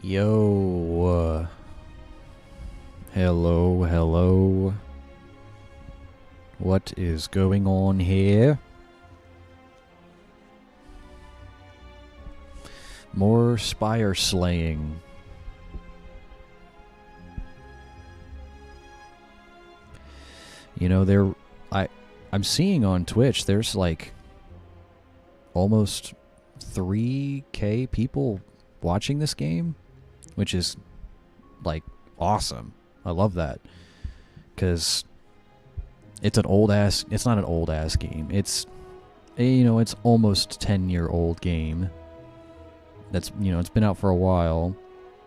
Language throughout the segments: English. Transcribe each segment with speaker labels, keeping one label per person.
Speaker 1: Yo, hello, hello. What is going on here? More spire slaying. You know, I'm seeing on Twitch there's like almost 3K people watching this game, which is like awesome. I love that because it's not an old ass game. It's it's almost 10-year-old game. That's it's been out for a while,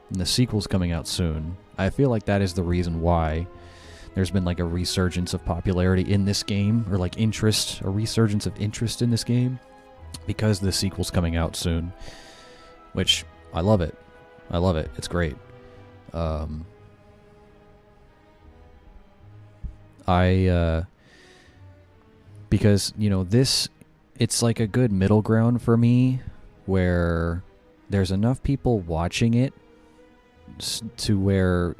Speaker 1: and the sequel's coming out soon. I feel like that is the reason why there's been like a resurgence of popularity in this game, or like a resurgence of interest in this game, because the sequel's coming out soon, which I love it. I love it. It's great. Because, it's like a good middle ground for me where there's enough people watching it to where,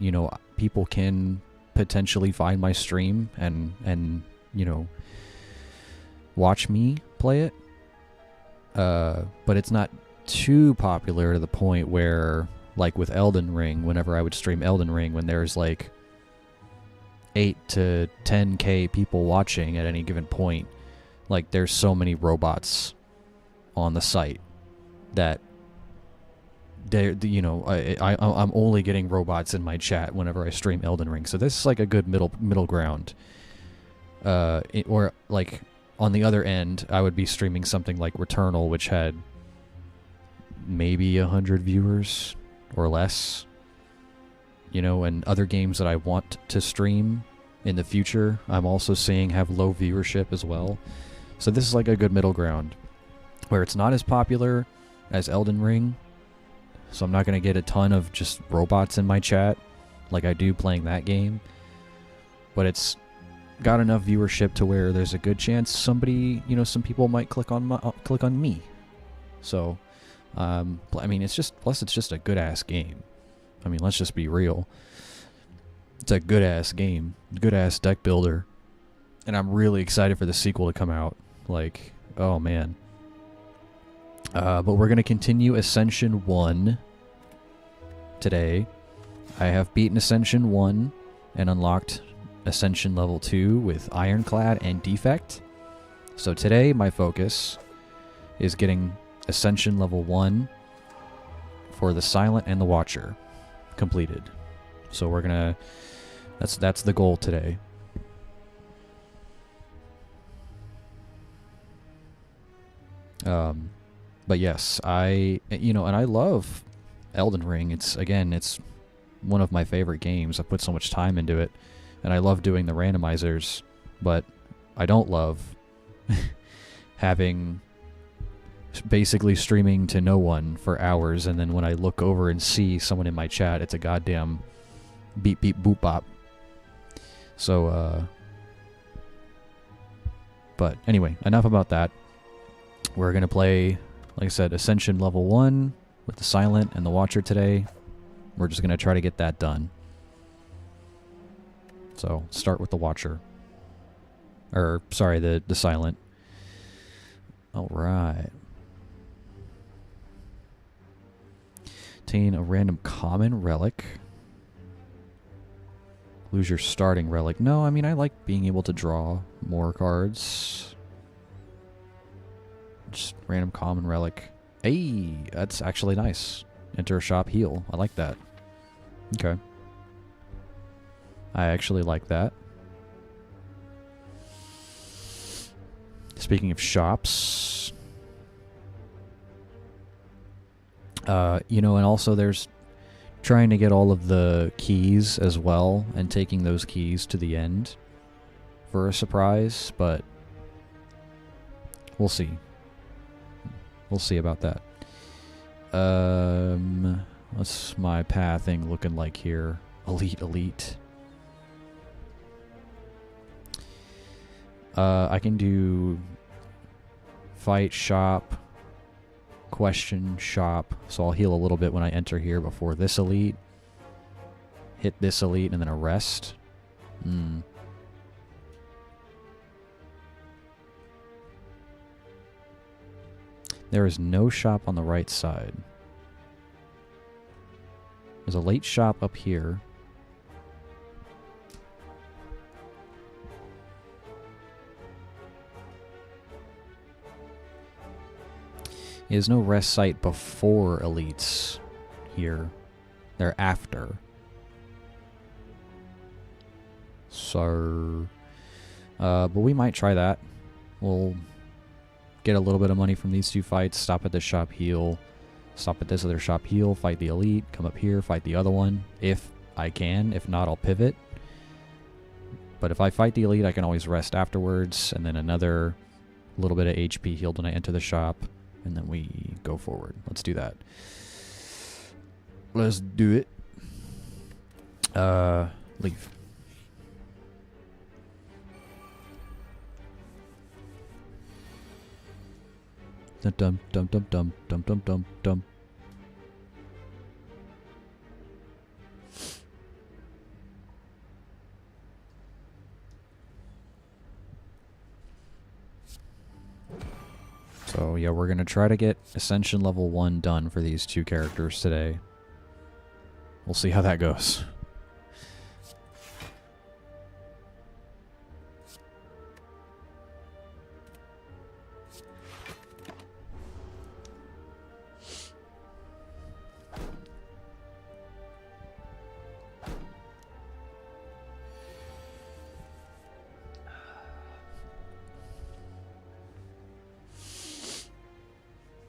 Speaker 1: people can potentially find my stream and watch me play it. But it's not too popular to the point where, like with Elden Ring, whenever I would stream Elden Ring, when there's like 8 to 10K people watching at any given point, like there's so many robots on the site that I'm only getting robots in my chat whenever I stream Elden Ring. So this is like a good middle ground. Or like on the other end, I would be streaming something like Returnal, which had maybe 100 viewers or less. And other games that I want to stream in the future, I'm also seeing have low viewership as well. So this is like a good middle ground where it's not as popular as Elden Ring. So I'm not going to get a ton of just robots in my chat like I do playing that game. But it's got enough viewership to where there's a good chance somebody, some people might click on me. So, it's just a good ass game. Let's just be real. It's a good ass game, good ass deck builder, and I'm really excited for the sequel to come out. Like, oh man. But we're gonna continue Ascension 1 today. I have beaten Ascension 1 and unlocked Ascension level 2 with Ironclad and Defect. So today my focus is getting Ascension level 1 for the Silent and the Watcher completed. So we're gonna that's the goal today. But yes, and I love Elden Ring. It's one of my favorite games. I put so much time into it, and I love doing the randomizers, but I don't love having basically streaming to no one for hours, and then when I look over and see someone in my chat, it's a goddamn beep beep boop bop. So, but anyway, enough about that. We're going to play, like I said, Ascension level 1 with the Silent and the Watcher today. We're just going to try to get that done. So, start with the Watcher. Or, sorry, the Silent. Alright. Obtain a random common relic. Lose your starting relic. No, I like being able to draw more cards. Just random common relic. Hey, that's actually nice. Enter a shop, heal. I like that. Okay. I actually like that. Speaking of shops, and also there's trying to get all of the keys as well and taking those keys to the end for a surprise, but we'll see. We'll see about that. What's my pathing looking like here? Elite. I can do fight, shop, question shop. So I'll heal a little bit when I enter here before this elite. Hit this elite and then a rest. There is no shop on the right side. There's a late shop up here. There's no rest site before elites here. They're after. So, but we might try that. We'll get a little bit of money from these two fights, stop at this shop, heal, stop at this other shop, heal, fight the elite, come up here, fight the other one, if I can. If not, I'll pivot. But if I fight the elite, I can always rest afterwards, and then another little bit of HP healed when I enter the shop, and then we go forward. Let's do that. Let's do it. Leave. Dum dum dum dum dum dum dum dum. So yeah, we're gonna try to get Ascension level 1 done for these two characters today. We'll see how that goes.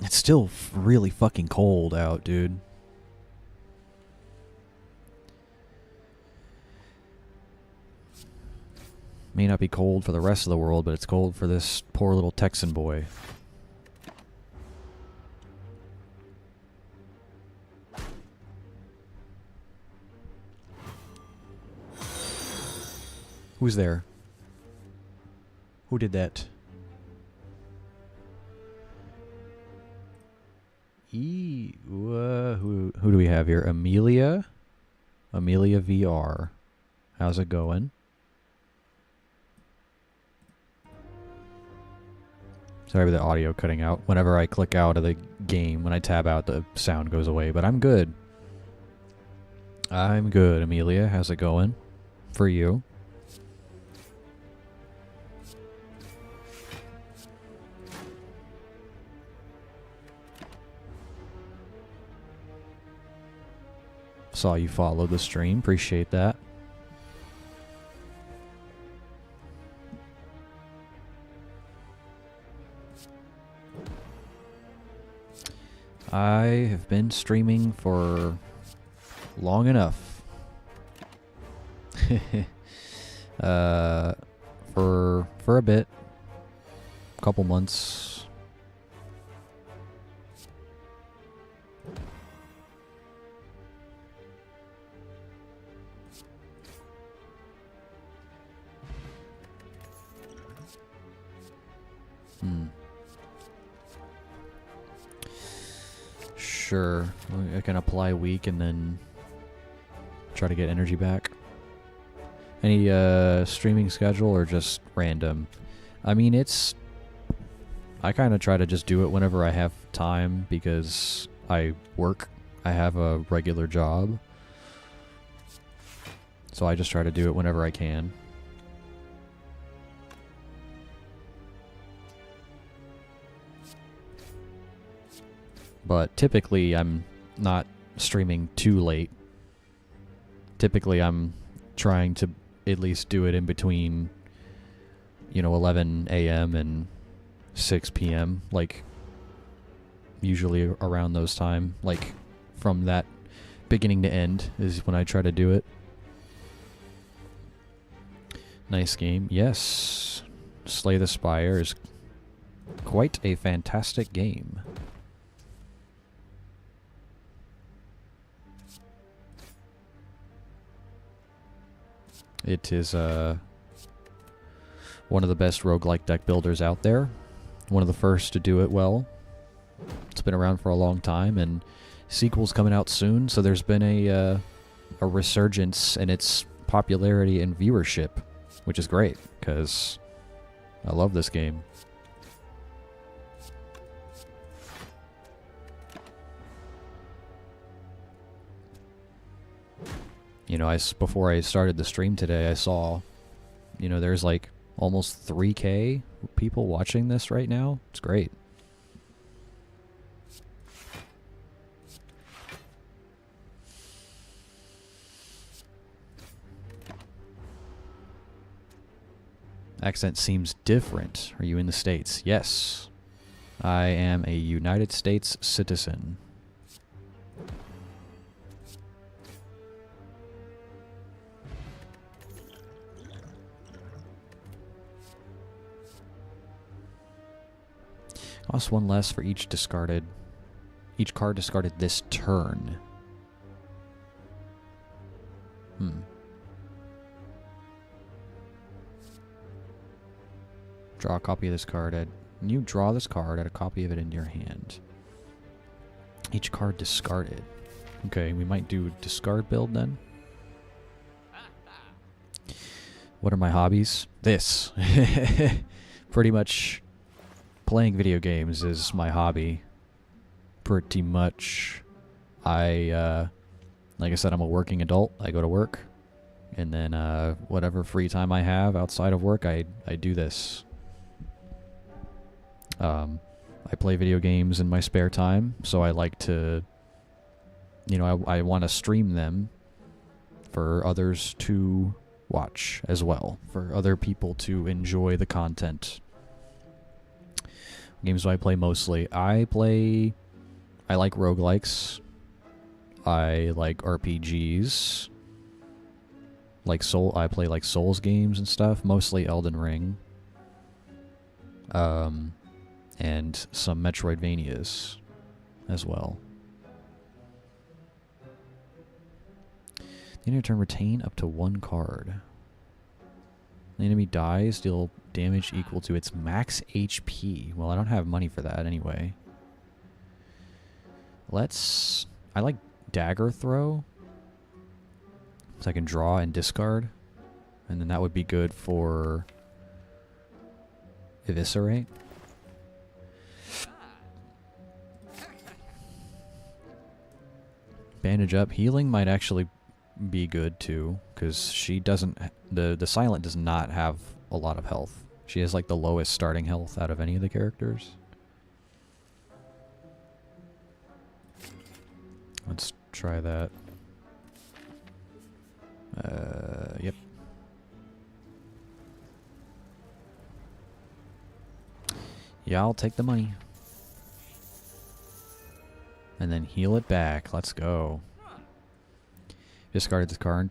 Speaker 1: It's still really fucking cold out, dude. May not be cold for the rest of the world, but it's cold for this poor little Texan boy. Who's there? Who did that? Who do we have here? Amelia? Amelia VR. How's it going? Sorry about the audio cutting out. Whenever I click out of the game, when I tab out, the sound goes away. But I'm good. I'm good, Amelia. How's it going? For you. Saw you follow the stream. Appreciate that. I have been streaming for long enough. For a bit. Couple months. Sure. I can apply weak and then try to get energy back. Any streaming schedule or just random? I mean, I kind of try to just do it whenever I have time because I work. I have a regular job. So I just try to do it whenever I can. But typically I'm not streaming too late. Typically I'm trying to at least do it in between, 11 a.m. and 6 p.m. Like, usually around those time. Like, from that beginning to end is when I try to do it. Nice game. Yes. Slay the Spire is quite a fantastic game. It is one of the best roguelike deck builders out there. One of the first to do it well. It's been around for a long time, and sequels coming out soon, so there's been a resurgence in its popularity and viewership, which is great, because I love this game. You know, before I started the stream today, I saw, you know, there's like almost 3K people watching this right now. It's great. Accent seems different. Are you in the States? Yes. I am a United States citizen. Costs 1 less for each card discarded this turn. Draw a copy of this card. When you draw this card, add a copy of it into your hand. Each card discarded. Okay, we might do discard build then. What are my hobbies? This. Pretty much playing video games is my hobby. Pretty much. Like I said, I'm a working adult. I go to work. And then whatever free time I have outside of work, I do this. I play video games in my spare time, so I like to, you know, I want to stream them for others to watch as well, for other people to enjoy the content. Games do I play mostly? I like roguelikes. I like RPGs. I play like Souls games and stuff, mostly Elden Ring. And some Metroidvanias as well. The enemy turn retain up to 1 card. The enemy dies, deal damage equal to its max HP. Well, I don't have money for that anyway. I like dagger throw. So I can draw and discard. And then that would be good for eviscerate. Bandage up. Healing might actually be good too, because she doesn't. The Silent does not have a lot of health. She has like the lowest starting health out of any of the characters. Let's try that. Yep. Yeah, I'll take the money. And then heal it back. Let's go. Discarded this card.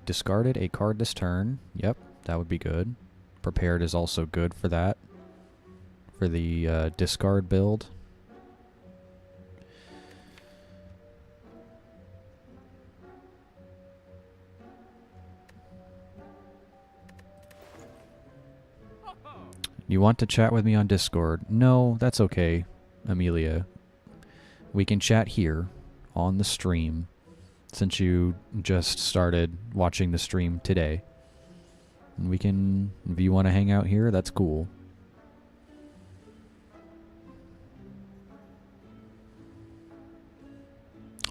Speaker 1: Discarded a card this turn. Yep, that would be good. Prepared is also good for that. For the discard build. You want to chat with me on Discord? No, that's okay, Amelia. We can chat here on the stream since you just started watching the stream today. And we can, if you want to hang out here, that's cool.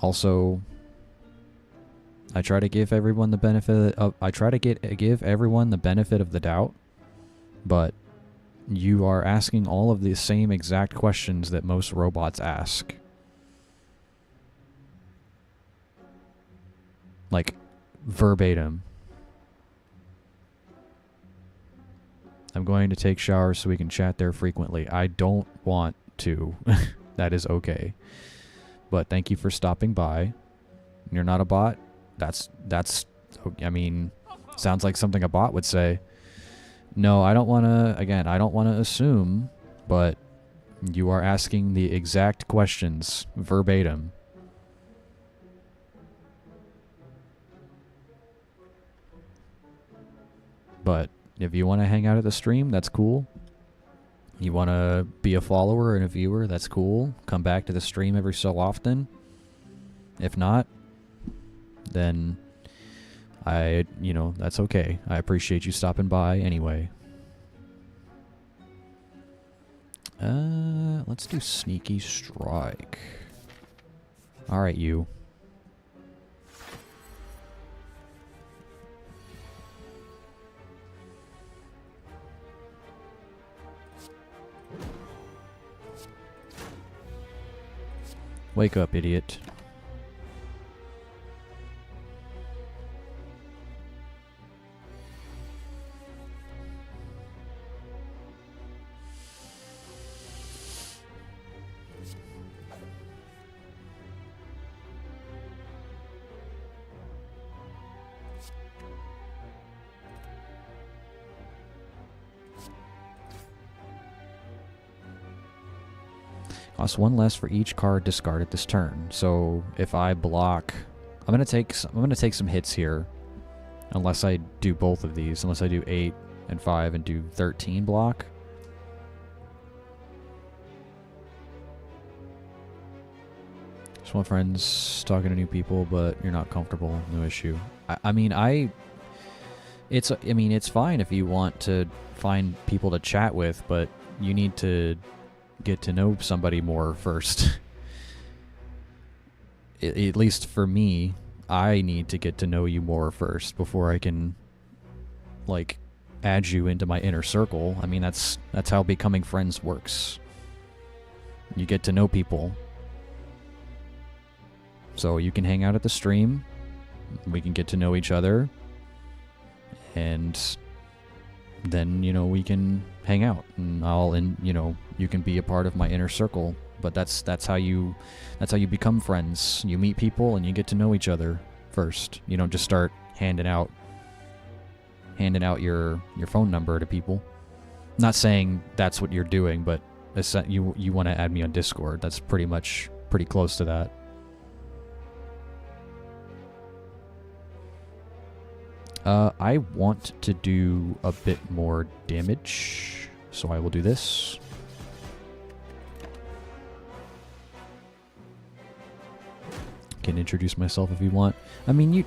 Speaker 1: Also, I try to give everyone the benefit of give everyone the benefit of the doubt, but you are asking all of the same exact questions that most robots ask. Like, verbatim. I'm going to take showers so we can chat there frequently. I don't want to. That is okay. But thank you for stopping by. You're not a bot? That's, I mean, sounds like something a bot would say. No, I don't want to, again, I don't want to assume, but you are asking the exact questions verbatim. But if you want to hang out at the stream, that's cool. You want to be a follower and a viewer? That's cool. Come back to the stream every so often. If not, then that's okay. I appreciate you stopping by anyway. Let's do Sneaky Strike. Alright, you. Wake up, idiot. Costs 1 less for each card discarded this turn. So if I block, I'm gonna take some hits here, unless I do both of these. Unless I do 8 and 5 and do 13 block. Just want friends talking to new people, but you're not comfortable. No issue. It's fine if you want to find people to chat with, but you need to get to know somebody more first. At least for me, I need to get to know you more first before I can, like, add you into my inner circle. I mean, that's how becoming friends works. You get to know people. So you can hang out at the stream. We can get to know each other. And then, we can hang out, and you can be a part of my inner circle. But that's how you become friends. You meet people and you get to know each other first. You don't just start handing out your phone number to people. Not saying that's what you're doing, but you want to add me on Discord. That's pretty close to that. I want to do a bit more damage, so I will do this. Can introduce myself if you want. You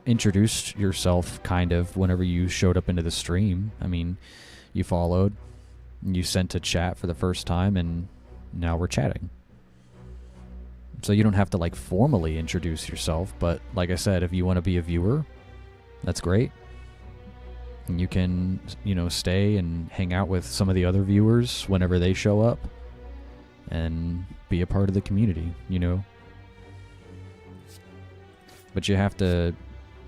Speaker 1: introduced yourself kind of whenever you showed up into the stream. You followed, you sent a chat for the first time, and now we're chatting. So you don't have to, like, formally introduce yourself, but like I said, if you want to be a viewer, that's great. And you can, stay and hang out with some of the other viewers whenever they show up and be a part of the community, But you have to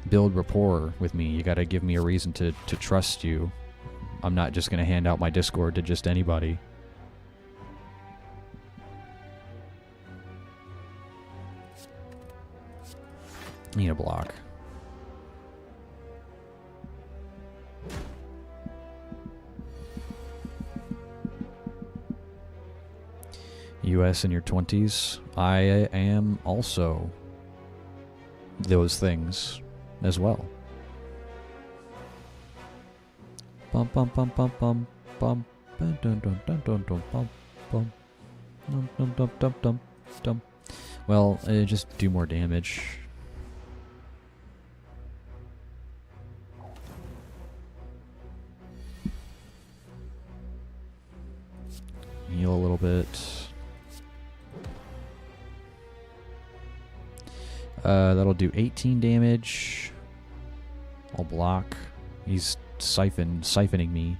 Speaker 1: build rapport with me. You got to give me a reason to trust you. I'm not just going to hand out my Discord to just anybody. Need a block. US in your 20s. I am also those things as well. Bum bum bum bum bum bum dun dun dun dun dun dun bum bum dum dum dum dum dum dum. Well, just do more damage. Heal a little bit. That'll do 18 damage. I'll block. He's siphoning me.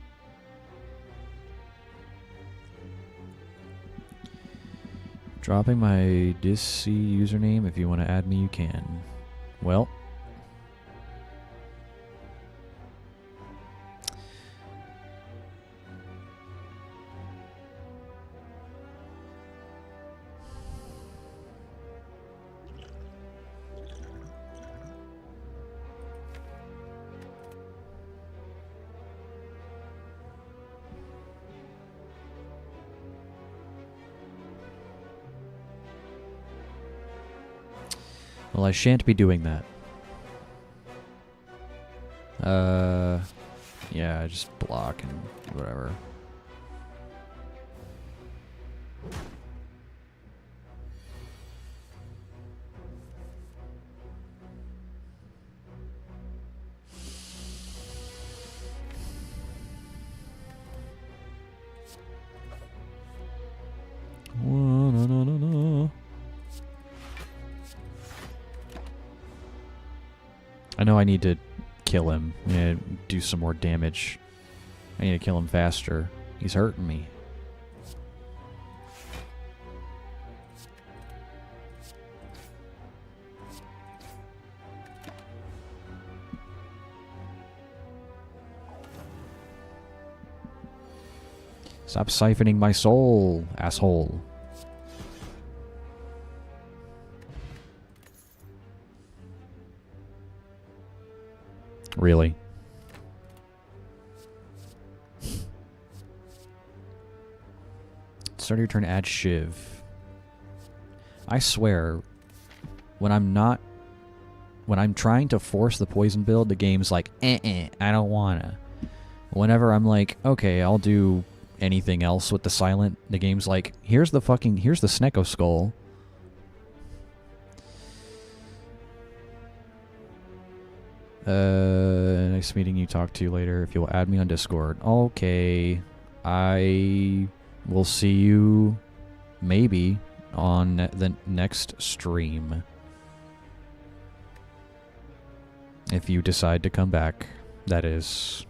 Speaker 1: Dropping my Disc username. If you want to add me, you can. Well. Well, I shan't be doing that. Yeah, just block and whatever. I know I need to kill him. Yeah, do some more damage. I need to kill him faster. He's hurting me. Stop siphoning my soul, asshole. Really? Start your turn, add Shiv. I swear, when I'm trying to force the poison build, the game's like, I don't wanna. Whenever I'm like, okay, I'll do anything else with the silent, the game's like, here's the Snecko Skull. Nice meeting you. Talk to you later. If you'll add me on Discord. Okay. I will see you maybe on the next stream. If you decide to come back, that is.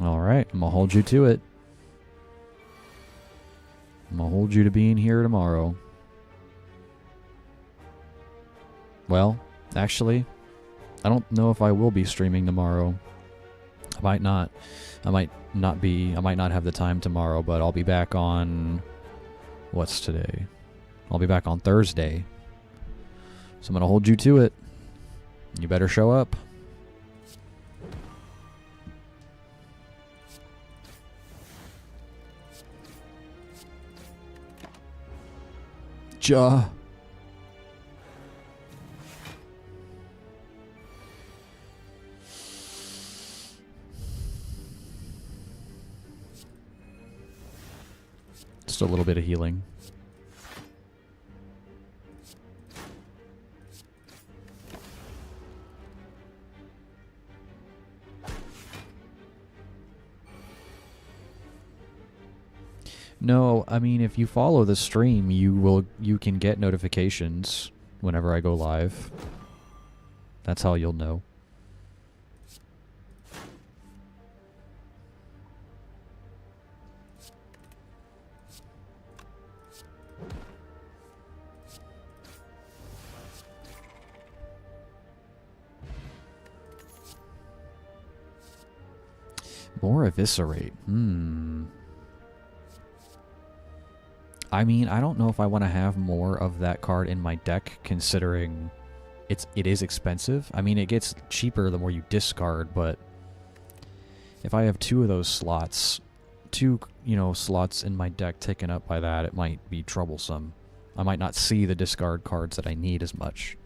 Speaker 1: Alright, I'm gonna hold you to it. I'm gonna hold you to being here tomorrow. Well, actually, I don't know if I will be streaming tomorrow. I might not. I might not have the time tomorrow, but I'll be back on... What's today? I'll be back on Thursday. So I'm gonna hold you to it. You better show up. Just a little bit of healing. No, I mean, if you follow the stream, you can get notifications whenever I go live. That's how you'll know. More eviscerate. I mean, I don't know if I want to have more of that card in my deck, considering it is expensive. I mean, it gets cheaper the more you discard, but if I have two of those slots, slots in my deck taken up by that, it might be troublesome. I might not see the discard cards that I need as much.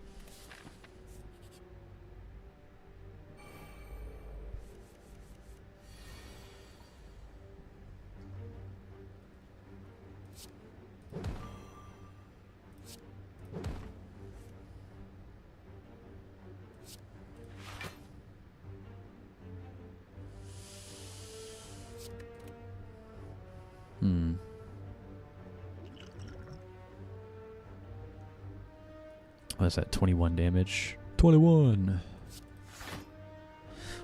Speaker 1: What is that, 21 damage? 21!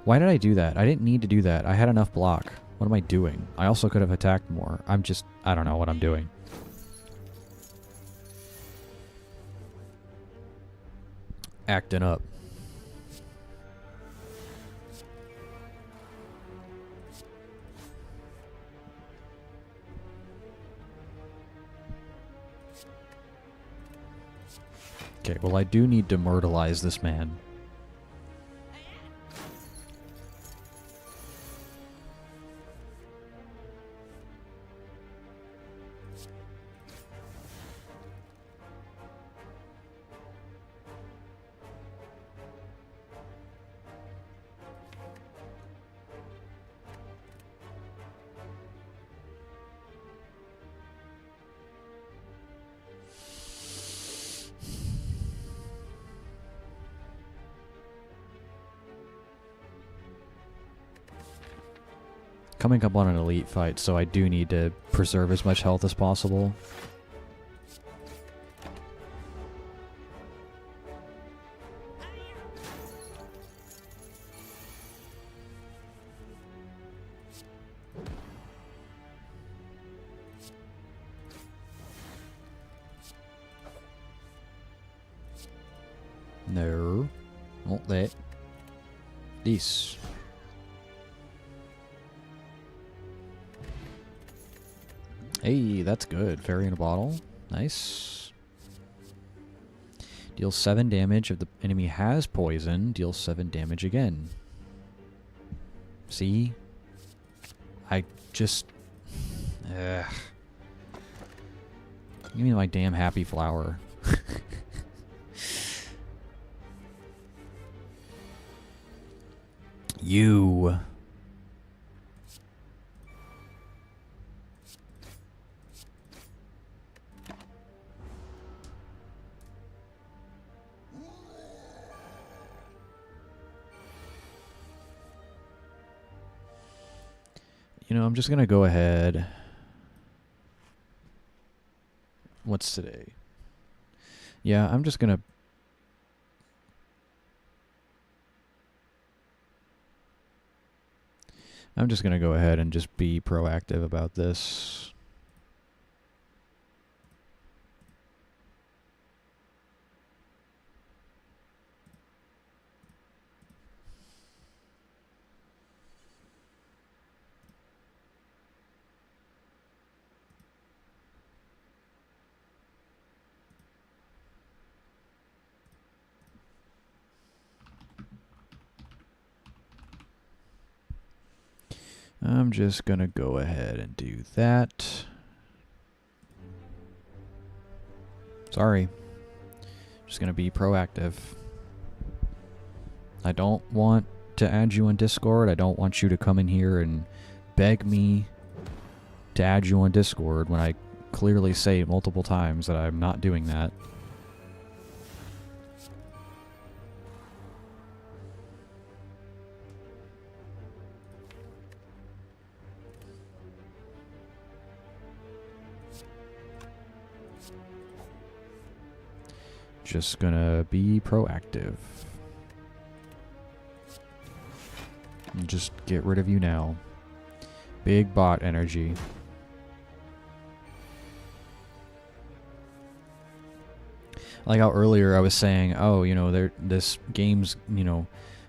Speaker 1: Why did I do that? I didn't need to do that. I had enough block. What am I doing? I also could have attacked more. I don't know what I'm doing. Acting up. Okay, well I do need to myrtleize this man. coming up on an elite fight, so I do need to preserve as much health as possible. No, not that. This. Hey, that's good. Fairy in a bottle. Nice. Deals 7 damage if the enemy has poison. Deals 7 damage again. See? I just... Ugh. Give me my damn happy flower. You. You know, I'm just going to go ahead. What's today? Yeah, I'm just going to... I'm just going to go ahead and just be proactive about this. I'm just going to go ahead and do that. Sorry. Just going to be proactive. I don't want to add you on Discord. I don't want you to come in here and beg me to add you on Discord when I clearly say multiple times that I'm not doing that. Just gonna be proactive. And just get rid of you now. Big bot energy. Like how earlier I was saying, oh, you know, this game's, you know,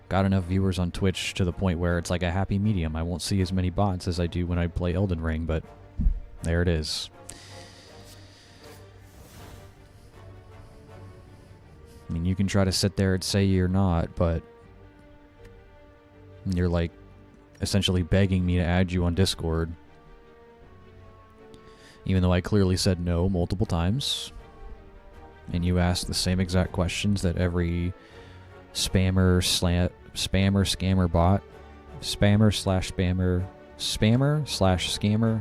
Speaker 1: got enough viewers on Twitch to the point where it's like a happy medium. I won't see as many bots as I do when I play Elden Ring, but there it is. I mean, you can try to sit there and say you're not, but you're like essentially begging me to add you on Discord. Even though I clearly said no multiple times. And you asked the same exact questions that every spammer slash scammer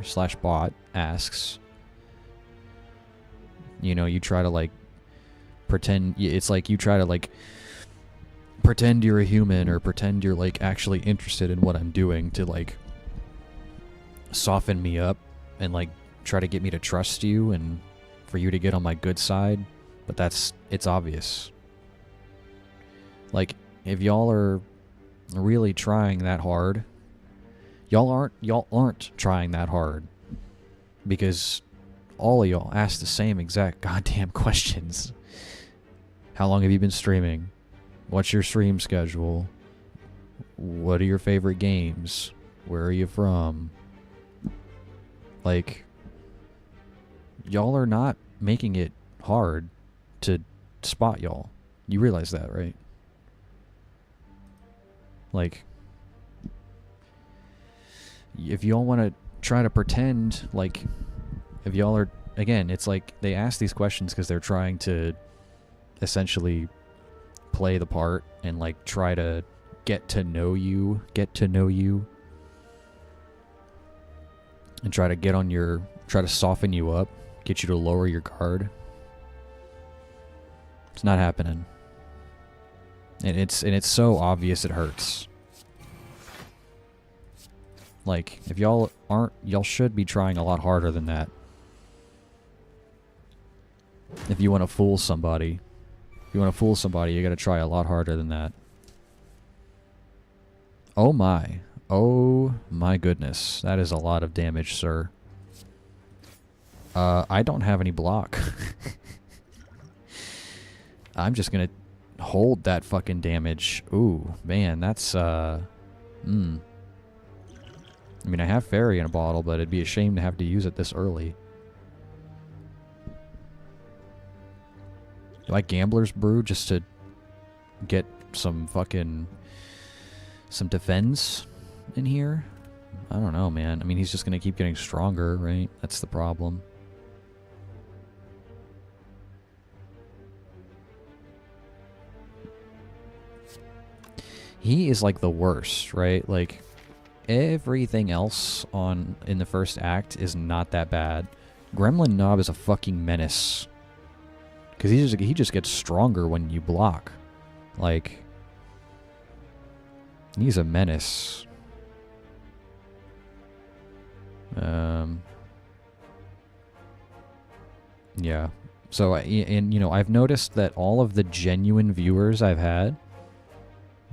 Speaker 1: slash bot asks. You know, you try to like pretend, it's like you try to like pretend you're a human or pretend you're like actually interested in what I'm doing to like soften me up and like try to get me to trust you and for you to get on my good side. But it's obvious. Like, if y'all are really trying that hard, y'all aren't trying that hard. Because all of y'all ask the same exact goddamn questions. How long have you been streaming? What's your stream schedule? What are your favorite games? Where are you from? Like, y'all are not making it hard to spot y'all. You realize that, right? Like, if y'all want to try to pretend, like, if y'all are, again, it's like they ask these questions because they're trying to essentially play the part and like try to get to know you and try to soften you up, get you to lower your guard. It's not happening. And it's so obvious it hurts. Like, if y'all aren't, y'all should be trying a lot harder than that. If you want to fool somebody, you gotta try a lot harder than that. Oh my. Oh my goodness. That is a lot of damage, sir. I don't have any block. I'm just gonna hold that fucking damage. Ooh, man, that's, I mean, I have fairy in a bottle, but it'd be a shame to have to use it this early. Do I Gambler's Brew just to get some fucking... some defense in here? I don't know, man. I mean, he's just gonna keep getting stronger, right? That's the problem. He is like the worst, right? Like, everything else in the first act is not that bad. Gremlin Knob is a fucking menace. Because he just gets stronger when you block. Like, he's a menace. Yeah. So, and you know, I've noticed that all of the genuine viewers I've had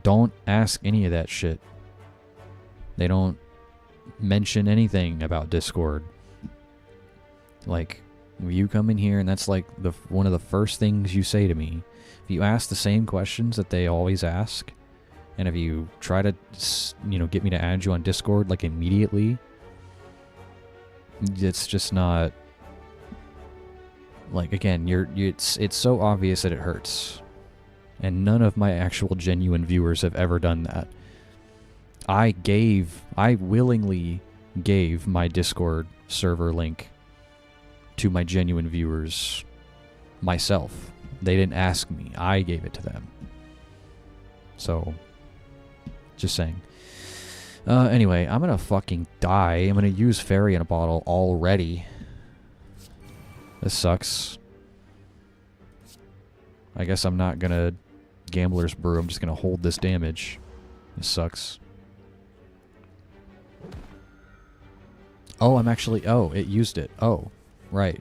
Speaker 1: don't ask any of that shit. They don't mention anything about Discord. Like, you come in here and that's like one of the first things you say to me. If you ask the same questions that they always ask, and if you try to, you know, get me to add you on Discord like immediately, it's just not, like, again, it's so obvious that it hurts. And none of my actual genuine viewers have ever done that. I willingly gave my Discord server link to my genuine viewers myself. They didn't ask me. I gave it to them. So, just saying. Anyway, I'm gonna fucking die. I'm gonna use fairy in a bottle already. This sucks. I guess I'm not gonna Gambler's Brew. I'm just gonna hold this damage. This sucks. Oh, I'm actually... Oh, it used it. Oh, right.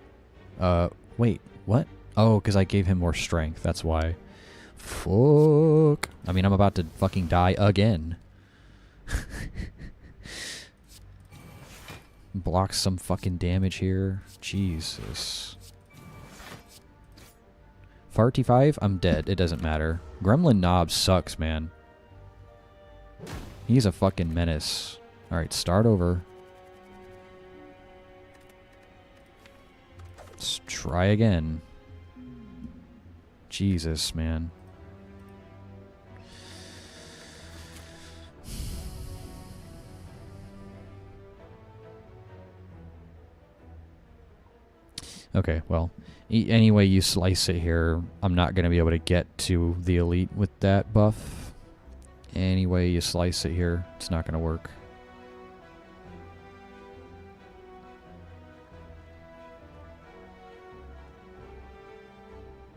Speaker 1: Wait, what? Oh, because I gave him more strength. That's why. Fuck. I mean, I'm about to fucking die again. Block some fucking damage here. Jesus. 45? I'm dead. It doesn't matter. Gremlin Knob sucks, man. He's a fucking menace. Alright, start over. Let's try again. Jesus, man. Okay, well, any way you slice it here, I'm not going to be able to get to the elite with that buff. Any way you slice it here, it's not going to work.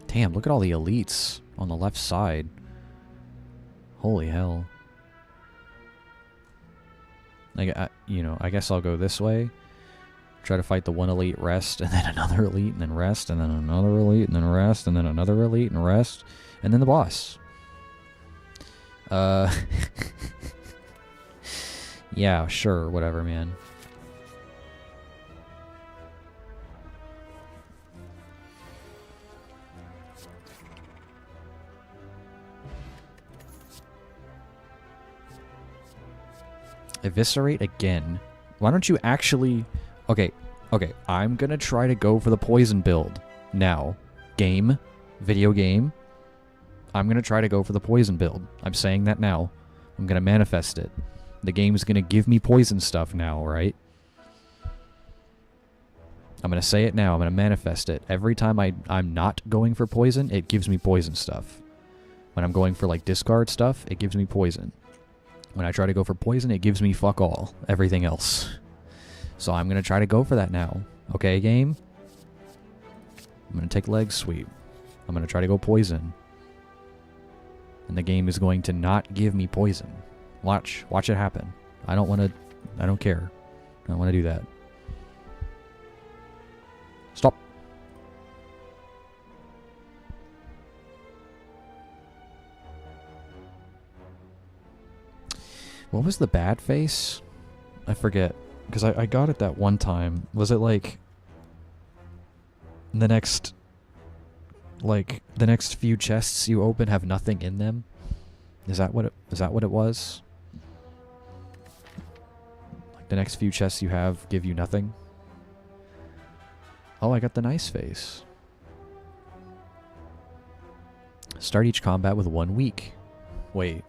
Speaker 1: Damn, look at all the elites on the left side. Holy hell. Like, you know, I guess I'll go this way. Try to fight the one elite, rest, and then another elite, and then rest, and then another elite, and then rest, and then another elite, and rest, and then the boss. Yeah, sure, whatever, man. Eviscerate again. Why don't you actually... Okay, I'm gonna try to go for the poison build. Now. Game. Video game. I'm gonna try to go for the poison build. I'm saying that now. I'm gonna manifest it. The game's gonna give me poison stuff now, right? I'm gonna say it now. I'm gonna manifest it. Every time I'm not going for poison, it gives me poison stuff. When I'm going for, like, discard stuff, it gives me poison. When I try to go for poison, it gives me fuck all. Everything else. So I'm going to try to go for that now. Okay, game? I'm going to take leg sweep. I'm going to try to go poison. And the game is going to not give me poison. Watch it happen. I don't want to I don't care. I don't want to do that. Stop. What was the bad face? I forget. Because I got it that one time. Was it like... the next few chests you open have nothing in them? Is that what it was? Like the next few chests you have give you nothing? Oh, I got the nice face. Start each combat with 1 week. Wait.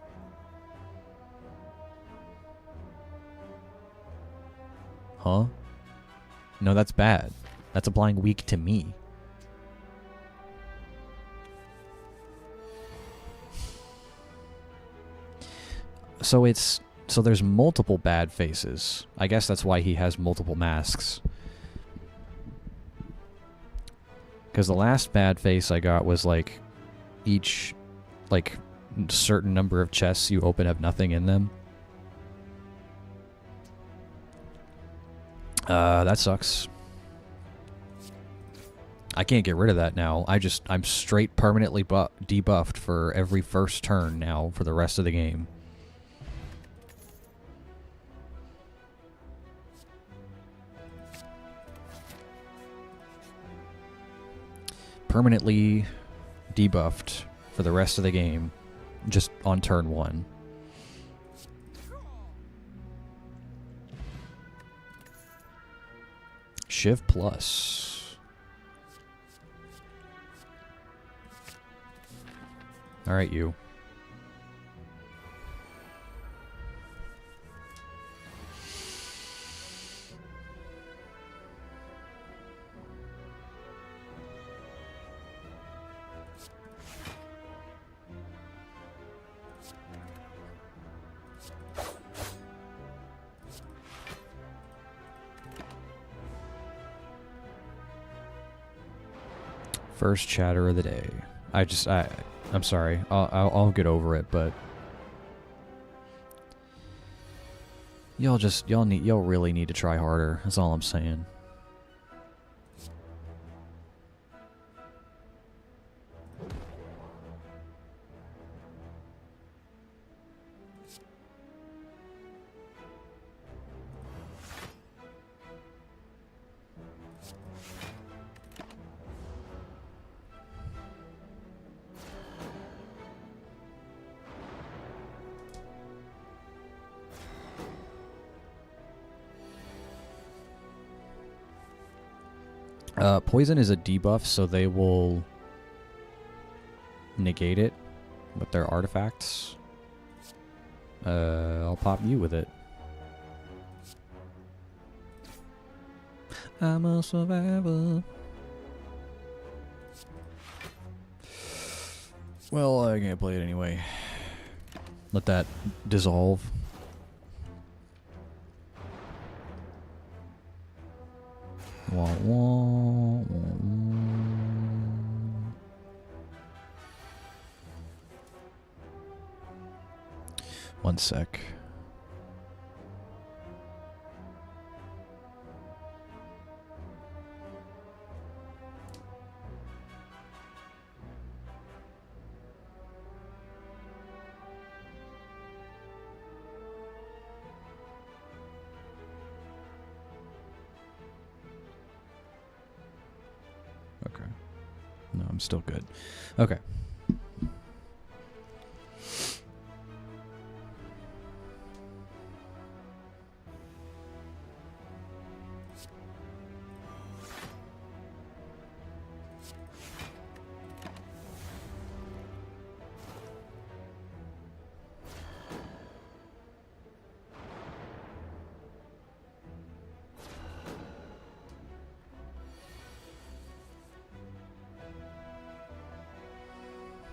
Speaker 1: Huh? No, that's bad. That's applying weak to me. So there's multiple bad faces. I guess that's why he has multiple masks. Because the last bad face I got was like each like certain number of chests you open have nothing in them. That sucks. I can't get rid of that now. I'm straight permanently debuffed for every first turn now for the rest of the game. Permanently debuffed for the rest of the game, just on turn 1. Shiv plus. Alright, you. First chatter of the day. I'm sorry. I'll get over it, but y'all really need to try harder. That's all I'm saying. Poison is a debuff, so they will negate it with their artifacts. I'll pop you with it. I'm a survivor. Well, I can't play it anyway. Let that dissolve. Wah, wah, wah, wah. One sec. Okay. No, I'm still good. Okay.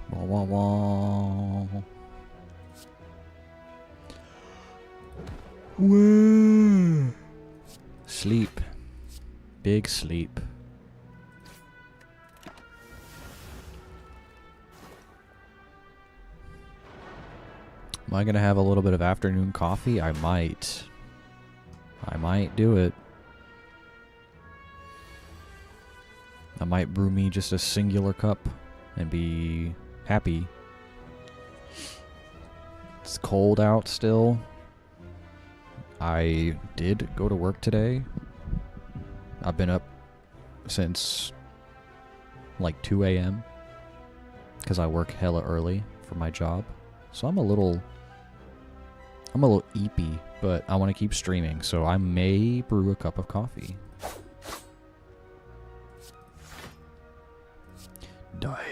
Speaker 1: Wah, wah, wah. Whoa. Sleep. Big sleep. Am I going to have a little bit of afternoon coffee? I might. I might do it. I might brew me just a singular cup and be happy. It's cold out still. I did go to work today. I've been up since like 2 a.m. because I work hella early for my job. So I'm a little eepy, but I want to keep streaming, so I may brew a cup of coffee. Die.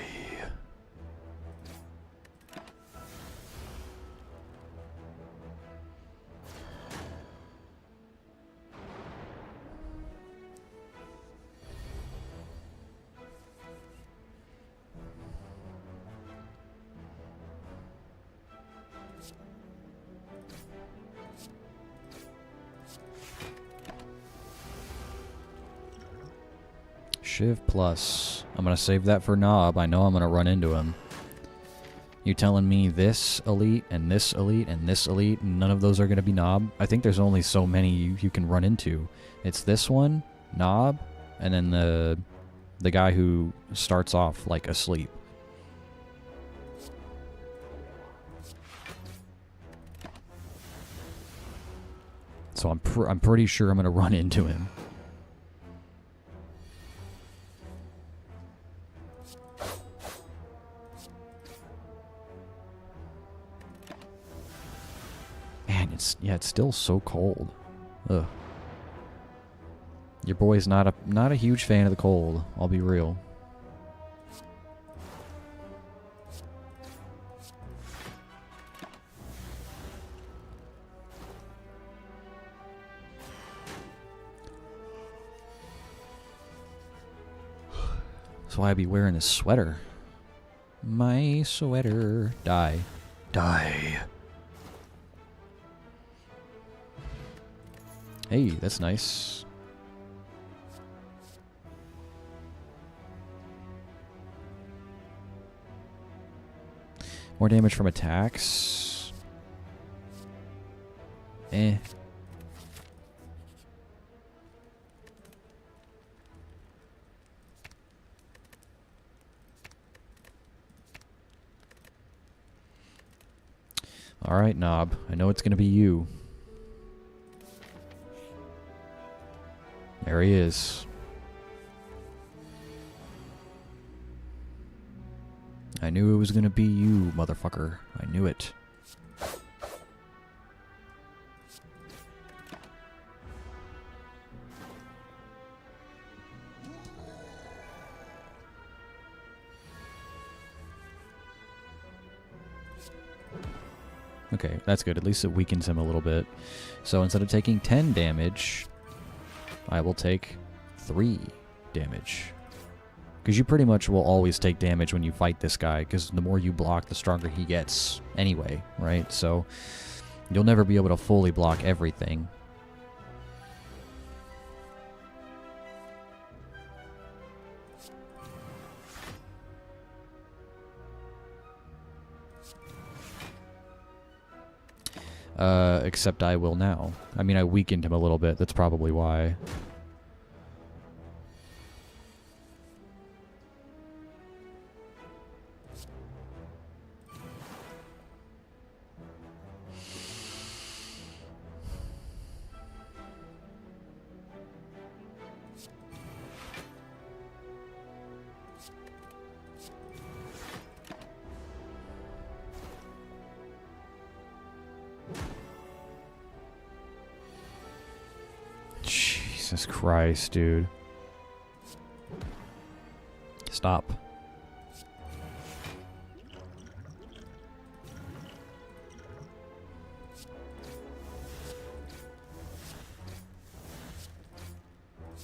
Speaker 1: Shiv plus. I'm gonna save that for Knob. I know I'm gonna run into him. You telling me this elite and this elite and this elite and none of those are gonna be Knob? I think there's only so many you can run into. It's this one, Knob, and then the guy who starts off like asleep. So I'm pretty sure I'm gonna run into him. Man, it's still so cold. Ugh. Your boy's not a huge fan of the cold, I'll be real. That's why I be wearing this sweater. My sweater. Die. Die. Hey, that's nice. More damage from attacks. Eh. Alright, Knob. I know it's gonna be you. There he is. I knew it was gonna be you, motherfucker. I knew it. Okay, that's good. At least it weakens him a little bit. So instead of taking 10 damage, I will take 3 damage. Because you pretty much will always take damage when you fight this guy, because the more you block, the stronger he gets anyway, right? So you'll never be able to fully block everything. Except I will now. I mean, I weakened him a little bit. That's probably why. Jesus Christ, dude. Stop.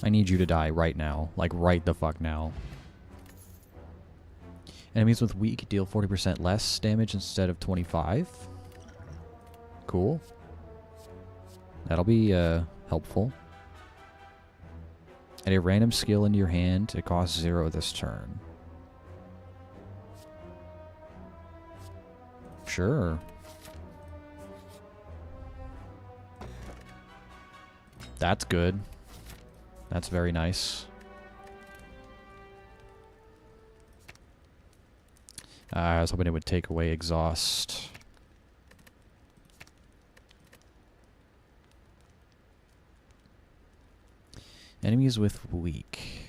Speaker 1: I need you to die right now. Like, right the fuck now. Enemies with weak deal 40% less damage instead of 25. Cool. That'll be, helpful. Add a random skill into your hand. It costs 0 this turn. Sure. That's good. That's very nice. I was hoping it would take away exhaust. Enemies with weak.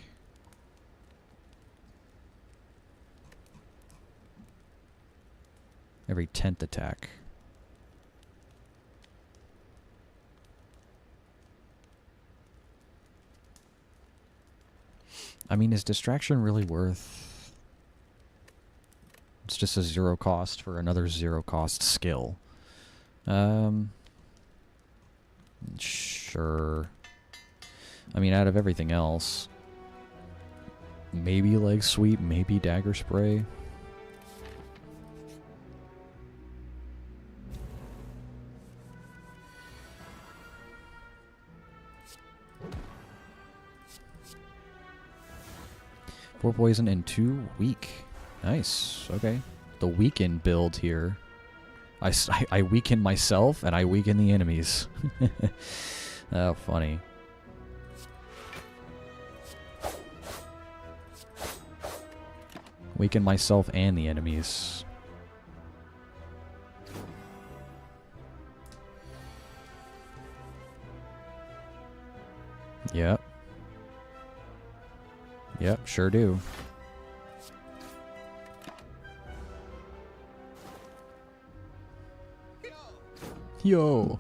Speaker 1: Every 10th attack. I mean, is distraction really worth... It's just a 0 cost for another 0 cost skill. Sure. I mean, out of everything else, maybe leg sweep, maybe dagger spray. Four poison and 2 weak. Nice. Okay. The weaken build here. I weaken myself and I weaken the enemies. Oh, funny. Weaken myself and the enemies. Yep. Yep, sure do. Yo!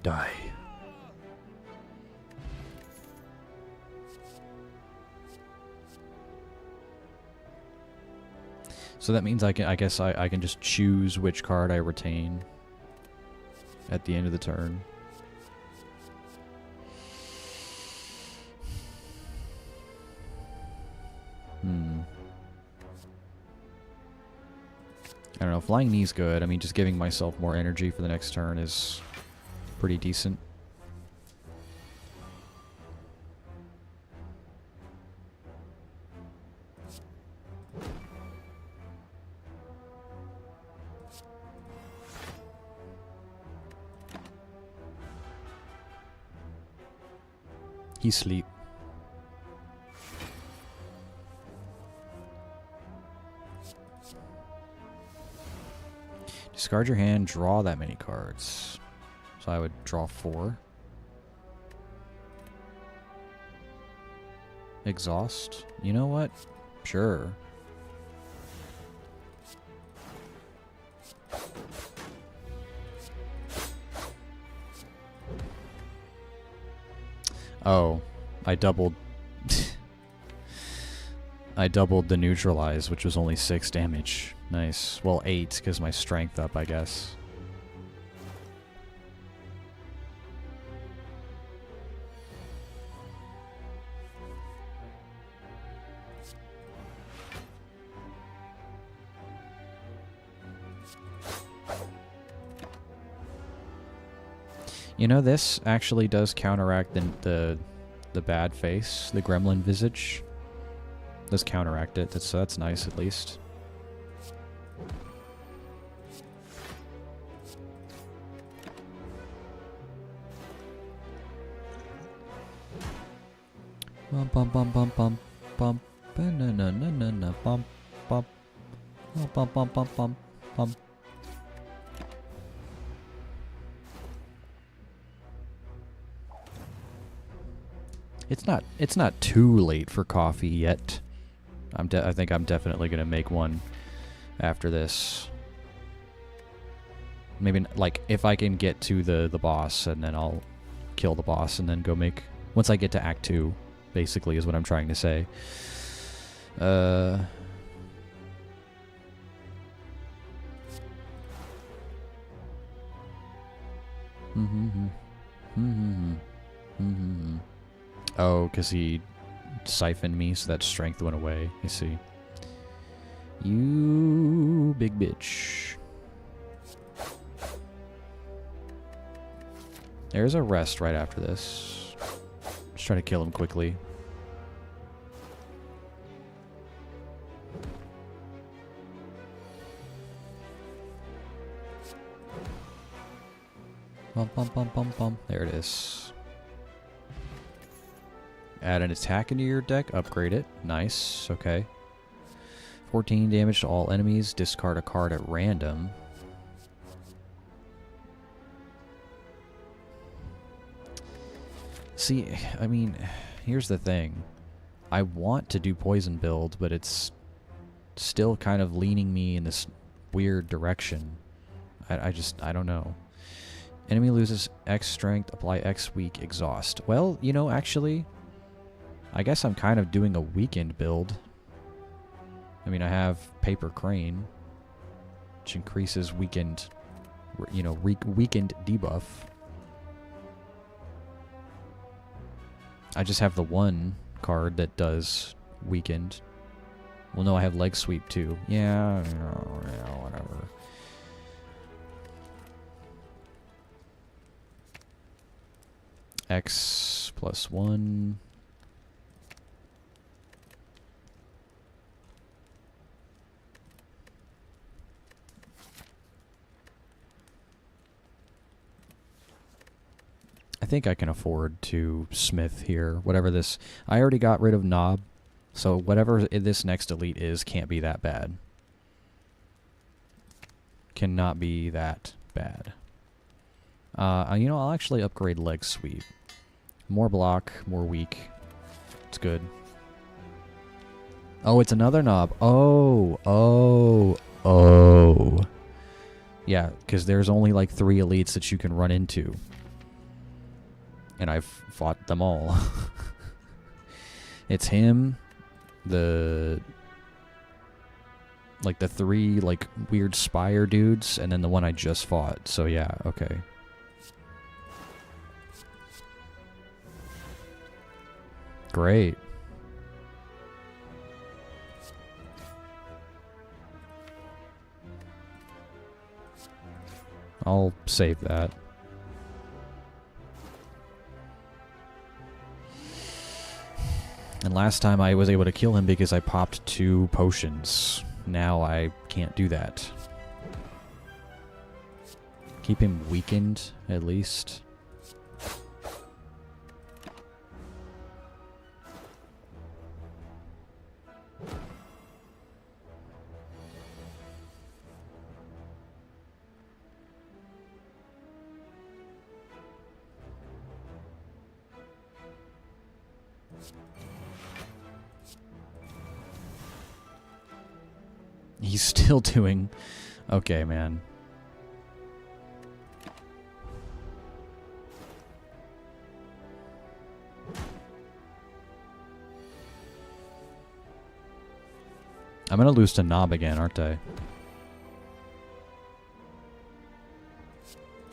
Speaker 1: Die. So that means I guess I can just choose which card I retain at the end of the turn. I don't know, Flying Knee's good. I mean, just giving myself more energy for the next turn is pretty decent. He's asleep. Discard your hand, draw that many cards. So I would draw 4. Exhaust. You know what? Sure. Oh, I doubled... I doubled the neutralize, which was only 6 damage. Nice. Well, 8, because my strength up, I guess. You know, this actually does counteract the bad face, the gremlin visage. Does counteract it, that's nice at least. Bum bum bum bum bum bum na na na na na bum bum bum bum bum bum bum. It's not too late for coffee yet. I think I'm definitely gonna make one after this. Maybe like if I can get to the boss, and then I'll kill the boss and then go make, once I get to Act 2, basically is what I'm trying to say. Oh, because he siphoned me, so that strength went away. I see. You big bitch. There's a rest right after this. Just try to kill him quickly. Bum, bum, bum, bum, bum. There it is. Add an attack into your deck. Upgrade it. Nice. Okay. 14 damage to all enemies. Discard a card at random. See, I mean, here's the thing. I want to do poison build, but it's still kind of leaning me in this weird direction. I don't know. Enemy loses X strength, apply X weak, exhaust. Well, you know, actually, I guess I'm kind of doing a weakened build. I mean, I have Paper Crane, which increases weakened, you know, weakened debuff. I just have the one card that does weakened. Well, no, I have leg sweep too. Yeah, whatever. X plus 1. I think I can afford to smith here. Whatever this... I already got rid of Knob, so whatever this next elite is can't be that bad. Cannot be that bad. You know, I'll actually upgrade leg sweep. More block, more weak. It's good. Oh, it's another Knob. Oh. Yeah, because there's only like 3 elites that you can run into. And I've fought them all. It's him, the 3 like weird spire dudes, and then the one I just fought. So yeah, okay. Great. I'll save that. And last time I was able to kill him because I popped 2 potions. Now I can't do that. Keep him weakened, at least. He's still doing... Okay, man. I'm gonna lose to Knob again, aren't I?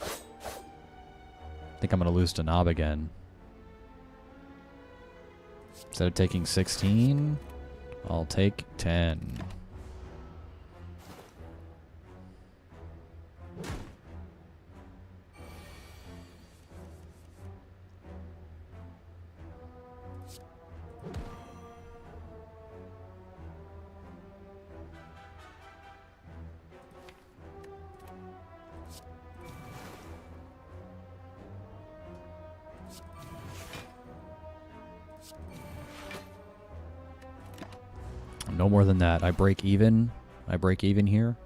Speaker 1: I think I'm gonna lose to Knob again. Instead of taking 16, I'll take 10. No more than that. I break even. I break even here.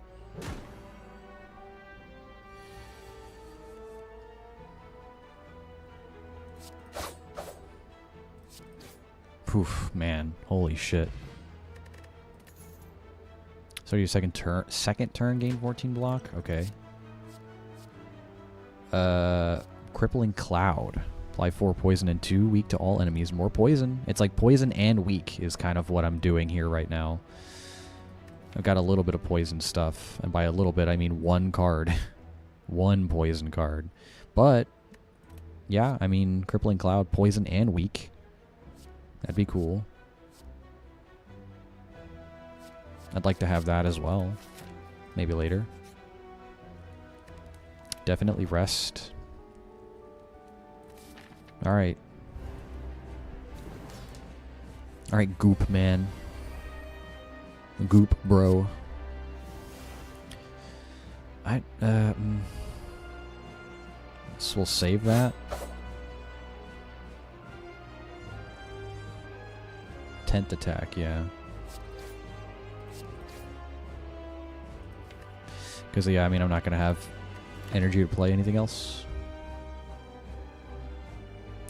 Speaker 1: Poof, man. Holy shit. So your second turn gain 14 block? Okay. Crippling Cloud. Apply 4 poison and 2 weak to all enemies. More poison. It's like poison and weak is kind of what I'm doing here right now. I've got a little bit of poison stuff. And by a little bit, I mean 1 card. 1 poison card. But, yeah, I mean, Crippling Cloud, poison and weak. That'd be cool. I'd like to have that as well. Maybe later. Definitely rest. Alright. Alright, goop, man. Goop, bro. So we'll save that. 10th attack, yeah. Because, yeah, I mean, I'm not going to have energy to play anything else.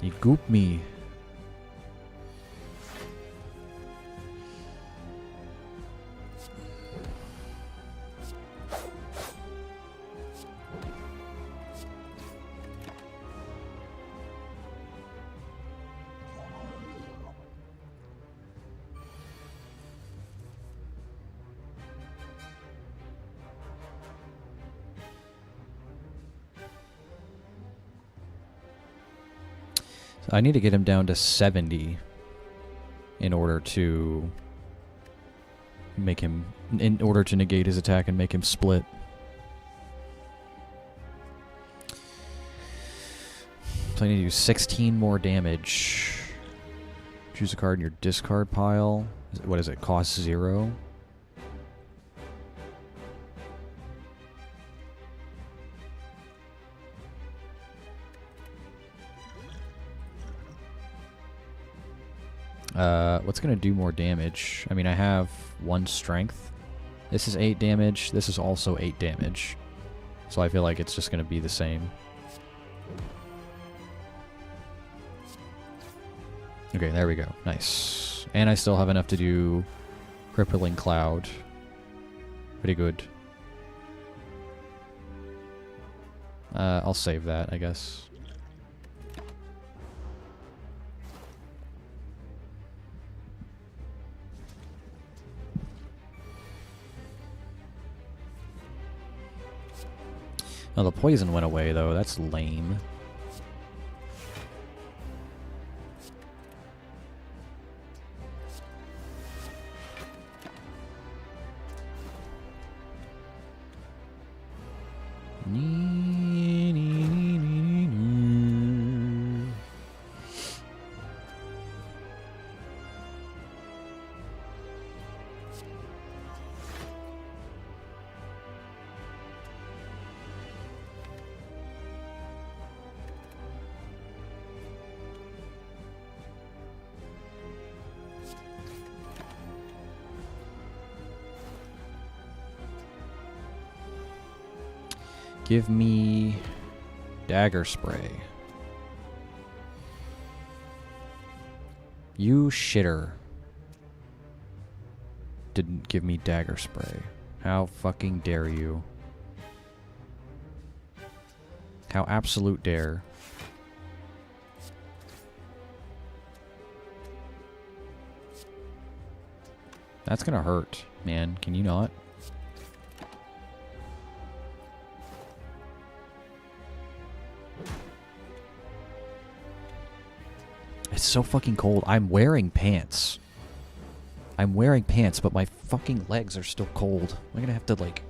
Speaker 1: You goop me. I need to get him down to 70 in order to make him, in order to negate his attack and make him split. So I need to do 16 more damage. Choose a card in your discard pile. What is it? Cost 0. What's gonna do more damage? I mean, I have 1 strength. This is 8 damage. This is also 8 damage. So I feel like it's just gonna be the same. Okay, there we go. Nice. And I still have enough to do Crippling Cloud. Pretty good. I'll save that, I guess. Oh, the poison went away, though. That's lame. Give me Dagger Spray. You shitter. Didn't give me Dagger Spray. How fucking dare you? How absolute dare. That's gonna hurt, man. Can you not? It's so fucking cold. I'm wearing pants. I'm wearing pants, but my fucking legs are still cold. I'm gonna have to, like...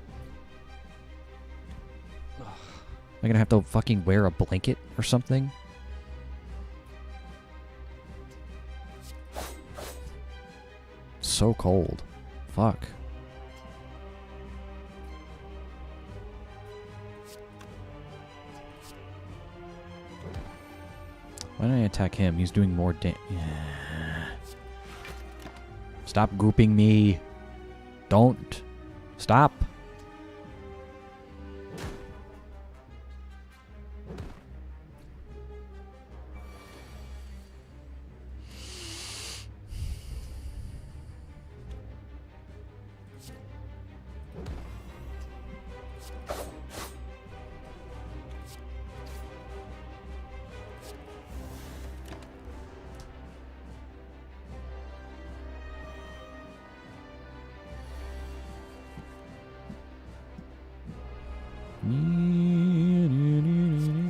Speaker 1: Am I gonna have to fucking wear a blanket or something? So cold. Fuck. Why don't I attack him? He's doing more damage. Yeah. Stop grouping me. Don't. Stop.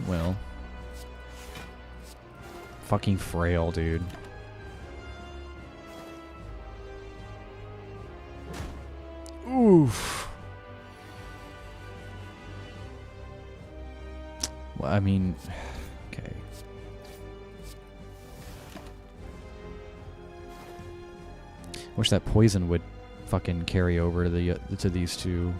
Speaker 1: Well. Fucking frail, dude. Oof. Well, I mean, okay. Wish that poison would fucking carry over to these two.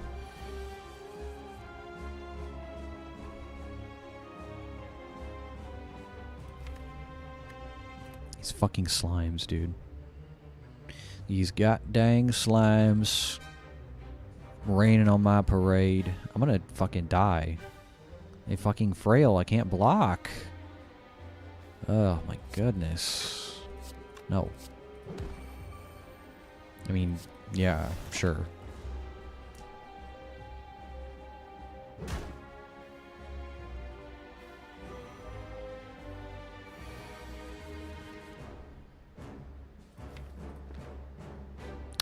Speaker 1: These fucking slimes, dude. These goddamn slimes raining on my parade. I'm gonna fucking die. They fucking frail. I can't block. Oh my goodness. No. I mean, yeah, sure.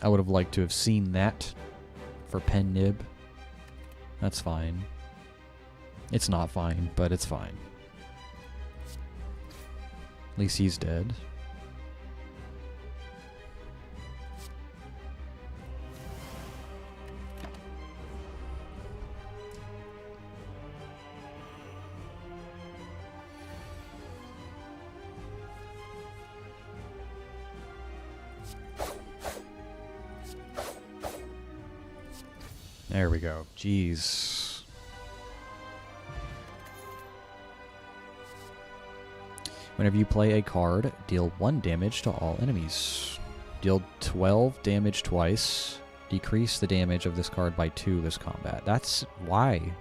Speaker 1: I would have liked to have seen that for Pen Nib. That's fine. It's not fine, but it's fine. At least he's dead. There we go. Jeez. Whenever you play a card, deal 1 damage to all enemies. Deal 12 damage twice. Decrease the damage of this card by 2 this combat. That's why.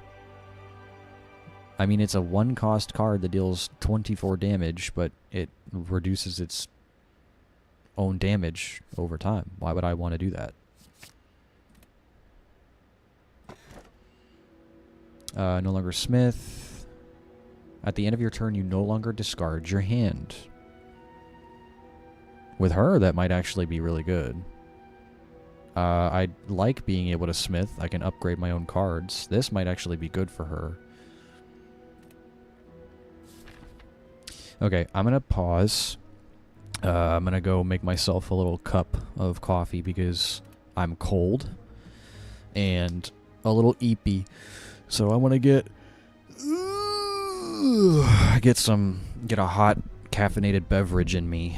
Speaker 1: I mean, it's a 1-cost card that deals 24 damage, but it reduces its own damage over time. Why would I want to do that? No longer Smith. At the end of your turn, you no longer discard your hand. With her, that might actually be really good. I like being able to Smith. I can upgrade my own cards. This might actually be good for her. Okay, I'm going to pause. I'm going to go make myself a little cup of coffee because I'm cold and a little eepy. So I want to get a hot caffeinated beverage in me.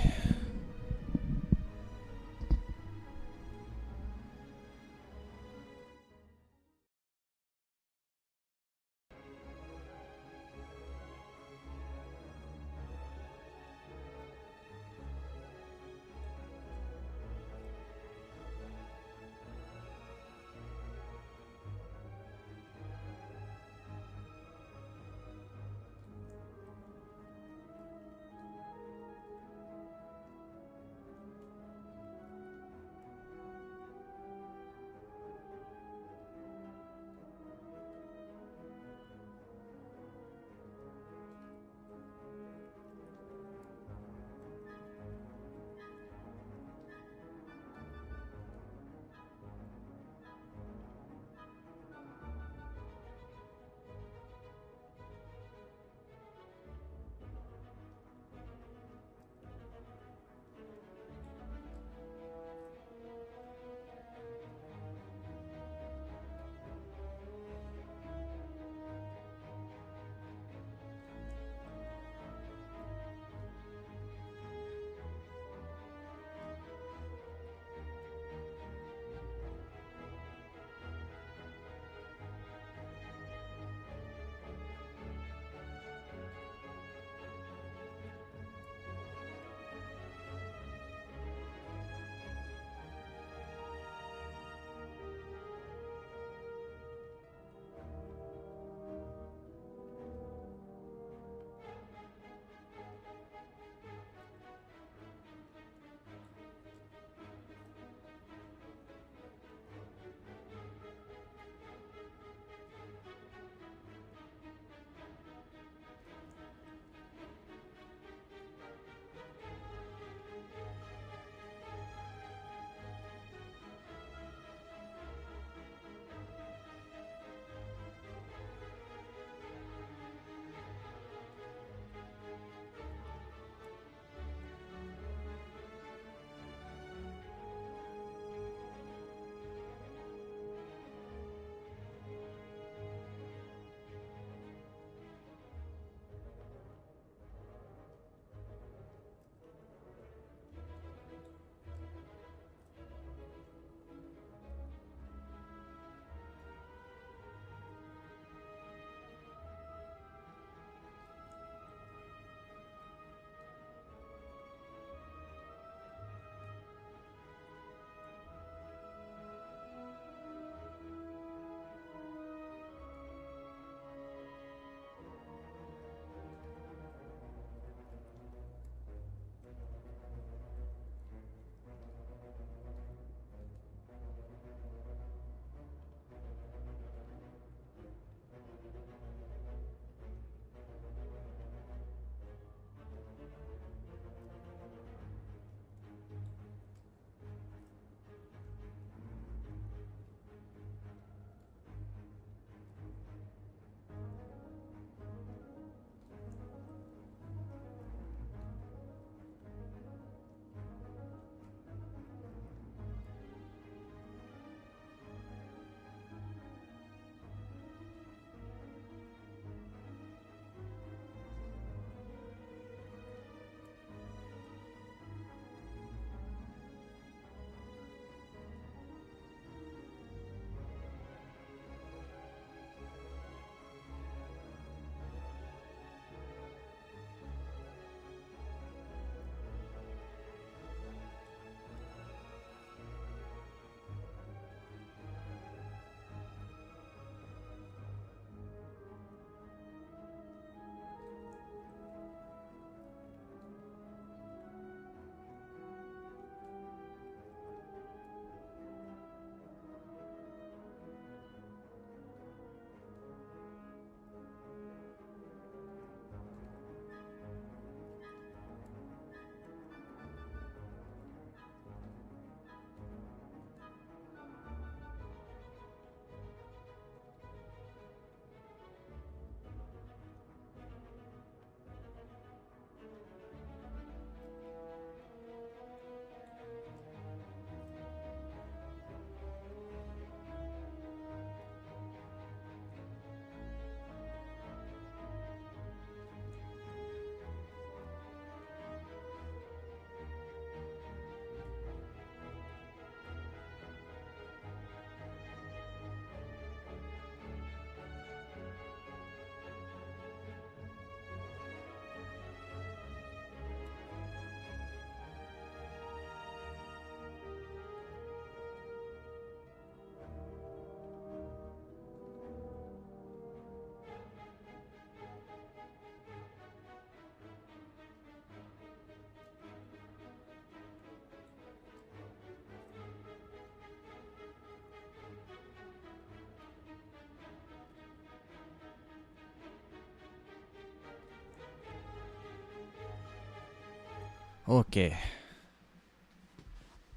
Speaker 1: Okay.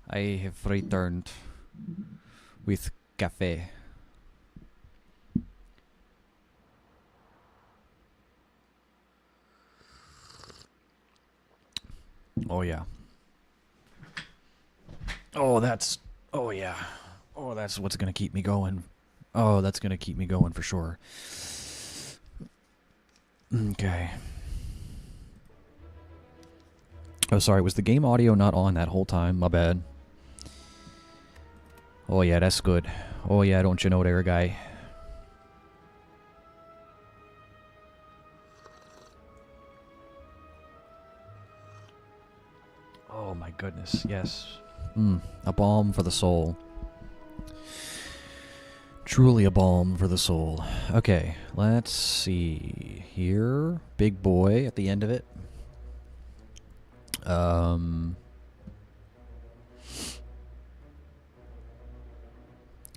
Speaker 1: I have returned with cafe. Oh yeah. Oh, that's... Oh yeah. Oh, that's what's gonna keep me going. Oh, that's gonna keep me going for sure. Okay. Oh, sorry. Was the game audio not on that whole time? My bad. Oh yeah, that's good. Oh yeah, don't you know there, guy? Oh my goodness, yes. A balm for the soul. Truly a balm for the soul. Okay, let's see here. Big boy at the end of it.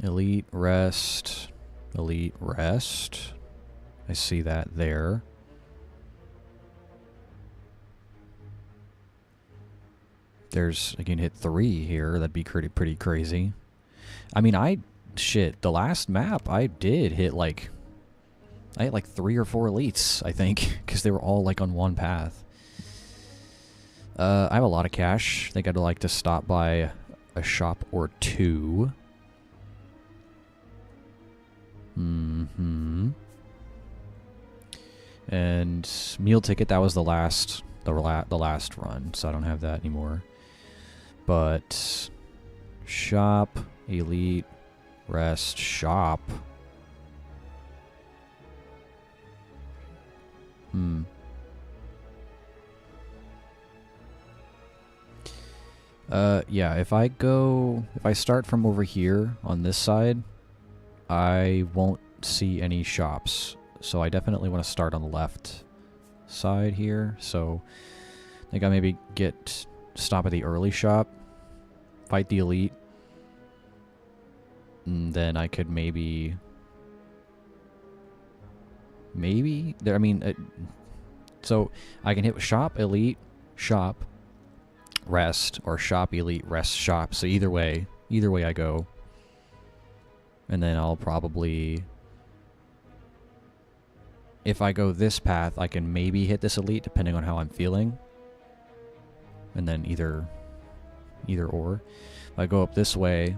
Speaker 1: Elite rest. Elite rest. I see that there. I can hit 3 here. That'd be pretty crazy. I mean, the last map I did hit like... I hit like 3 or 4 elites, I think, because they were all like on one path. I have a lot of cash. I think I'd like to stop by a shop or 2. And meal ticket, that was the last run, so I don't have that anymore. But shop, elite, rest, shop. Yeah, if I start from over here on this side, I won't see any shops. So I definitely want to start on the left side here. So I think I maybe stop at the early shop, fight the elite, and then I could maybe there. I mean, so I can hit shop, elite, shop, rest, or shop, elite, rest, shop. So either way I go, and then I'll probably, if I go this path, I can maybe hit this elite depending on how I'm feeling. And then either or. If I go up this way,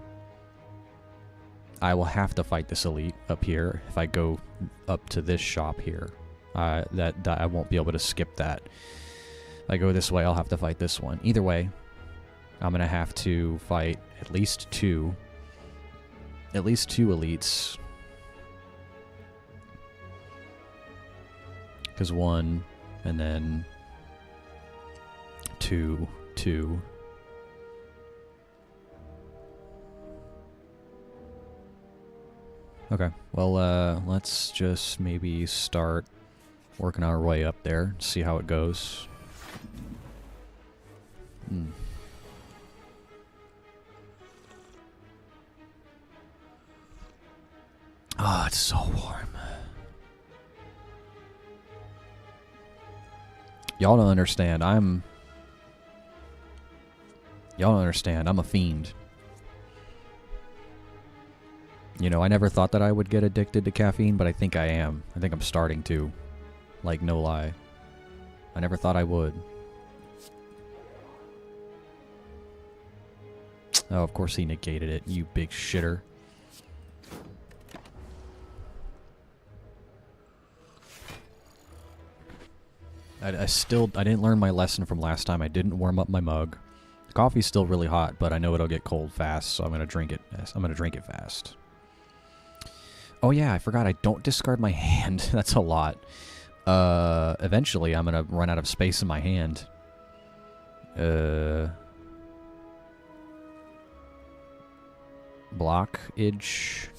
Speaker 1: I will have to fight this elite up here. If I go up to this shop here, that I won't be able to skip that. If I go this way, I'll have to fight this one. Either way, I'm gonna have to fight at least two elites. Because 1, and then 2. Okay, well, let's just maybe start working our way up there, see how it goes. Oh, it's so warm. Y'all don't understand. I'm a fiend. You know, I never thought that I would get addicted to caffeine, but I think I am. I think I'm starting to. Like, no lie. I never thought I would. Oh, of course he negated it, you big shitter. I didn't learn my lesson from last time. I didn't warm up my mug. The coffee's still really hot, but I know it'll get cold fast, so I'm gonna drink it. I'm gonna drink it fast. Oh yeah, I forgot. I don't discard my hand. That's a lot. Eventually, I'm gonna run out of space in my hand. Blockage.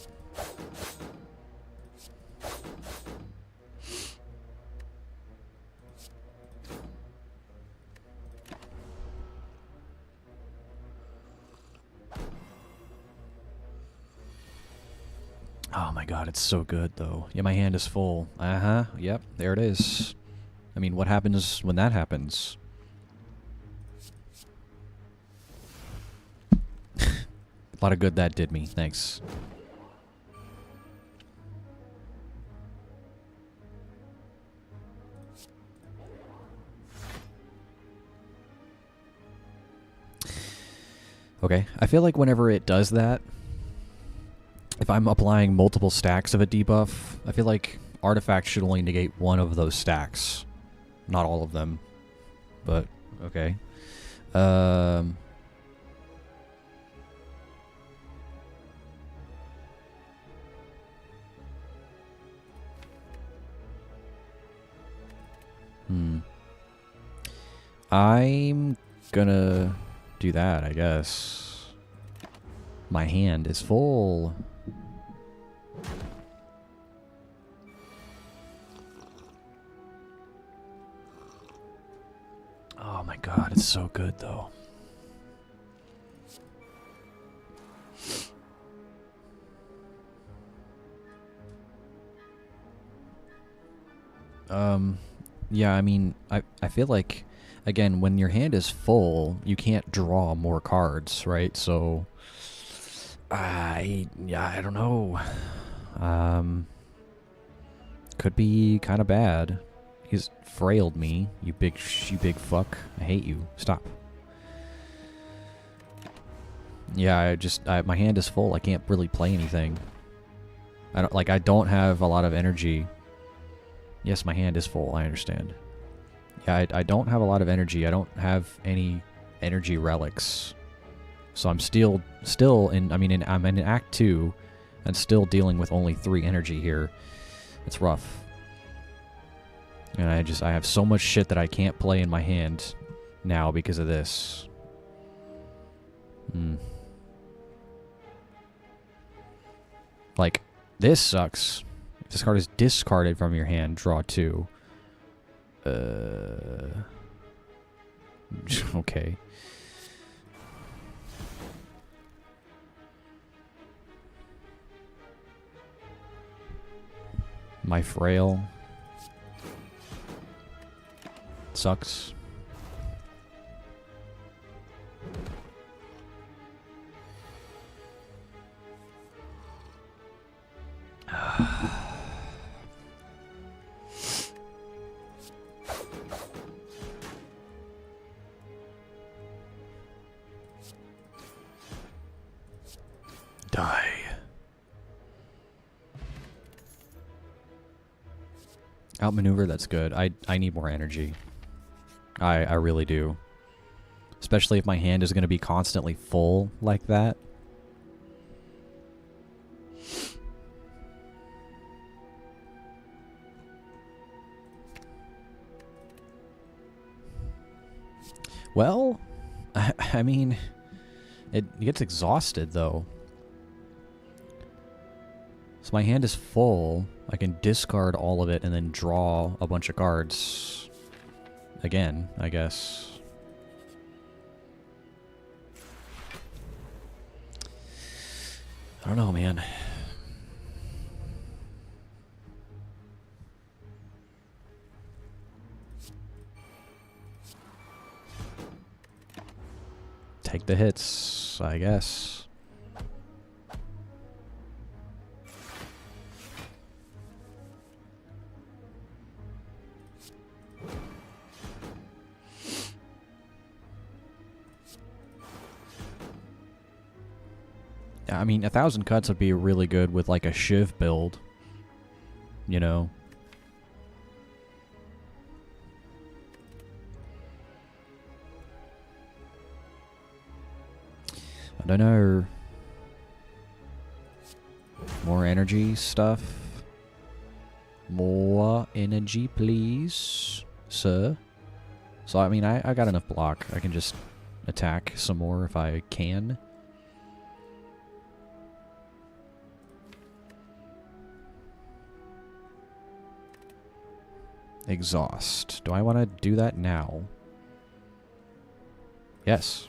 Speaker 1: Oh my god, it's so good though. Yeah, my hand is full. Yep, there it is. I mean, what happens when that happens? A lot of good that did me. Thanks. Okay, I feel like whenever it does that, if I'm applying multiple stacks of a debuff, I feel like artifacts should only negate one of those stacks. Not all of them. But, okay. I'm gonna do that, I guess. My hand is full. Oh my god, it's so good though. Yeah, I mean, I feel like, again, when your hand is full, you can't draw more cards, right? So, yeah, I don't know. Could be kind of bad. He's frailed me, you big fuck. I hate you. Stop. Yeah, my hand is full. I can't really play anything. I don't have a lot of energy. Yes, my hand is full, I understand. Yeah, I don't have a lot of energy. I don't have any energy relics. So I'm still in, I'm in Act 2 and still dealing with only 3 energy here. It's rough. And I have so much shit that I can't play in my hand now because of this. Like, this sucks. If this card is discarded from your hand, draw 2. Okay. My frail. Sucks. Die. Outmaneuver, that's good. I need more energy. I really do. Especially if my hand is going to be constantly full like that. Well, I mean, it gets exhausted though. So my hand is full. I can discard all of it and then draw a bunch of cards. Again, I guess. I don't know, man. Take the hits, I guess. I mean, 1,000 cuts would be really good with like a Shiv build, you know. I don't know. More energy stuff. More energy, please, sir. So, I mean, I got enough block. I can just attack some more if I can. Exhaust. Do I want to do that now? Yes.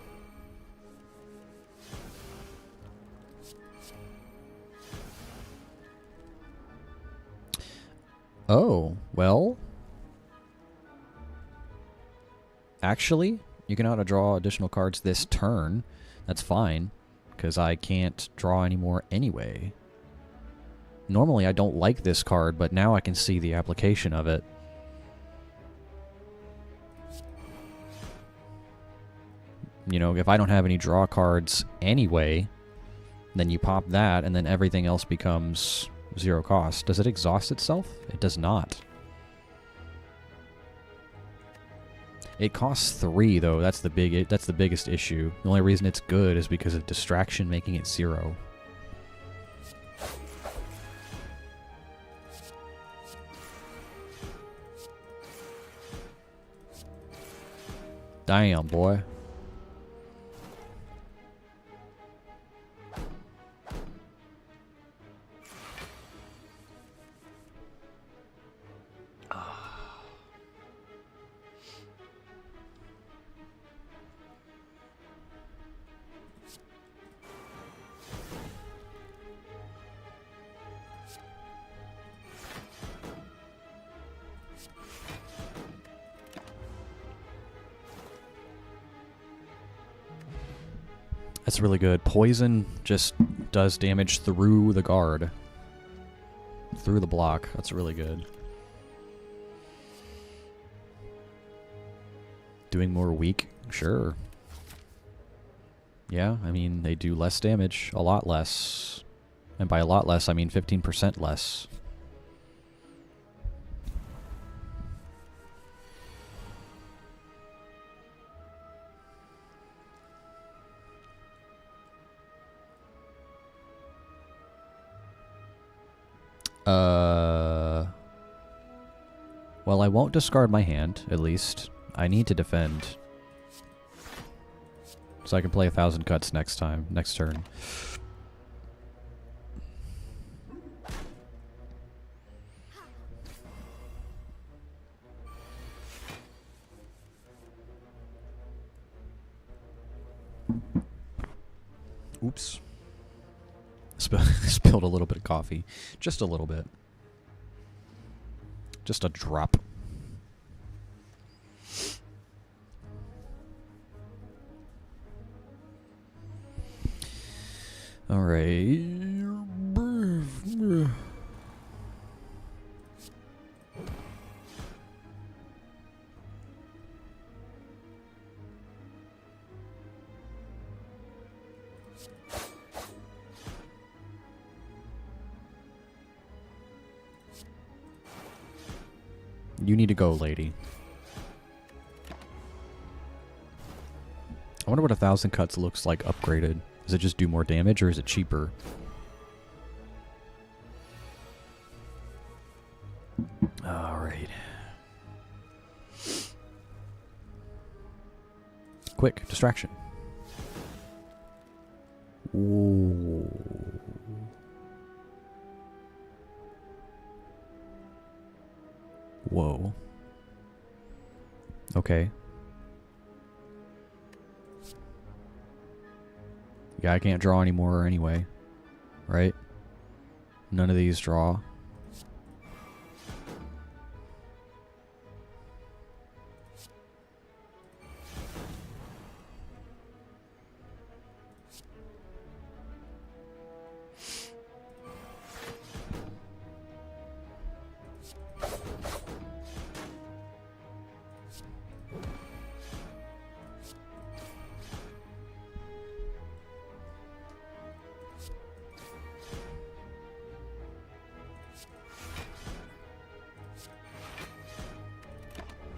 Speaker 1: Oh, well. Actually, you can auto-draw additional cards this turn. That's fine. because I can't draw anymore anyway. Normally I don't like this card, but now I can see the application of it. You know, if I don't have any draw cards anyway, then you pop that, and then everything else becomes 0 cost. Does it exhaust itself? It does not. It costs 3, though. That's the biggest issue. The only reason it's good is because of distraction making it 0. Damn, boy. That's really good. Poison just does damage through the guard. Through the block. That's really good. Doing more weak? Sure. Yeah, I mean, they do less damage. A lot less. And by a lot less, I mean 15% less. Well, I won't discard my hand, at least. I need to defend. So I can play 1,000 cuts next turn. Oops. Spilled a little bit of coffee. Just a little bit. Just a drop. All right. You need to go, lady. I wonder what 1,000 cuts looks like upgraded. Does it just do more damage, or is it cheaper? Alright. Quick, distraction. Ooh. Whoa. Okay. Yeah, I can't draw anymore anyway. Right? None of these draw.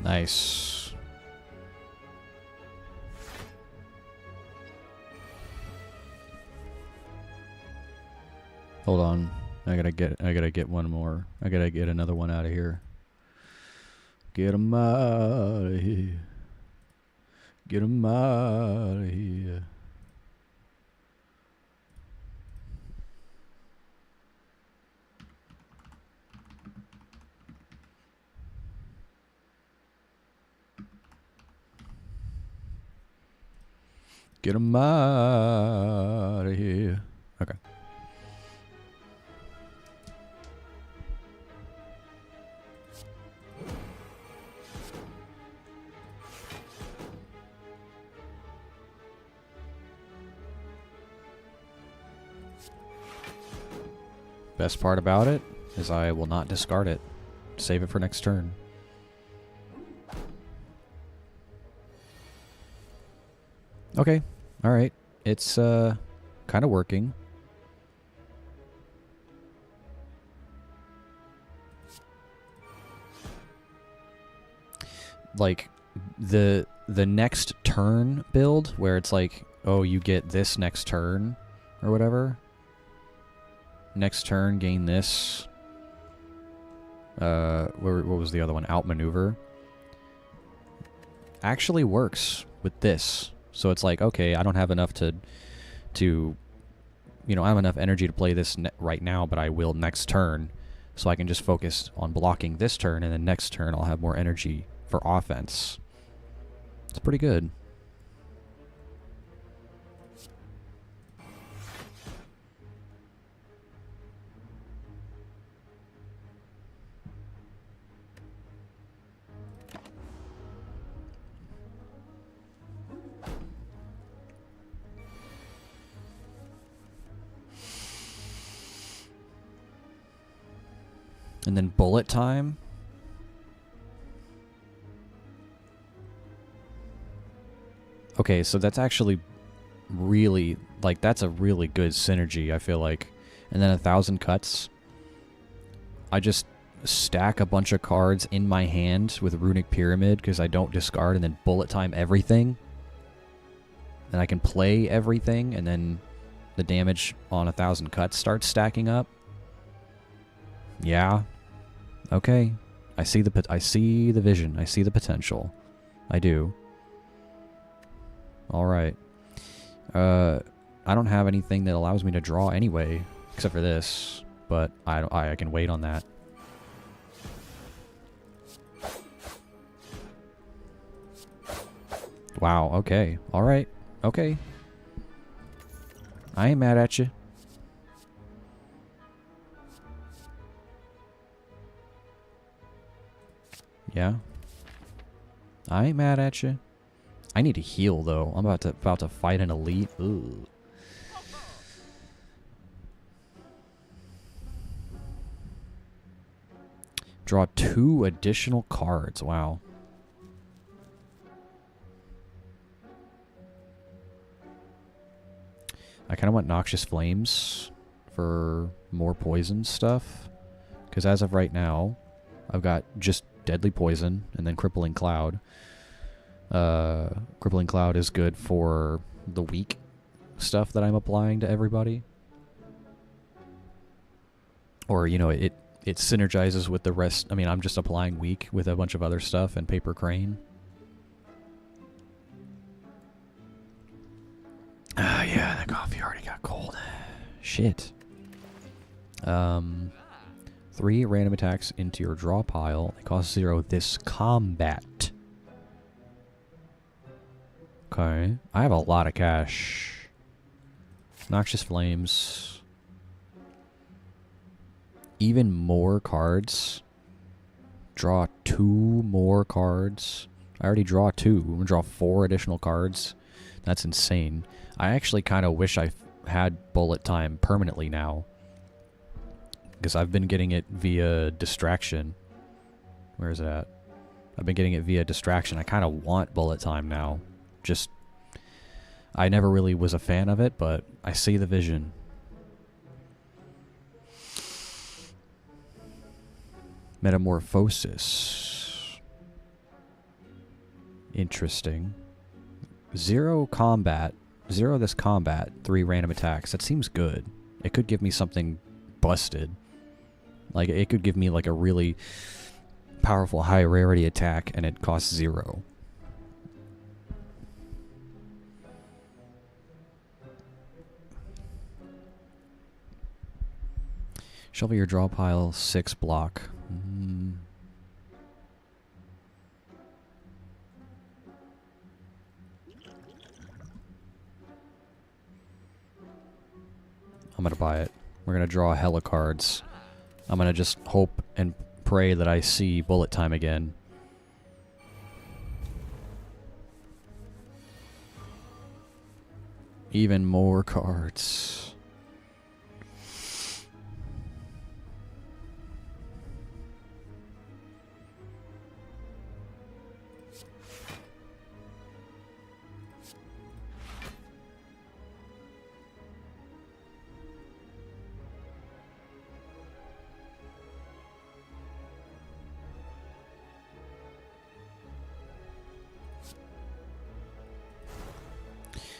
Speaker 1: Nice. Hold on. I gotta get one more. I gotta get another one out of here. Get 'em out of here. Get 'em out of here. Get 'em out of here. Okay. Best part about it is I will not discard it. Save it for next turn. Okay. Alright. It's kind of working. Like the next turn build where it's like, oh, you get this next turn or whatever. Next turn, gain this. What was the other one? Outmaneuver. Actually works with this. So it's like, okay, I don't have enough to you know, I have enough energy to play this right now, but I will next turn. So I can just focus on blocking this turn, and then next turn I'll have more energy for offense. It's pretty good. And then bullet time. Okay, so that's actually really, like, that's a really good synergy, I feel like. And then 1,000 cuts. I just stack a bunch of cards in my hand with Runic Pyramid because I don't discard, and then bullet time everything. And I can play everything, and then the damage on 1,000 cuts starts stacking up. Yeah. Okay. I see the vision. I see the potential. I do. All right. I don't have anything that allows me to draw anyway, except for this, but I can wait on that. Wow. Okay. All right. Okay. I ain't mad at you. Yeah. I ain't mad at you. I need to heal though. I'm about to fight an elite. Ooh. Draw 2 additional cards. Wow. I kind of want Noxious Flames for more poison stuff. Because as of right now, I've got just Deadly Poison and then Crippling Cloud. Crippling Cloud is good for the weak stuff that I'm applying to everybody. Or, you know, it synergizes with the rest. I mean, I'm just applying weak with a bunch of other stuff and Paper Crane. Ah, yeah, the coffee already got cold. Shit. 3 random attacks into your draw pile. They cost 0 this combat. Okay. I have a lot of cash. Noxious Flames. Even more cards. Draw 2 more cards. I already draw 2. I'm gonna draw 4 additional cards. That's insane. I actually kind of wish I had bullet time permanently now. Because I've been getting it via distraction. Where is it at? I've been getting it via distraction. I kind of want bullet time now. Just, I never really was a fan of it, but I see the vision. Metamorphosis. Interesting. 0 combat. 0 this combat. 3 random attacks. That seems good. It could give me something busted. Like, it could give me, like, a really powerful high rarity attack, and it costs 0. Shuffle your draw pile 6 block. I'm gonna buy it. We're gonna draw hella cards. I'm gonna just hope and pray that I see bullet time again. Even more cards.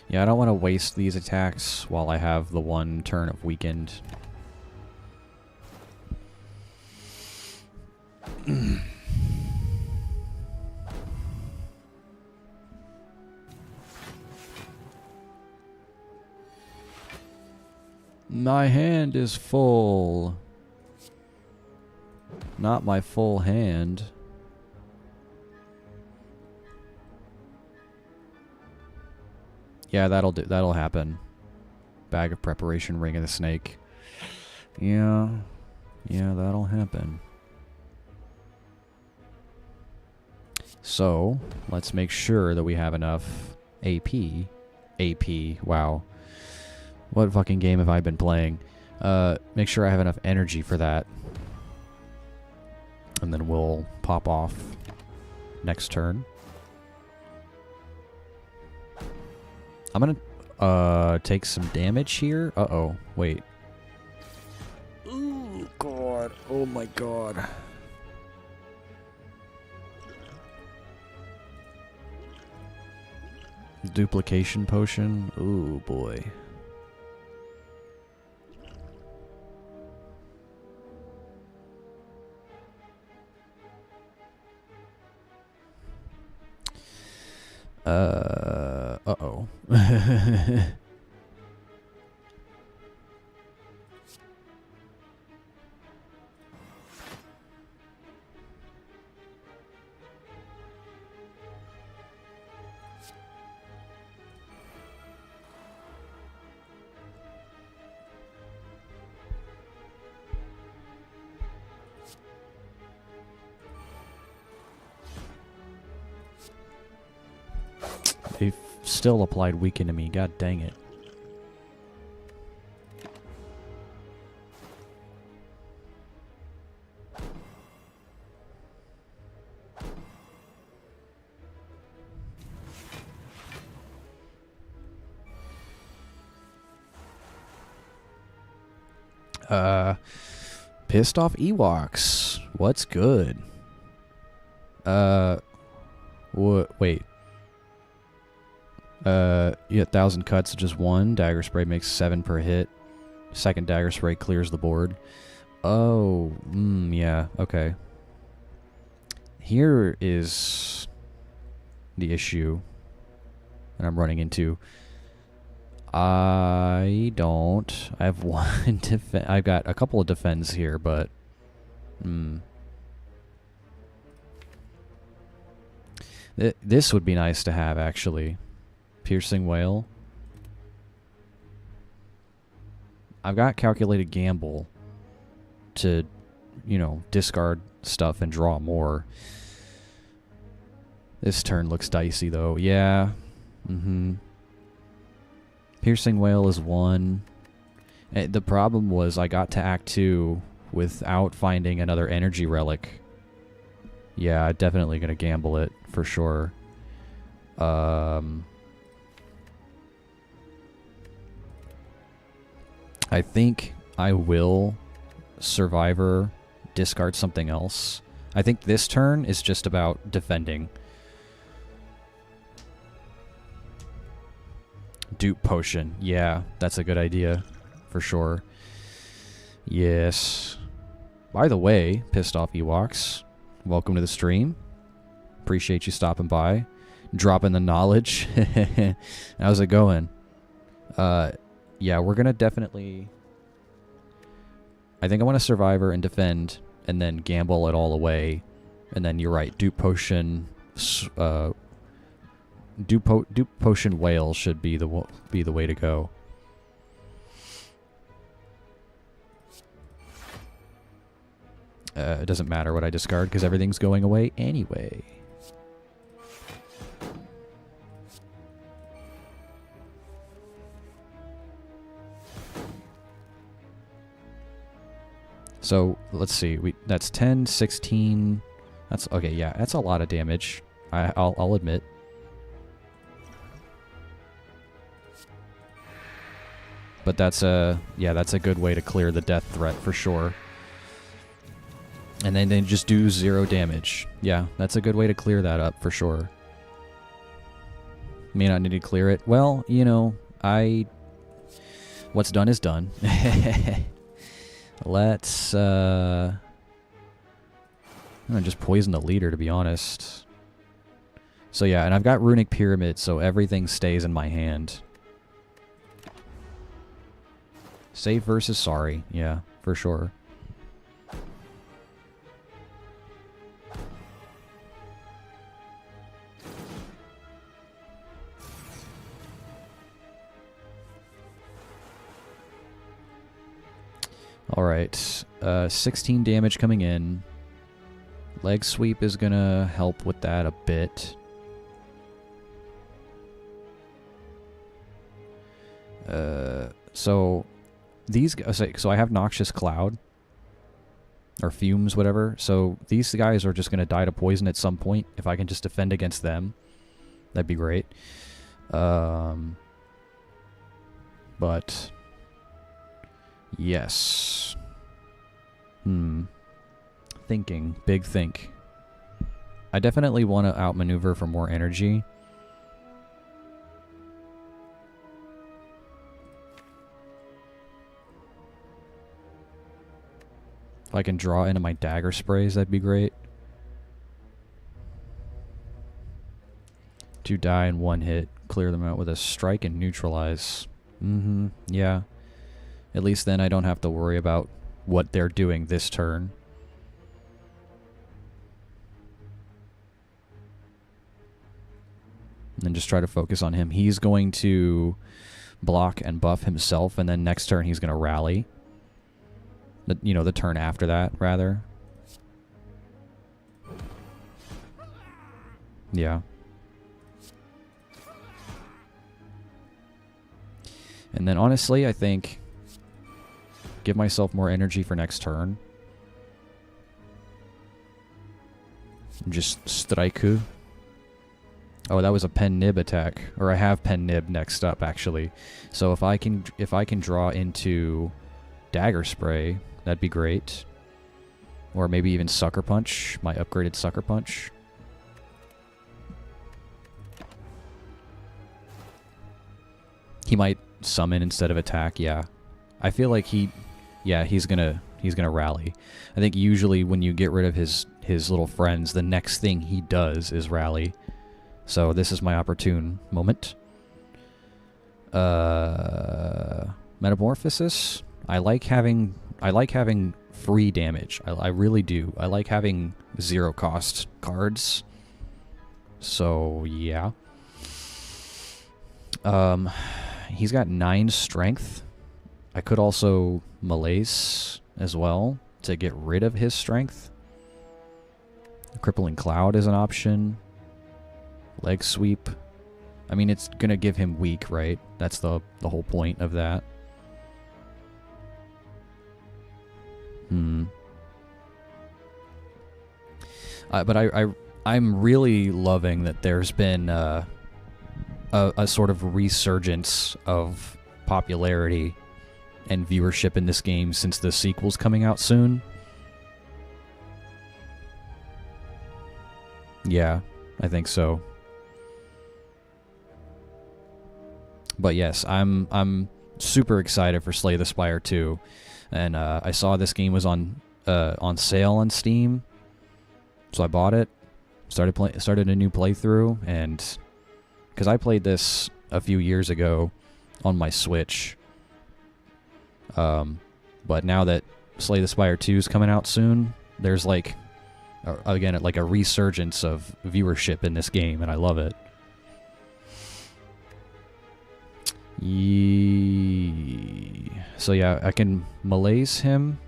Speaker 1: Yeah, I don't want to waste these attacks while I have the one turn of weakened. My hand is full. Not my full hand. Yeah, that'll do. That'll happen. Bag of preparation, ring of the snake. Yeah. Yeah, that'll happen. So, let's make sure that we have enough AP. AP, wow. What fucking game have I been playing? Make sure I have enough energy for that. And then we'll pop off next turn. I'm gonna take some damage here. Uh-oh, wait. Oh god, oh my god. Duplication potion. Ooh boy. Uh-oh. They still applied weaken to me. God dang it. Pissed off Ewoks. What's good? Wait. Yeah, 1,000 cuts, just one. Dagger spray makes 7 per hit. Second dagger spray clears the board. Oh, yeah, okay. Here is the issue that I'm running into. I have one defense. I've got a couple of defends here, but this would be nice to have, actually. Piercing Whale. I've got calculated gamble to, you know, discard stuff and draw more. This turn looks dicey, though. Yeah. Piercing Whale is 1. The problem was I got to Act 2 without finding another energy relic. Yeah, definitely gonna gamble it, for sure. I think I will Survivor discard something else. I think this turn is just about defending. Dupe potion. Yeah, that's a good idea. For sure. Yes. By the way, pissed off Ewoks, welcome to the stream. Appreciate you stopping by. Dropping the knowledge. How's it going? Yeah, we're gonna definitely... I think I want to Survivor and defend, and then gamble it all away. And then you're right, Dupe Potion... Dupe Potion Whale should be the way to go. It doesn't matter what I discard, because everything's going away anyway. So, let's see. That's 10, 16... That's... Okay, yeah, that's a lot of damage. I'll admit. But that's a... Yeah, that's a good way to clear the death threat, for sure. And then they just do 0 damage. Yeah, that's a good way to clear that up, for sure. May not need to clear it. Well, you know, what's done is done. Let's, I'm gonna just poison the leader, to be honest. So yeah, and I've got Runic Pyramid, so everything stays in my hand. Safe versus sorry. Yeah, for sure. Alright, 16 damage coming in. Leg sweep is gonna help with that a bit. So these guys, so I have Noxious Cloud or Fumes, whatever. So these guys are just gonna die to poison at some point. If I can just defend against them, that'd be great. But yes. Thinking. Big think. I definitely want to outmaneuver for more energy. If I can draw into my dagger sprays, that'd be great. 2 die in 1 hit. Clear them out with a strike and neutralize. Yeah. At least then I don't have to worry about what they're doing this turn. And then just try to focus on him. He's going to block and buff himself, and then next turn he's going to rally. You know, the turn after that, rather. Yeah. And then honestly, I think give myself more energy for next turn. Just strike. Oh, that was a pen nib attack, or I have pen nib next up actually. So if I can draw into dagger spray, that'd be great. Or maybe even sucker punch, my upgraded sucker punch. He might summon instead of attack, yeah. I feel like he's gonna rally. I think usually when you get rid of his little friends, the next thing he does is rally. So this is my opportune moment. Metamorphosis. I like having free damage. I really do. I like having 0 cost cards. So yeah. He's got 9 strength. I could also malaise as well to get rid of his strength. Crippling Cloud is an option. Leg sweep. I mean, it's gonna give him weak, right? That's the whole point of that. But I'm really loving that there's been a sort of resurgence of popularity and viewership in this game since the sequel's coming out soon. Yeah, I think so. But yes, I'm super excited for Slay the Spire 2, and I saw this game was on sale on Steam, so I bought it. Started a new playthrough, and because I played this a few years ago on my Switch, but now that Slay the Spire 2 is coming out soon, there's like again like a resurgence of viewership in this game, and I love it. So yeah, I can malaise him.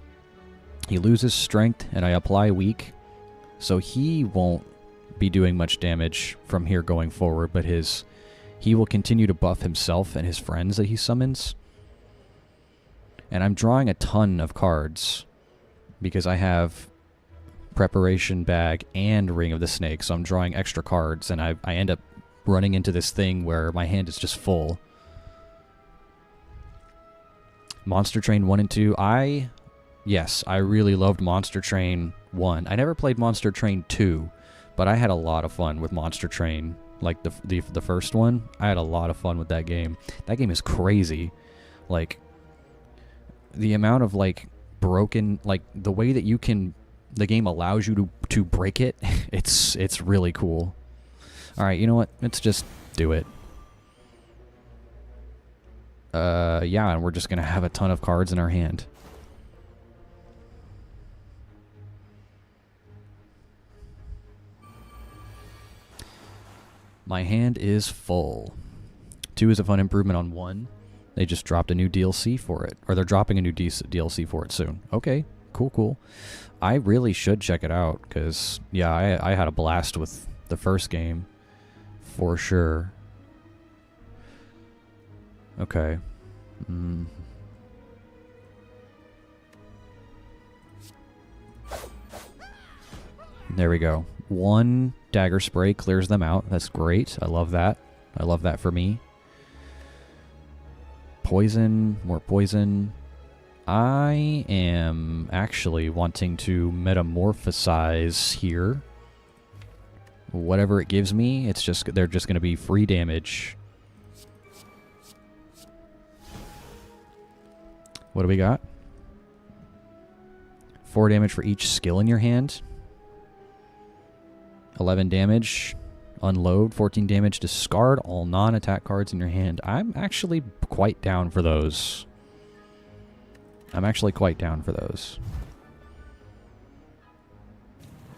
Speaker 1: He loses strength, and I apply weak. So he won't be doing much damage from here going forward, but he will continue to buff himself and his friends that he summons. And I'm drawing a ton of cards because I have Preparation Bag and Ring of the Snake, so I'm drawing extra cards, and I end up running into this thing where my hand is just full. Monster Train 1 and 2. Yes, I really loved Monster Train 1. I never played Monster Train 2, but I had a lot of fun with Monster Train like the first one. I had a lot of fun with that game. That game is crazy. Like, the amount of, like, broken, like, the way that you can, the game allows you to break it, it's really cool. Alright, you know what? Let's just do it. Yeah, and we're just gonna have a ton of cards in our hand. My hand is full. 2 is a fun improvement on 1. They just dropped a new DLC for it. Or they're dropping a new DLC for it soon. Okay, cool. I really should check it out, because, yeah, I had a blast with the first game. For sure. Okay. There we go. 1 dagger spray clears them out. That's great. I love that. I love that for me. Poison. More poison. I am actually wanting to metamorphosize here. Whatever it gives me, they're just going to be free damage. What do we got? 4 damage for each skill in your hand. 11 damage. Unload. 14 damage. Discard all non-attack cards in your hand. I'm actually quite down for those.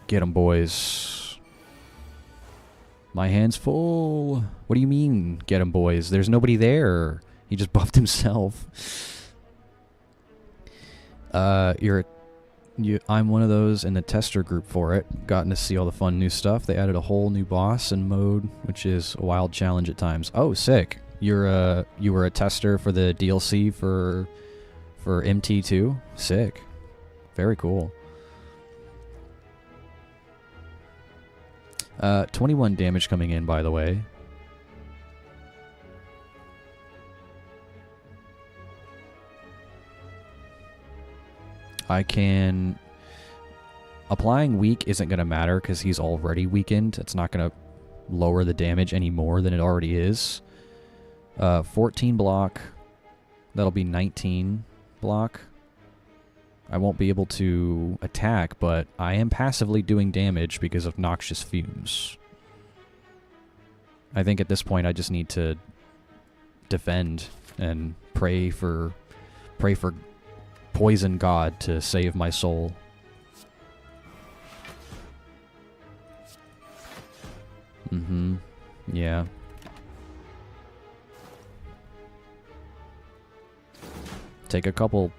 Speaker 1: Get 'em, boys. My hand's full. What do you mean, get 'em, boys? There's nobody there. He just buffed himself. I'm one of those in the tester group for it. Gotten to see all the fun new stuff. They added a whole new boss and mode, which is a wild challenge at times. Oh, sick! You were a tester for the DLC for MT2. Sick. Very cool. 21 damage coming in, by the way. I can... Applying weak isn't going to matter because he's already weakened. It's not going to lower the damage any more than it already is. 14 block. That'll be 19 block. I won't be able to attack, but I am passively doing damage because of noxious fumes. I think at this point I just need to defend and pray for Poison God to save my soul. Yeah. Take a couple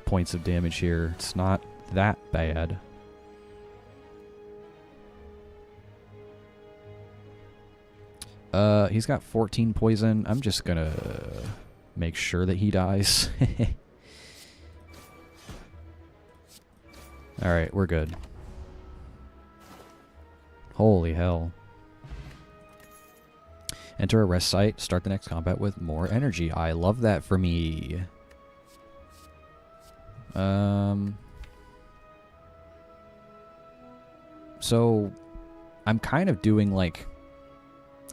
Speaker 1: points of damage here. It's not that bad. He's got 14 poison. I'm just gonna make sure that he dies. Alright, we're good. Holy hell. Enter a rest site. Start the next combat with more energy. I love that for me. So, I'm kind of doing like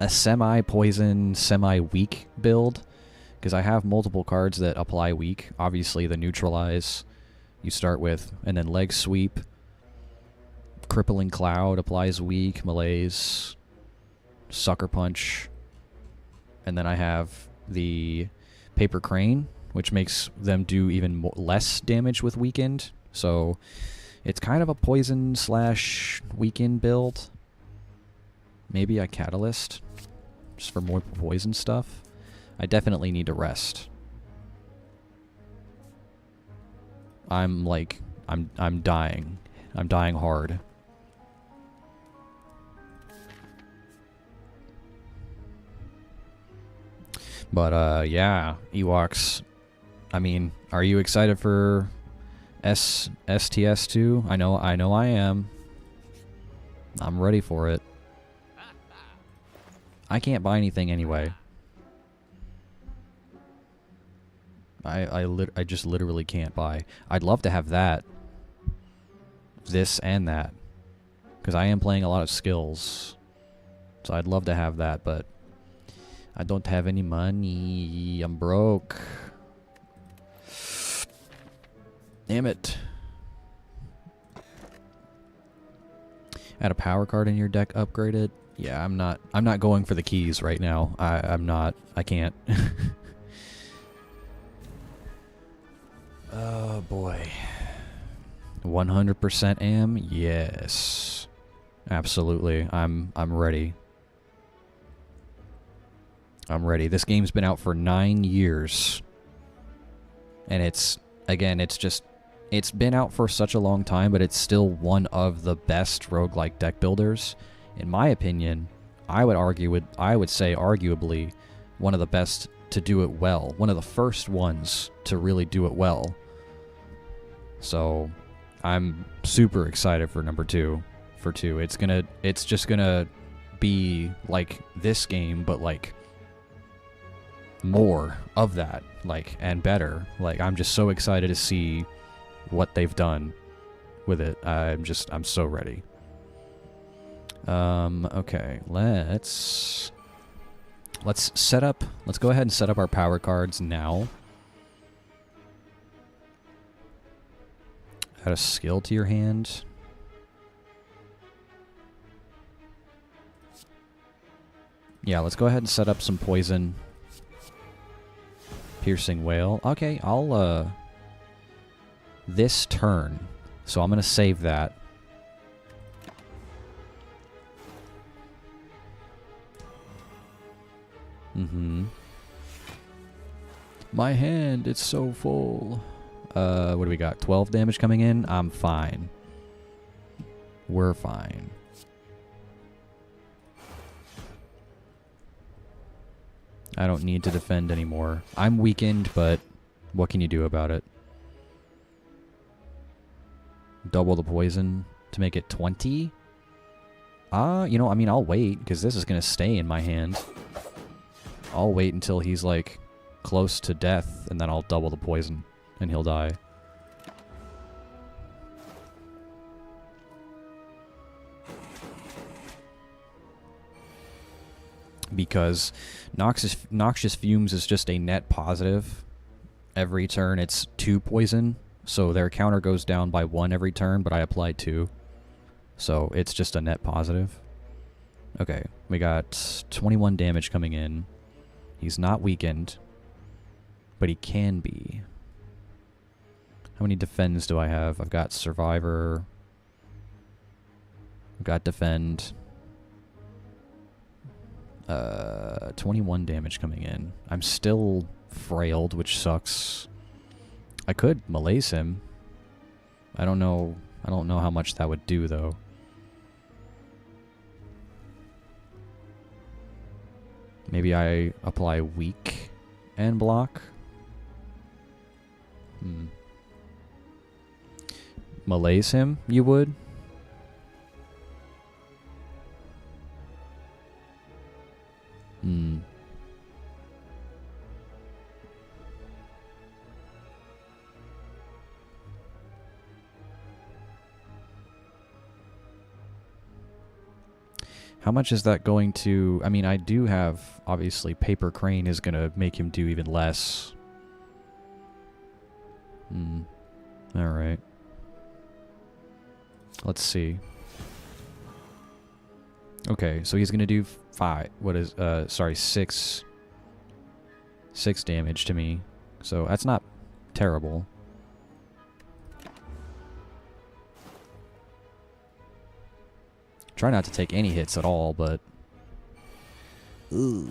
Speaker 1: a semi-poison, semi-weak build. Because I have multiple cards that apply weak. Obviously, the neutralize you start with. And then leg sweep. Crippling Cloud applies weak. Malaise. Sucker Punch. And then I have the Paper Crane, which makes them do even less damage with weakened. So it's kind of a poison slash weakened build. Maybe a Catalyst, just for more poison stuff. I definitely need to rest. I'm dying. I'm dying hard. But, yeah, Ewoks. I mean, are you excited for STS2? I know I am. I'm ready for it. I can't buy anything anyway. I just literally can't buy. I'd love to have that. This and that. Because I am playing a lot of skills. So I'd love to have that, but I don't have any money. I'm broke. Damn it. Add a power card in your deck, upgrade it. Yeah, I'm not going for the keys right now. I can't. Oh boy. 100% am? Yes. Absolutely. I'm ready. I'm ready. This game's been out for 9 years. And it's been out for such a long time, but it's still one of the best roguelike deck builders. In my opinion, I would say arguably one of the best to do it well. One of the first ones to really do it well. So I'm super excited for number 2. For 2. It's just gonna be like this game, but like more of that, like, and better. Like, I'm just so excited to see what they've done with it. I'm so ready. Okay, let's go ahead and set up our power cards now. Add a skill to your hand. Yeah, let's go ahead and set up some poison. Piercing Whale. Okay, I'll, this turn. So I'm going to save that. My hand, it's so full. What do we got? 12 damage coming in? I'm fine. We're fine. I don't need to defend anymore. I'm weakened, but what can you do about it? Double the poison to make it 20? You know, I mean, I'll wait, because this is going to stay in my hand. I'll wait until he's, like, close to death, and then I'll double the poison, and he'll die. Because Noxious Fumes is just a net positive. Every turn it's 2 poison, so their counter goes down by 1 every turn, but I applied 2. So it's just a net positive. Okay, we got 21 damage coming in. He's not weakened, but he can be. How many defends do I have? I've got Survivor. I've got Defend. 21 damage coming in. I'm still frailed, which sucks. I could malaise him. I don't know how much that would do, though. Maybe I apply weak and block. Malaise him, you would? How much is that going to... I mean, I do have... Obviously, Paper Crane is going to make him do even less. Alright. Let's see. Okay, so he's going to do 5... What is... sorry, 6... 6 damage to me. So that's not terrible. Try not to take any hits at all, but... Ugh.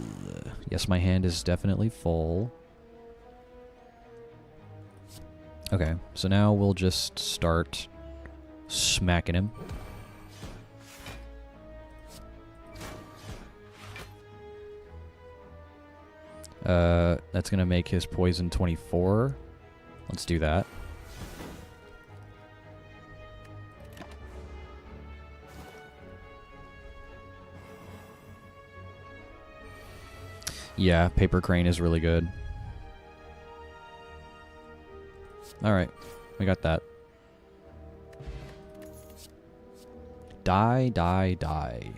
Speaker 1: Yes, my hand is definitely full. Okay, so now we'll just start smacking him. That's gonna make his poison 24. Let's do that. Yeah, Paper Crane is really good. Alright, we got that. Die, die, die.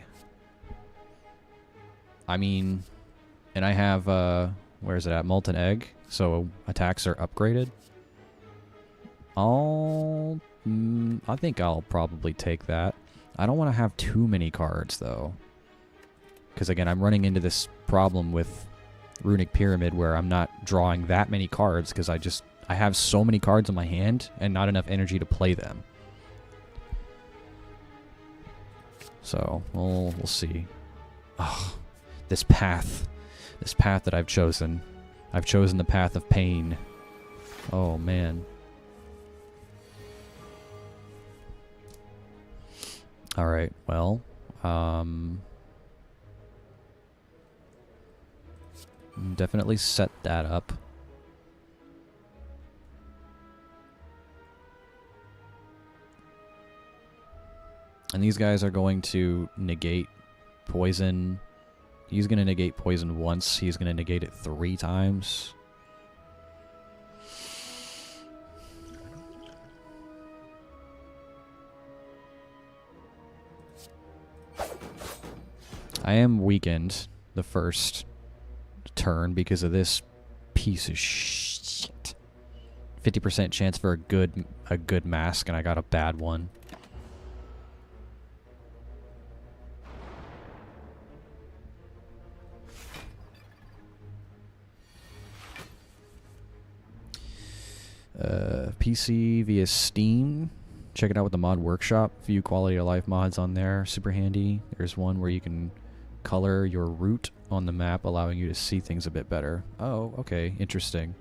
Speaker 1: I mean, and I have, where is it at? Molten Egg, so attacks are upgraded. I think I'll probably take that. I don't want to have too many cards, though. Because, again, I'm running into this problem with Runic Pyramid where I'm not drawing that many cards because I have so many cards in my hand and not enough energy to play them. So, we'll see. Oh, this path that I've chosen. I've chosen the path of pain. Oh, man. Alright, well, definitely set that up. And these guys are going to negate poison. He's going to negate poison once. He's going to negate it 3 times. I am weakened the first turn because of this piece of shit. 50% chance for a good mask, and I got a bad one. PC via Steam. Check it out with the mod workshop. View quality of life mods on there. Super handy. There's one where you can color your route on the map, allowing you to see things a bit better. Oh, okay. Interesting.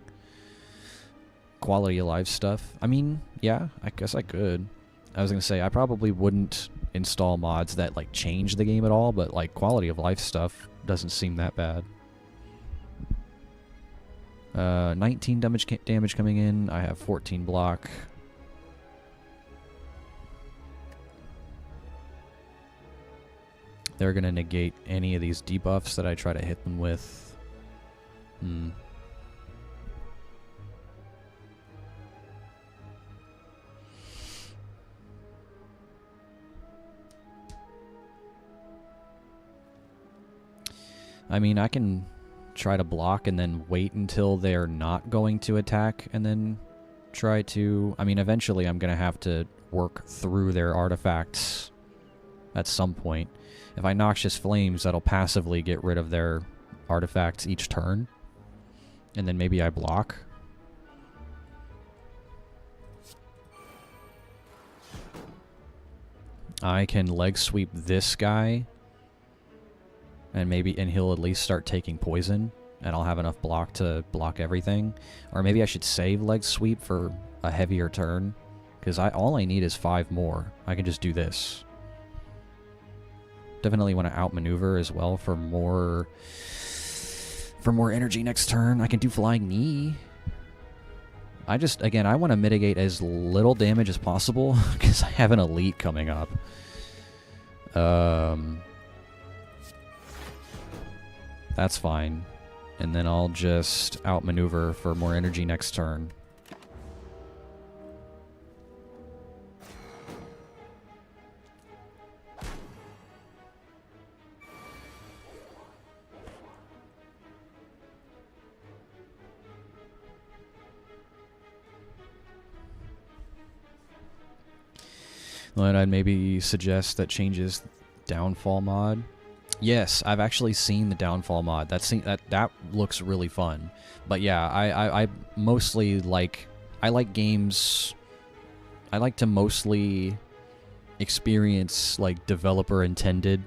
Speaker 1: Quality of life stuff. I mean, yeah, I guess I could. I was going to say, I probably wouldn't install mods that, like, change the game at all, but, like, quality of life stuff doesn't seem that bad. 19 damage coming in. I have 14 block. They're going to negate any of these debuffs that I try to hit them with. I mean, I can try to block and then wait until they're not going to attack and then try to... I mean, eventually I'm going to have to work through their artifacts at some point. If I Noxious Flames, that'll passively get rid of their artifacts each turn. And then maybe I block. I can leg sweep this guy. And he'll at least start taking poison. And I'll have enough block to block everything. Or maybe I should save leg sweep for a heavier turn. Because all I need is 5 more. I can just do this. Definitely want to outmaneuver as well for more energy next turn. I can do Flying Knee. Again, I want to mitigate as little damage as possible because I have an elite coming up. That's fine. And then I'll just outmaneuver for more energy next turn. And I'd maybe suggest that changes Downfall mod. Yes, I've actually seen the Downfall mod. That looks really fun. But yeah, I mostly like... I like games... I like to mostly experience, like, developer intended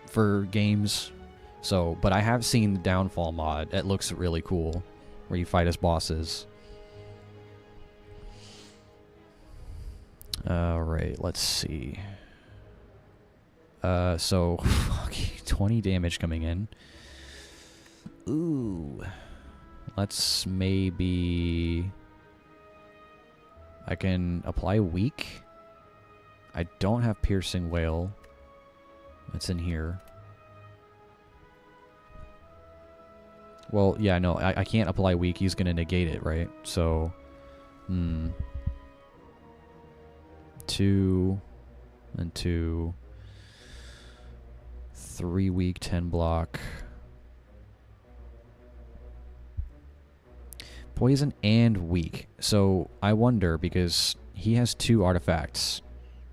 Speaker 1: for games. So, but I have seen the Downfall mod. It looks really cool. Where you fight as bosses. Alright, let's see. So, okay, 20 damage coming in. Ooh. Let's maybe... I can apply Weak. I don't have Piercing Wail. It's in here. Well, yeah, no, I can't apply Weak. He's gonna negate it, right? So, 2 and 2, 3 weak, 10 block. Poison and weak. So I wonder, because he has 2 artifacts.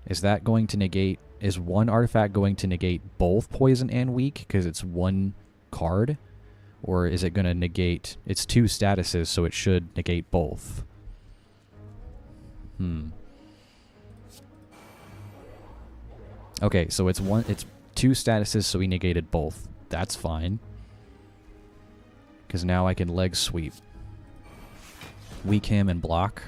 Speaker 1: Is that going to negate... Is one artifact going to negate both poison and weak because it's 1 card? Or is it going to negate... It's 2 statuses, so it should negate both. Okay, so it's 2 statuses, so he negated both. That's fine. Because now I can leg sweep. Weak him and block.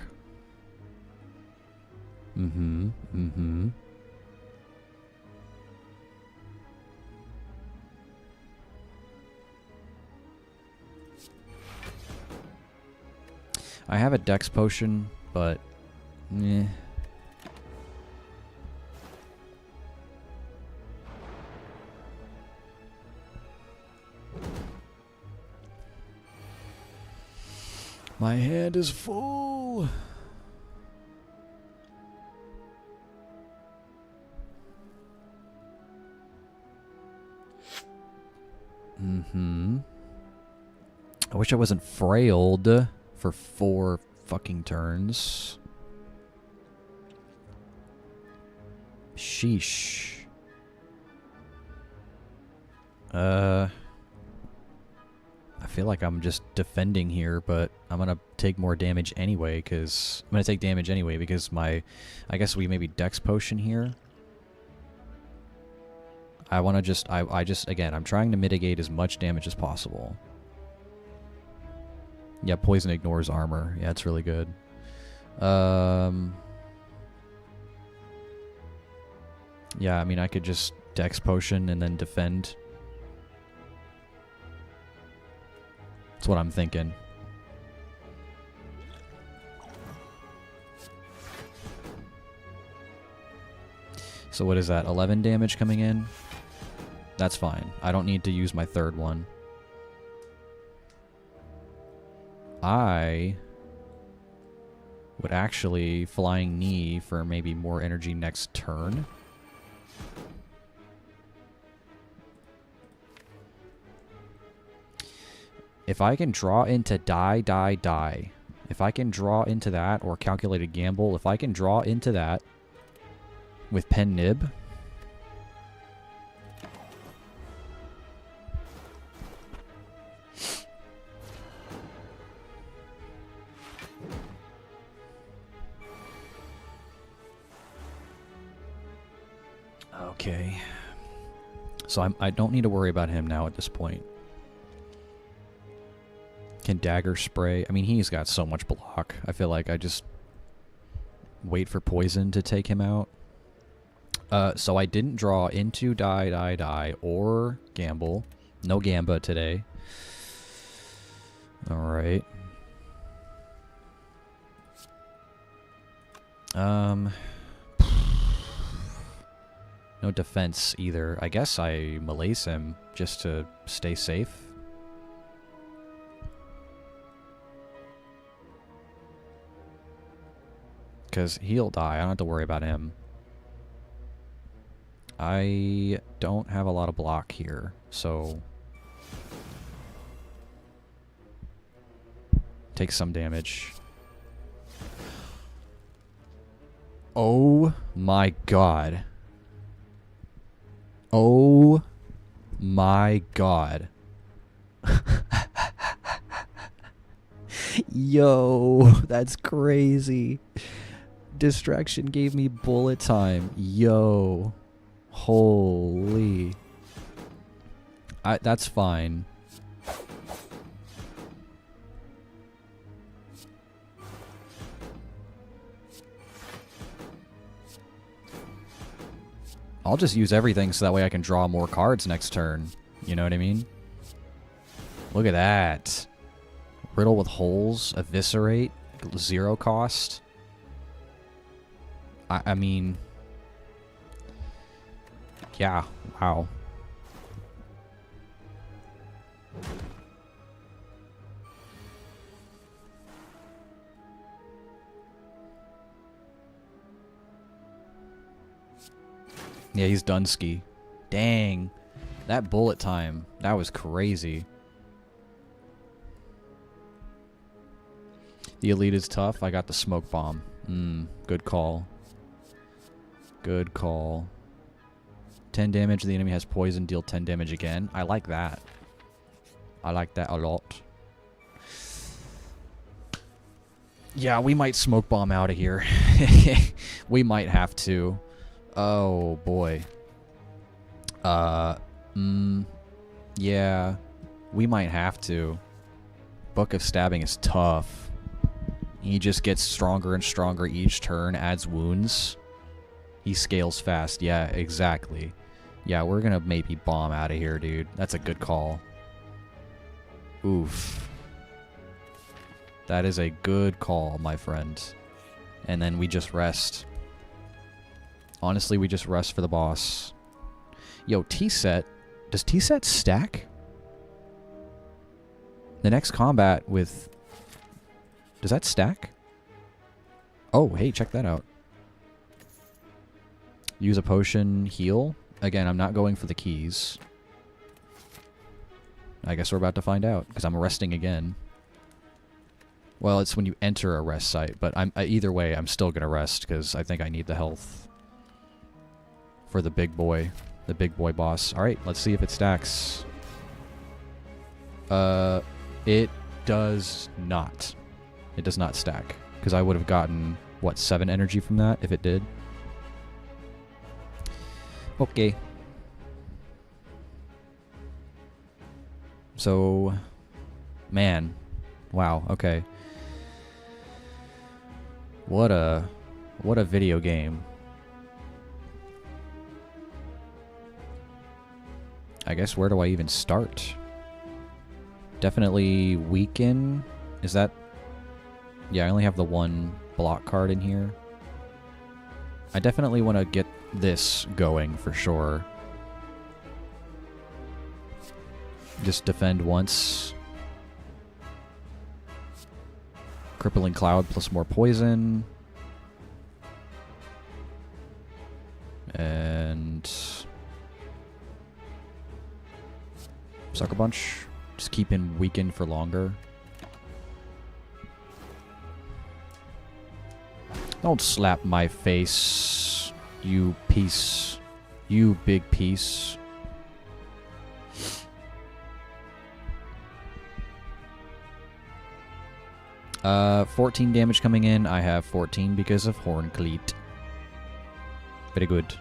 Speaker 1: I have a dex potion, but... eh. My hand is full. I wish I wasn't frailed for 4 fucking turns. Sheesh. I feel like I'm just defending here, but I'm gonna take more damage anyway, because... I'm gonna take damage anyway, because my... I guess we maybe Dex Potion here. I wanna just... I just... Again, I'm trying to mitigate as much damage as possible. Yeah, Poison ignores armor. Yeah, it's really good. Yeah, I mean, I could just Dex Potion and then defend. That's what I'm thinking. So what is that? 11 damage coming in? That's fine. I don't need to use my 3rd one. I would actually Flying Knee for maybe more energy next turn. If I can draw into die. If I can draw into that, or Calculated Gamble, if I can draw into that with Pen Nib, okay. So I don't need to worry about him now at this point. Can Dagger Spray... I mean, he's got so much block. I feel like I just wait for Poison to take him out. So I didn't draw into die, or Gamble. No Gamba today. Alright. No defense either. I guess I malaise him just to stay safe. Because he'll die. I don't have to worry about him. I don't have a lot of block here, so... Take some damage. Oh my god. Oh my god. Yo, that's crazy. Distraction gave me bullet time. Yo. Holy. That's fine. I'll just use everything so that way I can draw more cards next turn. You know what I mean? Look at that. Riddle with holes, eviscerate, 0 cost. I mean... Yeah, wow. Yeah, he's Dunsky. Dang. That bullet time, that was crazy. The elite is tough. I got the smoke bomb. Good call. Good call. 10 damage. The enemy has poison. Deal 10 damage again. I like that. I like that a lot. Yeah, we might smoke bomb out of here. We might have to. Oh, boy. Yeah. We might have to. Book of Stabbing is tough. He just gets stronger and stronger each turn, adds wounds. He scales fast. Yeah, exactly. Yeah, we're gonna maybe bomb out of here, dude. That's a good call. Oof. That is a good call, my friend. And then we just rest. Honestly, we just rest for the boss. Yo, T-set. Does T-set stack? The next combat with... Does that stack? Oh, hey, check that out. Use a potion, heal. Again, I'm not going for the keys. I guess we're about to find out, because I'm resting again. Well, it's when you enter a rest site, but either way, I'm still going to rest, because I think I need the health for the big boy boss. Alright, let's see if it stacks. It does not. It does not stack, because I would have gotten, what, 7 energy from that if it did? Okay. So, man. Wow, okay. What a video game. I guess where do I even start? Definitely weaken. Is that... Yeah, I only have the one block card in here. I definitely want to get this going for sure. Just defend once. Crippling Cloud plus more poison. And... Sucker Punch. Just keep him weakened for longer. Don't slap my face, you piece. You big piece. Uh, 14 damage coming in. I have 14 because of Horn Cleat. Very good.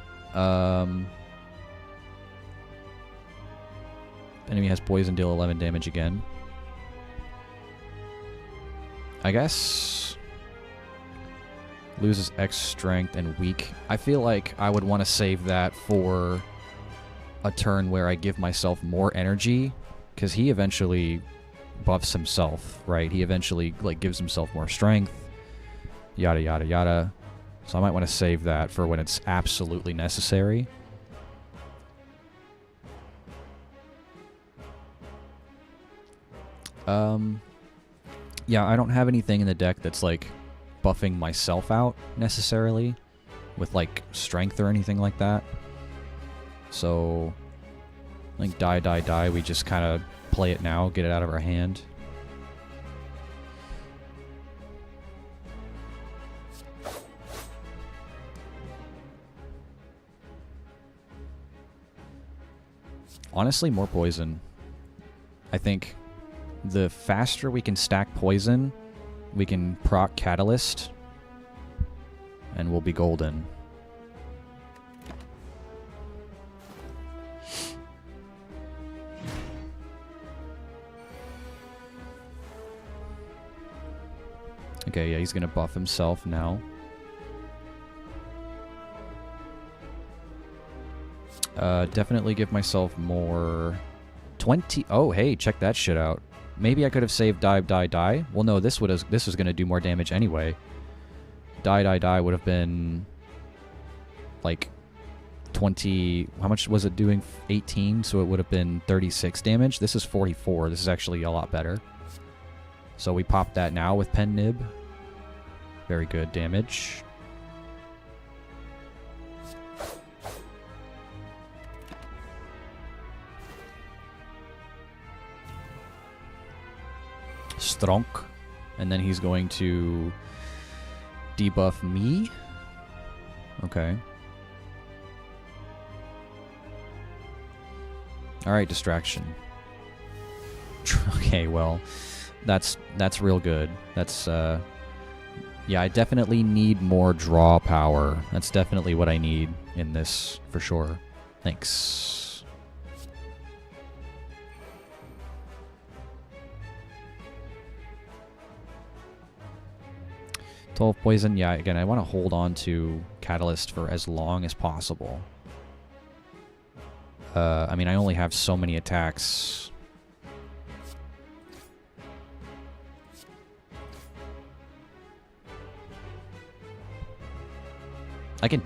Speaker 1: Enemy has poison, deal 11 damage again. I guess... Loses X strength and weak. I feel like I would want to save that for a turn where I give myself more energy, because he eventually buffs himself, right? He eventually like gives himself more strength, yada yada yada. So I might want to save that for when it's absolutely necessary. Yeah, I don't have anything in the deck that's like buffing myself out necessarily with like strength or anything like that. So like die die die, we just kind of play it now, get it out of our hand. Honestly, more poison. I think the faster we can stack poison, we can proc Catalyst, and we'll be golden. Okay, yeah, he's gonna buff himself now. Definitely give myself more... 20... Oh, hey, check that shit out. Maybe I could have saved die, die, die. Well, no, this was going to do more damage anyway. Die, die, die would have been... like... 20... How much was it doing? 18, so it would have been 36 damage. This is 44. This is actually a lot better. So we pop that now with Pen Nib. Very good damage. Strong. And then he's going to debuff me. Okay. Alright, distraction. Okay, well, that's real good. That's, yeah, I definitely need more draw power. That's definitely what I need in this, for sure. Thanks. Poison, yeah, again, I want to hold on to Catalyst for as long as possible. I mean, I only have so many attacks. I can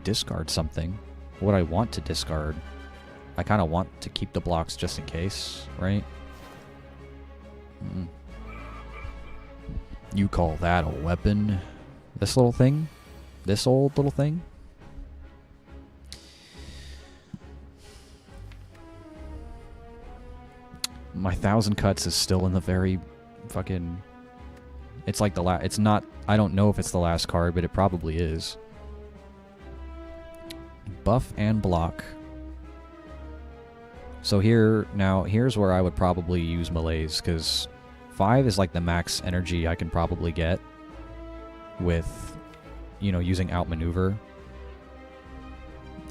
Speaker 1: discard something. What I want to discard. I kind of want to keep the blocks just in case, right? You call that a weapon? This little thing? This old little thing? My 1,000 cuts is still in the very fucking... It's like the last... It's not... I don't know if it's the last card, but it probably is. Buff and block. So here... Now, here's where I would probably use Malaise, because 5 is like the max energy I can probably get with, you know, using Outmaneuver.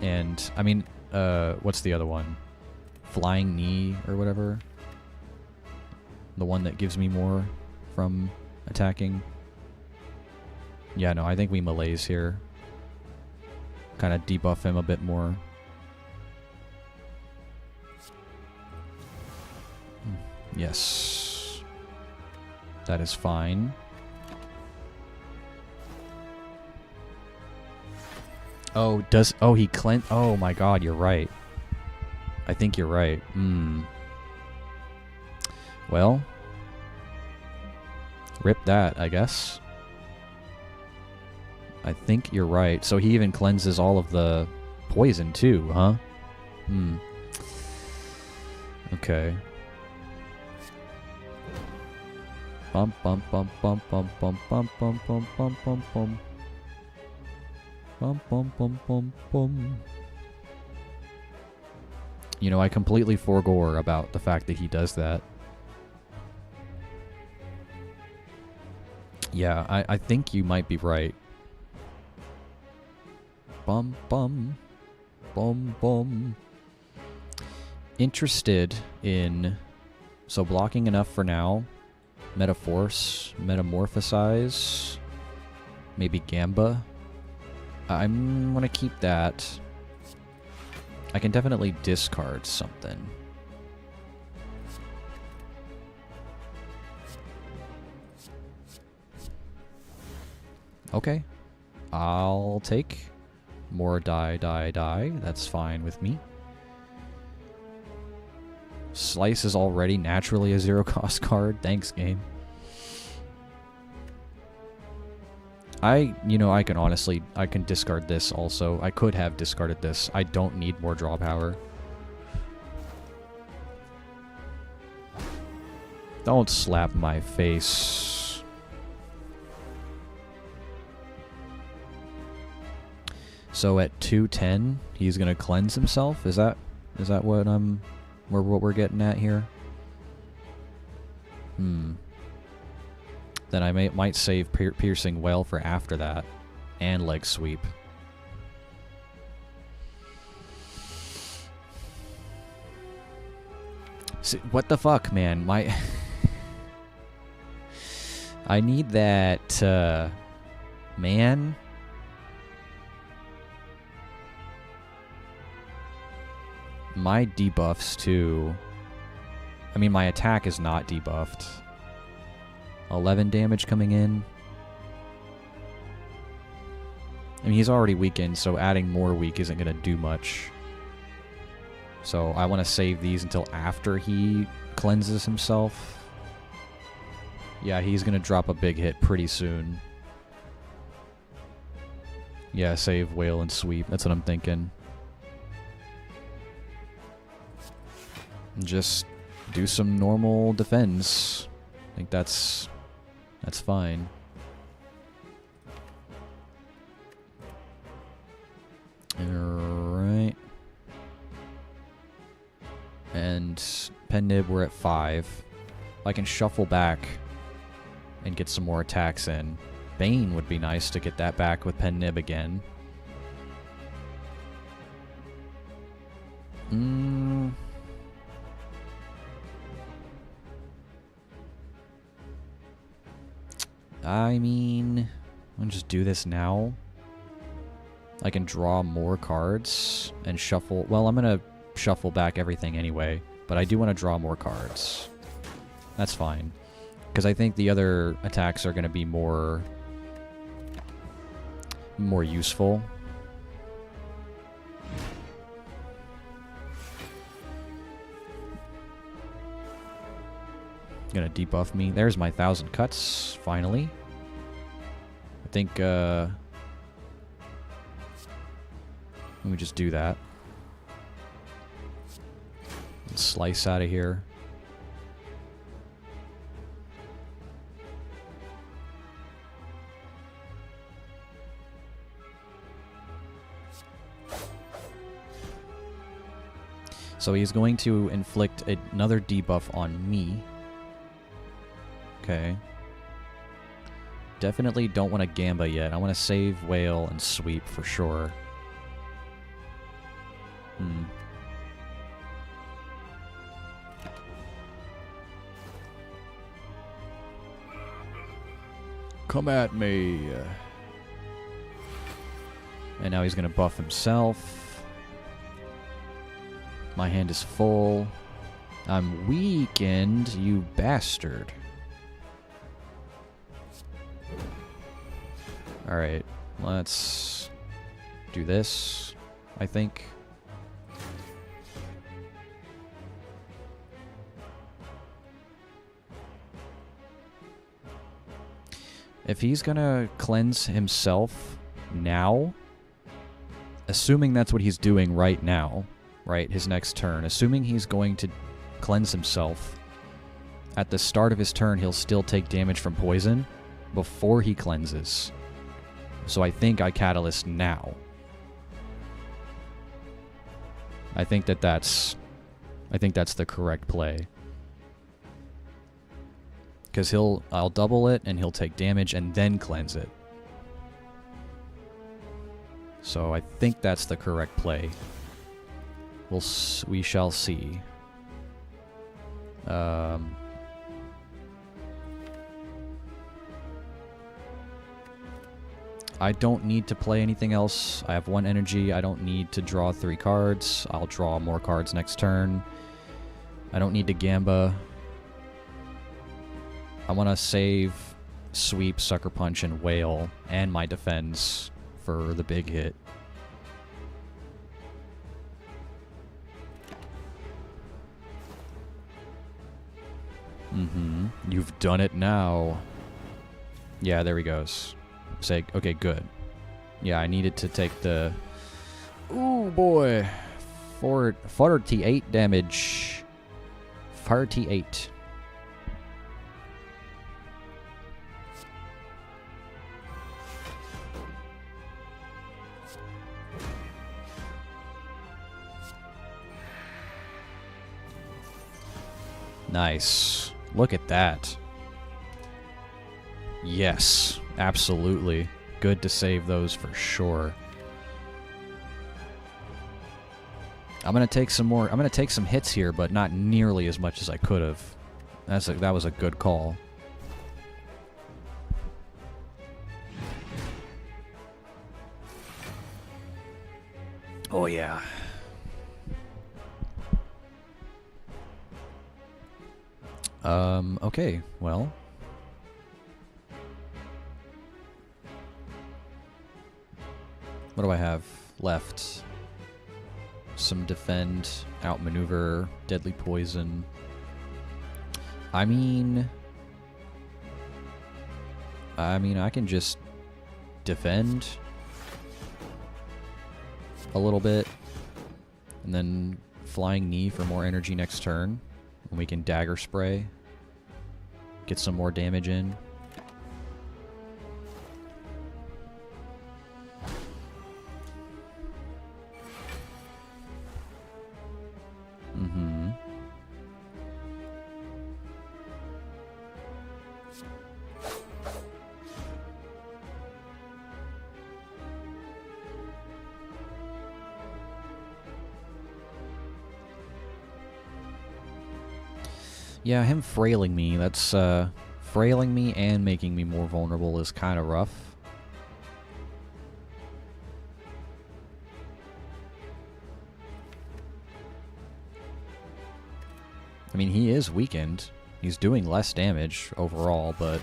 Speaker 1: And, I mean, what's the other one? Flying Knee or whatever? The one that gives me more from attacking. Yeah, no, I think we Malaise here. Kind of debuff him a bit more. Yes. That is fine. Oh, he cleanse... Oh my god, you're right. I think you're right. Well, rip that, I guess. I think you're right. So he even cleanses all of the poison too, huh? Okay. Bum bum bum bum bum bum bum bum bum bum bum bum. Bum bum bum bum bum. You know, I completely forgot about the fact that he does that. Yeah, I think you might be right. Bum bum. Bum bum. Interested in... So blocking enough for now. Metaforce. Metamorphosize. Maybe Gamba. I'm gonna keep that. I can definitely discard something. Okay. I'll take more die. That's fine with me. Slice is already naturally a zero cost card. Thanks, game. You know, I can discard this also. I could have discarded this. I don't need more draw power. Don't slap my face. So at 210, he's gonna cleanse himself. Is that what what we're getting at here? Then I might save Piercing Well for after that, and Leg Sweep. See, what the fuck, man? I need that, man. My debuffs too. I mean, my attack is not debuffed. 11 damage coming in. I mean, he's already weakened, so adding more weak isn't going to do much. So I want to save these until after he cleanses himself. Yeah, he's going to drop a big hit pretty soon. Yeah, save Wail and Sweep. That's what I'm thinking. Just do some normal defense. I think that's fine. Alright. And Pen Nib, we're at 5. I can shuffle back and get some more attacks in. Bane would be nice to get that back with Pen Nib again. I mean, I'll just do this now. I can draw more cards and shuffle. Well, I'm going to shuffle back everything anyway, but I do want to draw more cards. That's fine. Because I think the other attacks are going to be more useful. Gonna debuff me. There's my 1,000 cuts, finally. I think, let me just do that. Slice out of here. So he's going to inflict another debuff on me. Okay. Definitely don't want to Gamba yet. I want to save Whale and Sweep for sure. Come at me. And now he's going to buff himself. My hand is full. I'm weakened, you bastard. Alright, let's do this, I think. If he's gonna cleanse himself now, assuming that's what he's doing right now, right, his next turn, assuming he's going to cleanse himself, at the start of his turn he'll still take damage from poison before he cleanses. So I think I Catalyst now. I think that's the correct play. Because I'll double it and he'll take damage and then cleanse it. So I think that's the correct play. We shall see. I don't need to play anything else. I have 1 energy. I don't need to draw 3 cards. I'll draw more cards next turn. I don't need to Gamba. I want to save Sweep, Sucker Punch, and Whale, and my defense for the big hit. You've done it now. Yeah, there he goes. Say, okay, good. Yeah, I needed to take the... Ooh, boy. 48 damage. 48. Nice. Look at that. Yes, absolutely. Good to save those for sure. I'm gonna take some more. I'm gonna take some hits here, but not nearly as much as I could have. That was a good call. Oh yeah. Okay, well. What do I have left? Some defend, outmaneuver, deadly poison. I mean, I can just defend a little bit, and then flying knee for more energy next turn, and we can dagger spray. Get some more damage in. Mm-hmm. Yeah, him frailing me, that's, frailing me and making me more vulnerable is kind of rough. I mean, he is weakened. He's doing less damage overall, but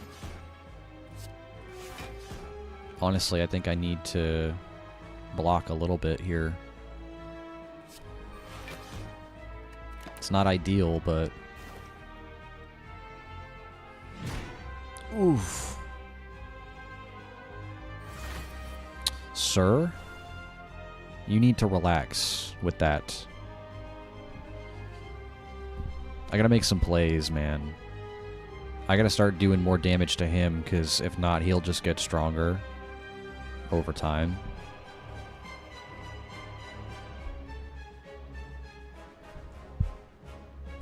Speaker 1: honestly, I think I need to block a little bit here. It's not ideal, but... Oof. Sir? You need to relax with that. I gotta make some plays, man. I gotta start doing more damage to him, because if not, he'll just get stronger over time.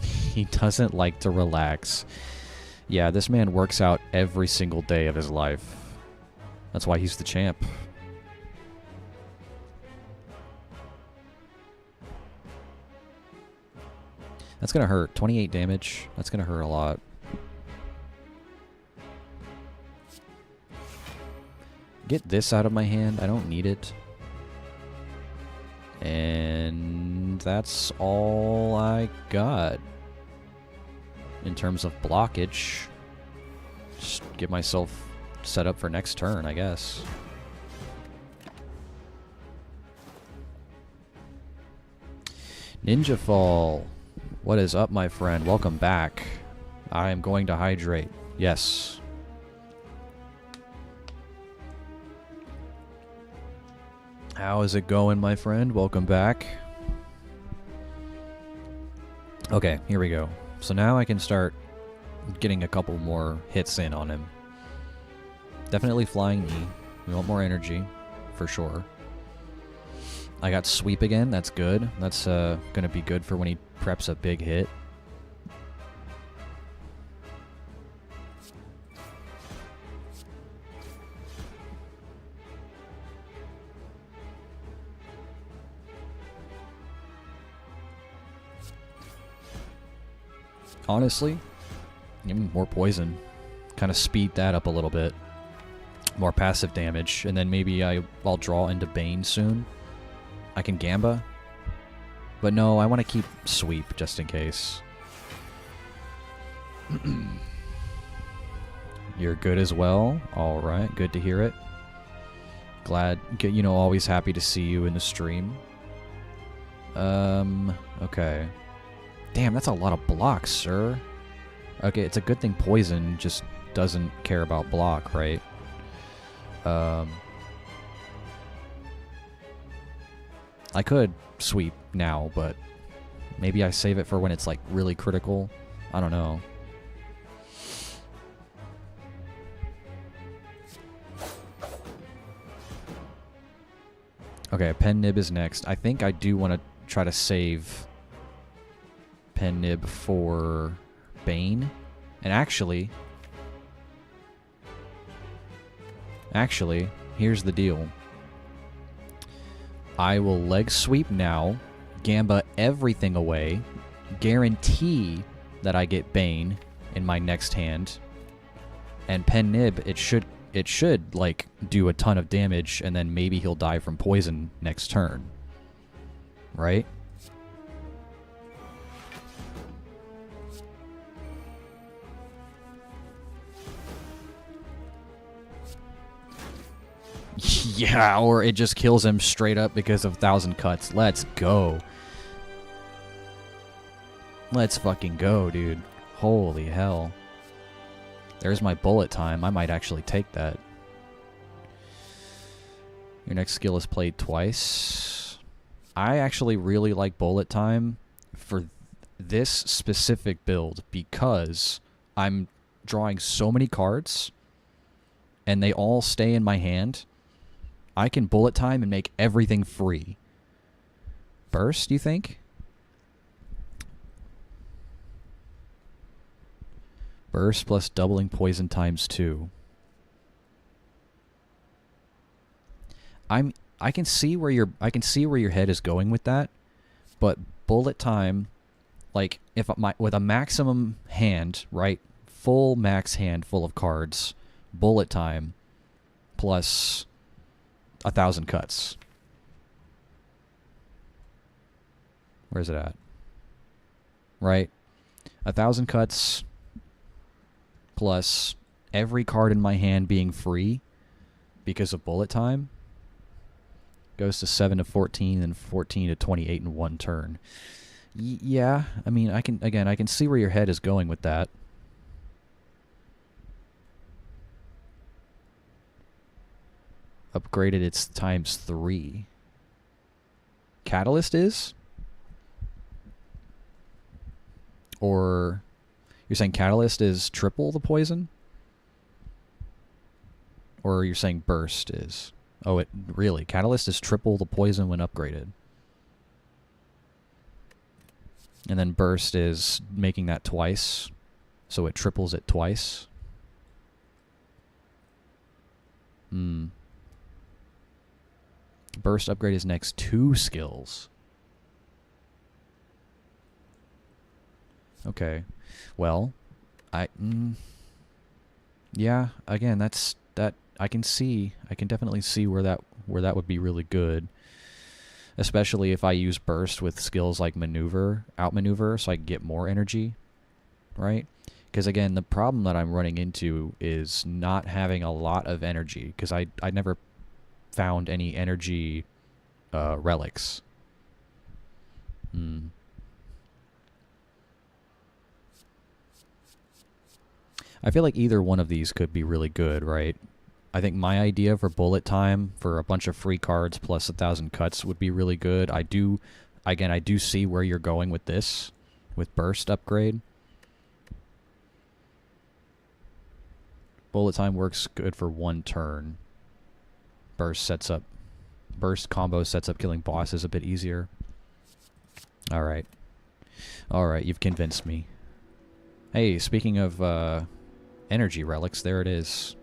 Speaker 1: He doesn't like to relax. Yeah, this man works out every single day of his life. That's why he's the champ. That's gonna hurt. 28 damage. That's gonna hurt a lot. Get this out of my hand. I don't need it. And that's all I got. In terms of blockage. Just get myself set up for next turn, I guess. Ninja Fall. What is up, my friend? Welcome back. I am going to hydrate. Yes. How is it going, my friend? Welcome back. Okay, here we go. So now I can start getting a couple more hits in on him. Definitely flying knee. We want more energy, for sure. I got sweep again. That's good. That's going to be good for when he preps a big hit. Honestly, give him more poison. Kind of speed that up a little bit. More passive damage. And then maybe I'll draw into Bane soon. I can Gamba. But no, I want to keep Sweep just in case. You're good as well. Alright, good to hear it. Glad, you know, always happy to see you in the stream. Okay. Damn, that's a lot of blocks, sir. Okay, it's a good thing Poison just doesn't care about block, right? I could sweep now, but maybe I save it for when it's like really critical. I don't know. Okay, Pen Nib is next. I think I do want to try to save Pen Nib for Bane. And actually, here's the deal. I will leg sweep now, Gamba everything away, guarantee that I get Bane in my next hand, and Pen Nib, it should like do a ton of damage, and then maybe he'll die from poison next turn. Right? Yeah, or it just kills him straight up because of 1,000 cuts. Let's go. Let's fucking go, dude. Holy hell. There's my bullet time. I might actually take that. Your next skill is played twice. I actually really like bullet time for this specific build because I'm drawing so many cards, and they all stay in my hand, I can bullet time and make everything free. Burst, you think? Burst plus doubling poison times 2. I can see where your head is going with that, but bullet time, like if with a maximum hand, right? Full max hand full of cards, bullet time plus 1,000 cuts. Where's it at? Right? 1,000 cuts plus every card in my hand being free because of bullet time goes to 7 to 14 and 14 to 28 in one turn. Yeah, I mean, I can see where your head is going with that. Upgraded, it's times 3. Catalyst is? Or you're saying Catalyst is triple the poison? Or you're saying Burst is? Oh, it really? Catalyst is triple the poison when upgraded. And then Burst is making that twice, so it triples it twice. Burst upgrade is next 2 skills. Okay. Well, yeah, again, that I can definitely see where that would be really good. Especially if I use burst with skills like outmaneuver, so I can get more energy, right? Because again, the problem that I'm running into is not having a lot of energy, because I never found any energy relics. I feel like either one of these could be really good, right? I think my idea for bullet time for a bunch of free cards plus 1,000 cuts would be really good. I do see where you're going with this, with burst upgrade. Bullet time works good for 1 turn. Burst combo sets up killing bosses a bit easier. Alright, you've convinced me. Hey, speaking of energy relics, there it is.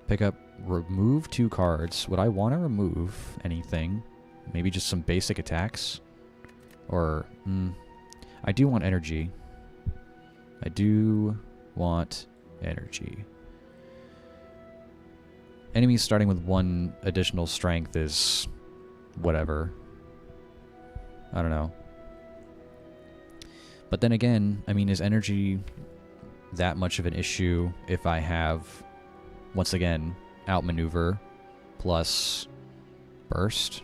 Speaker 1: Pick up, remove 2 cards. Would I want to remove anything? Maybe just some basic attacks? Or, I do want energy. I do want energy. Enemies starting with 1 additional strength is whatever. I don't know. But then again, I mean, is energy that much of an issue if I have, once again, outmaneuver plus burst?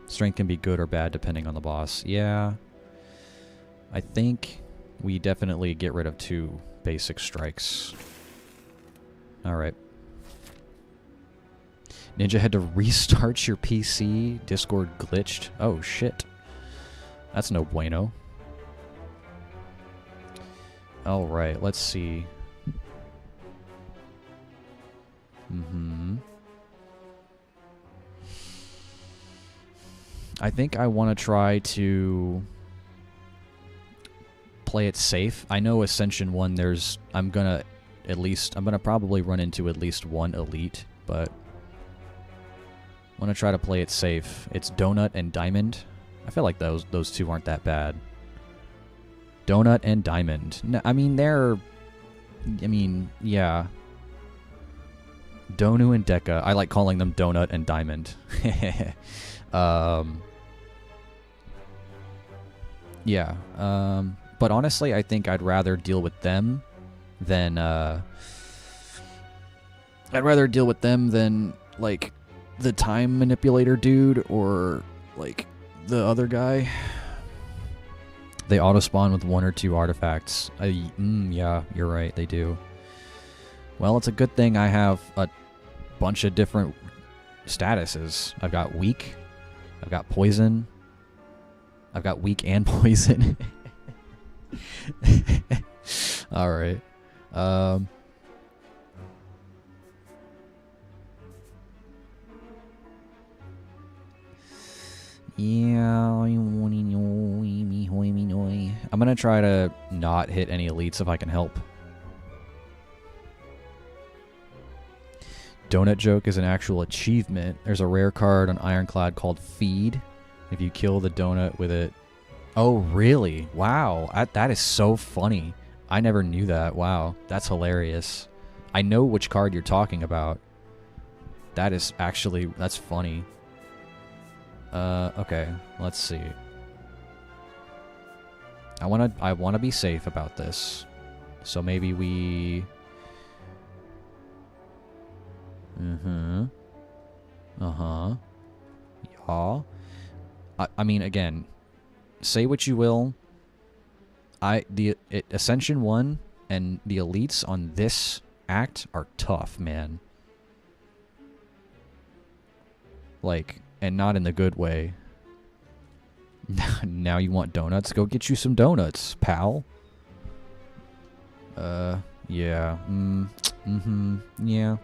Speaker 1: Strength can be good or bad depending on the boss. Yeah. I think we definitely get rid of 2 basic strikes. Alright. Ninja had to restart your PC. Discord glitched. Oh, shit. That's no bueno. Alright, let's see. I think I want to try to play it safe. I know Ascension 1 I'm gonna probably run into at least 1 elite, but I want to try to play it safe. It's Donut and Diamond. I feel like those 2 aren't that bad. Donut and Diamond. No, yeah. Donu and Deca. I like calling them Donut and Diamond. Yeah. But honestly, I think I'd rather deal with them than like the time manipulator dude or like the other guy. They auto-spawn with 1 or 2 artifacts. Yeah, you're right, they do. Well, it's a good thing I have a bunch of different statuses. I've got weak, I've got poison, I've got weak and poison. All right. Yeah. I'm gonna try to not hit any elites if I can help. Donut joke is an actual achievement. There's a rare card on Ironclad called Feed. If you kill the donut with it. Oh, really? Wow. That is so funny. I never knew that. Wow. That's hilarious. I know which card you're talking about. That is actually... That's funny. Okay. Let's see. I wanna be safe about this. So maybe we... Uh-huh. Yeah. I mean, again, say what you will. Ascension 1 and the elites on this act are tough, man. Like, and not in the good way. Now you want donuts? Go get you some donuts, pal. Yeah. Yeah.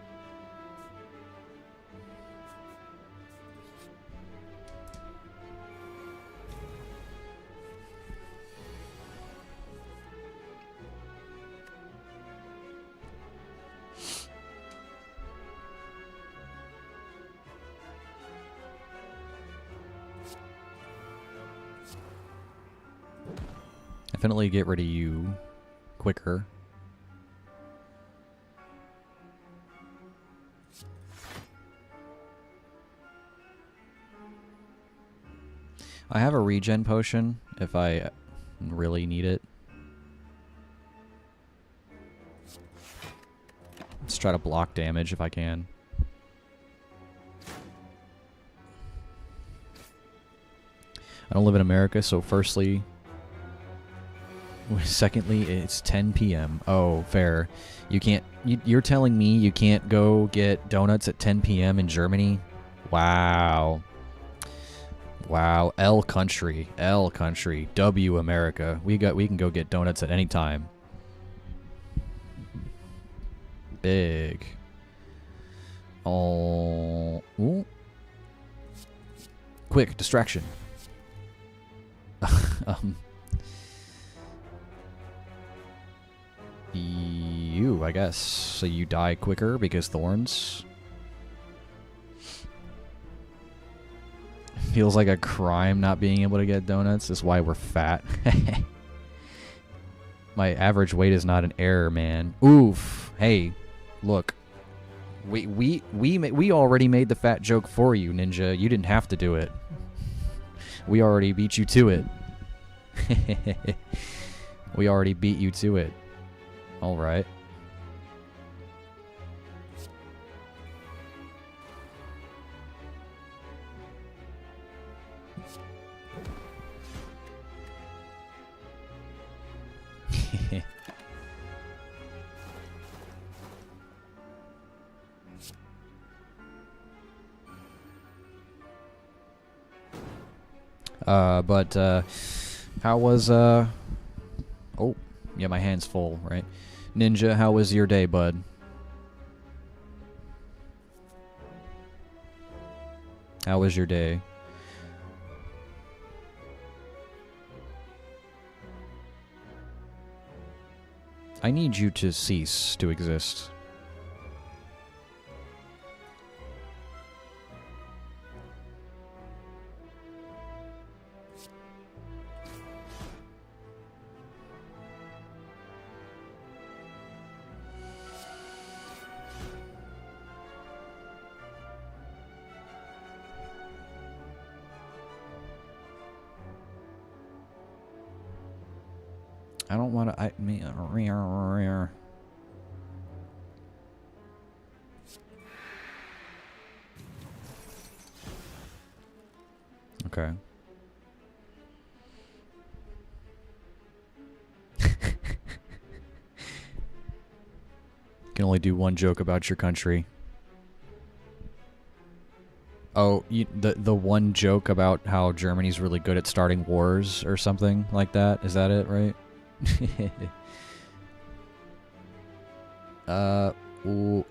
Speaker 1: Definitely get rid of you quicker. I have a regen potion if I really need it. Let's try to block damage if I can. I don't live in America, so firstly... Secondly, it's 10 p.m. Oh, fair. You can't... You're telling me you can't go get donuts at 10 p.m. in Germany? Wow. Wow. L country. L country. W America. We can go get donuts at any time. Big. Oh. Ooh. Quick, distraction. You, I guess. So you die quicker because thorns? Feels like a crime not being able to get donuts. Is why we're fat. My average weight is not an error, man. Oof. Hey, look. We already made the fat joke for you, Ninja. You didn't have to do it. We already beat you to it. We already beat you to it. All right. How was, oh, yeah, my hand's full, right? Ninja, how was your day, bud? How was your day? I need you to cease to exist. I don't want to... Okay. Can only do one joke about your country. Oh, the one joke about how Germany's really good at starting wars or something like that. Is that it, right? Ooh,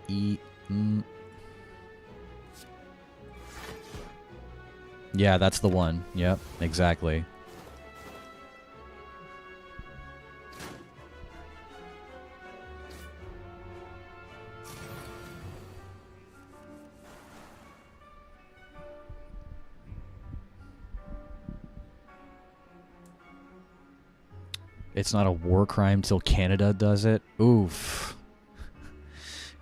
Speaker 1: Yeah, that's the one. Yep, exactly. It's not a war crime till Canada does it. Oof.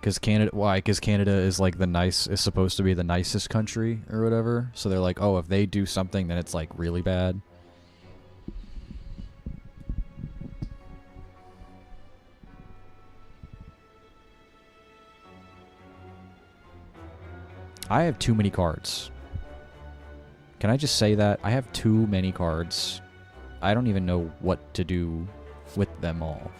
Speaker 1: Because Canada, why? Because Canada is like is supposed to be the nicest country or whatever. So they're like, oh, if they do something, then it's like really bad. I have too many cards. Can I just say that? I have too many cards. I don't even know what to do with them all.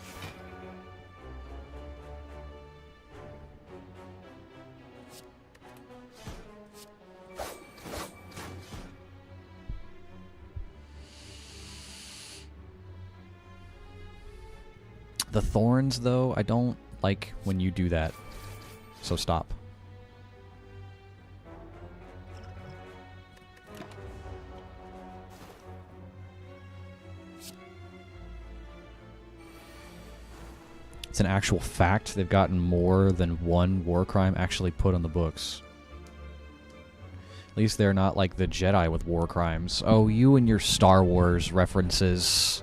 Speaker 1: The thorns, though, I don't like when you do that. So stop. It's an actual fact. They've gotten more than one war crime actually put on the books. At least they're not like the Jedi with war crimes. Oh, you and your Star Wars references.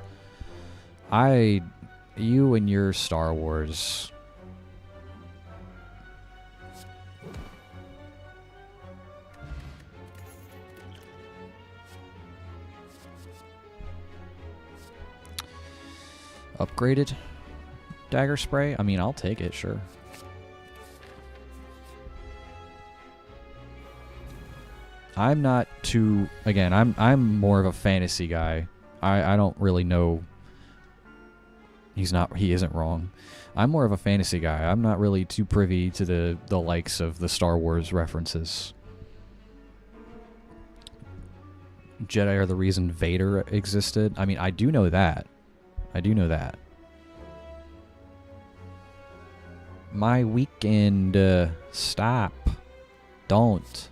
Speaker 1: You and your Star Wars. Upgraded dagger spray? I mean, I'll take it, sure. I'm not too... Again, I'm more of a fantasy guy. I don't really know... He isn't wrong. I'm more of a fantasy guy. I'm not really too privy to the likes of the Star Wars references. Jedi are the reason Vader existed. I mean, I do know that. I do know that. My weekend... stop. Don't.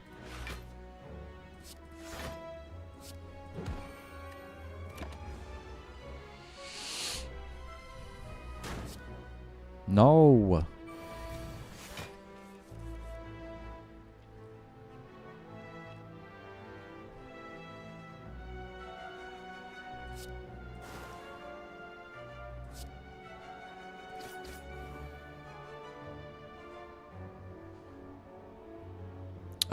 Speaker 1: No.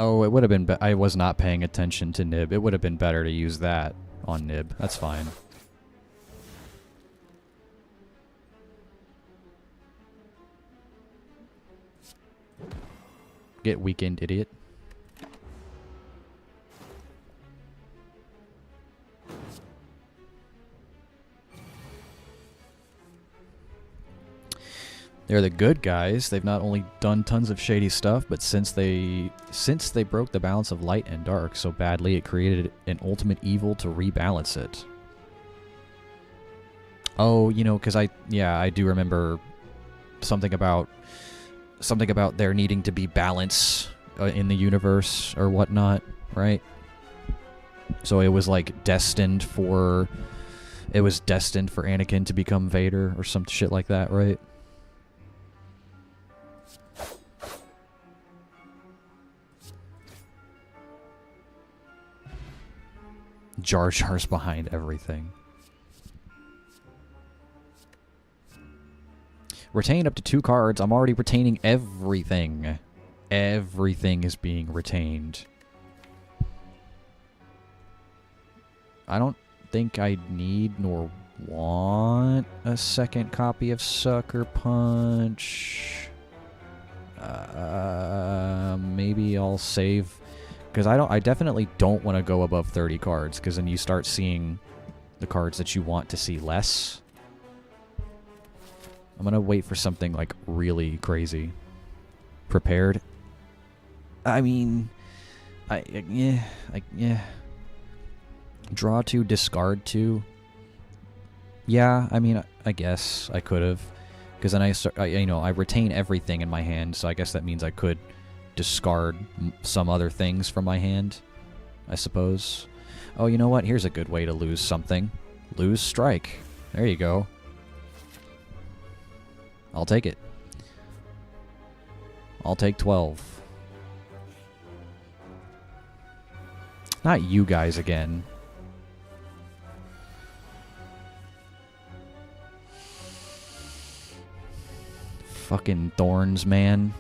Speaker 1: Oh, it would have been... I was not paying attention to Nib. It would have been better to use that on Nib. That's fine. Get weekend, idiot. They're the good guys. They've not only done tons of shady stuff, but since they broke the balance of light and dark so badly, it created an ultimate evil to rebalance it. Oh, you know, because I do remember something about there needing to be balance in the universe or whatnot, right? So it was like destined for Anakin to become Vader or some shit like that, right? Jar Jar's behind everything. Retain up to 2 cards. I'm already retaining everything. Everything is being retained. I don't think I need nor want a second copy of Sucker Punch. Maybe I'll save... Because I definitely don't want to go above 30 cards, because then you start seeing the cards that you want to see less. I'm going to wait for something, like, really crazy. Prepared? I mean, Yeah. Draw 2, discard 2. Yeah, I mean, I guess I could have, because then I retain everything in my hand, so I guess that means I could discard some other things from my hand, I suppose. Oh, you know what? Here's a good way to lose something. Lose strike. There you go. I'll take it. I'll take 12. Not you guys again. Fucking thorns, man.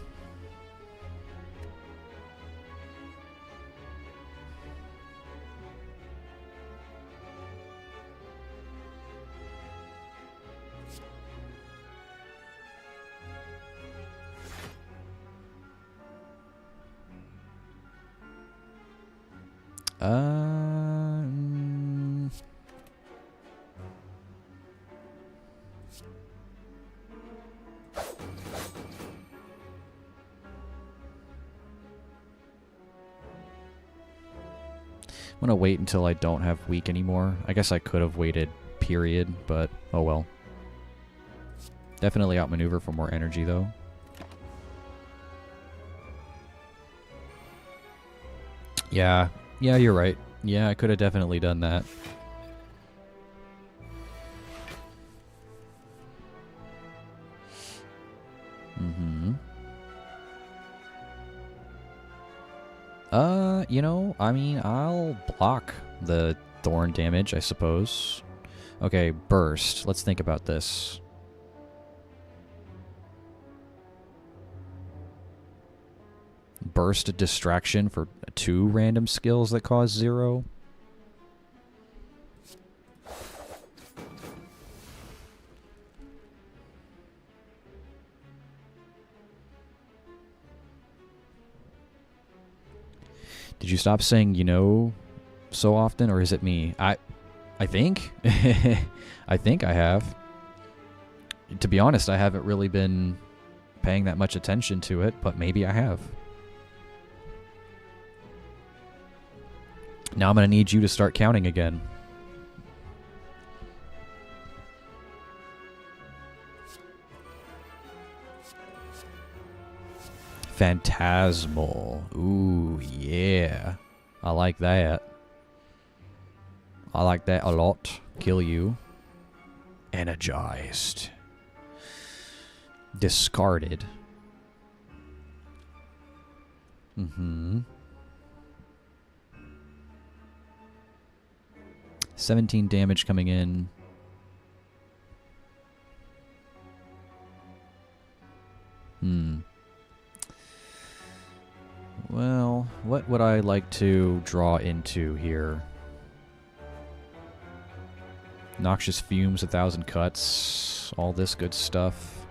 Speaker 1: I'm gonna wait until I don't have weak anymore. I guess I could have waited, period, but oh well. Definitely outmaneuver for more energy, though. Yeah, you're right. Yeah, I could have definitely done that. You know, I mean, I'll block the thorn damage, I suppose. Okay, burst. Let's think about this. Burst a distraction for 2 random skills that cause 0. Did you stop saying you know so often, or is it me? I think. I think I have. To be honest, I haven't really been paying that much attention to it, but maybe I have. Now I'm going to need you to start counting again. Phantasmal. Ooh, yeah. I like that. I like that a lot. Kill you. Energized. Discarded. 17 damage coming in. Well, what would I like to draw into here? Noxious fumes, 1,000 cuts, all this good stuff.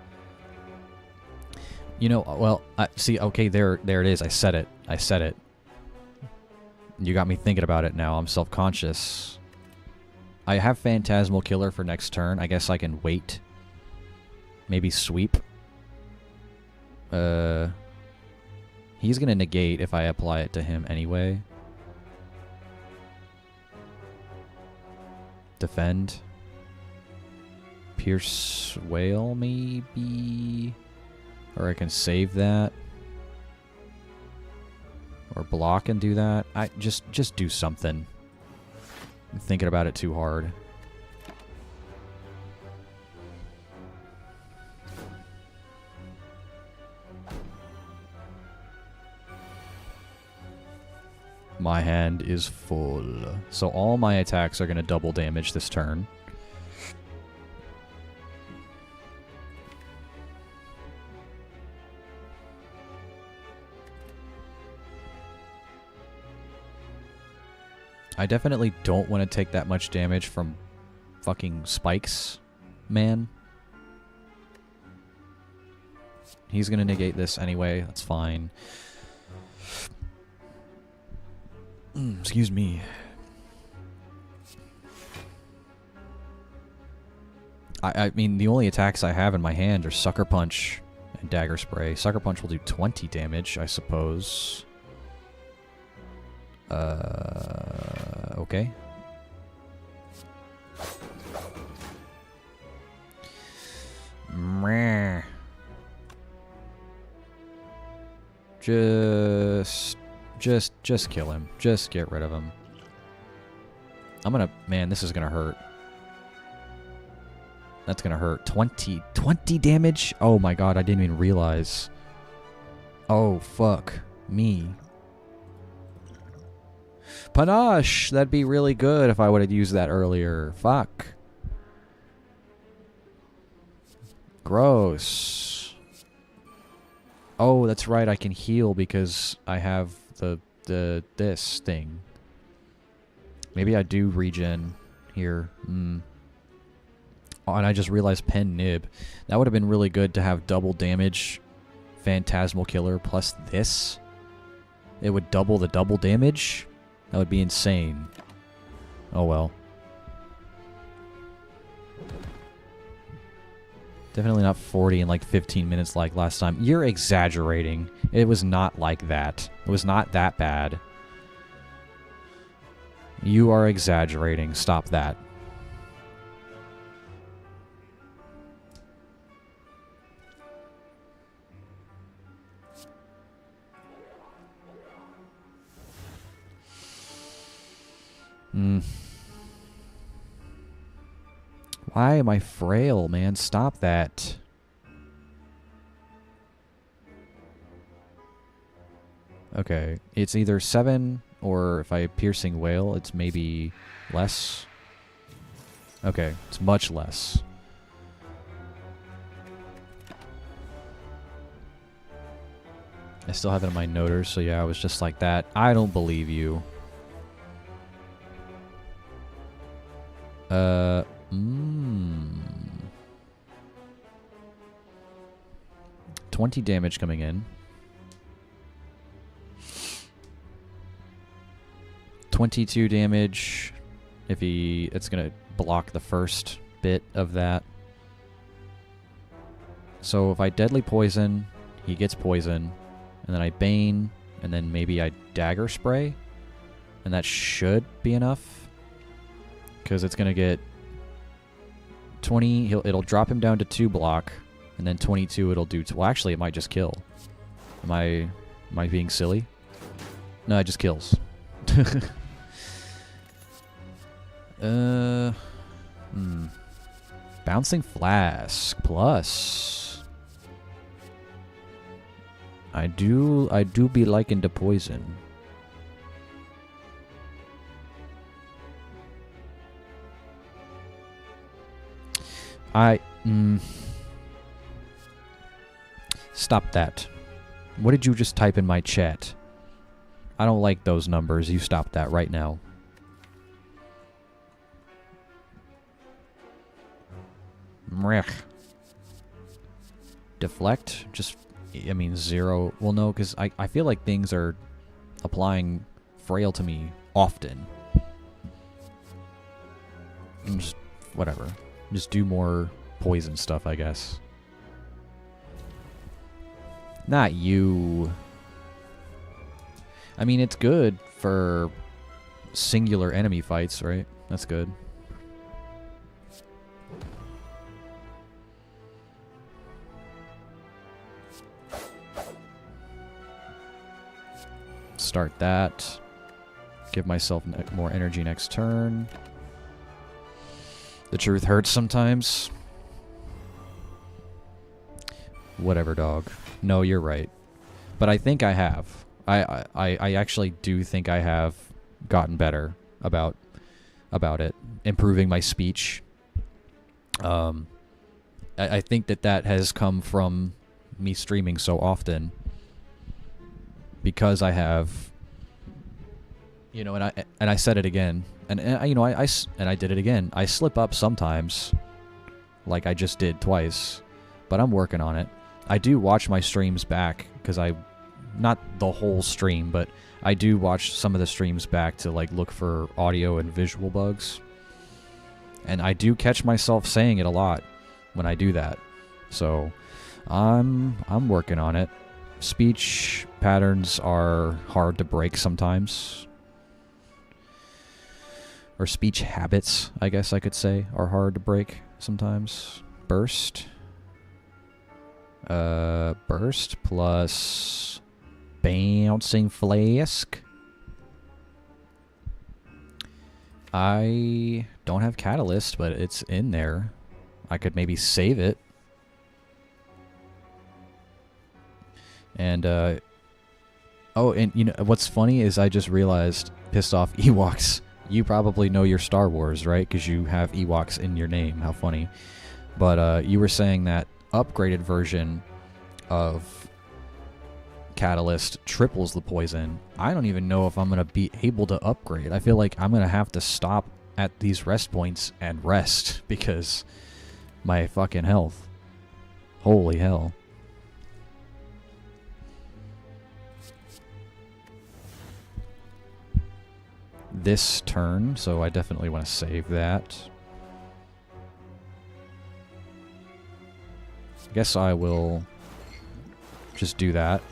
Speaker 1: You know, well, see, okay, there it is. I said it. You got me thinking about it now. I'm self-conscious. I have Phantasmal Killer for next turn. I guess I can wait. Maybe sweep. He's gonna negate if I apply it to him anyway. Defend. Pierce Whale, maybe? Or I can save that. Or block and do that. I just do something. I'm thinking about it too hard. My hand is full. So all my attacks are going to double damage this turn. I definitely don't want to take that much damage from fucking spikes, man. He's going to negate this anyway. That's fine. Excuse me. I mean, the only attacks I have in my hand are Sucker Punch and Dagger Spray. Sucker Punch will do 20 damage, I suppose. Okay. Meh. Just kill him. Just get rid of him. I'm gonna... Man, this is gonna hurt. That's gonna hurt. 20 damage? Oh my god, I didn't even realize. Oh, fuck. Me. Panache! That'd be really good if I would have used that earlier. Fuck. Gross. Oh, that's right, I can heal because I have this thing. Maybe I do regen here. Oh, and I just realized pen nib. That would have been really good to have double damage Phantasmal Killer plus this. It would double the double damage. That would be insane. Oh well. Definitely not 40 in like 15 minutes like last time. You're exaggerating. It was not like that. It was not that bad. You are exaggerating. Stop that. Why am I frail, man? Stop that. Okay, it's either 7 or if I piercing whale, it's maybe less. Okay, it's much less. I still have it in my noters, so yeah, I was just like that. I don't believe you. 20 damage coming in. 22 damage. If it's gonna block the first bit of that. So if I deadly poison, he gets poison, and then I bane, and then maybe I dagger spray, and that should be enough. Because it's gonna get 20. It'll drop him down to 2 block, and then 22 it'll do. Well, actually, it might just kill. Am I being silly? No, it just kills. Bouncing Flask plus. I do be liking the poison. Stop that. What did you just type in my chat? I don't like those numbers. You stop that right now. Mrech. Deflect? Just, I mean, 0. Well, no, because I feel like things are applying frail to me often. And just, whatever. Just do more poison stuff, I guess. Not you. I mean, it's good for singular enemy fights, right? That's good. Start that. Give myself more energy next turn. The truth hurts sometimes. Whatever, dog. No, you're right. But I think I have. I actually do think I have gotten better about it. Improving my speech. I think that has come from me streaming so often. Because I have, you know, and I said it again, and you know, I did it again. I slip up sometimes, like I just did twice, but I'm working on it. I do watch my streams back because not the whole stream, but I do watch some of the streams back to like look for audio and visual bugs, and I do catch myself saying it a lot when I do that. So I'm working on it. Speech patterns are hard to break sometimes. or speech habits, I guess I could say, are hard to break sometimes. Burst. Burst plus bouncing flask. I don't have catalyst, but it's in there. I could maybe save it. And, oh, and you know, what's funny is I just realized, pissed off Ewoks. You probably know your Star Wars, right? Because you have Ewoks in your name. How funny. But, you were saying that upgraded version of Catalyst triples the poison. I don't even know if I'm going to be able to upgrade. I feel like I'm going to have to stop at these rest points and rest because my fucking health. Holy hell. This turn, so I definitely want to save that. I guess I will just do that.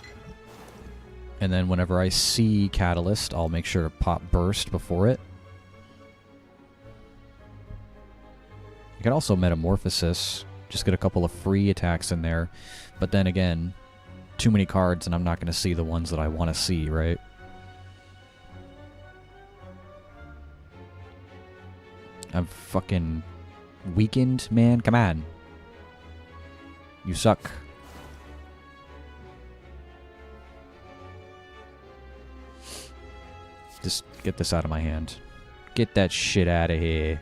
Speaker 1: And then whenever I see Catalyst, I'll make sure to pop Burst before it. You can also Metamorphosis. Just get a couple of free attacks in there. But then again, too many cards and I'm not going to see the ones that I want to see, right? I'm fucking weakened, man. Come on. You suck. Just get this out of my hand. Get that shit out of here.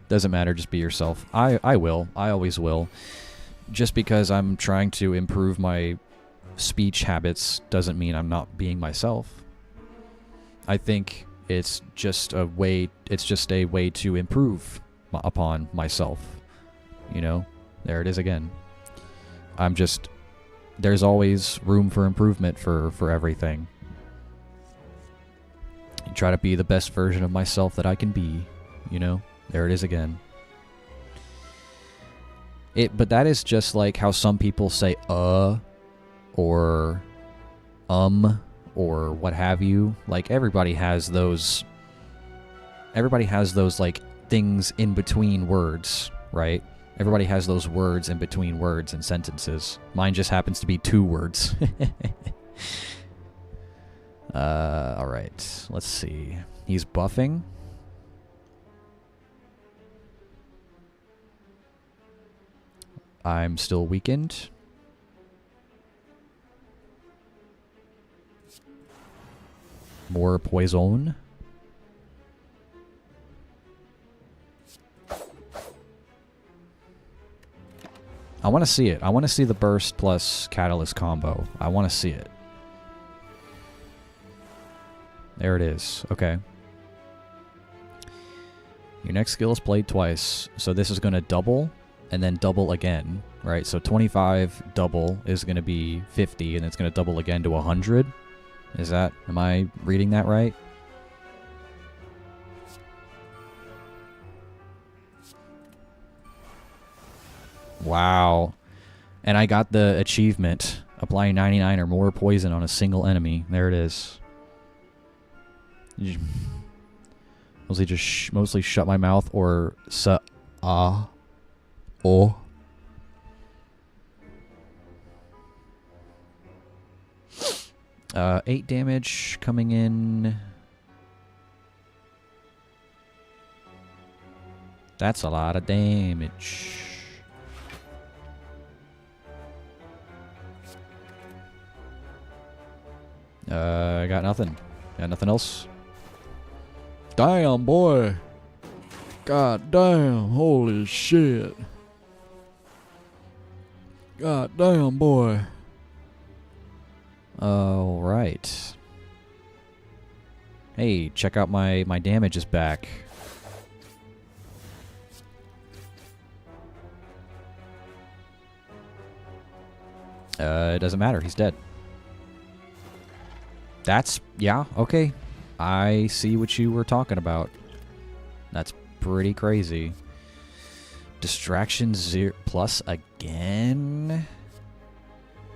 Speaker 1: Doesn't matter, just be yourself. I will. I always will. Just because I'm trying to improve my speech habits doesn't mean I'm not being myself. I think it's just a way to improve upon myself. You know? There it is again. There's always room for improvement for everything. I try to be the best version of myself that I can be, you know? There it is again. But that is just like how some people say or or what have you. Like everybody has those like things in between words, right? Everybody has those words in between words and sentences. Mine just happens to be 2 words. Alright. Let's see. He's buffing. I'm still weakened. More poison. I want to see it. I want to see the burst plus catalyst combo. I want to see it. There it is. Okay. Your next skill is played twice. So this is going to double and then double again, right? So 25 double is going to be 50 and it's going to double again to 100. Am I reading that right? Wow. And I got the achievement. Applying 99 or more poison on a single enemy. There it is. Mostly shut my mouth or oh. 8 damage coming in. That's a lot of damage. I got nothing. Got nothing else. Damn, boy. God damn. Holy shit. God damn, boy. All right. Hey, check out my damage is back. It doesn't matter. He's dead. Yeah, okay. I see what you were talking about. That's pretty crazy. Distraction 0 plus again?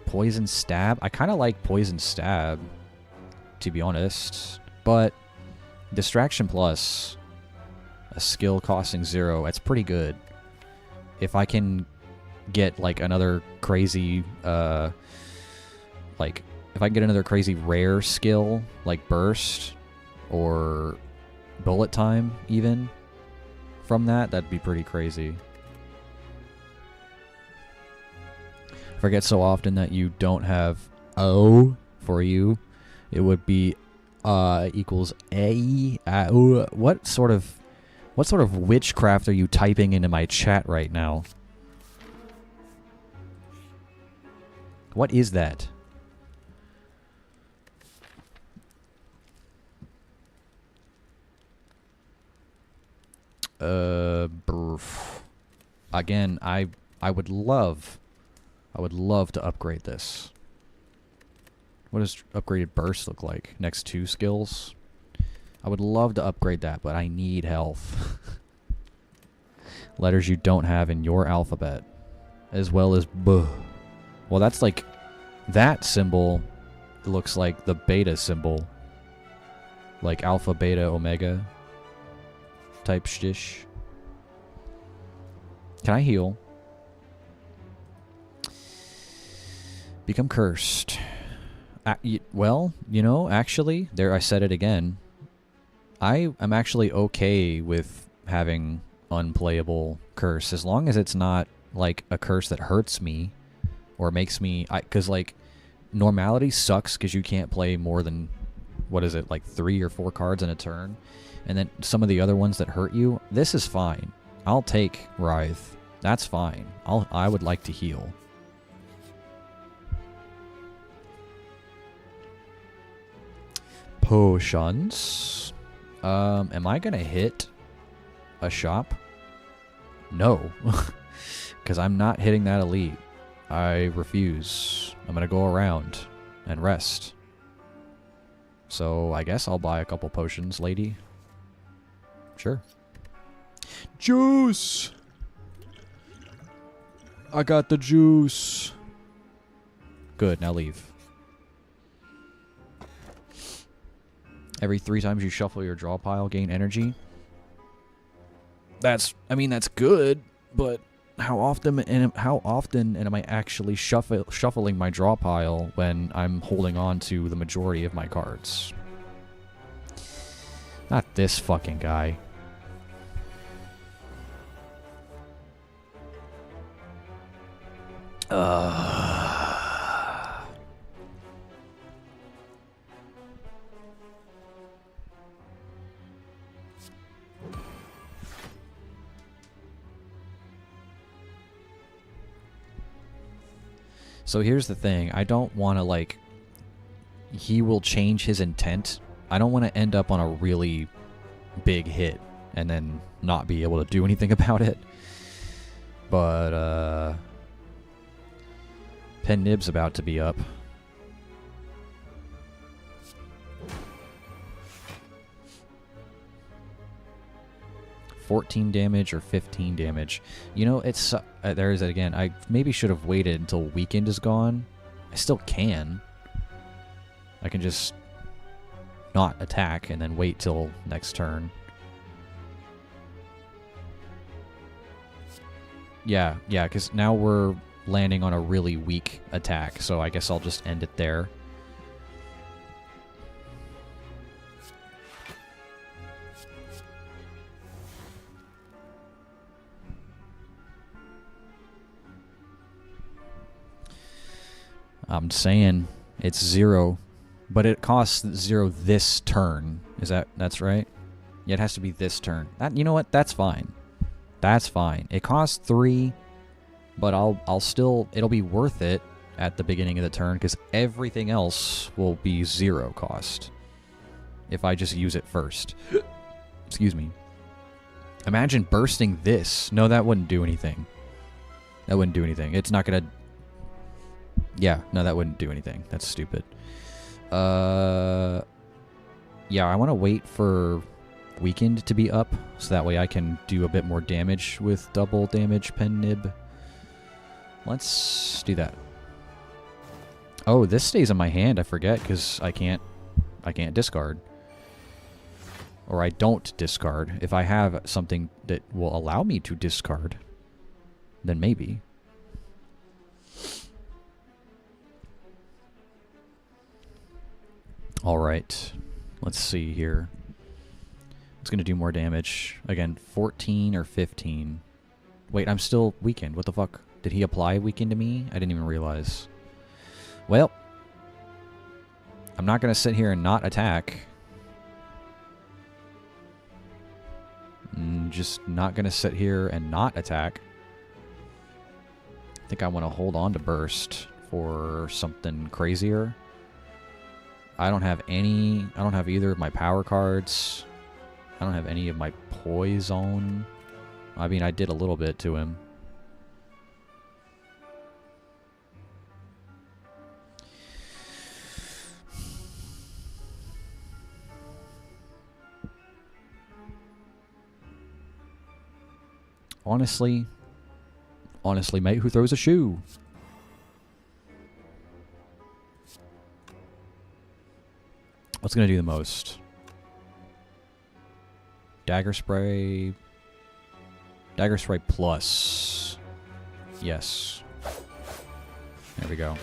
Speaker 1: Poison stab? I kind of like poison stab, to be honest. But Distraction Plus, a skill costing 0, that's pretty good. If I can get like another crazy, if I can get another crazy rare skill, like Burst or Bullet Time even, from that, that'd be pretty crazy. Forget so often that you don't have O for you. It would be equals A. What sort of witchcraft are you typing into my chat right now? What is that? Again, I would love to upgrade this. What does upgraded burst look like? Next 2 skills? I would love to upgrade that, but I need health. Letters you don't have in your alphabet. As well as B. Well, that's like... That symbol looks like the beta symbol. Like alpha, beta, omega. Type shtish. Can I heal? Become cursed. Well, you know, actually, there I said it again. I am actually okay with having unplayable curse as long as it's not like a curse that hurts me or makes me. Because like normality sucks because you can't play more than, what is it, like 3 or 4 cards in a turn, and then some of the other ones that hurt you. This is fine. I'll take Writhe. That's fine. I would like to heal. Potions. Am I gonna hit a shop? No. Because I'm not hitting that elite. I refuse. I'm gonna go around and rest. So I guess I'll buy a couple potions, lady. Sure. Juice! I got the juice. Good, now leave. Every 3 times you shuffle your draw pile, gain energy. That's good, but how often am I actually shuffling my draw pile when I'm holding on to the majority of my cards? Not this fucking guy. So here's the thing. I don't want to, like... He will change his intent. I don't want to end up on a really big hit and then not be able to do anything about it. But, Pen Nib's about to be up. $14 damage or 15 damage. You know, it's there is it again. I maybe should have waited until weekend is gone. I still can. I can just not attack and then wait till next turn. Yeah, because now we're landing on a really weak attack, so I guess I'll just end it there. I'm saying it's 0, but it costs 0 this turn. That's right? Yeah, it has to be this turn. You know what? That's fine. That's fine. It costs 3, but I'll still, it'll be worth it at the beginning of the turn because everything else will be 0 cost if I just use it first. Excuse me. Imagine bursting this. No, that wouldn't do anything. That wouldn't do anything. It's not gonna... Yeah, no, that wouldn't do anything. That's stupid. Yeah, I want to wait for Weekend to be up, so that way I can do a bit more damage with double damage Pen Nib. Let's do that. Oh, this stays in my hand, I forget, because I can't discard. Or I don't discard. If I have something that will allow me to discard, then maybe. Alright. Let's see here. It's going to do more damage. Again, 14 or 15. Wait, I'm still weakened. What the fuck? Did he apply weakened to me? I didn't even realize. Well, I'm not going to sit here and not attack. Just not going to sit here and not attack. I think I want to hold on to burst for something crazier. I don't have either of my power cards. I don't have any of my poison. I mean, I did a little bit to him. Honestly, mate, who throws a shoe? What's going to do the most? Dagger spray. Dagger spray plus. Yes. There we go.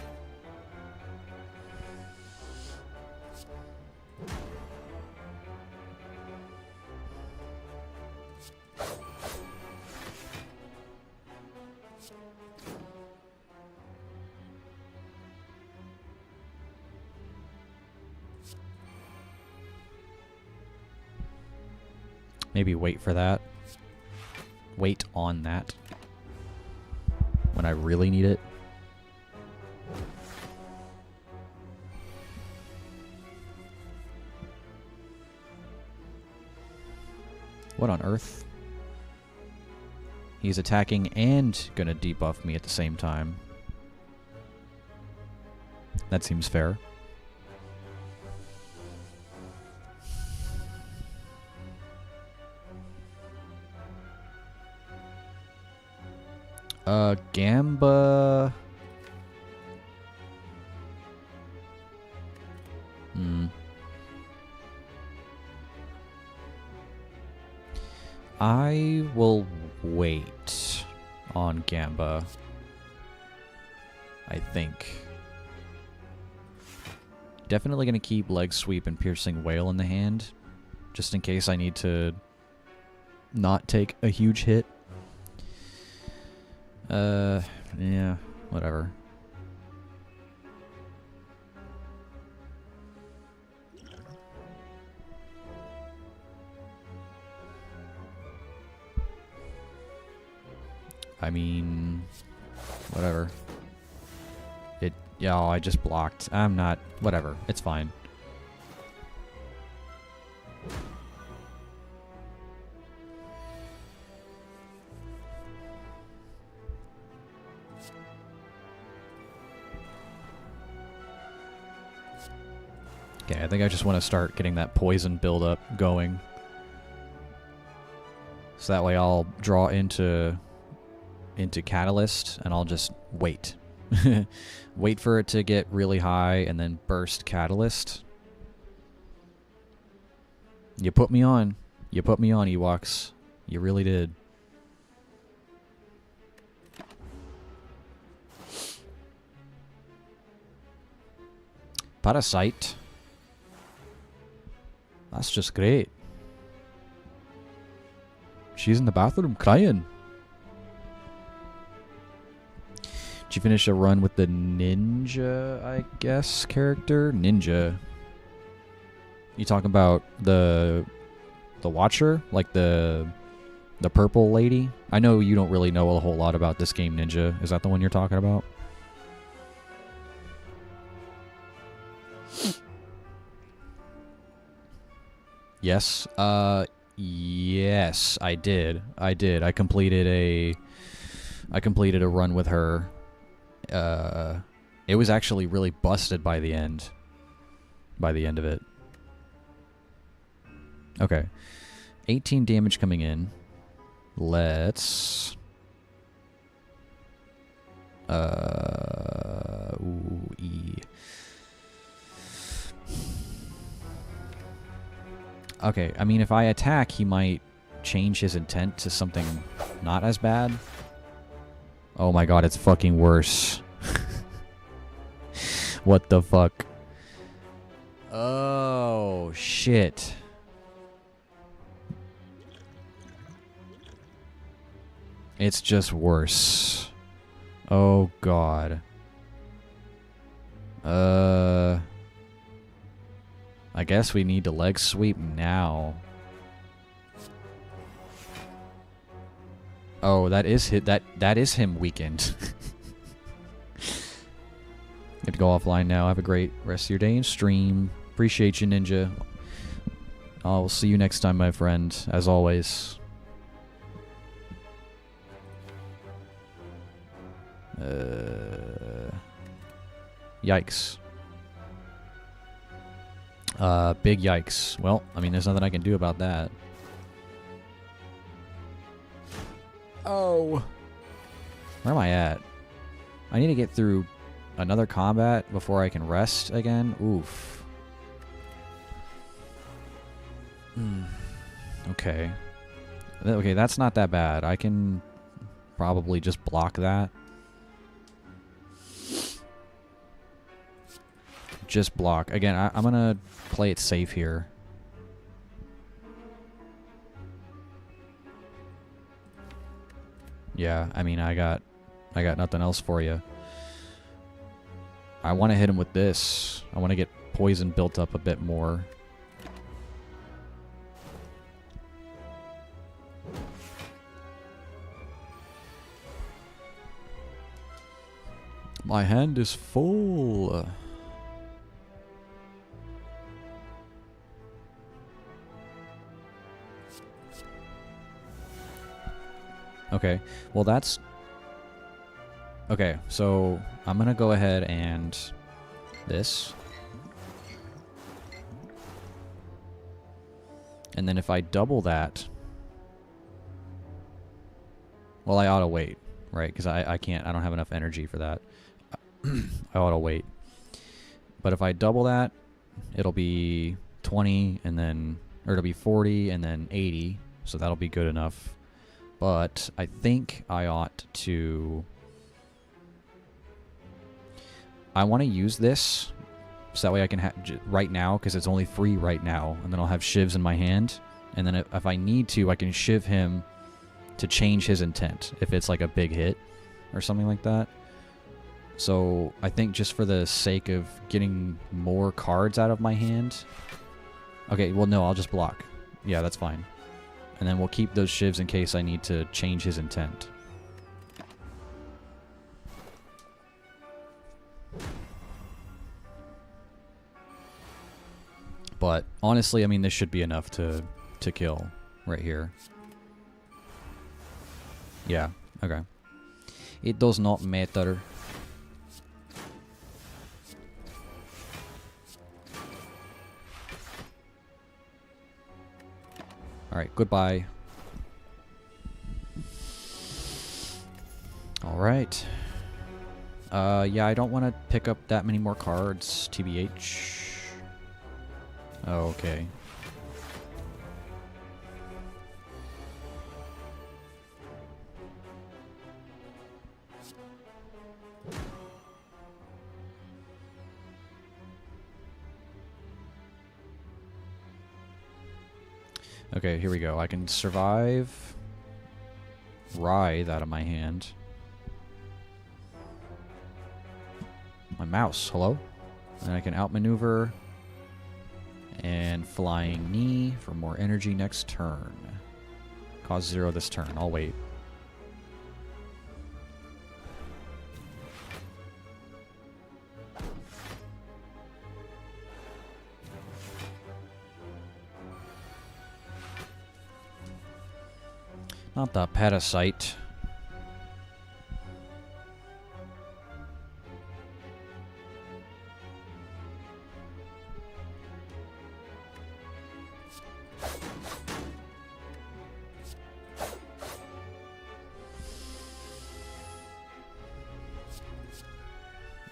Speaker 1: Maybe wait for that. Wait on that. When I really need it. What on earth? He's attacking and gonna debuff me at the same time. That seems fair. Gamba. I will wait on Gamba. I think. Definitely going to keep Leg Sweep and Piercing Wail in the hand, just in case I need to not take a huge hit. Yeah, whatever. I mean, whatever. Yeah, I just blocked. I'm not, whatever. It's fine. Okay, I think I just want to start getting that poison buildup going. So that way I'll draw into Catalyst, and I'll just wait. Wait for it to get really high, and then burst Catalyst. You put me on. You put me on, Ewoks. You really did. Parasite. That's just great. She's in the bathroom crying. Did you finish a run with the ninja, I guess, character? Ninja. You talking about the Watcher? Like the purple lady? I know you don't really know a whole lot about this game, Ninja. Is that the one you're talking about? Yes. Yes, I did. I completed a run with her. It was actually really busted by the end. By the end of it. Okay. 18 damage coming in. Let's... Okay, I mean, if I attack, he might change his intent to something not as bad. Oh my god, it's fucking worse. What the fuck? Oh, shit. It's just worse. Oh god. I guess we need to leg sweep now. Oh, that is that is him weakened. Have to go offline now. Have a great rest of your day and stream. Appreciate you, Ninja. I'll see you next time, my friend. As always. Yikes. Big yikes. Well, I mean, there's nothing I can do about that. Oh. Where am I at? I need to get through another combat before I can rest again. Oof. Okay. Okay, that's not that bad. I can probably just block that. Just block. Again, I'm gonna play it safe here. Yeah, I mean, I got nothing else for you. I want to hit him with this. I want to get poison built up a bit more. My hand is full. Okay, well that's... Okay, so I'm gonna go ahead and... this. And then if I double that... Well, I auto wait, right? Because I can't, I don't have enough energy for that. I auto wait. But if I double that, it'll be 20 and then... Or it'll be 40 and then 80. So that'll be good enough. But I think I ought to... I want to use this so that way I can have right now, because it's only free right now, and then I'll have shivs in my hand, and then if I need to, I can shiv him to change his intent if it's like a big hit or something like that. So I think just for the sake of getting more cards out of my hand... Okay, well no, I'll just block. Yeah, that's fine. And then we'll keep those shivs in case I need to change his intent. But honestly, I mean, this should be enough to kill right here. Yeah, okay. It does not matter. Alright, goodbye. Alright. Yeah, I don't want to pick up that many more cards, TBH. Oh, okay. Okay, here we go. I can survive Writhe out of my hand. My mouse, hello? And I can outmaneuver and Flying Knee for more energy next turn. Cost 0 this turn. I'll wait. Not the parasite.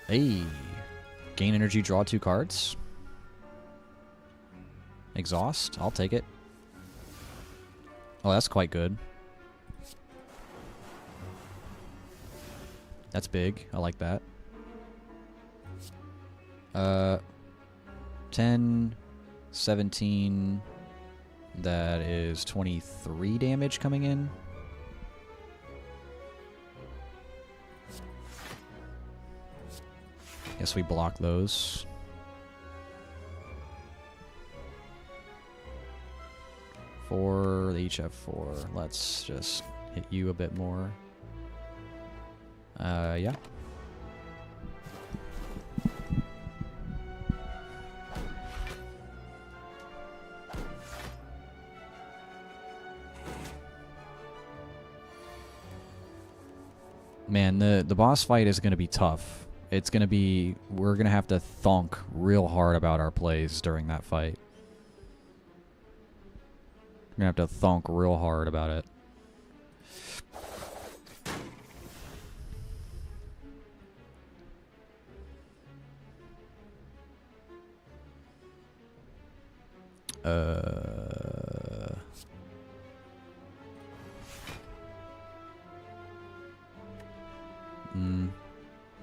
Speaker 1: Hey. Gain energy, draw 2 cards. Exhaust? I'll take it. Oh, that's quite good. That's big. I like that. 10, 17. That is 23 damage coming in. Guess we block those. Four, they each have 4. Let's just hit you a bit more. Yeah. Man, the boss fight is going to be tough. It's going to be... We're going to have to thonk real hard about our plays during that fight. We're going to have to thonk real hard about it.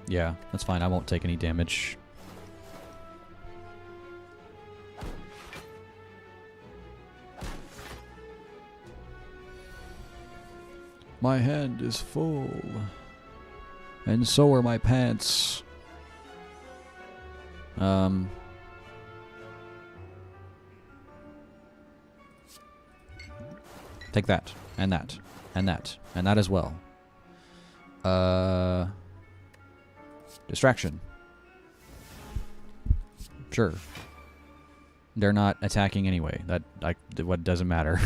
Speaker 1: Yeah, that's fine. I won't take any damage. My hand is full. And so are my pants. Take that. And that. And that. And that as well. Distraction. Sure. They're not attacking anyway. What doesn't matter.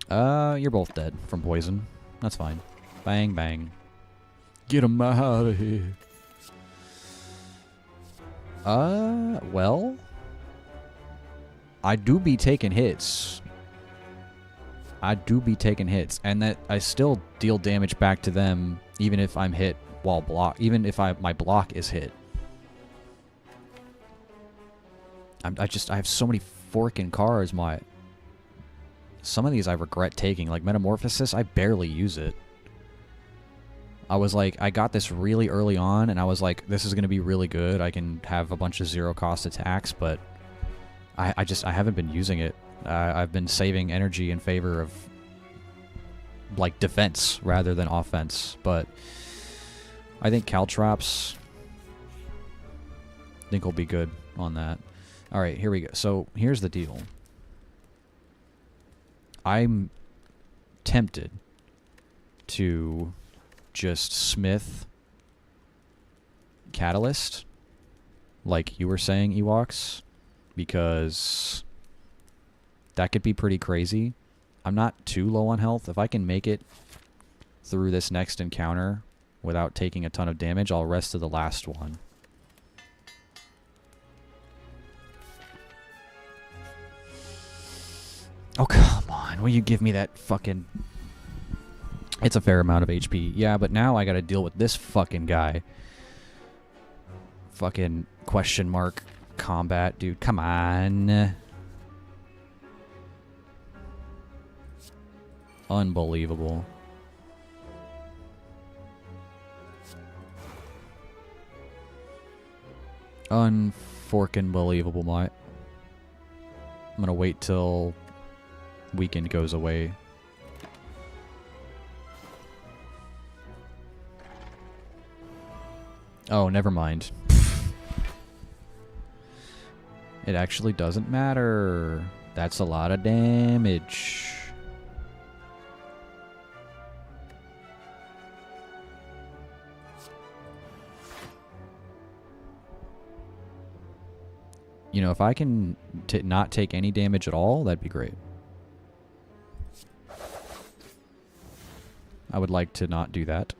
Speaker 1: You're both dead from poison. That's fine. Bang, bang. Get 'em out of here. Well, I do be taking hits. And that I still deal damage back to them, even if I'm hit while even if my block is hit. I have so many forking cards. Some of these I regret taking, like Metamorphosis. I barely use it. I was like, I got this really early on, and I was like, this is gonna be really good. I can have a bunch of 0-cost attacks, but I haven't been using it. I've been saving energy in favor of, like, defense rather than offense. But I think Caltrops, will be good on that. All right, here we go. So here's the deal. I'm tempted to just smith Catalyst, like you were saying, Ewoks, because that could be pretty crazy. I'm not too low on health. If I can make it through this next encounter without taking a ton of damage, I'll rest to the last one. Oh, come on. Will you give me that fucking... It's a fair amount of HP. Yeah, but now I gotta deal with this fucking guy. Fucking question mark combat, dude. Come on. Unbelievable. Unforkin' believable, mate. I'm gonna wait till weekend goes away. Oh, never mind. It actually doesn't matter. That's a lot of damage. You know, if I can not take any damage at all, that'd be great. I would like to not do that.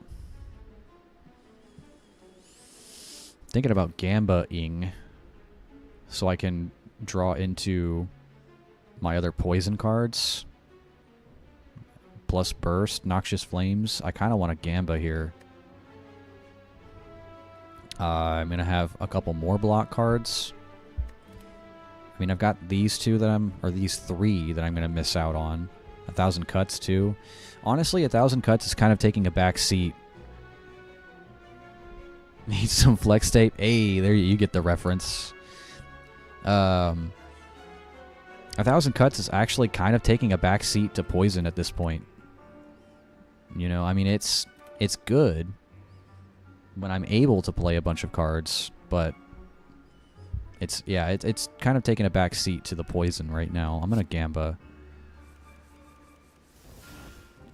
Speaker 1: Thinking about Gamba-ing so I can draw into my other poison cards. Plus Burst, Noxious Flames. I kind of want a Gamba here. I'm going to have a couple more block cards. I mean, I've got these two that or these three that I'm going to miss out on. 1,000 cuts, too. Honestly, 1,000 cuts is kind of taking a back seat. Need some flex tape. Hey, there you get the reference. 1,000 cuts is actually kind of taking a back seat to poison at this point. You know, I mean, it's good when I'm able to play a bunch of cards, but it's kind of taking a back seat to the poison right now. I'm gonna Gamba.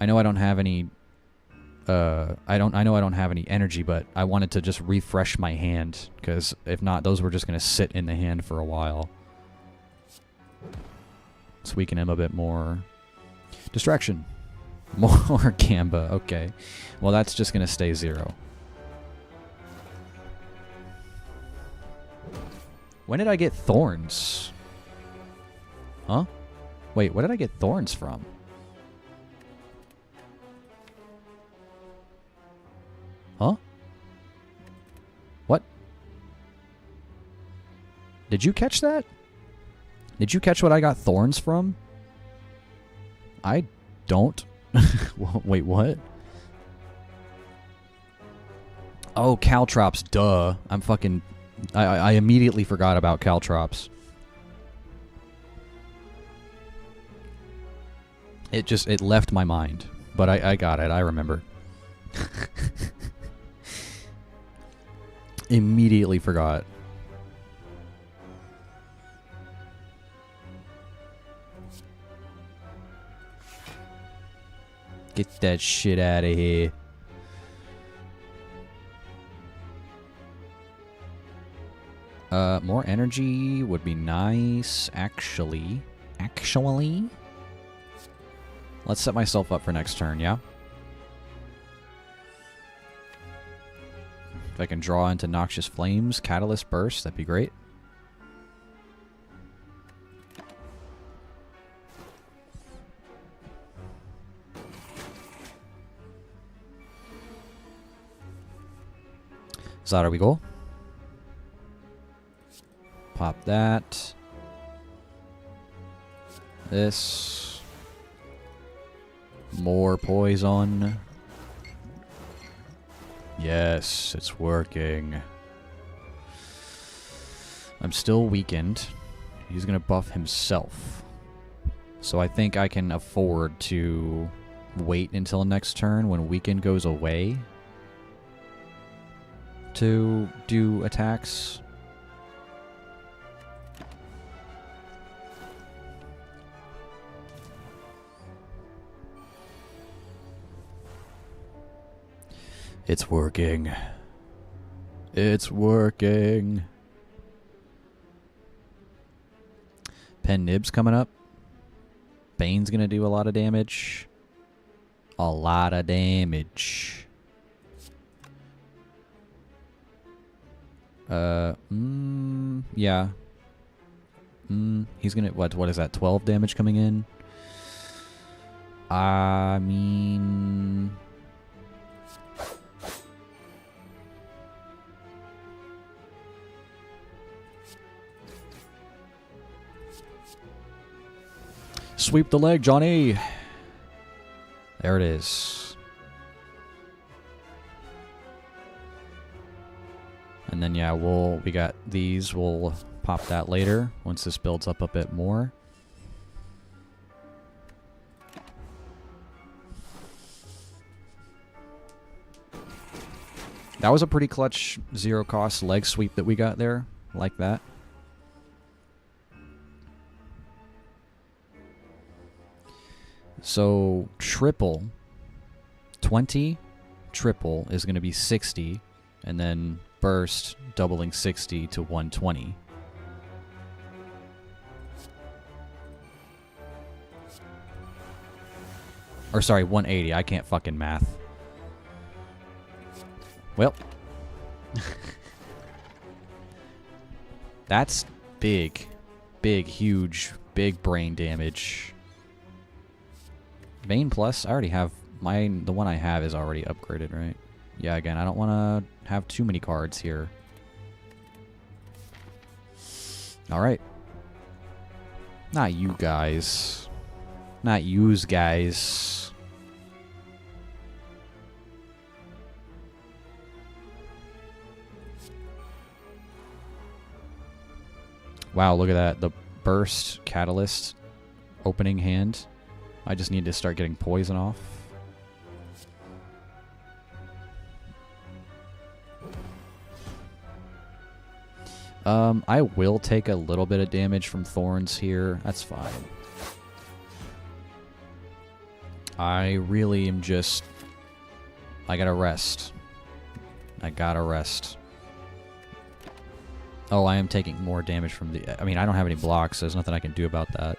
Speaker 1: I know I don't have any. I know I don't have any energy, but I wanted to just refresh my hand because if not, those were just gonna sit in the hand for a while. Let's weaken him a bit more. Distraction. More Gamba. Okay. Well, that's just gonna stay 0. When did I get thorns? Huh? Wait, where did I get thorns from? Huh? What? Did you catch that? Did you catch what I got thorns from? I don't. Wait, what? Oh, caltrops, duh. I'm fucking... I immediately forgot about caltrops. It left my mind. But I got it, I remember. Immediately forgot. Get that shit out of here. More energy would be nice, actually. Let's set myself up for next turn, yeah? If I can draw into Noxious Flames, Catalyst Burst, that'd be great. Zara, we go. Pop that. This. More poison. Yes, it's working. I'm still weakened. He's going to buff himself. So I think I can afford to wait until next turn when weakened goes away to do attacks. It's working. It's working. Pen Nib's coming up. Bane's gonna do a lot of damage. A lot of damage. Yeah. He's gonna, what is that, 12 damage coming in? I mean... Sweep the leg, Johnny! There it is. And then, yeah, we got these. We'll pop that later once this builds up a bit more. That was a pretty clutch zero-cost leg sweep that we got there. Like that. So, triple. 20 triple is going to be 60. And then burst doubling 60 to 120. Or sorry, 180. I can't fucking math. Well. That's big. Big, huge, big brain damage. Bane Plus? I already have mine. The one I have is already upgraded, right? Yeah, again, I don't want to have too many cards here. Alright. Not you guys. Not yous guys. Wow, look at that. The burst catalyst opening hand. I just need to start getting poison off. I will take a little bit of damage from thorns here. That's fine. I really am just... I gotta rest. I gotta rest. Oh, I am taking more damage from the... I mean, I don't have any blocks, so there's nothing I can do about that.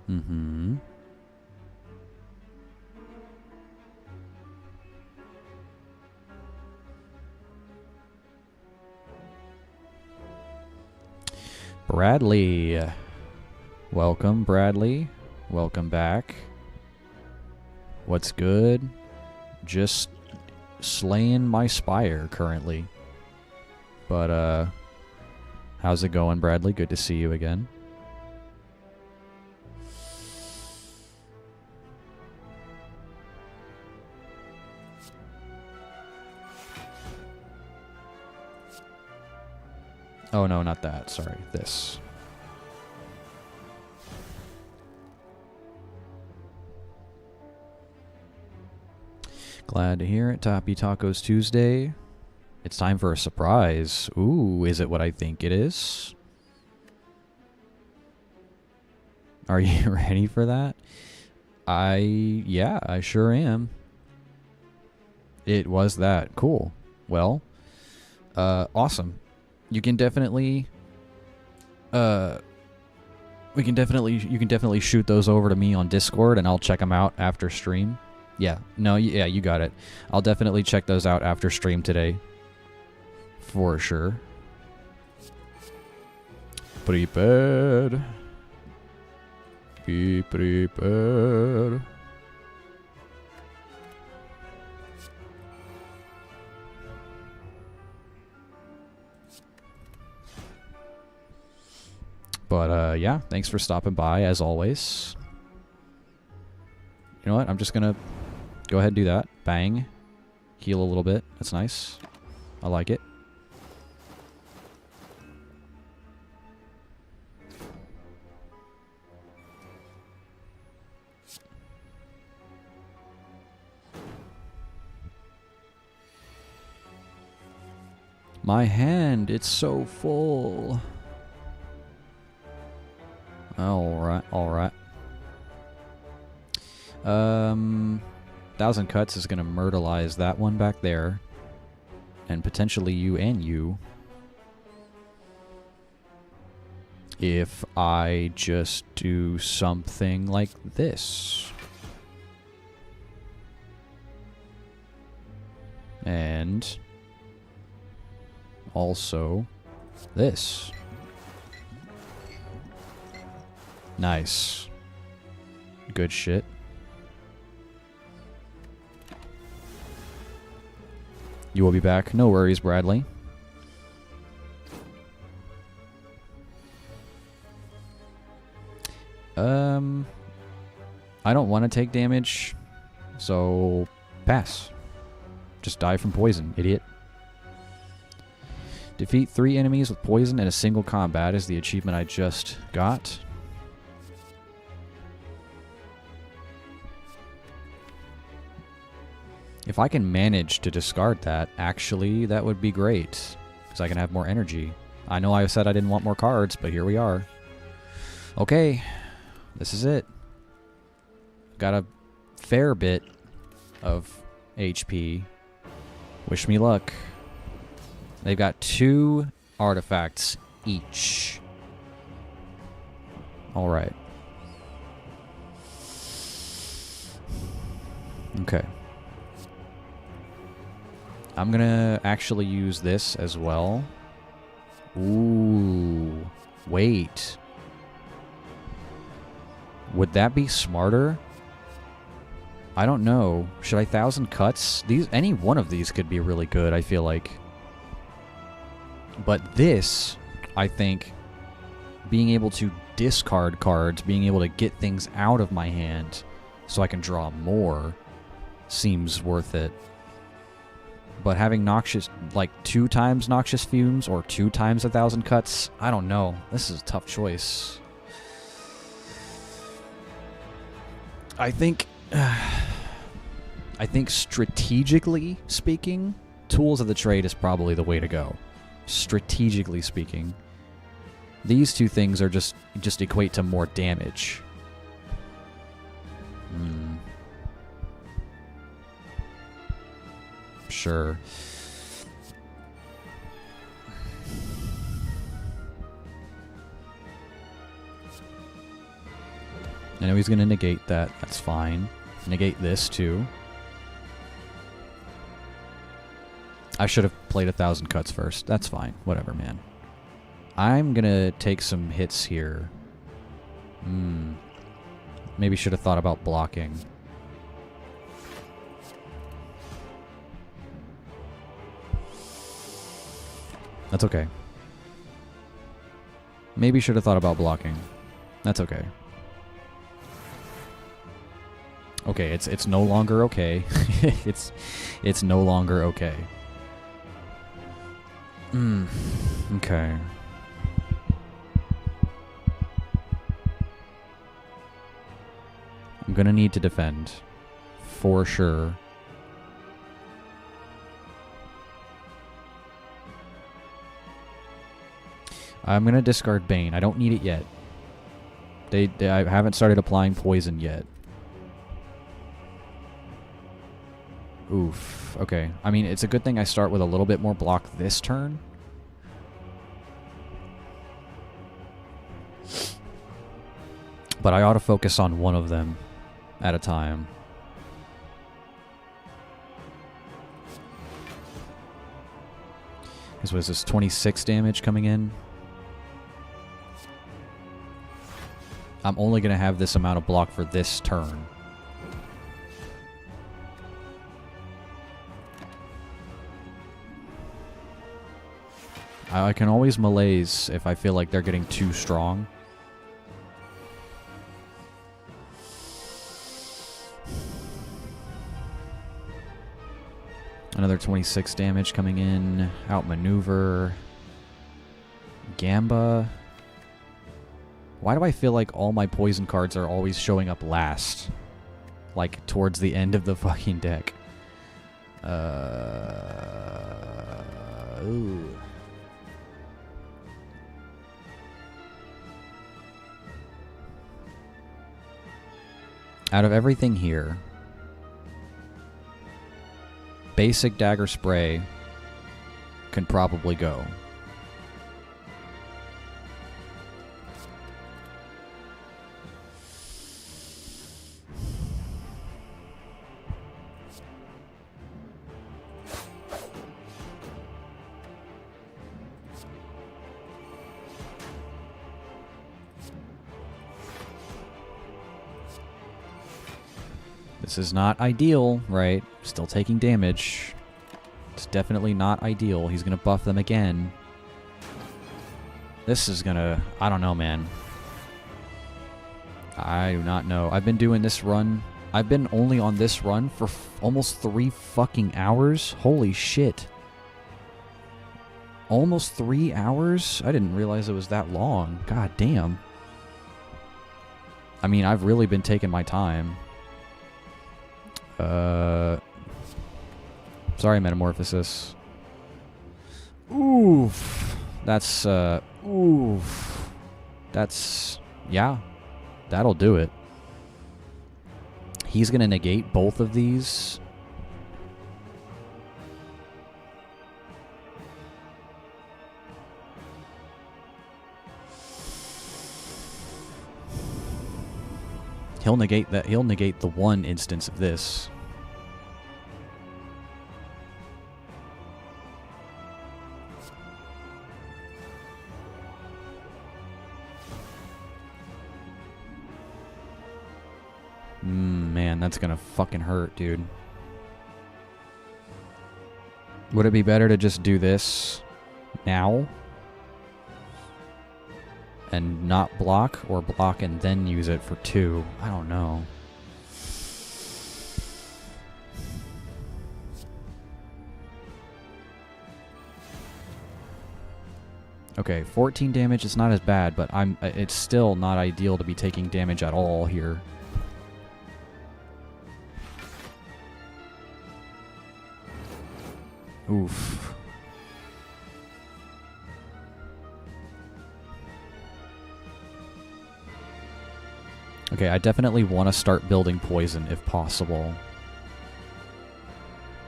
Speaker 1: Mm-hmm. Bradley. Welcome, Bradley. Welcome back. What's good? Just slaying my spire currently. But, how's it going, Bradley? Good to see you again. Oh, no, not that. Sorry. This. Glad to hear it. Toppy Tacos Tuesday. It's time for a surprise. Ooh, is it what I think it is? Are you ready for that? Yeah, I sure am. It was that. Cool. Well, awesome. You can definitely, you can definitely shoot those over to me on Discord, and I'll check them out after stream. Yeah, no, yeah, you got it. I'll definitely check those out after stream today, for sure. Prepared. Be prepared. But, yeah, thanks for stopping by, as always. You know what? I'm just gonna go ahead and do that. Bang. Heal a little bit. That's nice. I like it. My hand, it's so full. Alright, alright. 1,000 Cuts is going to myrtleize that one back there. And potentially you and you. If I just do something like this. And also this. Nice. Good shit. You will be back. No worries, Bradley. I don't want to take damage, so pass. Just die from poison, idiot. Defeat 3 enemies with poison in a single combat is the achievement I just got. If I can manage to discard that, actually, that would be great. Because I can have more energy. I know I said I didn't want more cards, but here we are. Okay. This is it. Got a fair bit of HP. Wish me luck. They've got 2 artifacts each. Alright. Okay. I'm gonna actually use this as well. Ooh. Wait. Would that be smarter? I don't know. Should I 1,000 cuts? Any one of these could be really good, I feel like. But this, I think, being able to discard cards, being able to get things out of my hand so I can draw more, seems worth it. But having noxious, like 2 times noxious fumes or 2 times 1,000 cuts, I don't know. This is a tough choice. I think strategically speaking, Tools of the Trade is probably the way to go. Strategically speaking. These 2 things are just equate to more damage. Sure. I know he's going to negate that. That's fine. Negate this, too. I should have played 1,000 cuts first. That's fine. Whatever, man. I'm going to take some hits here. Maybe should have thought about blocking. That's okay. Maybe should have thought about blocking. That's okay. Okay, it's no longer okay. it's no longer okay. Okay. I'm gonna need to defend. For sure. I'm gonna discard Bane. I don't need it yet. I haven't started applying poison yet. Oof. Okay. I mean, it's a good thing I start with a little bit more block this turn. But I ought to focus on one of them at a time. This was this 26 damage coming in. I'm only going to have this amount of block for this turn. I can always malaise if I feel like they're getting too strong. Another 26 damage coming in. Outmaneuver. Gamba. Why do I feel like all my poison cards are always showing up last? Like, towards the end of the fucking deck. Ooh. Out of everything here, basic Dagger Spray can probably go. This is not ideal, right? Still taking damage. It's definitely not ideal. He's going to buff them again. This is going to... I don't know, man. I do not know. I've been doing this run... I've been only on this run for almost 3 fucking hours. Holy shit. Almost 3 hours? I didn't realize it was that long. God damn. I mean, I've really been taking my time. Sorry, Metamorphosis. Oof. That's, oof. That's, yeah. That'll do it. He's gonna negate both of these. He'll negate that. He'll negate the one instance of this. Man, that's gonna fucking hurt, dude. Would it be better to just do this now? And not block, or block and then use it for 2? I don't know. Okay, 14 damage is not as bad, but it's still not ideal to be taking damage at all here. Oof. Okay, I definitely want to start building poison if possible.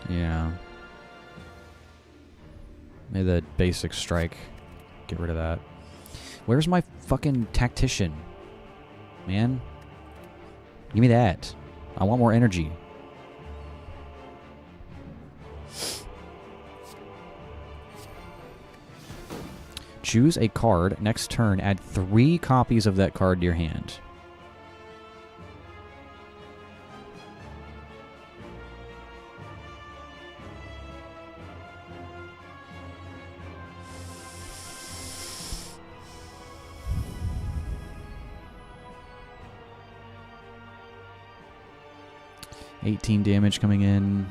Speaker 1: Yeah. Maybe the basic strike. Get rid of that. Where's my fucking tactician? Man. Give me that. I want more energy. Choose a card. Next turn, add 3 copies of that card to your hand. $18 damage coming in.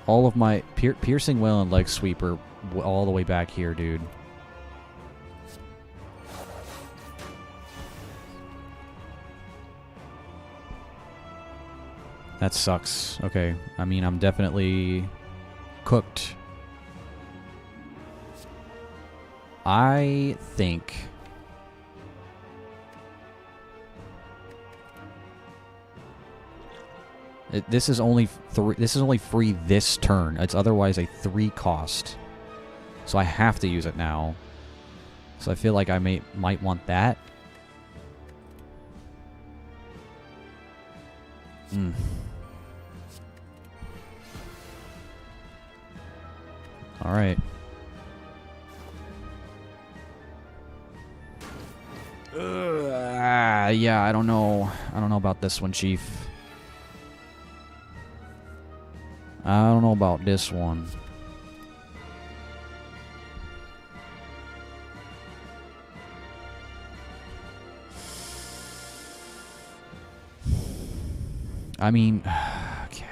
Speaker 1: All of my piercing wail and leg sweep are all the way back here, dude. That sucks. Okay, I mean, I'm definitely cooked. I think this is only free this turn. It's otherwise a 3 cost. So I have to use it now. So I feel like I might want that. All right. Yeah, I don't know. I don't know about this one, Chief. I don't know about this one. I mean, okay.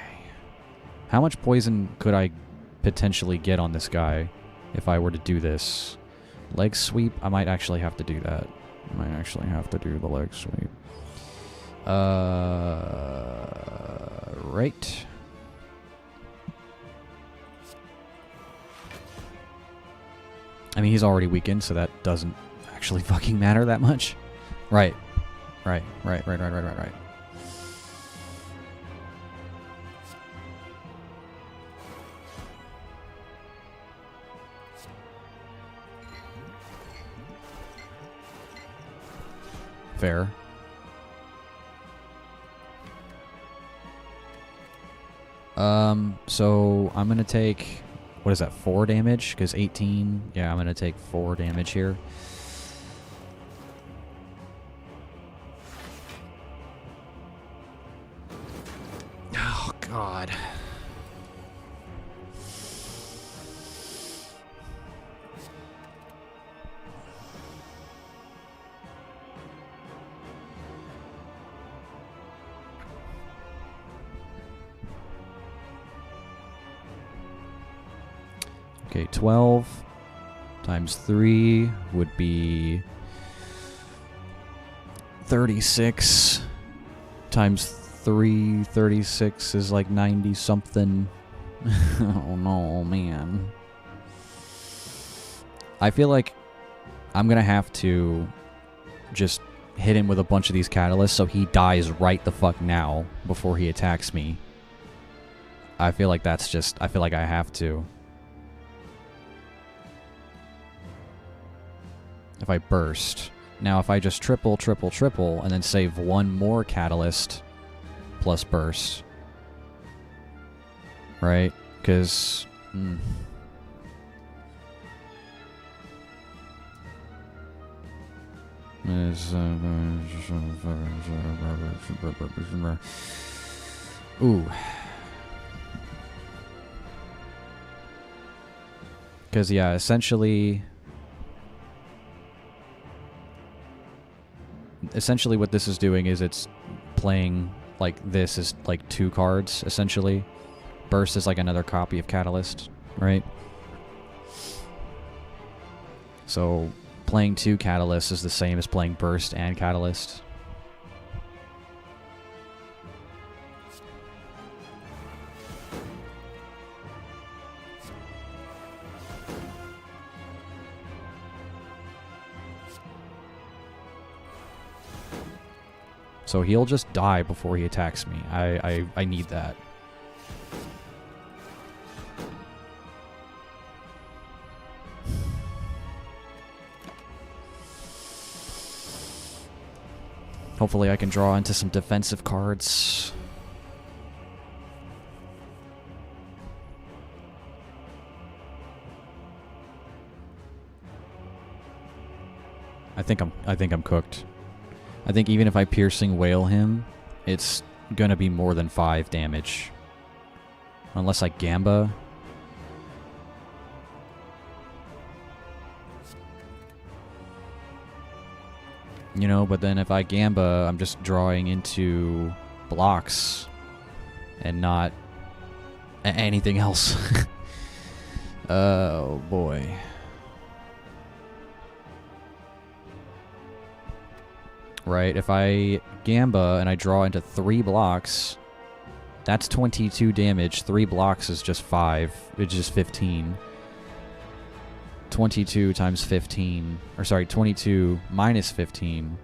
Speaker 1: How much poison could I potentially get on this guy if I were to do this? Leg sweep? I might actually have to do that. I might actually have to do the leg sweep. Right. I mean, he's already weakened, so that doesn't actually fucking matter that much. Right. Right. Fair. So I'm gonna take, what is that, 4 damage? Because 18, yeah, I'm gonna take 4 damage here. Oh, God. Okay, 12 times 3 would be 36 times 3, 36 is like 90 something. Oh no, man. I feel like I'm gonna have to just hit him with a bunch of these catalysts so he dies right the fuck now before he attacks me. I feel like that's just... I feel like I have to. If I burst. Now, if I just triple, triple, triple, and then save one more catalyst plus burst. Right? Because... Ooh. Because, yeah, essentially what this is doing is it's playing like this is like 2 cards, essentially. Burst is like another copy of Catalyst, right? So playing 2 Catalysts is the same as playing Burst and Catalyst. So he'll just die before he attacks me. I need that. Hopefully I can draw into some defensive cards. I think I'm cooked. I think even if I piercing wail him, it's gonna be more than 5 damage. Unless I Gamba. You know, but then if I Gamba, I'm just drawing into blocks and not anything else. Oh boy. Right, if I Gamba and I draw into 3 blocks, that's 22 damage. 3 blocks is just 5. It's just 15. 22 times 15, or sorry, 22 minus 15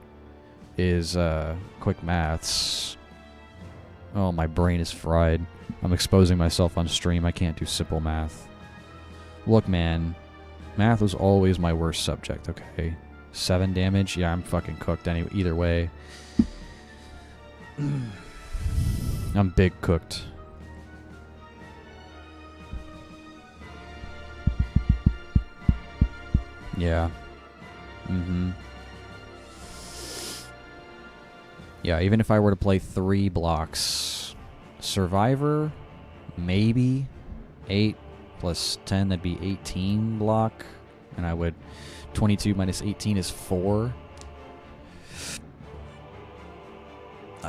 Speaker 1: is quick maths. Oh, my brain is fried. I'm exposing myself on stream. I can't do simple math. Look, man, math was always my worst subject, okay? 7 damage? Yeah, I'm fucking cooked either way. I'm big cooked. Yeah. Yeah, even if I were to play 3 blocks. Survivor, maybe. 8 plus 10, that'd be 18 block. And I would... 22 minus 18 is 4.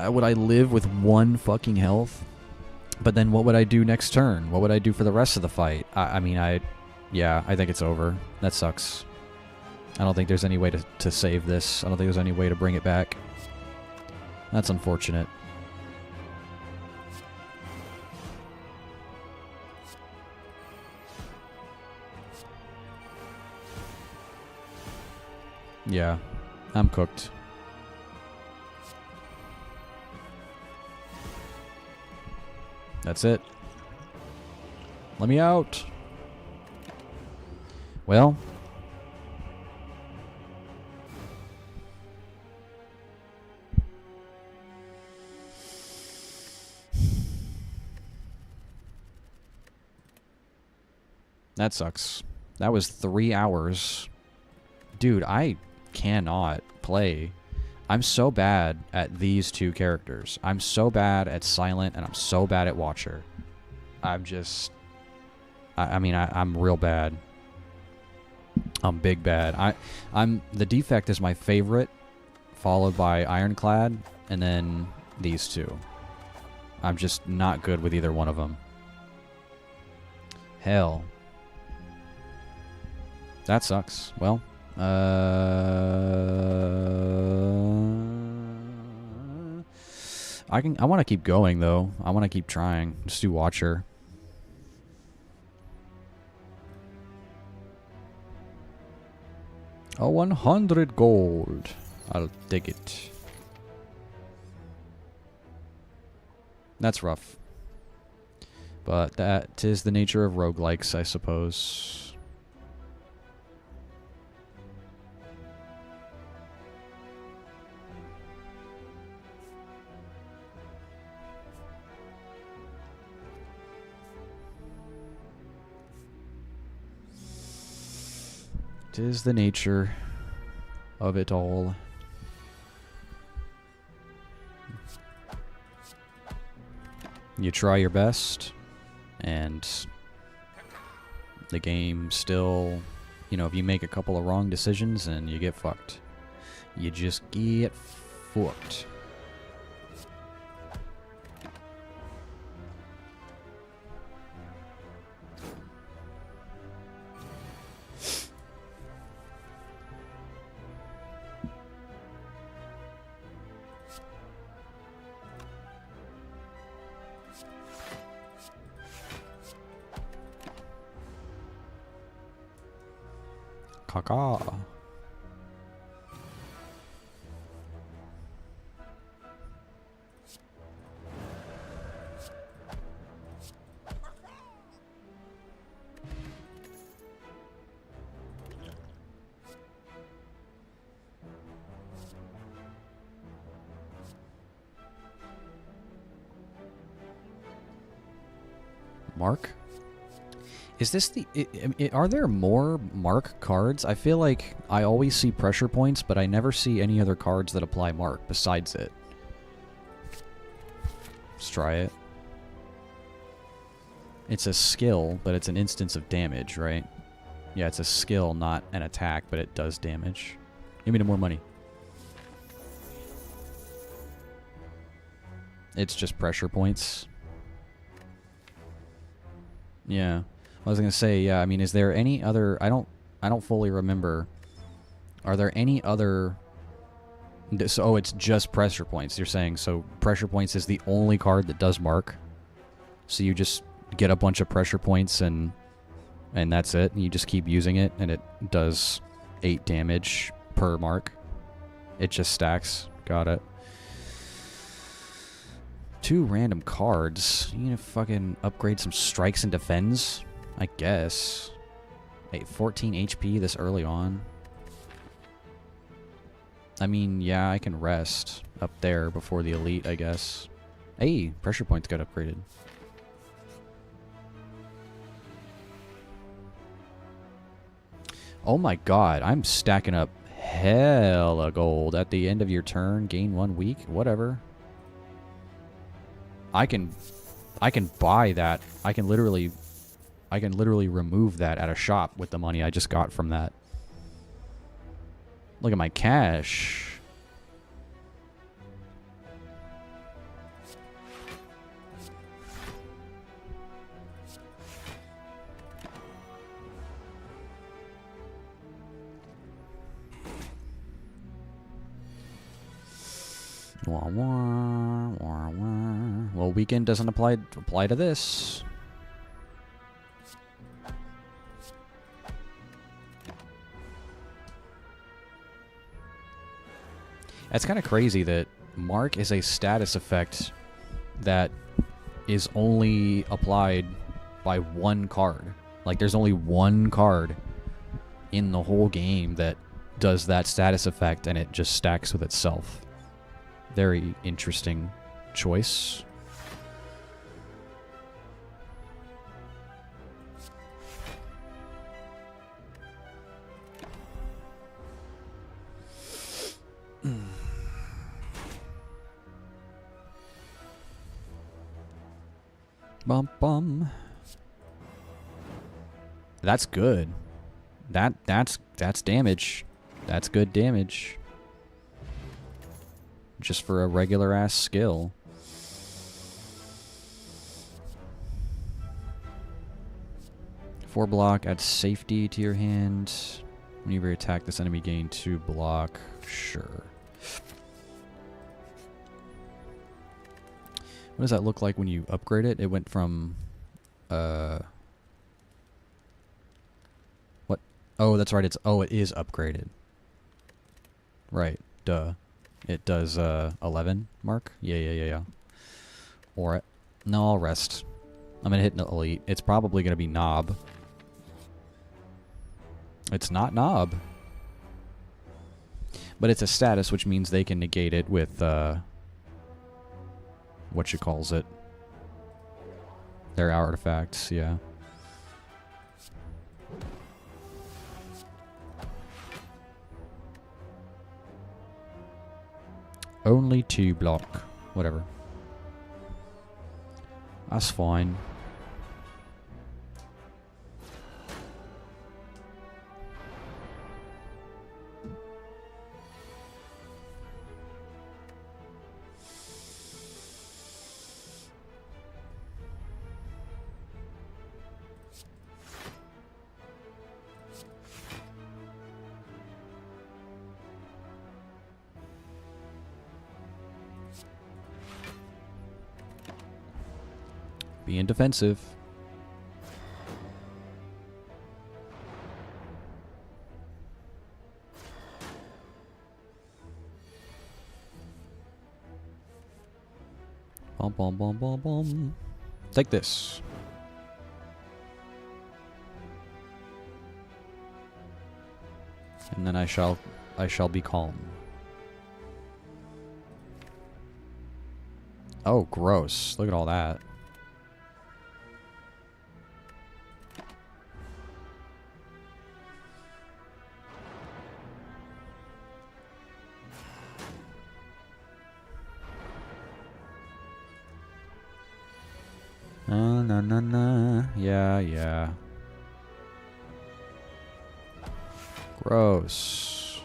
Speaker 1: Would I live with 1 fucking health? But then what would I do next turn? What would I do for the rest of the fight? Yeah, I think it's over. That sucks. I don't think there's any way to save this. I don't think there's any way to bring it back. That's unfortunate. Yeah, I'm cooked. That's it. Let me out. Well. That sucks. That was 3 hours. Dude, I cannot play. I'm so bad at these 2 characters. I'm so bad at Silent and I'm so bad at Watcher. I'm just... I'm real bad. I'm big bad. The Defect is my favorite, followed by Ironclad, and then these 2. I'm just not good with either one of them. Hell. That sucks. Well... I want to keep going though. I want to keep trying. Just do Watcher. A 100 gold. I'll take it. That's rough. But that is the nature of roguelikes, I suppose. It is the nature of it all. You try your best, and the game still, you know, if you make a couple of wrong decisions, and you get fucked. You just get fucked. Caca. Mark? Is this the... are there more Mark cards? I feel like I always see pressure points, but I never see any other cards that apply Mark besides it. Let's try it. It's a skill, but it's an instance of damage, right? Yeah, it's a skill, not an attack, but it does damage. Give me the more money. It's just pressure points. Yeah. I was gonna say, yeah, I mean, is there any other... I don't fully remember. Are there any other... So, oh, it's just pressure points, you're saying. So pressure points is the only card that does Mark. So you just get a bunch of pressure points and that's it. And you just keep using it, and it does 8 damage per Mark. It just stacks. Got it. 2 random cards. You gonna fucking upgrade some strikes and defends? I guess. Hey, 14 HP this early on. I mean, yeah, I can rest up there before the elite, I guess. Hey, pressure points got upgraded. Oh my god, I'm stacking up hella gold. At the end of your turn, gain 1 week, whatever. I can buy that. I can literally remove that at a shop with the money I just got from that. Look at my cash. Wah, wah, wah, wah. Well, weekend doesn't apply to this. That's kind of crazy that Mark is a status effect that is only applied by 1 card. Like, there's only 1 card in the whole game that does that status effect, and it just stacks with itself. Very interesting choice. Bum bum. That's good. That's damage. That's good damage. Just for a regular ass skill. Four block, add safety to your hand. Whenever you attack this enemy, gain 2 block. Sure. What does that look like when you upgrade it? It went from what? Oh, that's right. It is upgraded. Right. Duh. It does 11 Mark. Yeah. Or no, I'll rest. I'm gonna hit an elite. It's probably gonna be Knob. It's not Knob. But it's a status, which means they can negate it with, what you calls it. Their artifacts, yeah. Only 2 block. Whatever. That's fine. Being defensive. Bum bum bum bum bum. Take this. And then I shall be calm. Oh, gross. Look at all that. Na. Yeah. Gross.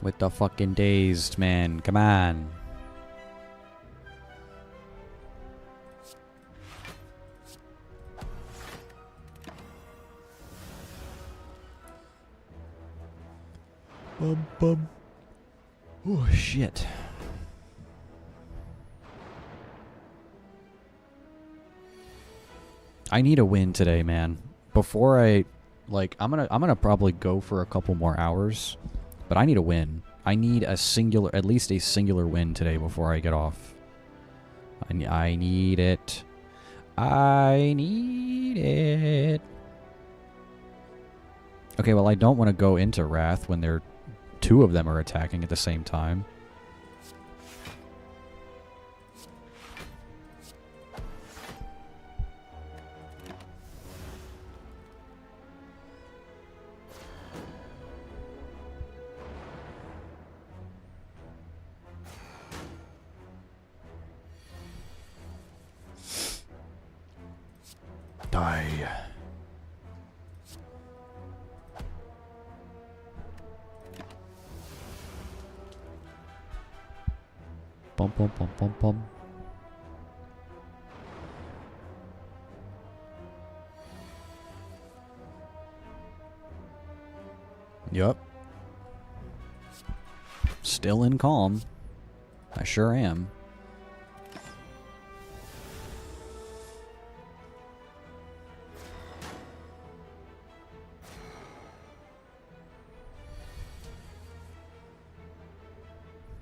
Speaker 1: With the fucking dazed, man. Come on. Bum. Oh, shit. I need a win today, man. Before I'm gonna probably go for a couple more hours, but I need a win. I need at least a singular win today before I get off. I need it. I need it. Okay, well, I don't want to go into Wrath when two of them are attacking at the same time. Die. Bum. Yup. Still in calm. I sure am.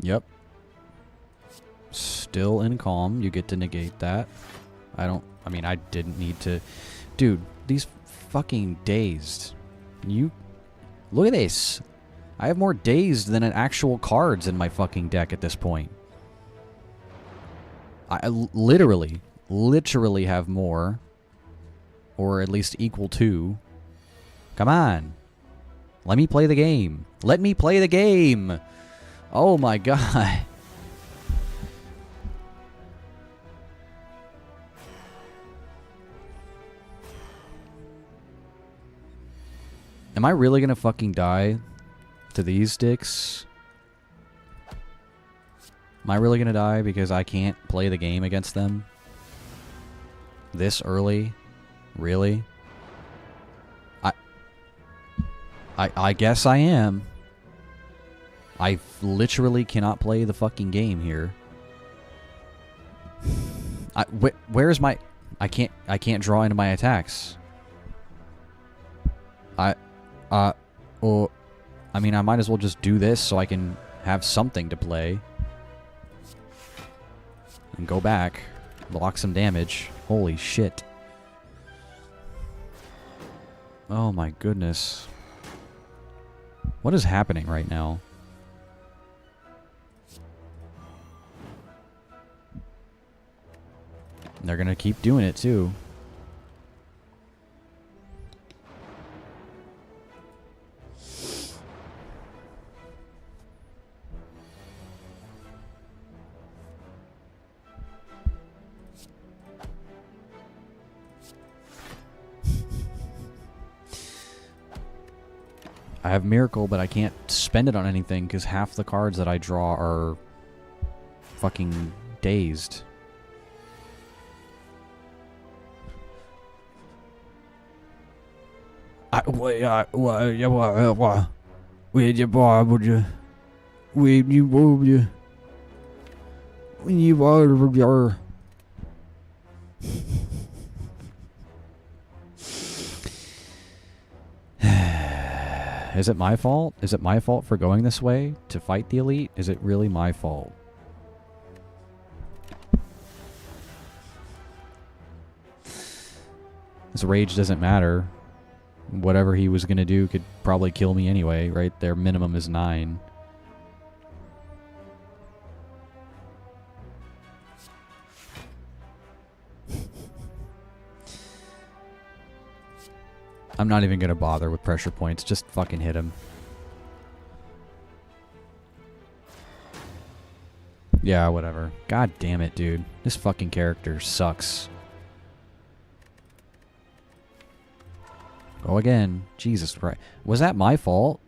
Speaker 1: Yep. Still in calm. You get to negate that. I didn't need to. Dude, these fucking dazed. Look at this. I have more dazed than an actual cards in my fucking deck at this point. I literally have more. Or at least equal to. Come on. Let me play the game. Let me play the game. Oh my god. Am I really gonna fucking die to these dicks? Am I really gonna die because I can't play the game against them? This early? Really? I guess I am. I literally cannot play the fucking game here. Where's my... I can't draw into my attacks. I, uh, oh, I mean, I might as well just do this so I can have something to play. And go back. Block some damage. Holy shit. Oh my goodness. What is happening right now? They're gonna keep doing it too. I have Miracle, but I can't spend it on anything because half the cards that I draw are fucking dazed. Is it my fault? Is it my fault for going this way to fight the elite? Is it really my fault? This rage doesn't matter. Whatever he was going to do could probably kill me anyway, right? Their minimum is 9. I'm not even going to bother with pressure points. Just fucking hit him. Yeah, whatever. God damn it, dude. This fucking character sucks. Go again. Jesus Christ. Was that my fault?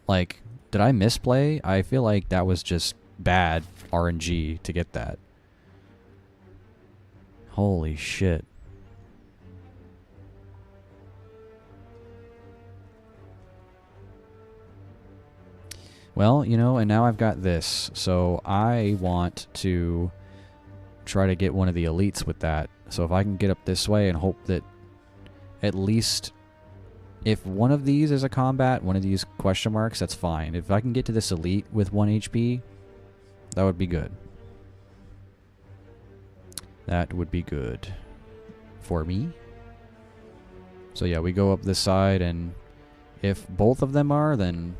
Speaker 1: Like, did I misplay? I feel like that was just bad RNG to get that. Holy shit. Well, you know, and now I've got this. So I want to try to get one of the elites with that. So if I can get up this way and hope that at least if one of these is a combat, one of these question marks, that's fine. If I can get to this elite with 1 HP, that would be good. That would be good for me. So yeah, we go up this side, and if both of them are, then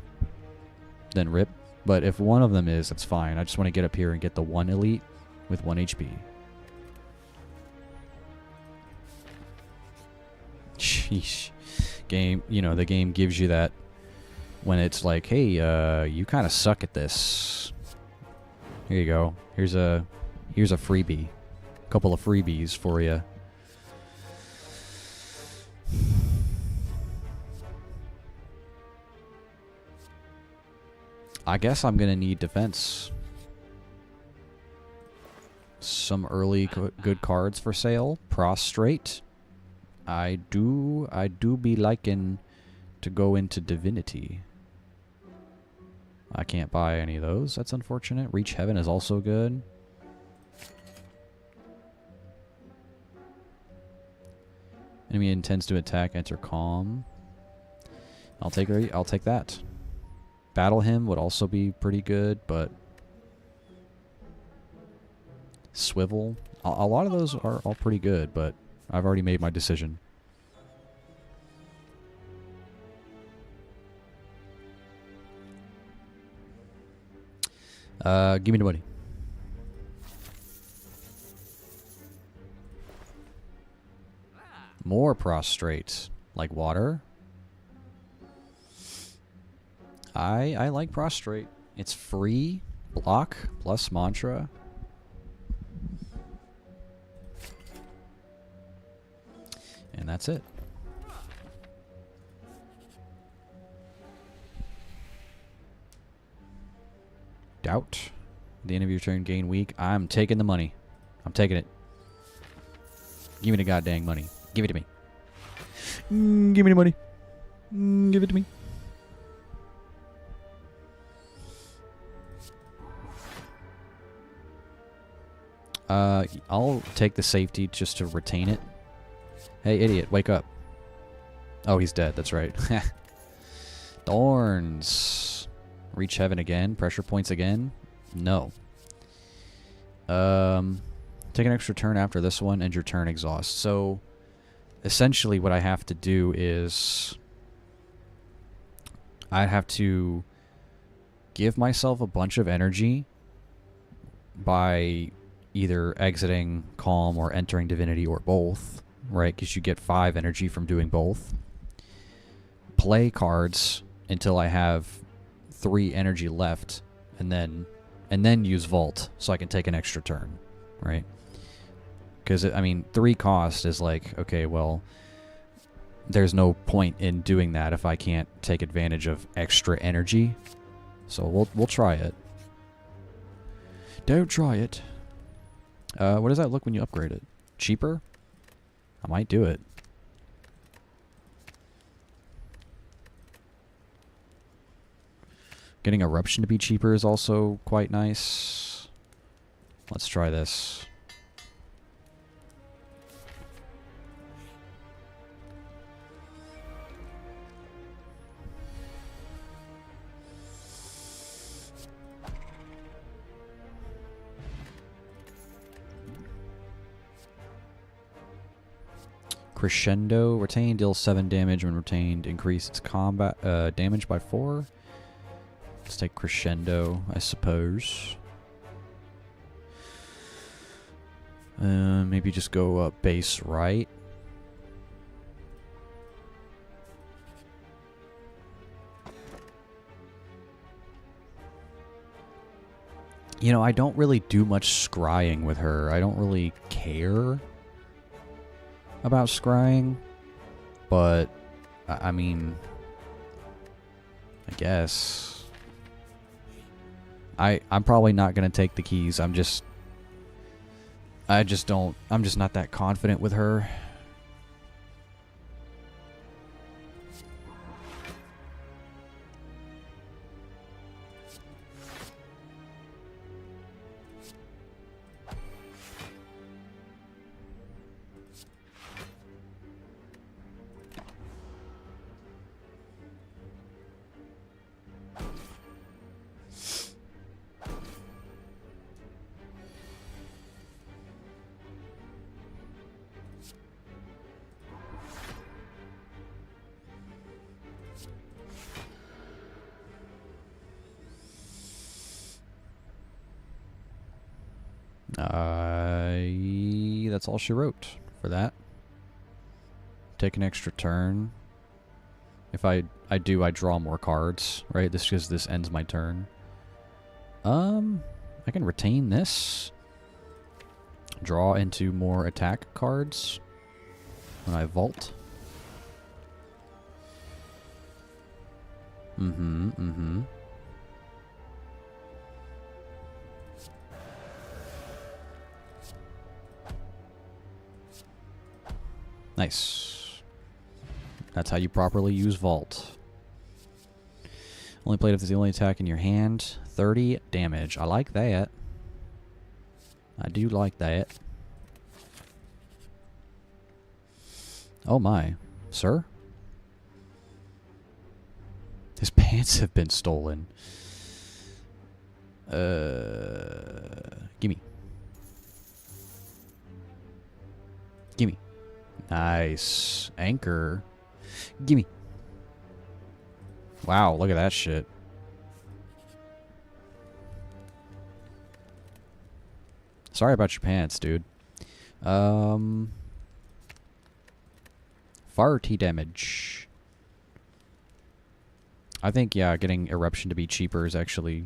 Speaker 1: rip. But if one of them is, that's fine. I just want to get up here and get the 1 elite with 1 HP. Sheesh. Game, you know, the game gives you that when it's like, hey, you kind of suck at this. Here you go. Here's a freebie. A couple of freebies for you. I guess I'm going to need defense. Some early good cards for sale. Prostrate. I do be liking to go into Divinity. I can't buy any of those. That's unfortunate. Reach Heaven is also good. Enemy intends to attack. Enter Calm. I'll take that. Battle Him would also be pretty good, but Swivel. A lot of those are all pretty good, but I've already made my decision. Give me the money. More Prostrate. Like water. I like Prostrate. It's free. Block plus mantra. And that's it. Doubt. At the end of your turn, gain weak. I'm taking the money. I'm taking it. Give me the goddamn money. Give it to me. Give me the money. Give it to me. I'll take the safety just to retain it. Hey, idiot, wake up. Oh, he's dead. That's right. Thorns. Reach heaven again. Pressure points again. No. Take an extra turn after this one, end your turn, exhaust. So, essentially what I have to do is I have to give myself a bunch of energy by either exiting Calm or entering Divinity or both, right? Because you get 5 energy from doing both. Play cards until I have 3 energy left, and then use Vault so I can take an extra turn, right? Because, I mean, 3 cost is like, okay, well, there's no point in doing that if I can't take advantage of extra energy. So we'll try it. Don't try it. What does that look when you upgrade it? Cheaper? I might do it. Getting Eruption to be cheaper is also quite nice. Let's try this. Crescendo. Retained deals 7 damage when retained. Increase its combat damage by 4. Let's take Crescendo, I suppose. Maybe just go up base right. You know, I don't really do much scrying with her. I don't really care about scrying, but I mean, I guess I'm probably not gonna take the keys. I'm just not that confident with her. That's all she wrote for that. Take an extra turn. If I draw more cards, right? This because this ends my turn. I can retain this. Draw into more attack cards when I vault. Nice. That's how you properly use Vault. Only played if it's the only attack in your hand. 30 damage. I like that. I do like that. Oh my. Sir? His pants have been stolen. Gimme. Gimme. Nice. Anchor. Gimme. Wow, look at that shit. Sorry about your pants, dude. Fire T damage. I think, yeah, getting Eruption to be cheaper is actually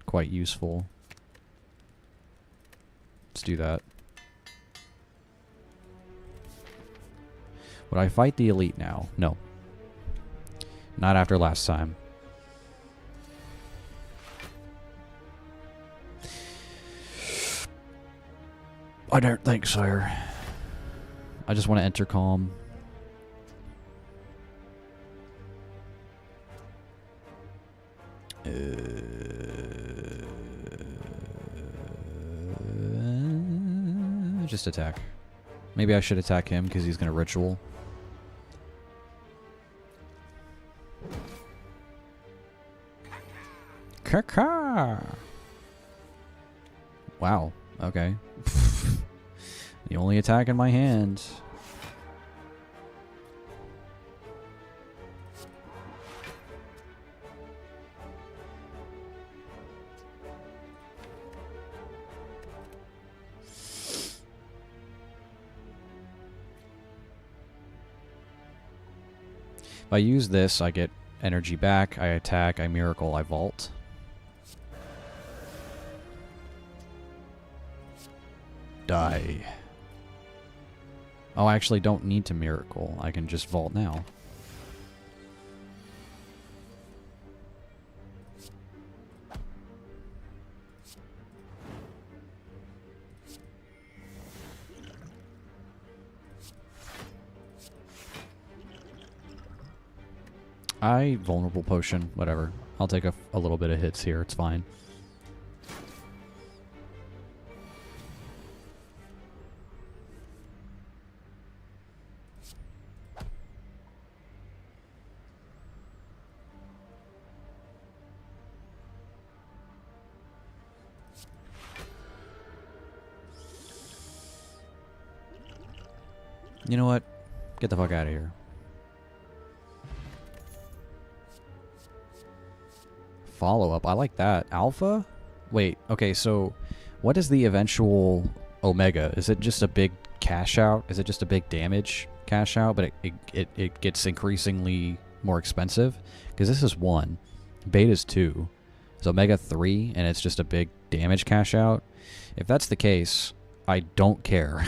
Speaker 1: quite useful. Let's do that. Would I fight the elite now? No. Not after last time. I don't think so. I just want to enter calm. Just attack. Maybe I should attack him because he's going to ritual. Wow. Okay. The only attack in my hand. If I use this, I get energy back, I attack, I miracle, I vault. Die. Oh, I actually don't need to miracle. I can just vault now. Vulnerable potion, whatever. I'll take a little bit of hits here, it's fine. You know what? Get the fuck out of here. Follow-up. I like that. Alpha? Wait, okay, so what is the eventual Omega? Is it just a big cash out? Is it just a big damage cash out, but it gets increasingly more expensive? Because this is 1. Beta's 2. It's Omega 3, and it's just a big damage cash out. If that's the case, I don't care.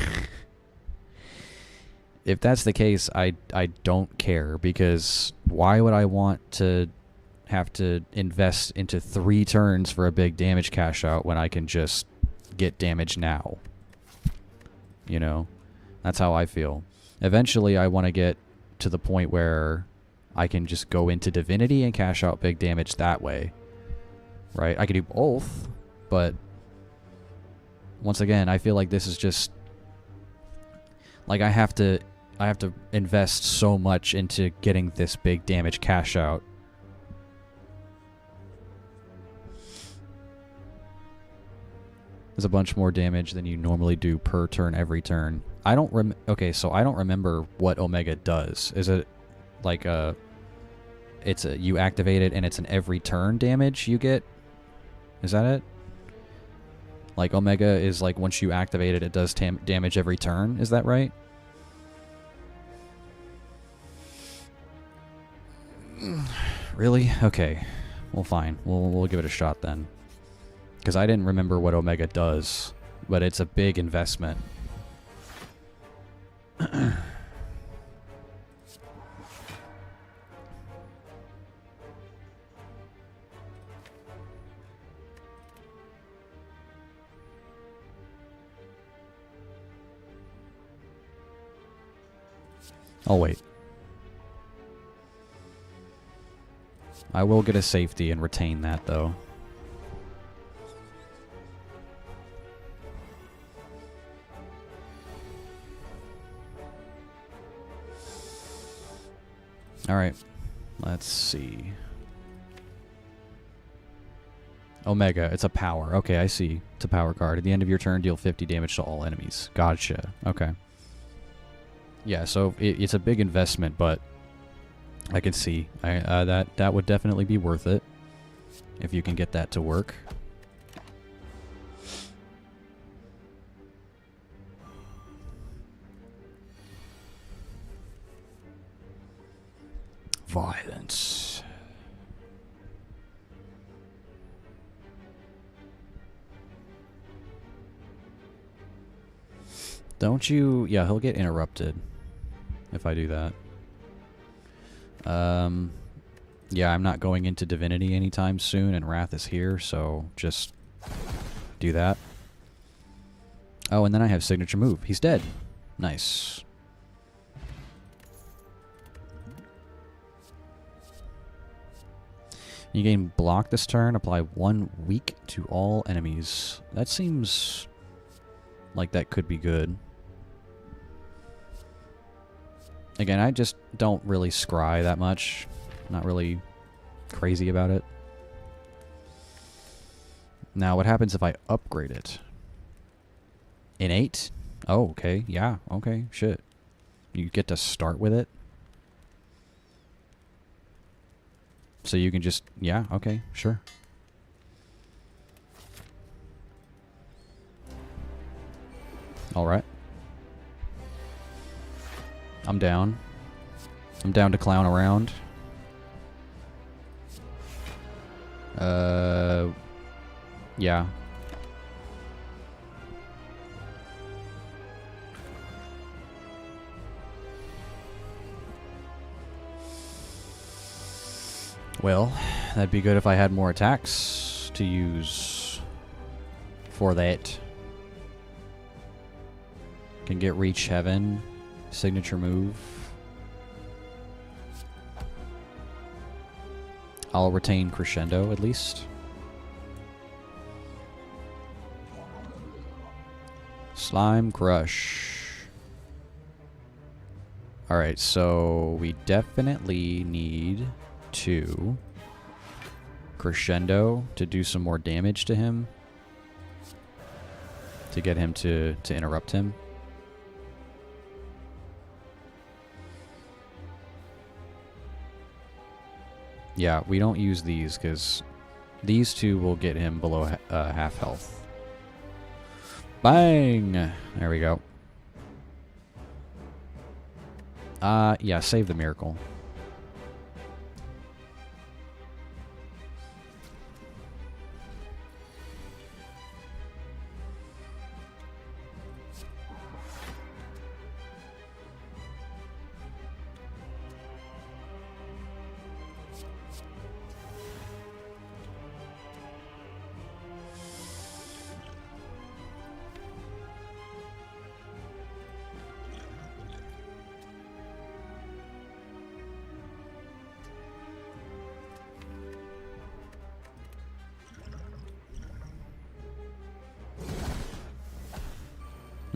Speaker 1: If that's the case, I don't care, because why would I want to have to invest into 3 turns for a big damage cash out when I can just get damage now? You know? That's how I feel. Eventually, I want to get to the point where I can just go into Divinity and cash out big damage that way. Right? I could do both, but once again, I feel like this is just... Like, I have to invest so much into getting this big damage cash out. There's a bunch more damage than you normally do per turn every turn. I don't okay, so I don't remember what Omega does. Is it like you activate it and it's an every turn damage you get? Is that it? Like Omega is like once you activate it, it does damage every turn. Is that right? Really? Okay. Well, fine. We'll give it a shot then. Because I didn't remember what Omega does, but it's a big investment. I'll wait. I will get a safety and retain that, though. Alright, let's see. Omega, it's a power. Okay, I see. It's a power card. At the end of your turn, deal 50 damage to all enemies. Gotcha. Okay. Yeah, so it's a big investment, but I can see that would definitely be worth it if you can get that to work. Violence. Don't you... Yeah, he'll get interrupted if I do that. Yeah, I'm not going into Divinity anytime soon, and Wrath is here, so just do that. Oh, and then I have signature move. He's dead. Nice. You gain block this turn. Apply 1 weak to all enemies. That seems like that could be good. Again, I just don't really scry that much. Not really crazy about it. Now, what happens if I upgrade it? Innate? Oh, okay. Yeah, okay. Shit. You get to start with it. So you can just... Yeah, okay. Sure. Alright. I'm down. I'm down to clown around. Yeah. Well, that'd be good if I had more attacks to use for that. Can get Reach Heaven, signature move. I'll retain Crescendo at least. Slime Crush. Alright, so we definitely need to Crescendo to do some more damage to him. To get him to interrupt him. Yeah, we don't use these because these two will get him below half health. Bang! There we go. Yeah, save the miracle.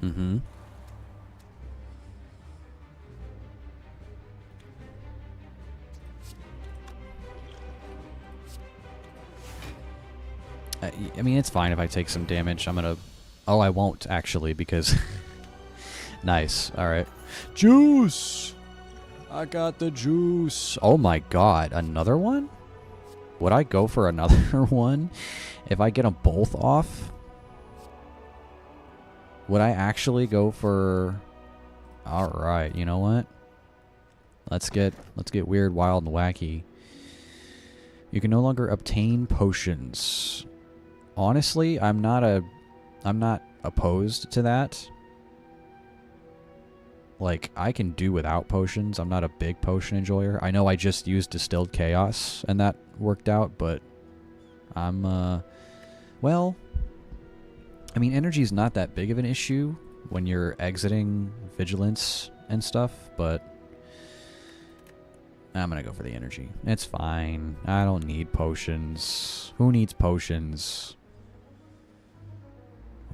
Speaker 1: Mm-hmm. I mean, it's fine if I take some damage. I'm gonna... Oh, I won't, actually, because... Nice. Alright. Juice! I got the juice. Oh my god. Another one? Would I go for another one if I get them both off? Would I actually go for... Alright, you know what? Let's get weird, wild, and wacky. You can no longer obtain potions. Honestly, I'm not opposed to that. Like, I can do without potions. I'm not a big potion enjoyer. I know I just used Distilled Chaos, and that worked out, but I'm, well, I mean, energy is not that big of an issue when you're exiting Vigilance and stuff, but I'm gonna go for the energy. It's fine. I don't need potions. Who needs potions?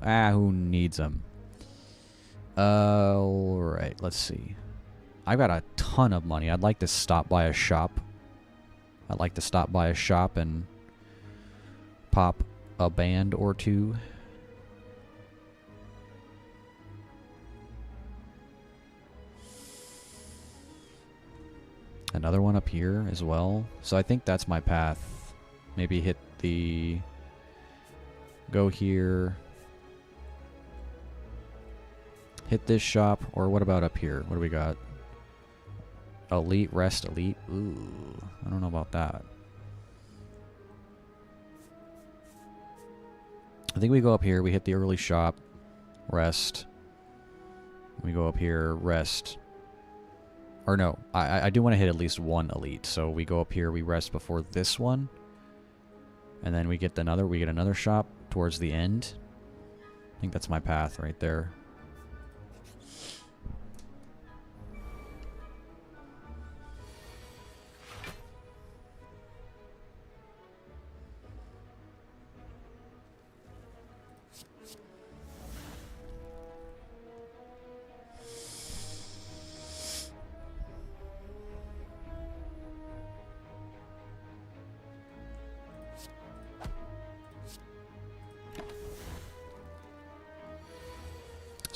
Speaker 1: Who needs them? Alright, let's see. I've got a ton of money. I'd like to stop by a shop. I'd like to stop by a shop and pop a band or two. Another one up here as well. So I think that's my path. Maybe hit the... Go here. Hit this shop, or what about up here? What do we got? Elite, rest, elite. Ooh, I don't know about that. I think we go up here, we hit the early shop, rest. We go up here, rest. Or no, I do want to hit at least one elite. So we go up here, we rest before this one. And then we get another shop towards the end. I think that's my path right there.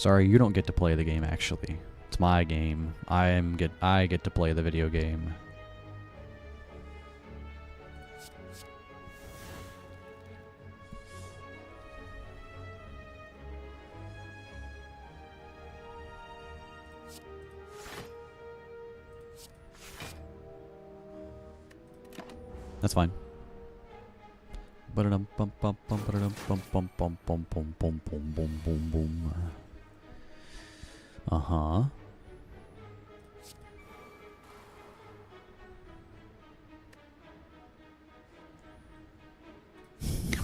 Speaker 1: Sorry, you don't get to play the game, actually. It's my game. I get to play the video game. That's fine. Uh-huh.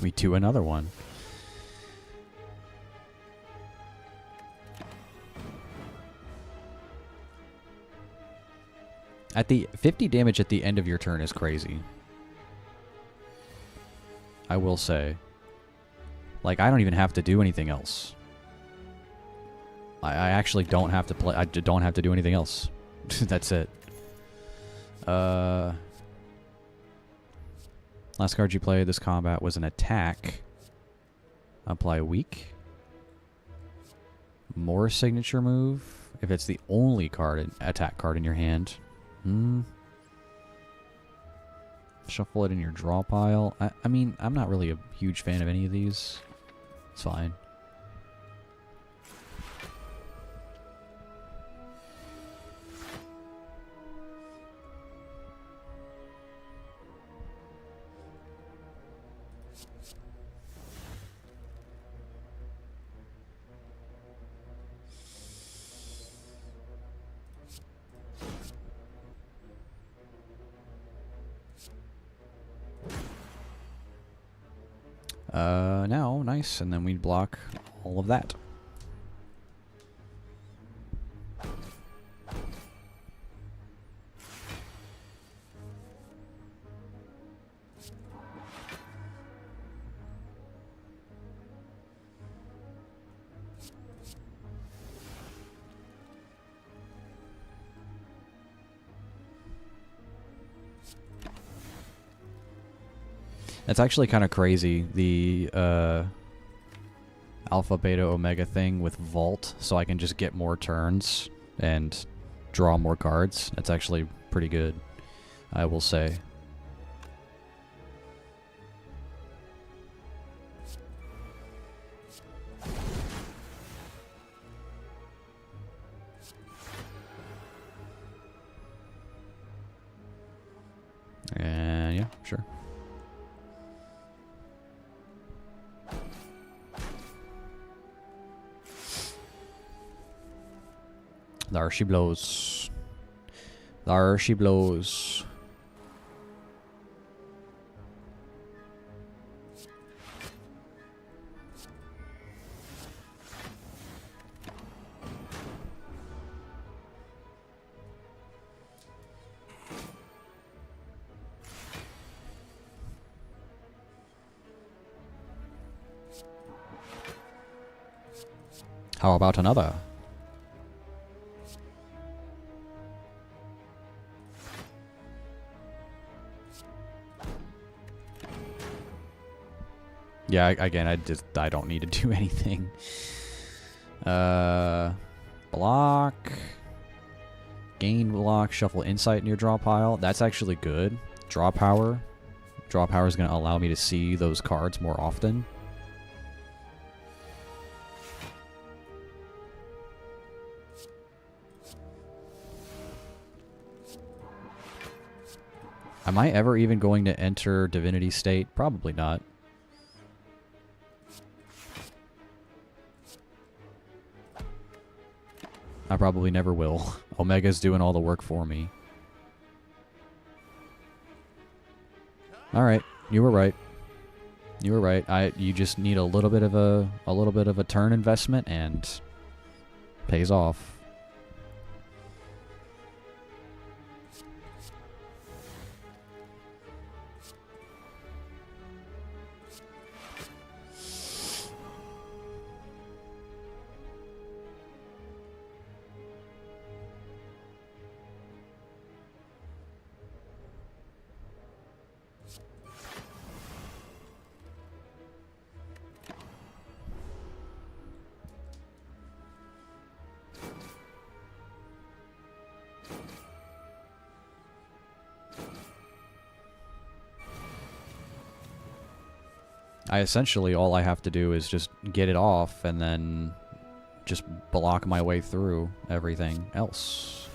Speaker 1: We do another one. At the 50 damage at the end of your turn is crazy. I will say. Like, I don't even have to do anything else. I actually don't have to play. I don't have to do anything else. That's it. Last card you played this combat was an attack. Apply weak. More signature move. If it's the only card, attack card in your hand. Shuffle it in your draw pile. I mean, I'm not really a huge fan of any of these. It's fine. Now, nice, and then we block all of that. It's actually kind of crazy, the Alpha, Beta, Omega thing with Vault, so I can just get more turns and draw more cards. That's actually pretty good, I will say. And yeah, sure. There she blows. There she blows. How about another? Yeah, again, I don't need to do anything. Block. Gain block, shuffle insight in your draw pile. That's actually good. Draw power. Draw power is going to allow me to see those cards more often. Am I ever even going to enter Divinity State? Probably not. I probably never will. Omega's doing all the work for me. Alright, you were right. You were right. You just need a little bit of a turn investment and pays off. essentially all I have to do is just get it off and then just block my way through everything else.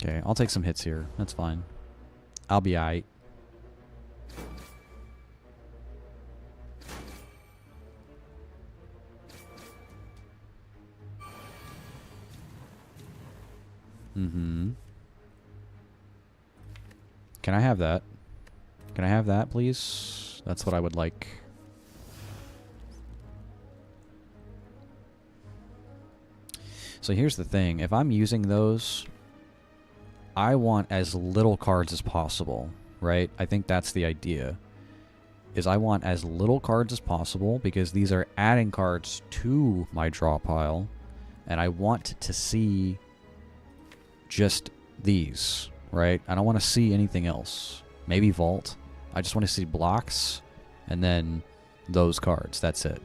Speaker 1: Okay, I'll take some hits here. That's fine. I'll be aight. Mm-hmm. Can I have that? Can I have that, please? That's what I would like. So here's the thing. If I'm using those, I want as little cards as possible, right? I think that's the idea. Is I want as little cards as possible because these are adding cards to my draw pile. And I want to see just these, right? I don't want to see anything else. Maybe Vault. I just want to see blocks and then those cards. That's it.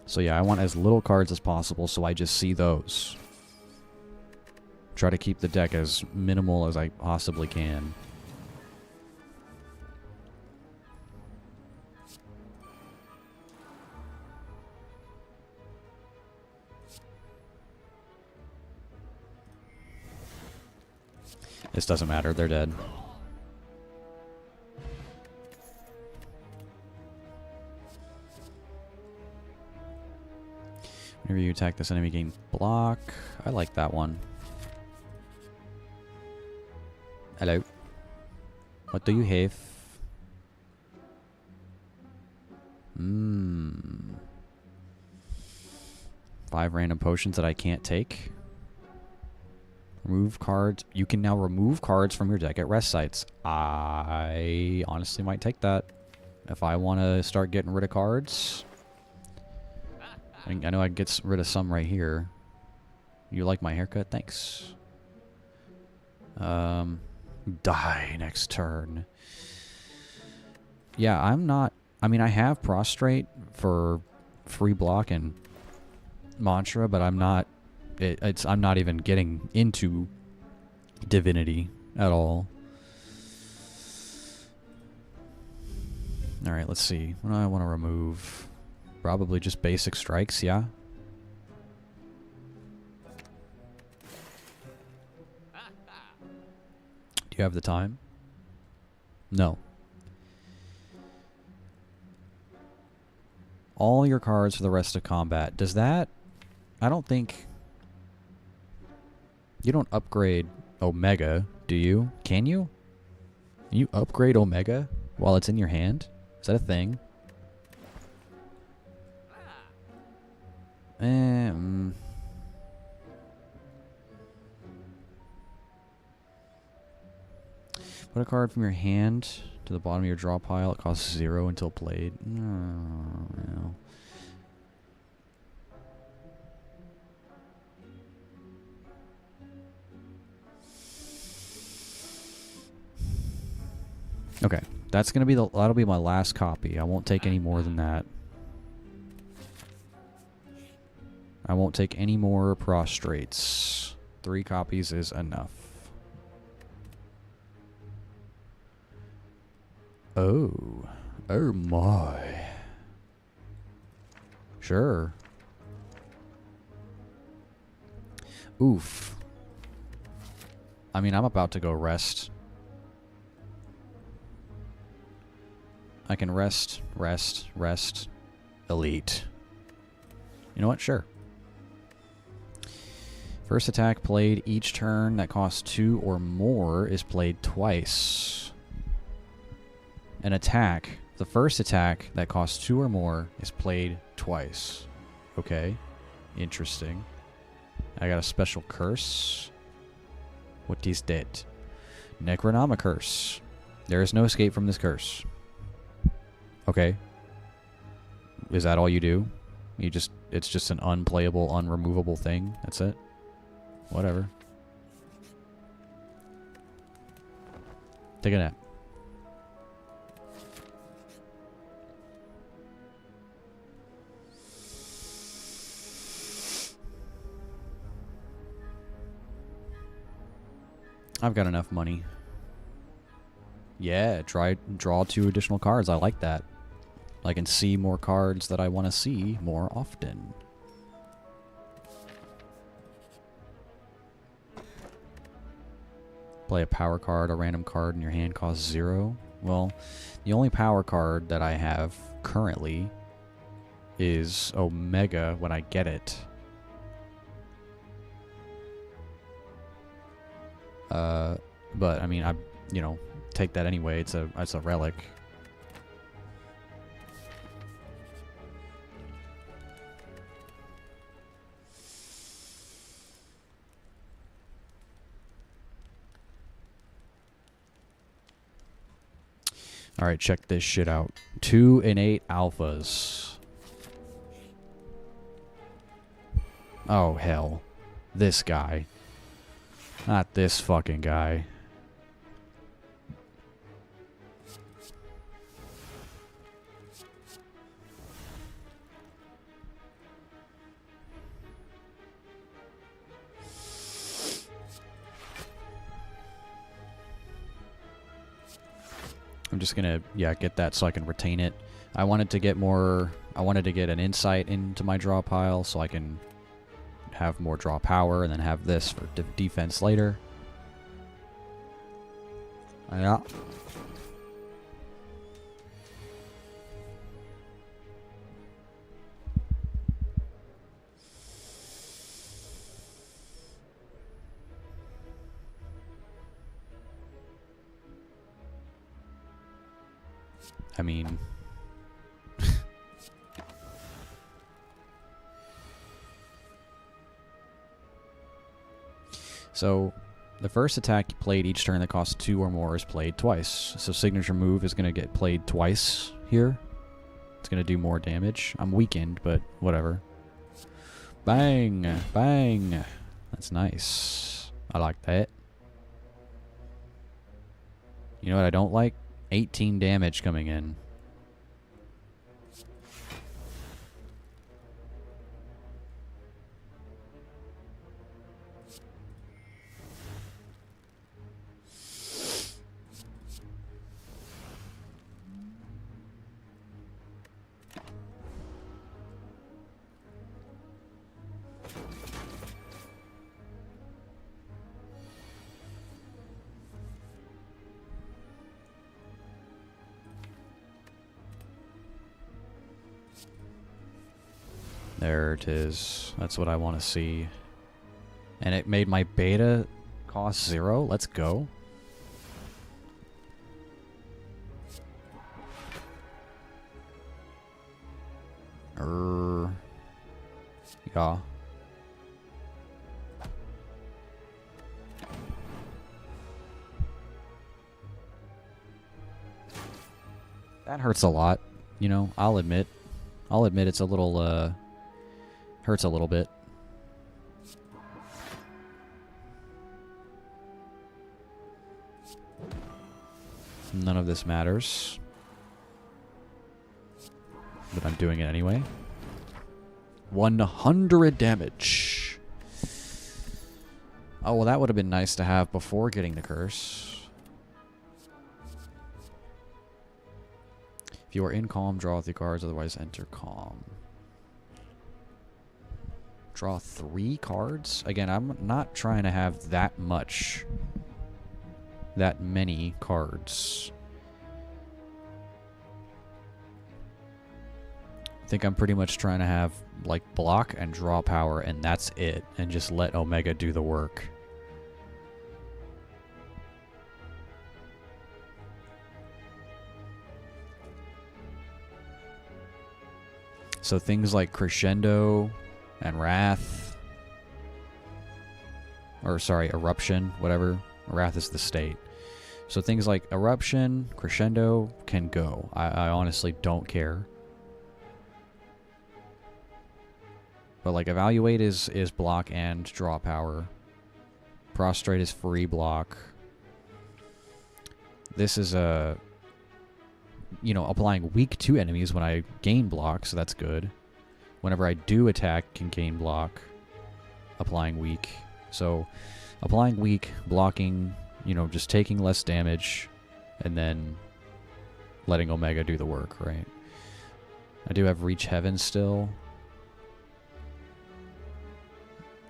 Speaker 1: So yeah, I want as little cards as possible, so I just see those. Try to keep the deck as minimal as I possibly can. This doesn't matter, they're dead. Whenever you attack this enemy, gain block. I like that one. Hello. What do you have? 5 random potions that I can't take. Remove cards. You can now remove cards from your deck at rest sites. I honestly might take that. If I want to start getting rid of cards. I know I can get rid of some right here. You like my haircut? Thanks. Die next turn. Yeah, I'm not... I mean, I have Prostrate for free block and Mantra, but I'm not... I'm not even getting into Divinity at all. Alright, let's see. What do I want to remove? Probably just basic strikes, yeah? Do you have the time? No. All your cards for the rest of combat. Does that... I don't think... You don't upgrade Omega, do you? Can you? Can you upgrade Omega while it's in your hand? Is that a thing? Put a card from your hand to the bottom of your draw pile. It costs 0 until played. No. Okay, that's gonna be that'll be my last copy. I won't take any more than that. I won't take any more prostrates. 3 copies is enough. Oh my. Sure. Oof. I mean, I'm about to go rest. I can rest. Elite. You know what? Sure. First attack played each turn that costs 2 or more is played twice. An attack, the first attack that costs 2 or more is played twice. Okay. Interesting. I got a special curse. What is that? Necronomicurse. There is no escape from this curse. Okay. Is that all you do? It's just an unplayable, unremovable thing? That's it? Whatever. Take a nap. I've got enough money. Yeah, draw 2 additional cards. I like that. I can see more cards that I want to see more often. Play a power card. A random card in your hand costs 0. Well, the only power card that I have currently is Omega when I get it. But I mean, you know, take that anyway. It's a relic. All right, check this shit out. 2 and 8 alphas. Oh hell, this guy. Not this fucking guy. I'm just gonna, get that so I can retain it. I wanted to get an insight into my draw pile so I can have more draw power and then have this for defense later. Yeah. I mean... So, the first attack you played each turn that costs 2 or more is played twice. So signature move is going to get played twice here. It's going to do more damage. I'm weakened, but whatever. Bang! Bang! That's nice. I like that. You know what I don't like? 18 damage coming in. There it is. That's what I want to see. And it made my beta cost 0. Let's go. Yeah. That hurts a lot. You know, I'll admit it's a little, hurts a little bit. None of this matters. But I'm doing it anyway. 100 damage. Oh, well, that would have been nice to have before getting the curse. If you are in calm, draw 3 cards, otherwise enter calm. Draw 3 cards? Again, I'm not trying to have that many cards. I think I'm pretty much trying to have, like, block and draw power, and that's it. And just let Omega do the work. So things like Crescendo and Wrath, or sorry, Eruption, whatever. Wrath is the state. So things like Eruption, Crescendo can go. I honestly don't care. But like Evaluate is block and draw power. Prostrate is free block. This is a, you know, applying weak to enemies when I gain block, so that's good. Whenever I do attack, can gain block. Applying weak. So applying weak, blocking, you know, just taking less damage, and then letting Omega do the work, right? I do have Reach Heaven still.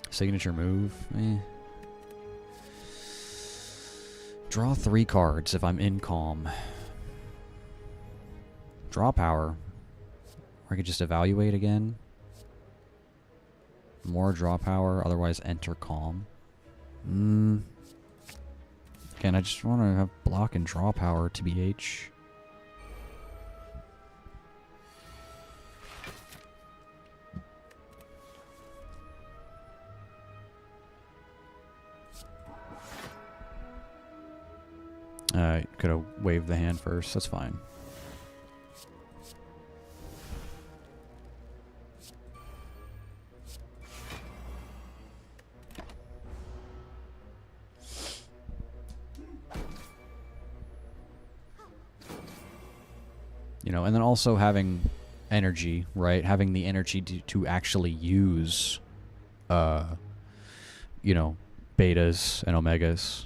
Speaker 1: Signature move, eh. Draw 3 cards if I'm in Calm. Draw power. Or I could just Evaluate again. More draw power, otherwise enter Calm. Again, I just want to have block and draw power, TBH. Could have waved the hand first. That's fine. You know, and then also having energy, right? Having the energy to actually use, you know, betas and omegas.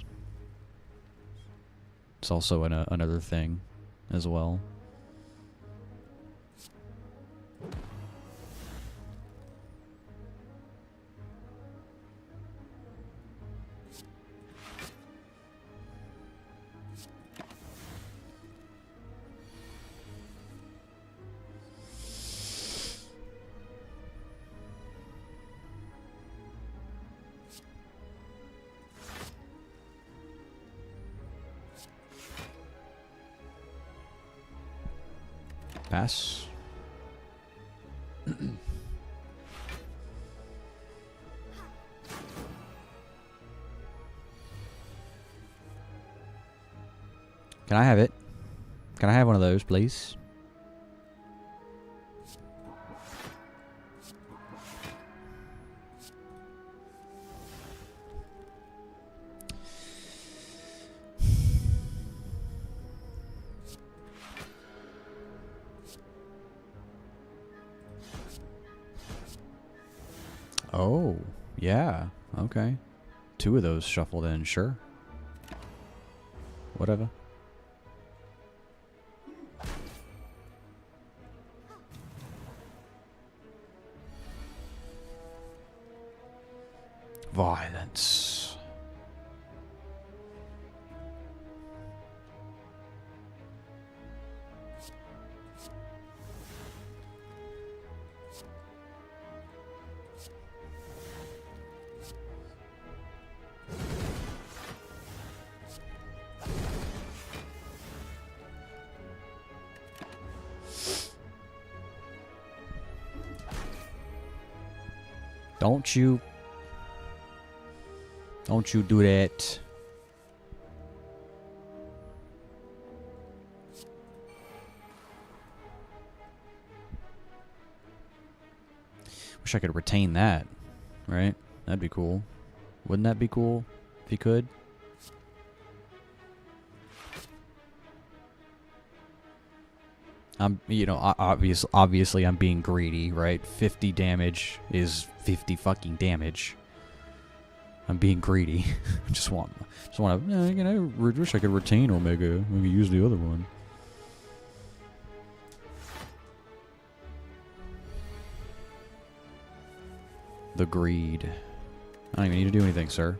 Speaker 1: It's also another thing as well. Pass. Can I have it? Can I have one of those, please? Oh, yeah. Okay. 2 of those shuffled in, sure. Whatever. Violence. Don't you do that. Wish I could retain that, right? That'd be cool. Wouldn't that be cool if you could? You know, obviously I'm being greedy, right? 50 damage is 50 fucking damage. I'm being greedy. just want to, you know, I wish I could retain Omega. We could use the other one. The greed. I don't even need to do anything, sir.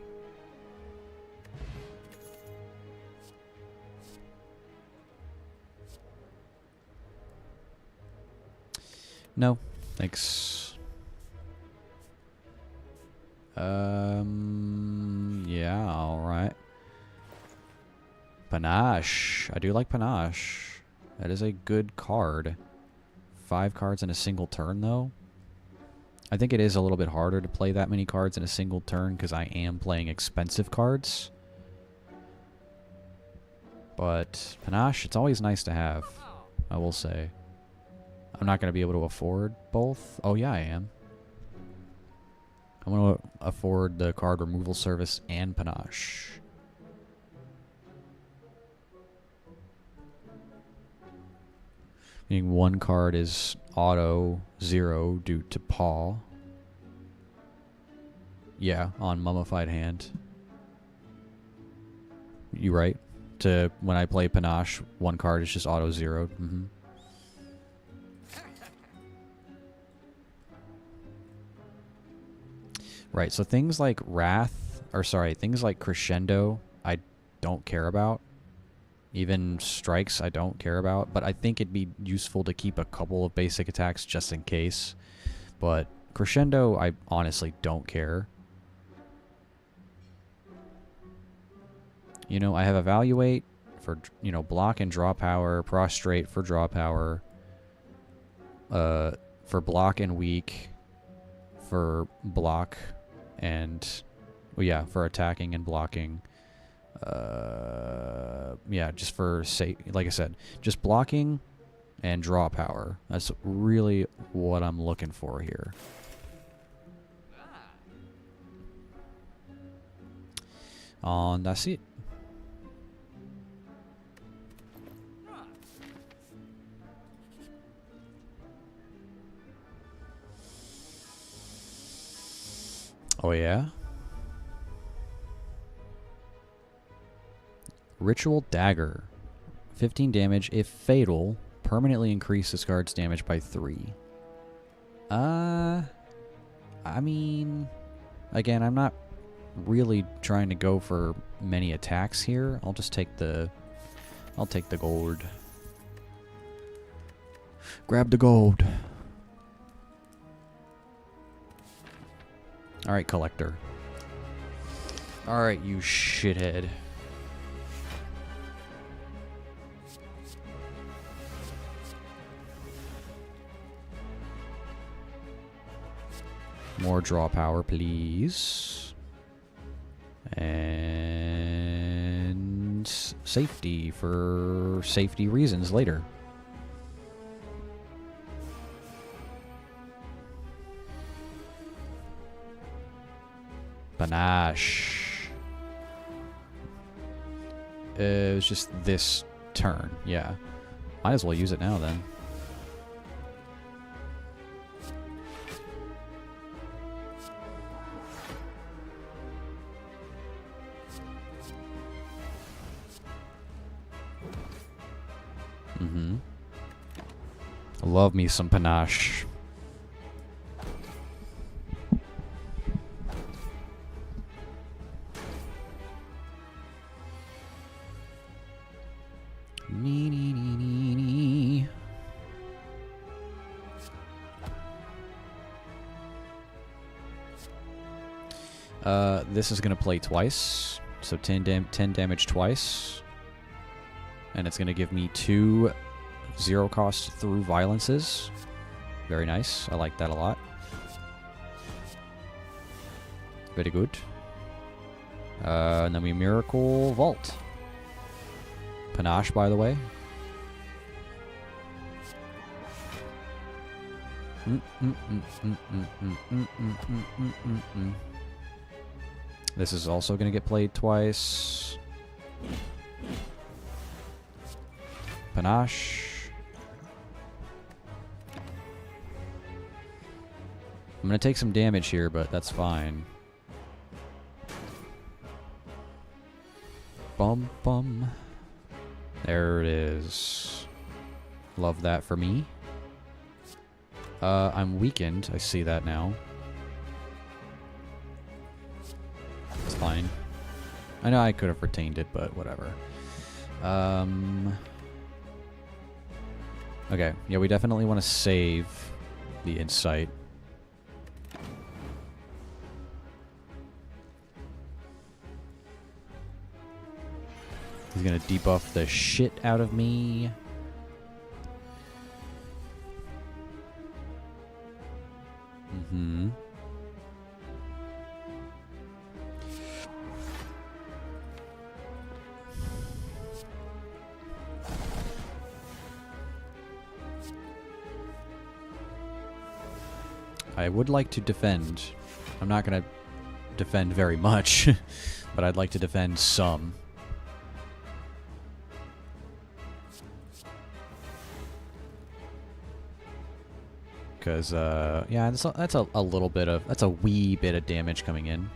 Speaker 1: No, thanks. Yeah, alright. Panache. I do like Panache. That is a good card. 5 cards in a single turn, though. I think it is a little bit harder to play that many cards in a single turn because I am playing expensive cards. But Panache, it's always nice to have, I will say. I'm not going to be able to afford both. Oh, yeah, I am. I'm going to afford the card removal service and Panache. Meaning one card is auto 0 due to paw. Yeah, on Mummified Hand. You right? To when I play Panache, one card is just auto 0'd. Mm-hmm. Right, so things like Wrath, or sorry, things like Crescendo, I don't care about. Even Strikes, I don't care about. But I think it'd be useful to keep a couple of basic attacks just in case. But Crescendo, I honestly don't care. You know, I have Evaluate for, you know, block and draw power, Prostrate for draw power, for block and weak, for block and, well, yeah, for attacking and blocking. Yeah, just for, like I said, just blocking and draw power. That's really what I'm looking for here. And that's it. Oh, yeah? Ritual Dagger. 15 damage. If fatal, permanently increase this card's damage by 3. I mean, again, I'm not really trying to go for many attacks here. I'll just take the... I'll take the gold. Grab the gold. Alright, Collector. Alright, you shithead. More draw power, please. And safety for safety reasons later. Panache. It was just this turn, yeah. Might as well use it now then. Mm-hmm. Love me some Panache. This is going to play twice, so 10 damage twice. And it's going to give me 2 0-cost through violences. Very nice. I like that a lot. Very good. And then we Miracle Vault. Panache, by the way. This is also going to get played twice. Panache. I'm going to take some damage here, but that's fine. Bum bum. There it is. Love that for me. I'm weakened. I see that now. It's fine. I know I could have retained it, but whatever. Okay, yeah, we definitely want to save the Insight. He's gonna debuff the shit out of me. Mm-hmm. I would like to defend. I'm not going to defend very much, but I'd like to defend some. Because, yeah, that's a little bit of... That's a wee bit of damage coming in.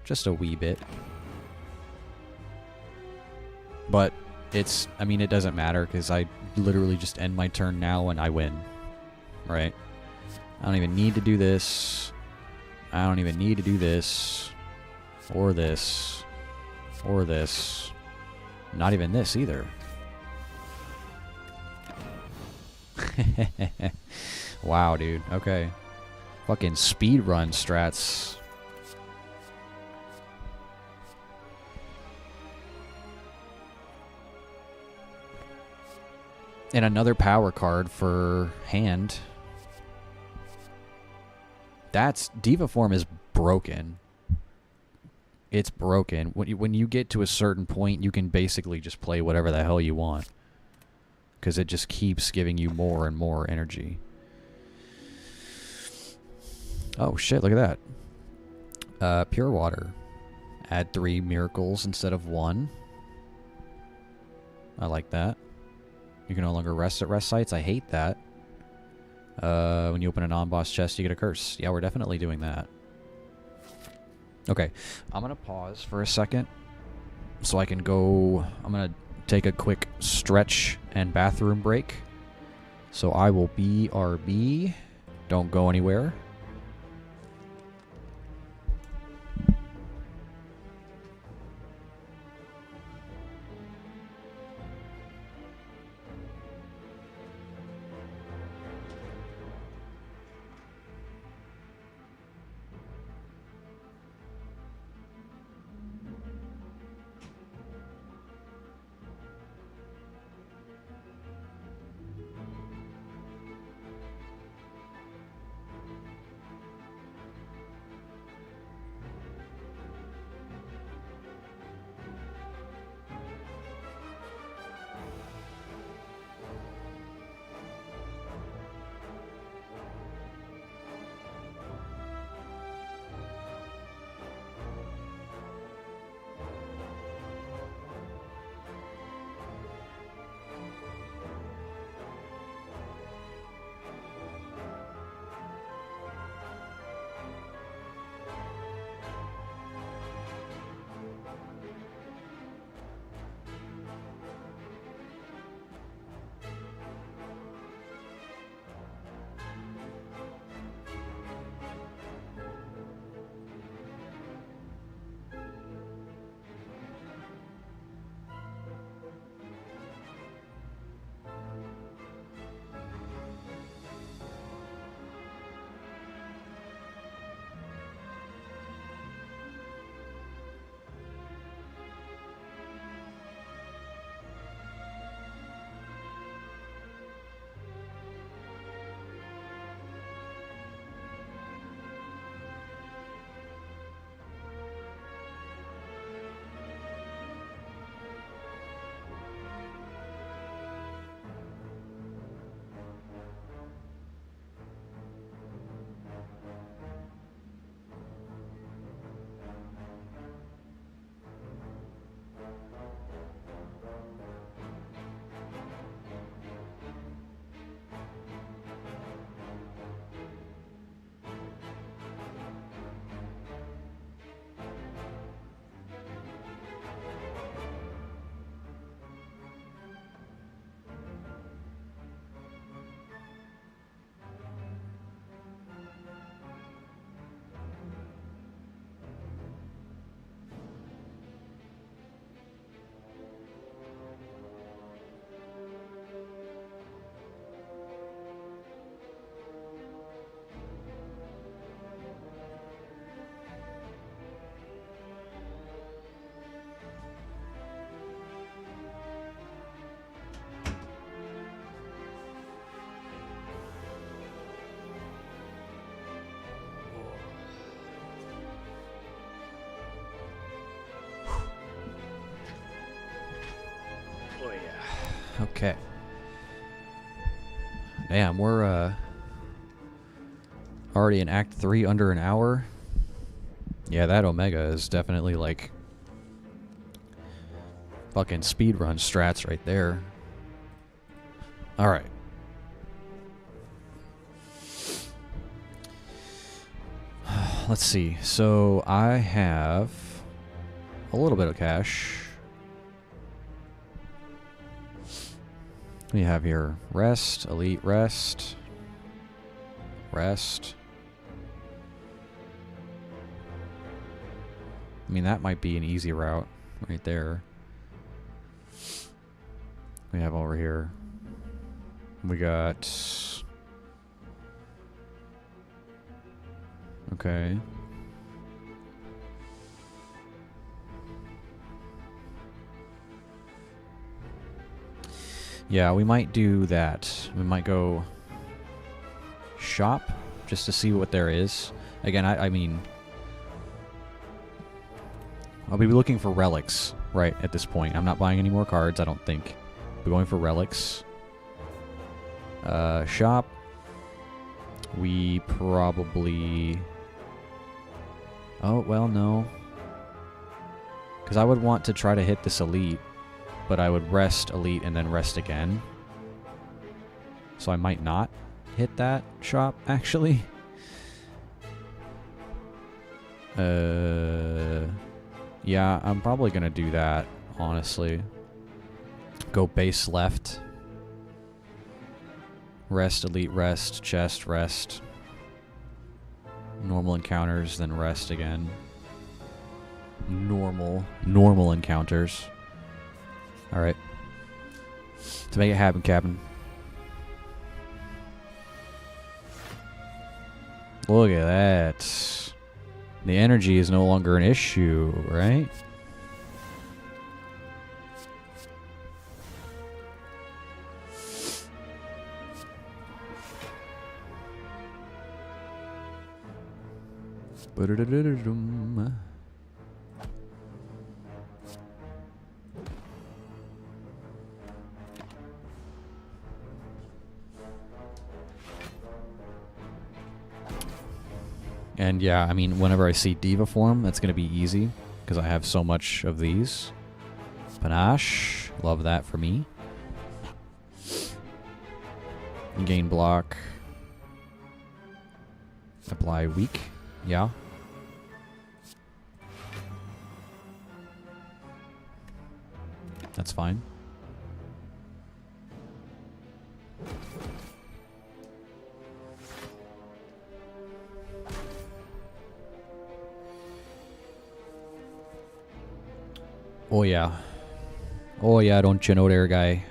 Speaker 1: Just a wee bit. But it's... I mean, it doesn't matter, because I literally just end my turn now and I win. Right? I don't even need to do this. I don't even need to do this. Or this. Or this. Not even this, either. Wow, dude. Okay. Fucking speedrun strats. And another power card for hand. That's... Diva form is broken. It's broken. When you get to a certain point, you can basically just play whatever the hell you want. Because it just keeps giving you more and more energy. Oh shit, look at that. Pure water. Add 3 miracles instead of 1. I like that. You can no longer rest at rest sites. I hate that. When you open a non-boss chest, you get a curse. Yeah, we're definitely doing that. Okay, I'm going to pause for a second so I can go... I'm going to take a quick stretch and bathroom break. So I will BRB. Don't go anywhere. Okay. Damn, we're already in Act 3 under an hour. Yeah, that Omega is definitely like fucking speedrun strats right there. Alright. Let's see. So I have a little bit of cash. We have here rest, elite rest, rest. I mean, that might be an easy route right there. We have over here. We got... Okay. Yeah, we might do that. We might go shop just to see what there is. Again, I mean, I'll be looking for relics right at this point. I'm not buying any more cards, I don't think. We're going for relics. Shop. We probably... Oh, well, no. Because I would want to try to hit this elite, but I would rest elite and then rest again. So I might not hit that shop, actually. Yeah, I'm probably going to do that, honestly. Go base left. Rest, elite, rest, chest, rest. Normal encounters, then rest again. Normal encounters. Alright. To make it happen, Captain. Look at that. The energy is no longer an issue, right? And yeah, I mean, whenever I see Diva form, that's going to be easy because I have so much of these. Panache, love that for me. Gain block. Apply weak, yeah. That's fine. Oh yeah. Oh yeah, don't you know there, guy?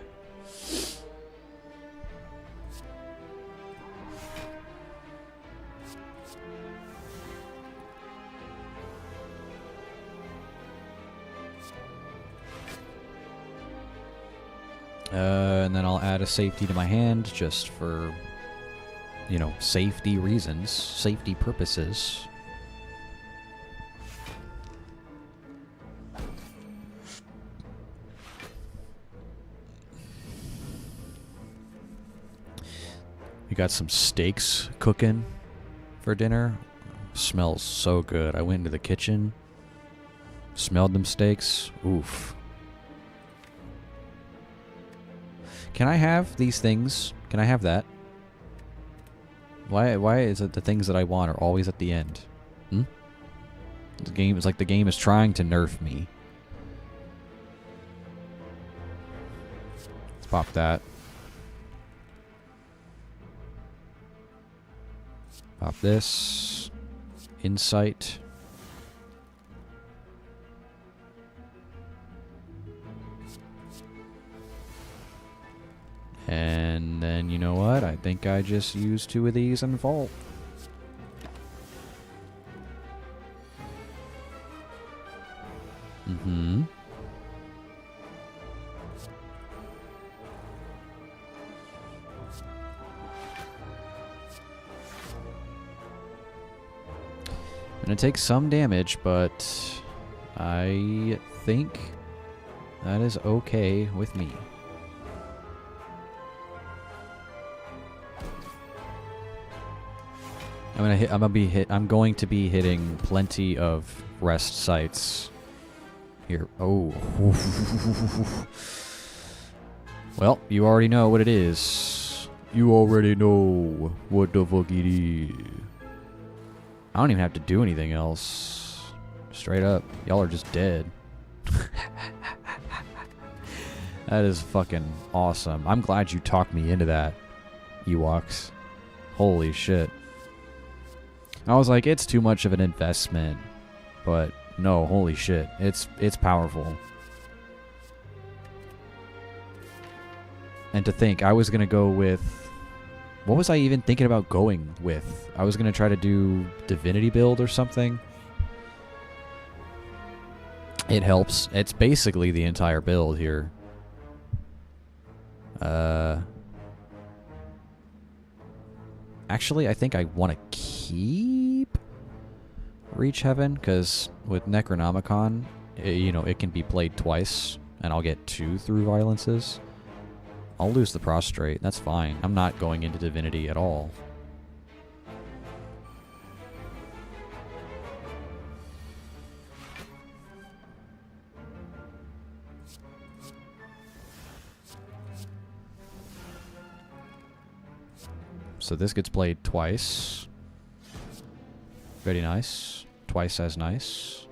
Speaker 1: And then I'll add a safety to my hand just for, you know, safety reasons, safety purposes. We got some steaks cooking for dinner. Smells so good. I went into the kitchen, smelled them steaks. Oof. Can I have these things? Can I have that? Why is it the things that I want are always at the end? Hmm? The game is like the game is trying to nerf me. Let's pop that. Pop this. Insight. And then, you know what? I think I just used 2 of these in Vault. Mm-hmm. Gonna take some damage, but I think that is okay with me. I'm going to be hitting plenty of rest sites here. Oh. Well, you already know what it is. You already know what the fuck it is. I don't even have to do anything else. Straight up. Y'all are just dead. That is fucking awesome. I'm glad you talked me into that, Ewoks. Holy shit. I was like, it's too much of an investment. But no, holy shit. It's powerful. And to think, I was going to go with... What was I even thinking about going with? I was going to try to do Divinity build or something. It helps. It's basically the entire build here. Actually, I think I want to keep Reach Heaven, because with Necronomicon, it can be played twice, and I'll get 2 through violences. I'll lose the Prostrate. That's fine. I'm not going into Divinity at all. So this gets played twice. Very nice. Twice as nice.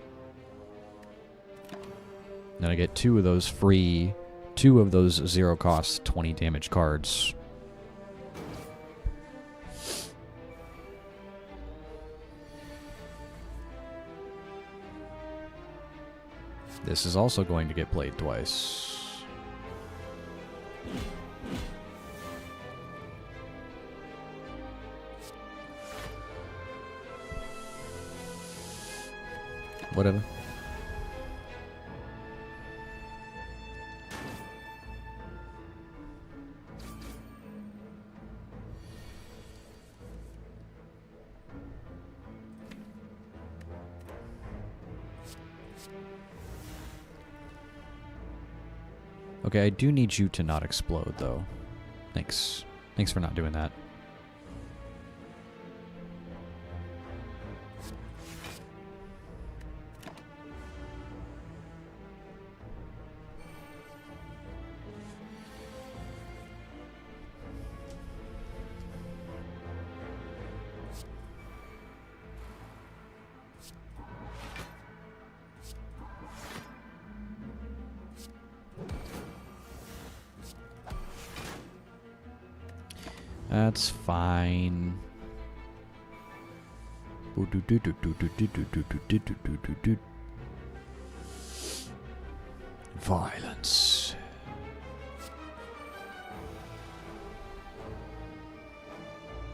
Speaker 1: Then I get 2 of those free... 2 of those 0 cost 20 damage cards. This is also going to get played twice. Whatever. Okay, I do need you to not explode, though. Thanks. Thanks for not doing that. That's fine. Violence.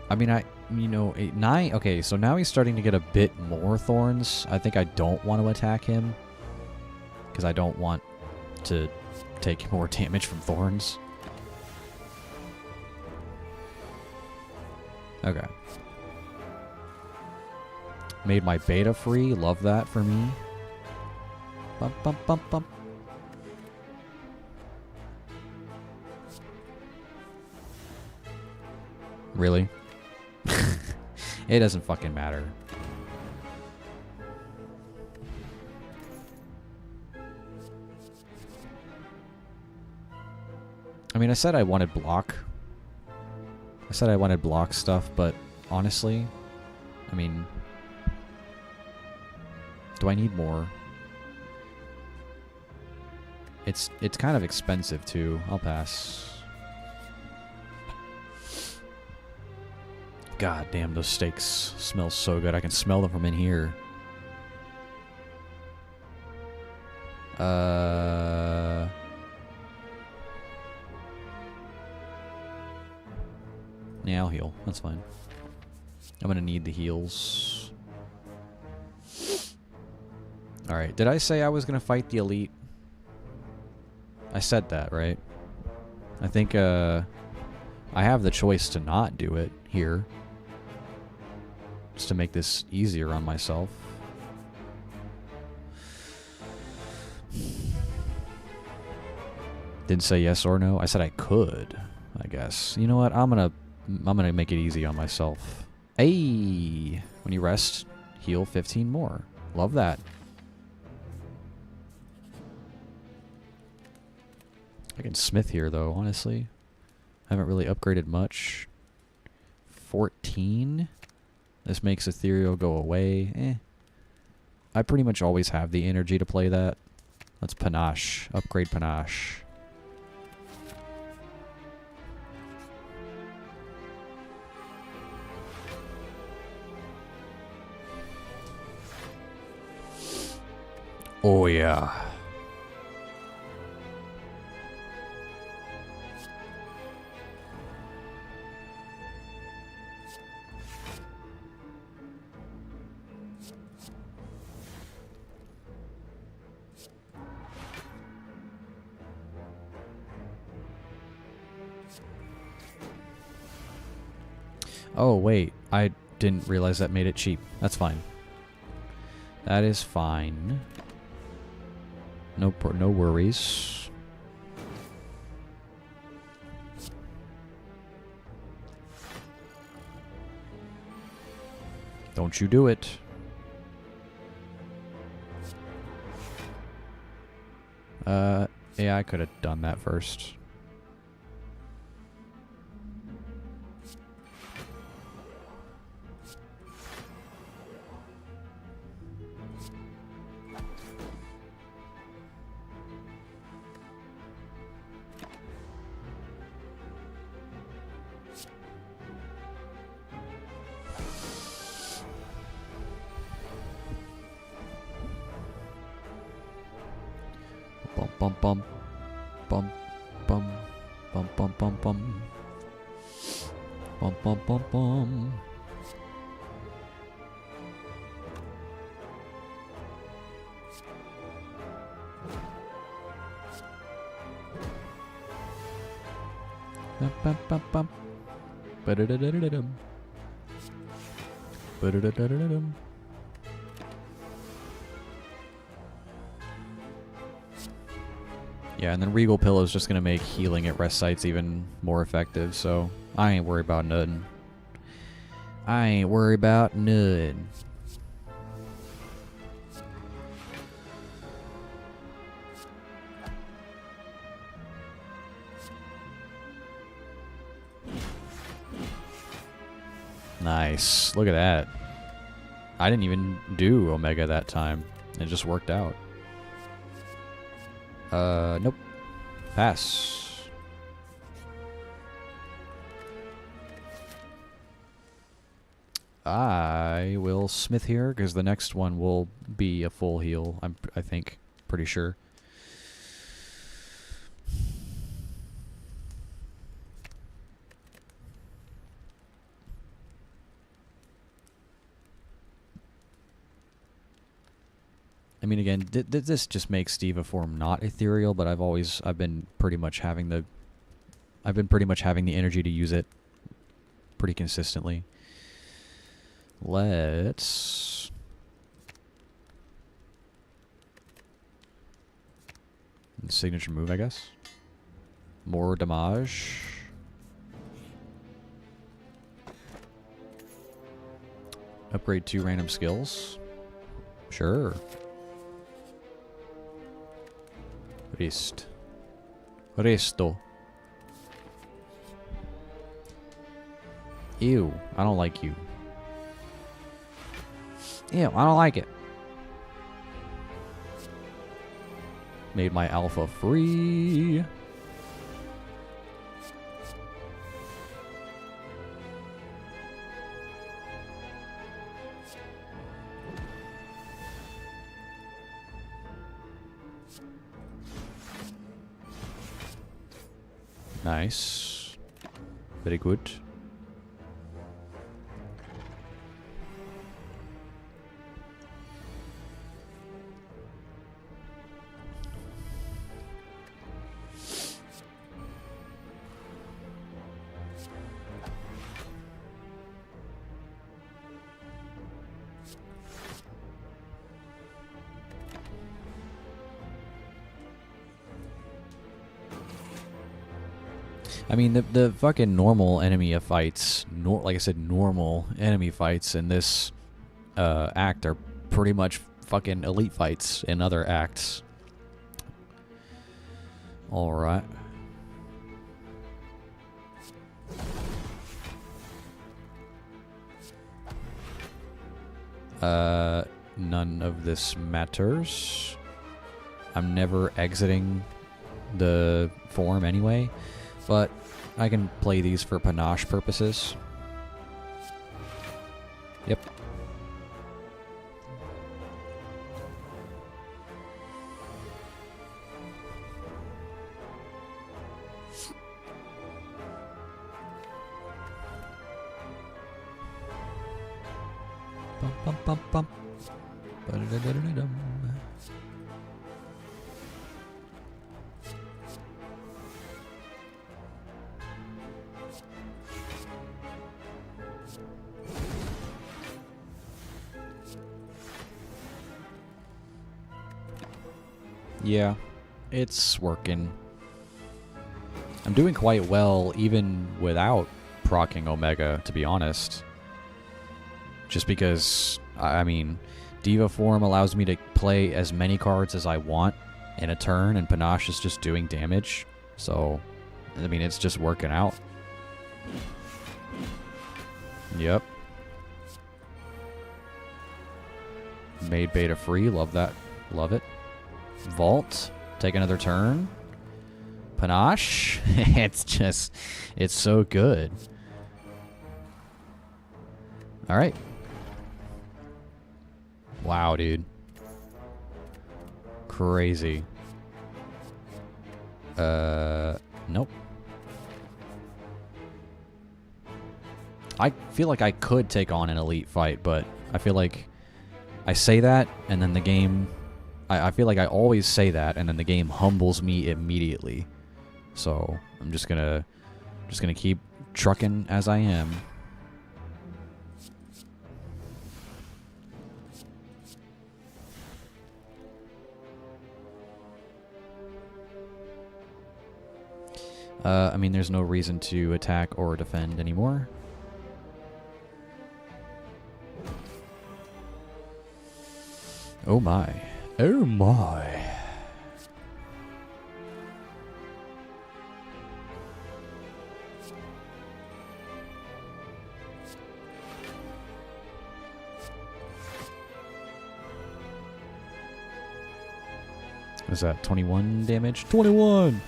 Speaker 1: I mean, okay, so now he's starting to get a bit more thorns. I think I don't want to attack him, because I don't want to take more damage from thorns. Okay. Made my beta free. Love that for me. Bump, bump, bump, bump. Really? It doesn't fucking matter. I mean, I said I wanted block. I said I wanted block stuff, but honestly, I mean, do I need more? It's kind of expensive too. I'll pass. God damn, those steaks smell so good. I can smell them from in here. Yeah, I'll heal. That's fine. I'm gonna need the heals. Alright, did I say I was gonna fight the elite? I said that, right? I think, I have the choice to not do it here. Just to make this easier on myself. Didn't say yes or no. I said I could, I guess. You know what? I'm gonna make it easy on myself. Hey! When you rest, heal 15 more. Love that. I can smith here, though, honestly. I haven't really upgraded much. 14? This makes ethereal go away. I pretty much always have the energy to play that. Let's panache. Upgrade panache. Oh yeah. Oh, wait. I didn't realize that made it cheap. That's fine. That is fine. No worries. Don't you do it. Yeah, I could have done that first. Bum bum bum bum bum bum bum bum bum bum bum bum. Bum bum bum bum. Ba-da-da-da-da-dum. Ba-da-da-da-da-dum. Yeah, and then Regal Pillow is just going to make healing at rest sites even more effective, so I ain't worried about nothing. I ain't worried about nothing. Nice. Look at that. I didn't even do Omega that time. It just worked out. Nope. Pass. I will smith here, because the next one will be a full heal, I think. Pretty sure. I mean, again, this just makes Diva form not ethereal, but I've been pretty much having the energy to use it pretty consistently. Let's signature move, I guess. More damage. Upgrade 2 random skills. Sure. Resto. Ew, I don't like you. Ew, I don't like it. Made my alpha free. Nice. Very good. I mean, the fucking normal enemy fights, like I said, normal enemy fights in this act are pretty much fucking elite fights in other acts. Alright. None of this matters. I'm never exiting the form anyway, but I can play these for panache purposes. Yep. Bum, bum, bum, bum. Ba-da-da-da-da-dum. Yeah, it's working. I'm doing quite well even without proccing Omega, to be honest. Just because, I mean, Diva form allows me to play as many cards as I want in a turn, and Panache is just doing damage. So, I mean, it's just working out. Yep. Made beta free, love that. Love it. Vault, take another turn. Panache, it's so good. Alright. Wow, dude. Crazy. Nope. I feel like I could take on an elite fight, but I feel like I say that, and then the game... I feel like I always say that, and then the game humbles me immediately. So I'm just gonna keep trucking as I am. I mean, there's no reason to attack or defend anymore. Oh my. Oh my. Is that 21 damage? 21!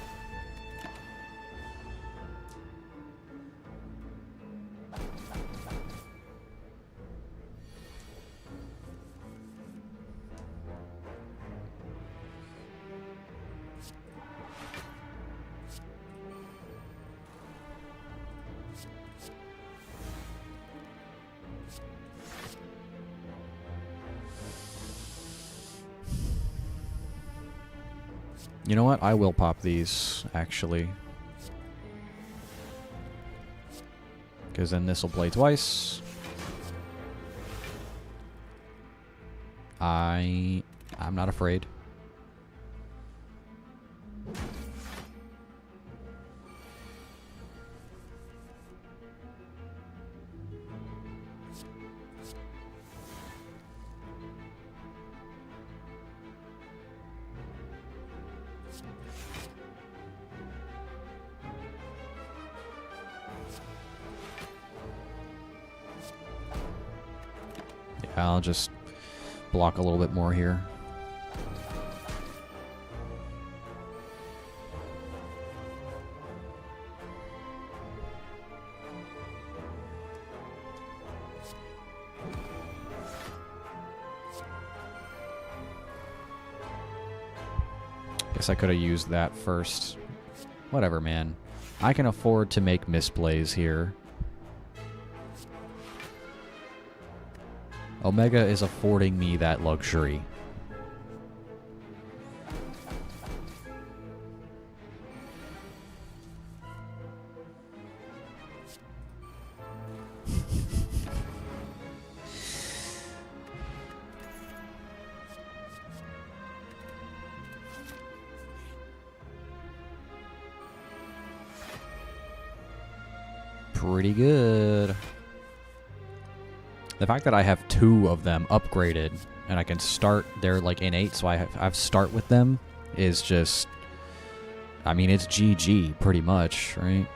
Speaker 1: You know what? I will pop these, actually. Because then this will play twice. I'm not afraid. I'll just block a little bit more here. Guess I could have used that first. Whatever, man. I can afford to make misplays here. Omega is affording me that luxury. pretty good. The fact that I have 2 of them upgraded and I can start, they're like innate, so I have start with them is just, I mean, it's GG pretty much, right?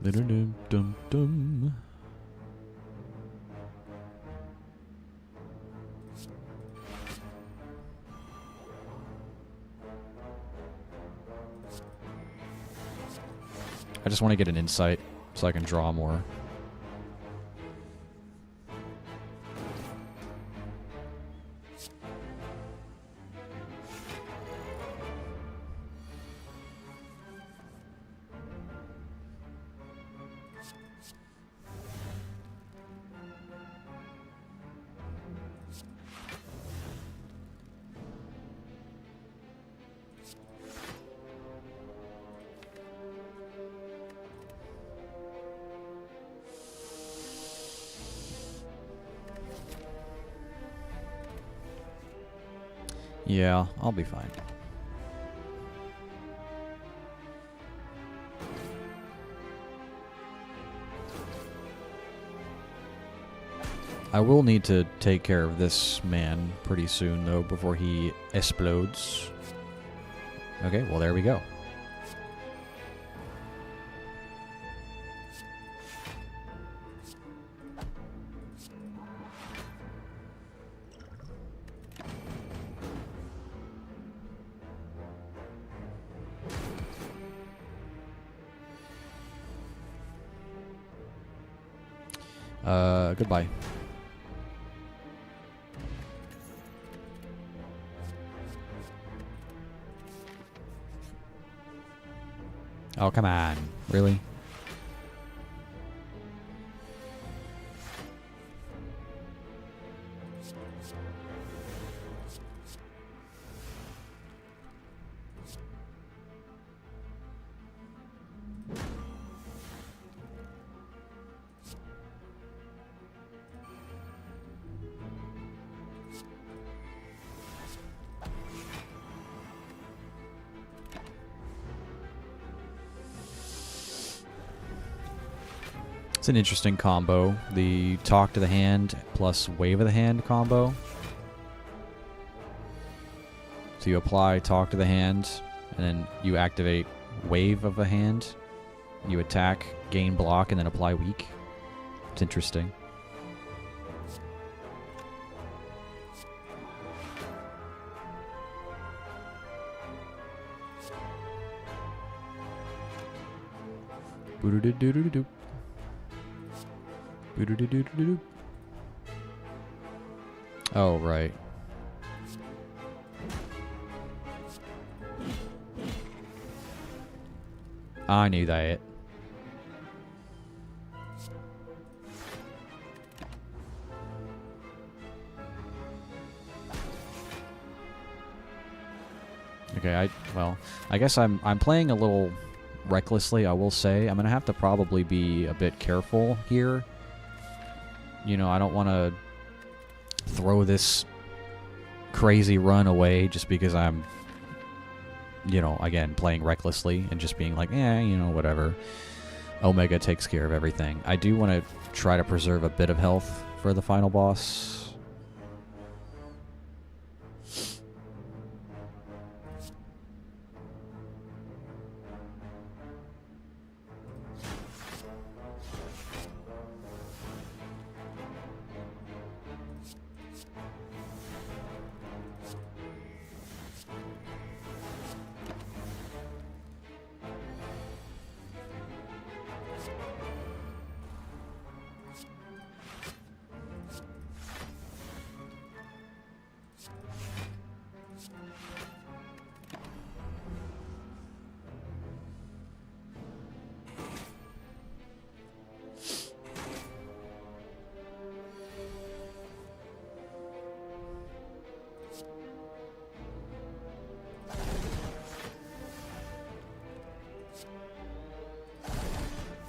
Speaker 1: Dum-dum-dum-dum. I just want to get an insight so I can draw more. Yeah, I'll be fine. I will need to take care of this man pretty soon, though, before he explodes. Okay, well, there we go. Goodbye. Oh, come on. Really? It's an interesting combo, the talk to the hand plus wave of the hand combo. So you apply talk to the hand, and then you activate wave of a hand. You attack, gain block, and then apply weak. It's interesting. Boo-doo-doo-doo-doo-doo. Oh, right. I knew that. Okay, I guess I'm playing a little recklessly, I will say. I'm going to have to probably be a bit careful here. You know, I don't want to throw this crazy run away just because I'm, you know, again, playing recklessly and just being like, you know, whatever. Omega takes care of everything. I do want to try to preserve a bit of health for the final boss.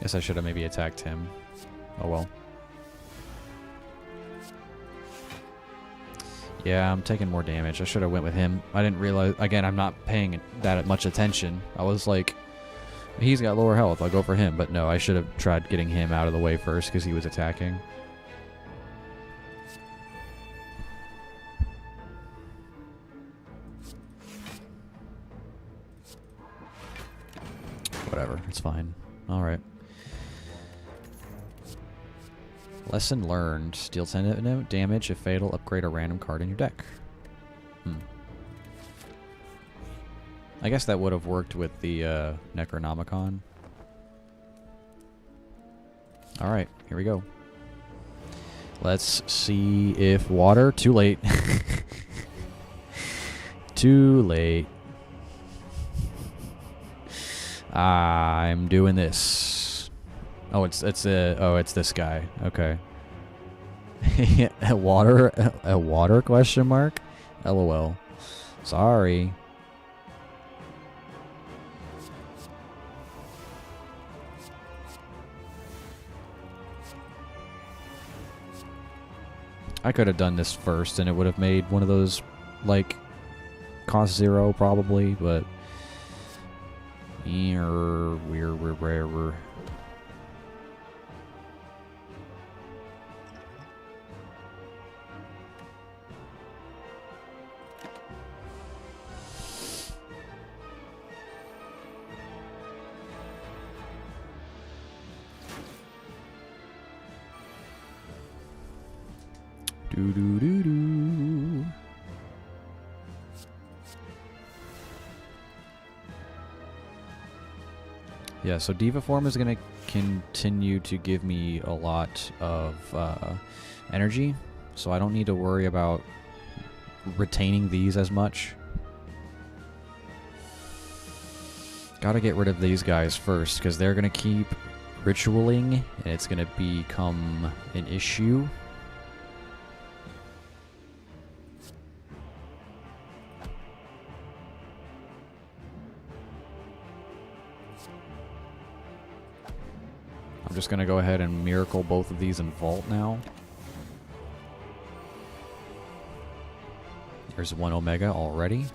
Speaker 1: Guess I should have maybe attacked him. Oh well. Yeah, I'm taking more damage. I should have went with him. I didn't realize... Again, I'm not paying that much attention. I was like... He's got lower health. I'll go for him. But no, I should have tried getting him out of the way first because he was attacking. Whatever. It's fine. Alright. Lesson learned. Deal 10 damage if fatal. Upgrade a random card in your deck. I guess that would have worked with the Necronomicon. Alright, here we go. Let's see if water... Too late. Too late. I'm doing this. Oh, it's this guy. Okay. A water question mark? LOL. Sorry. I could have done this first and it would have made one of those, like, cost 0 probably, but... We're. Do. Yeah, so Diva Form is going to continue to give me a lot of energy, so I don't need to worry about retaining these as much. Gotta get rid of these guys first, because they're going to keep ritualing, and it's going to become an issue. I'm just going to go ahead and miracle both of these in Vault now. There's one Omega already.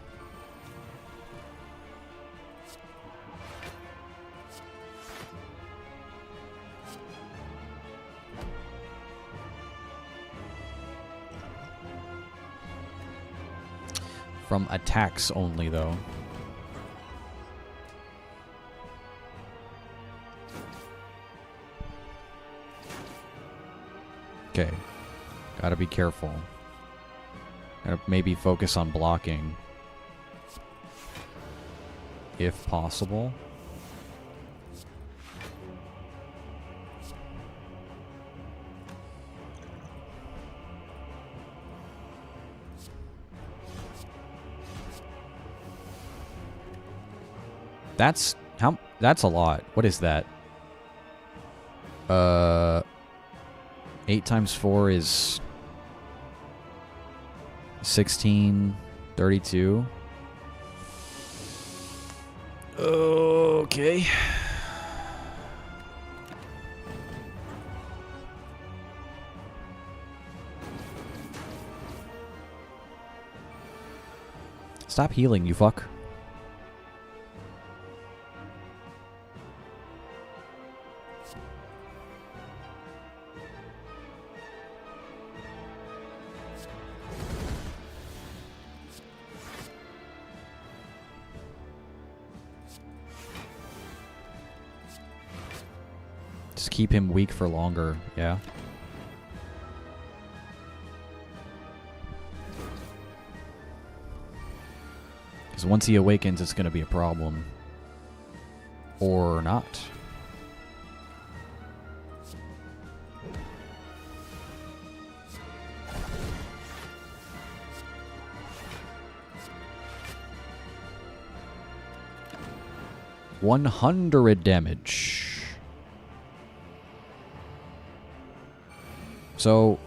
Speaker 1: From attacks only, though. Okay. Gotta be careful. Gotta maybe focus on blocking. If possible. That's a lot. What is that? 8 times 4 is 16, 32. Okay. Stop healing, you fuck. Just keep him weak for longer, yeah. Because once he awakens, it's going to be a problem. Or not. $100 damage. So,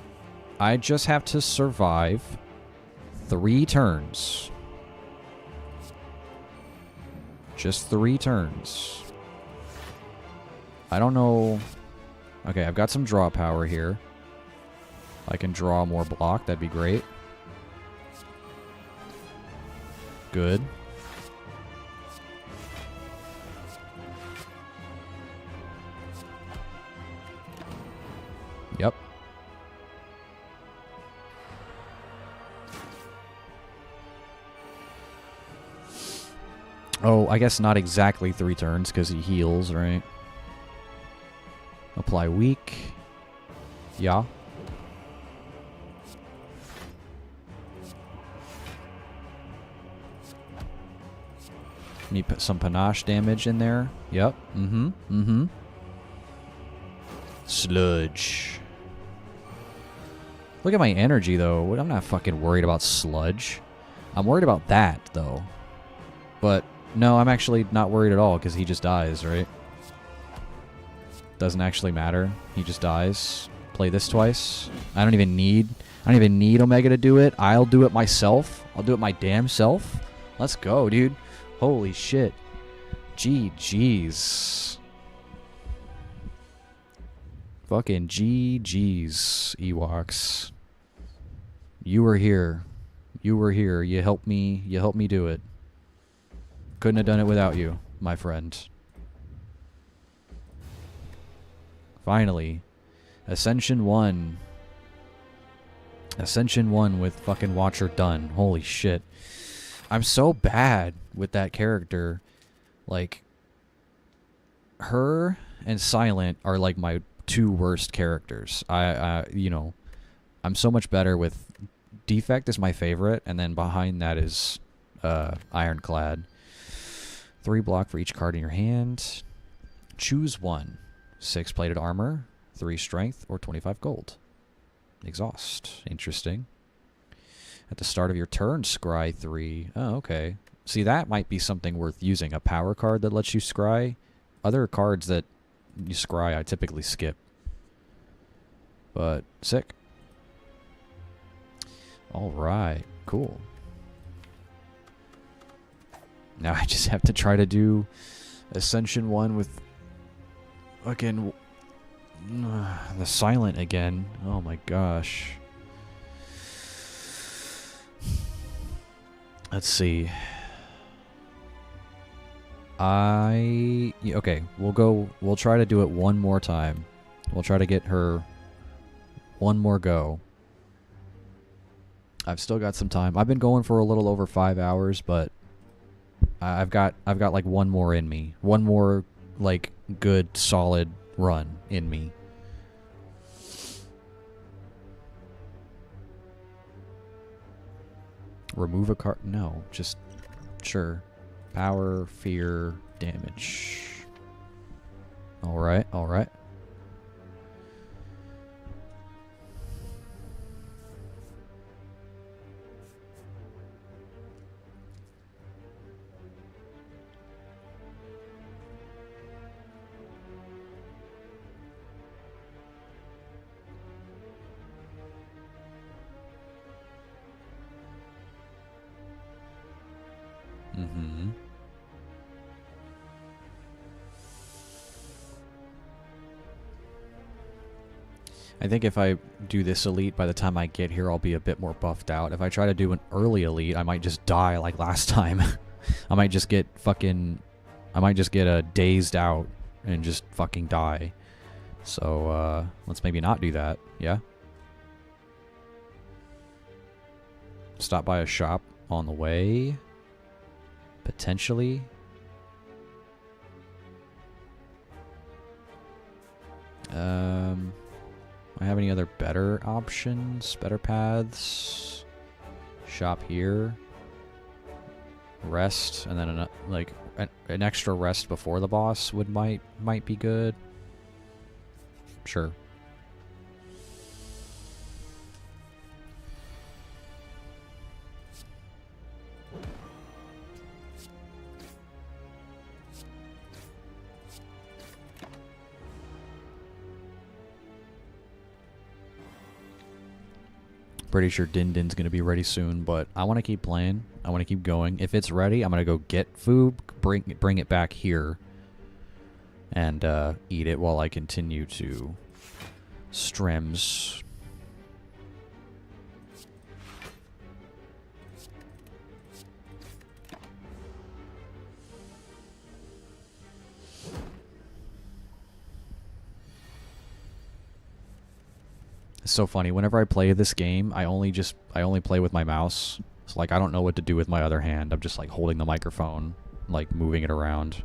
Speaker 1: I just have to survive 3 turns. Just 3 turns. I don't know. Okay, I've got some draw power here. I can draw more block. That'd be great. Good. Yep. Oh, I guess not exactly 3 turns because he heals, right? Apply weak. Yeah. Me put some panache damage in there. Yep. Sludge. Look at my energy, though. I'm not fucking worried about sludge. I'm worried about that, though. But, no, I'm actually not worried at all, because he just dies, right? Doesn't actually matter. He just dies. Play this twice. I don't even need Omega to do it. I'll do it myself. I'll do it my damn self. Let's go, dude. Holy shit. GG's. Fucking GG's, Ewoks. You were here. You were here. You helped me do it. Couldn't have done it without you, my friend. Finally. Ascension 1. Ascension 1 with fucking Watcher done. Holy shit. I'm so bad with that character. Like, her and Silent are like my 2 worst characters. You know, I'm so much better with Defect is my favorite, and then behind that is Ironclad. 3 block for each card in your hand. Choose 1. 6 plated armor, 3 strength, or 25 gold. Exhaust. Interesting. At the start of your turn, scry 3. Oh, okay. See, that might be something worth using. A power card that lets you scry. Other cards that you scry, I typically skip. But, sick. Alright, cool. Now I just have to try to do Ascension 1 with fucking the Silent again. Oh my gosh. Let's see. Okay, we'll try to do it one more time. We'll try to get her one more go. I've still got some time. I've been going for a little over 5 hours, but I've got like one more in me. One more like good solid run in me. Remove a card? No, just sure. Power, fear, damage. All right, all right. I think if I do this elite, by the time I get here, I'll be a bit more buffed out. If I try to do an early elite, I might just die like last time. I might just get dazed out and just fucking die. So, let's maybe not do that, yeah? Stop by a shop on the way. Potentially. I have any other better options? Better paths? Shop here. Rest, and then an extra rest before the boss might be good. Sure. Pretty sure Din Din's going to be ready soon, but I want to keep playing. I want to keep going. If it's ready, I'm going to go get food, bring it back here, and eat it while I continue to streams. It's so funny. Whenever I play this game, I only play with my mouse. So like I don't know what to do with my other hand. I'm just like holding the microphone, like moving it around.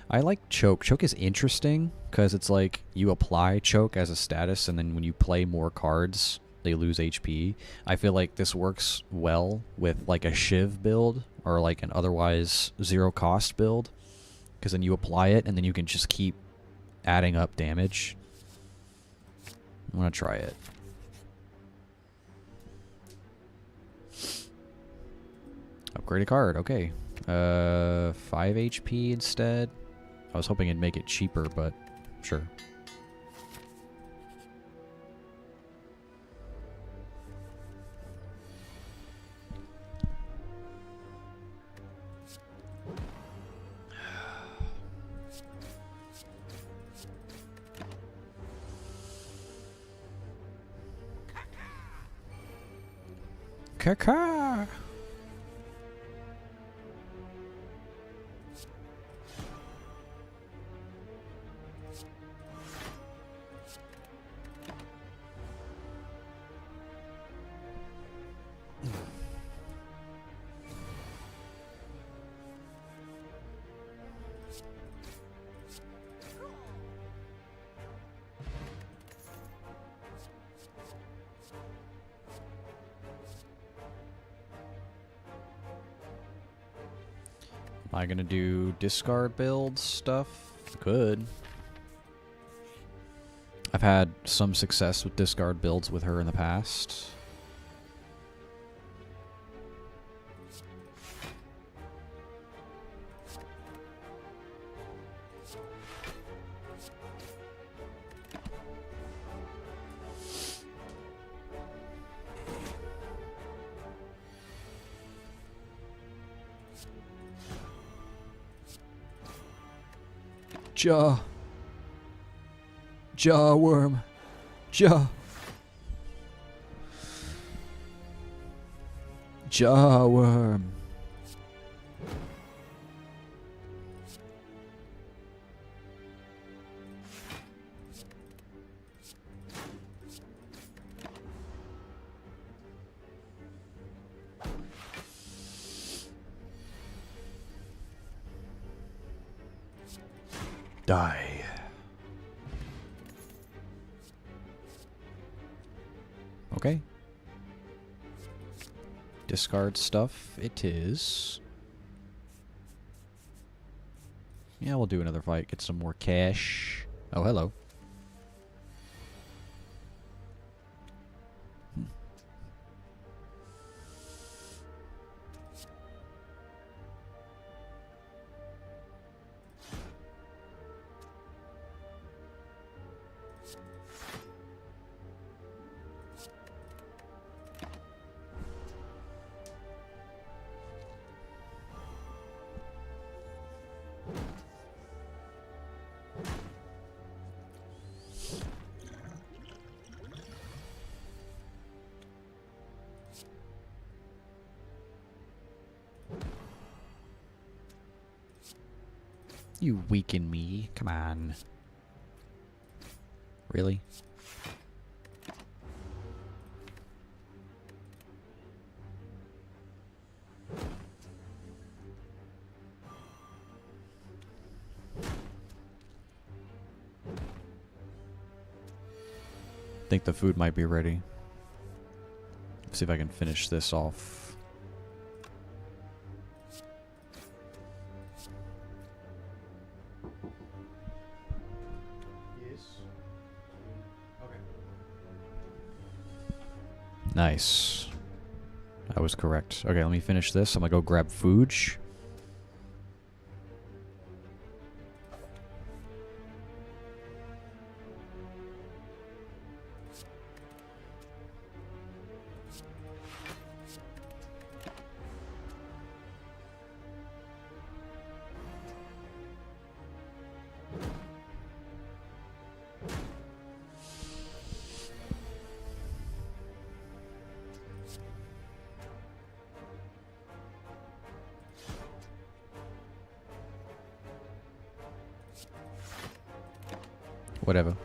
Speaker 1: I like choke. Choke is interesting because it's like you apply choke as a status, and then when you play more cards, they lose HP. I feel like this works well with like a Shiv build or like an otherwise zero cost build, because then you apply it and then you can just keep adding up damage. I'm gonna try it. Upgrade a card. Okay. 5 HP instead. I was hoping it'd make it cheaper, but sure. Kaka! Am I gonna do discard build stuff? Could. I've had some success with discard builds with her in the past. Jaw worm. Jaw worm. Die. Okay. Discard stuff it is. Yeah, we'll do another fight, get some more cash. Oh, hello. You weaken me. Come on. Really? I think the food might be ready. Let's see if I can finish this off. Nice. I was correct. Okay, let me finish this. I'm gonna go grab food. Whatever.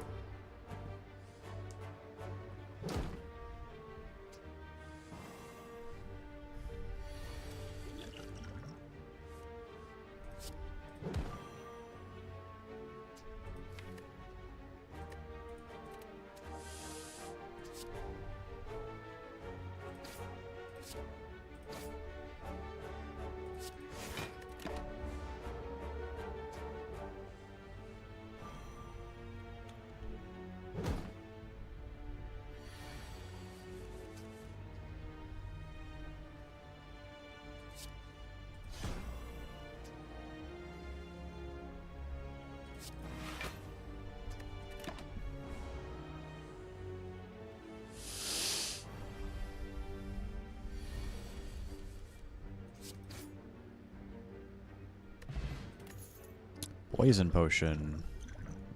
Speaker 1: Poison potion.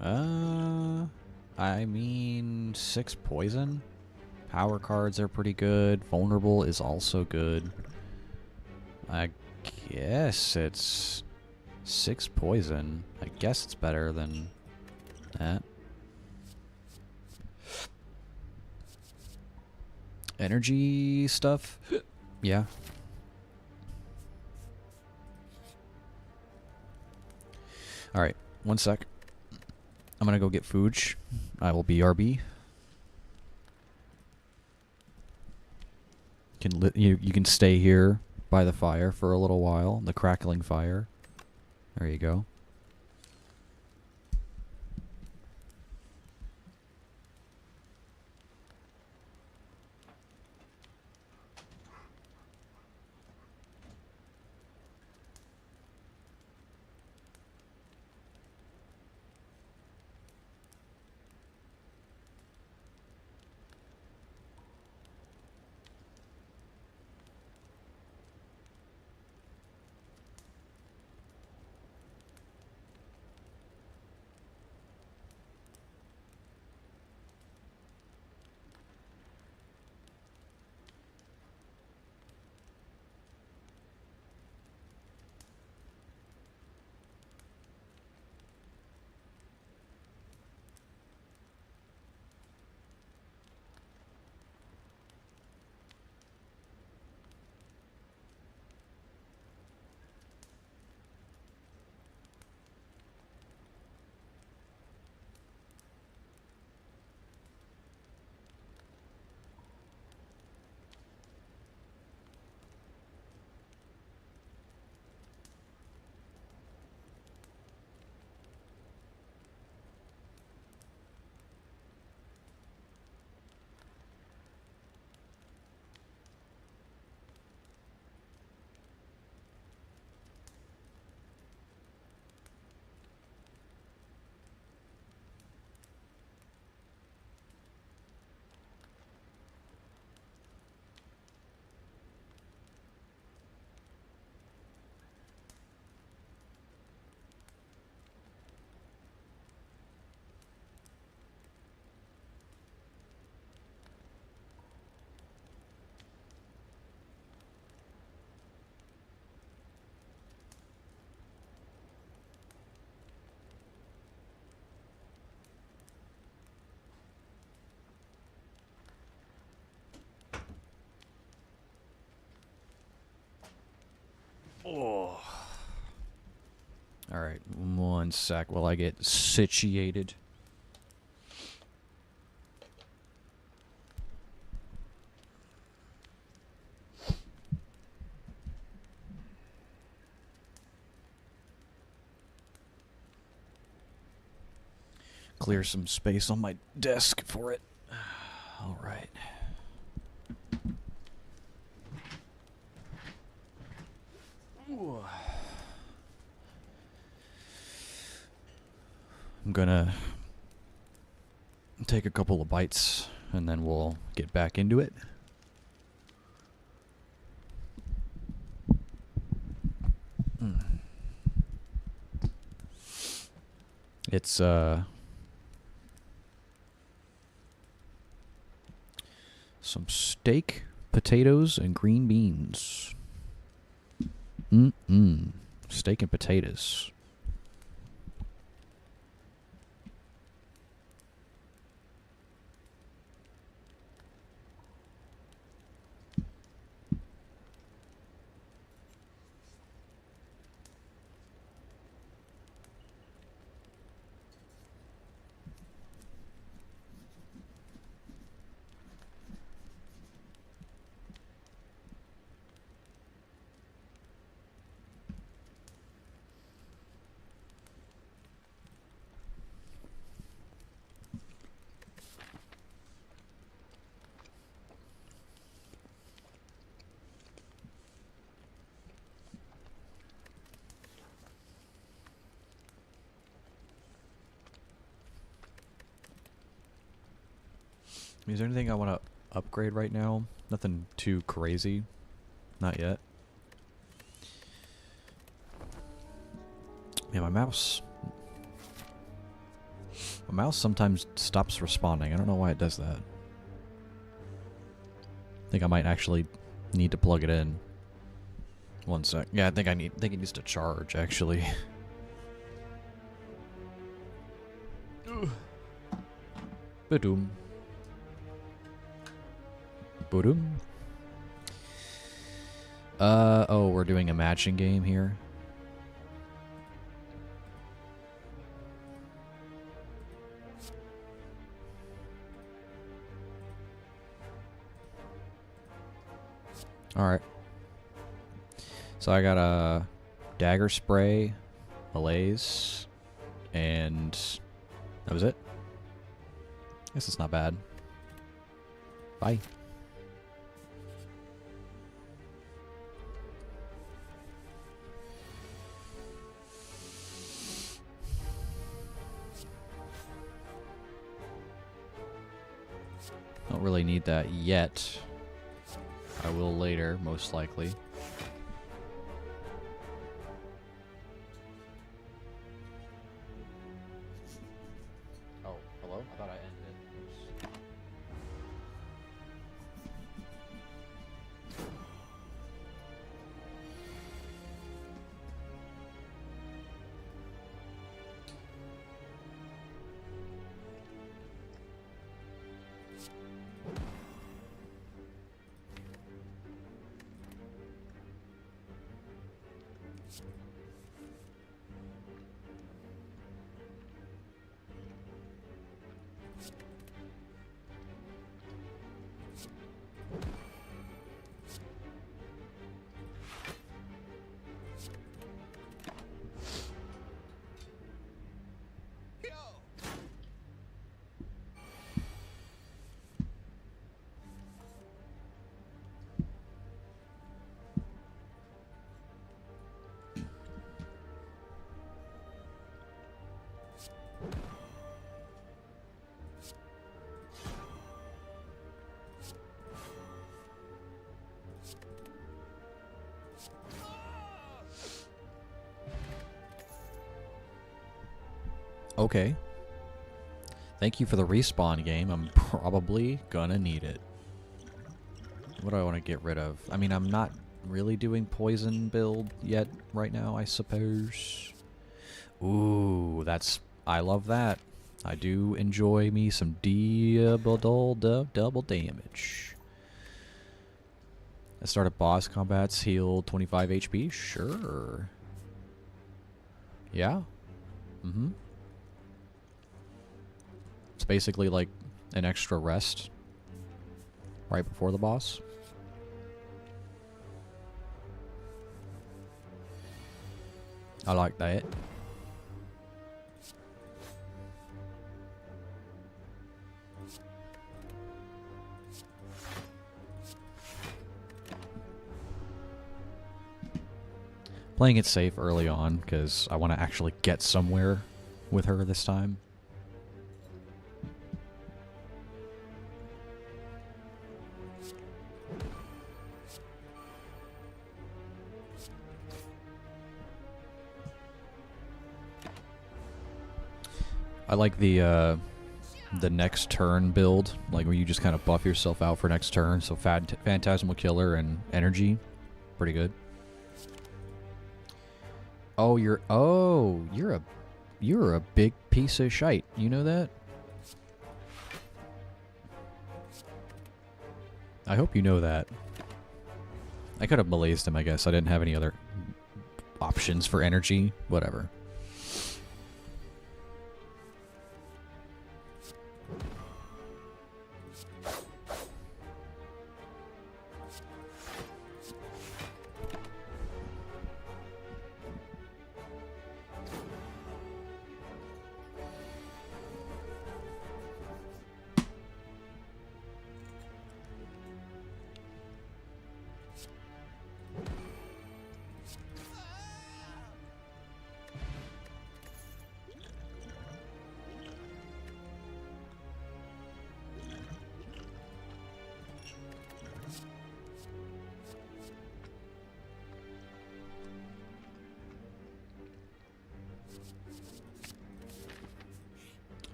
Speaker 1: I mean, 6 poison. Power cards are pretty good. Vulnerable is also good. I guess it's 6 poison. I guess it's better than that. Energy stuff? Yeah. Alright, 1 sec. I'm gonna go get food. I will BRB. You can stay here by the fire for a little while. The crackling fire. There you go. Oh. Alright, 1 sec while I get situated. Clear some space on my desk for it. Alright. I'm gonna take a couple of bites and then we'll get back into it. It's some steak, potatoes, and green beans. Steak and potatoes. Is there anything I want to upgrade right now? Nothing too crazy. Not yet. Yeah, my mouse sometimes stops responding. I don't know why it does that. I think I might actually need to plug it in. One sec. Yeah, I think it needs to charge actually. Ba-doom. Ba-doom. Oh, we're doing a matching game here. Alright. So I got a dagger spray, malaise, and that was it. Guess it's not bad. Bye. Don't really need that yet. I will later, most likely. Oh, hello? I thought I ended it. Oops. Okay. Thank you for the respawn game. I'm probably gonna need it. What do I want to get rid of? I mean, I'm not really doing poison build yet right now, I suppose. Ooh, I love that. I do enjoy me some double damage. I started boss combats, heal 25 HP? Sure. Yeah? Mm-hmm. It's basically like an extra rest right before the boss. I like that. Playing it safe early on because I want to actually get somewhere with her this time. I like the next turn build, like where you just kind of buff yourself out for next turn. So Phantasmal Killer and Energy, pretty good. Oh, you're a big piece of shite. You know that? I hope you know that. I could have malayed him, I guess. I didn't have any other options for energy. Whatever.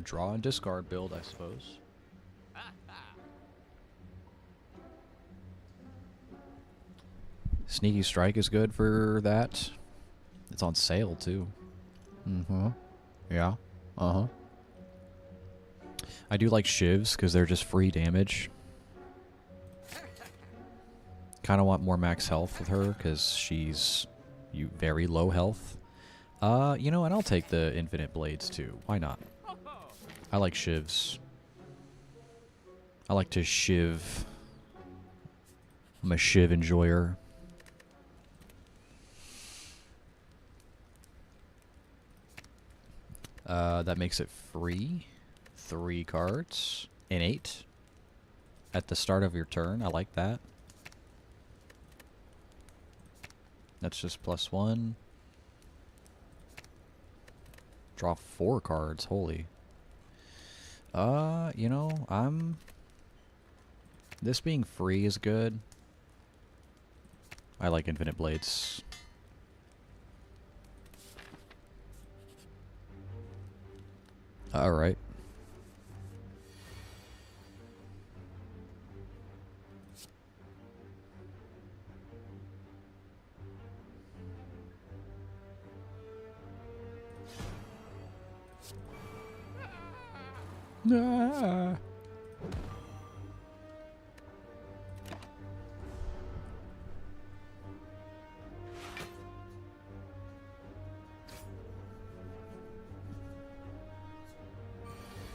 Speaker 1: Draw and discard build, I suppose. Sneaky Strike is good for that. It's on sale, too. Mm-hmm. Yeah. Uh-huh. I do like Shivs, because they're just free damage. Kind of want more max health with her, because she's very low health. You know, and I'll take the Infinite Blades, too. Why not? I like Shivs. I like to shiv. I'm a shiv enjoyer. That makes it free. 3 cards. Innate. At the start of your turn. I like that. That's just +1. Draw 4 cards. Holy. You know, this being free is good. I like Infinite Blades. Alright. Ah.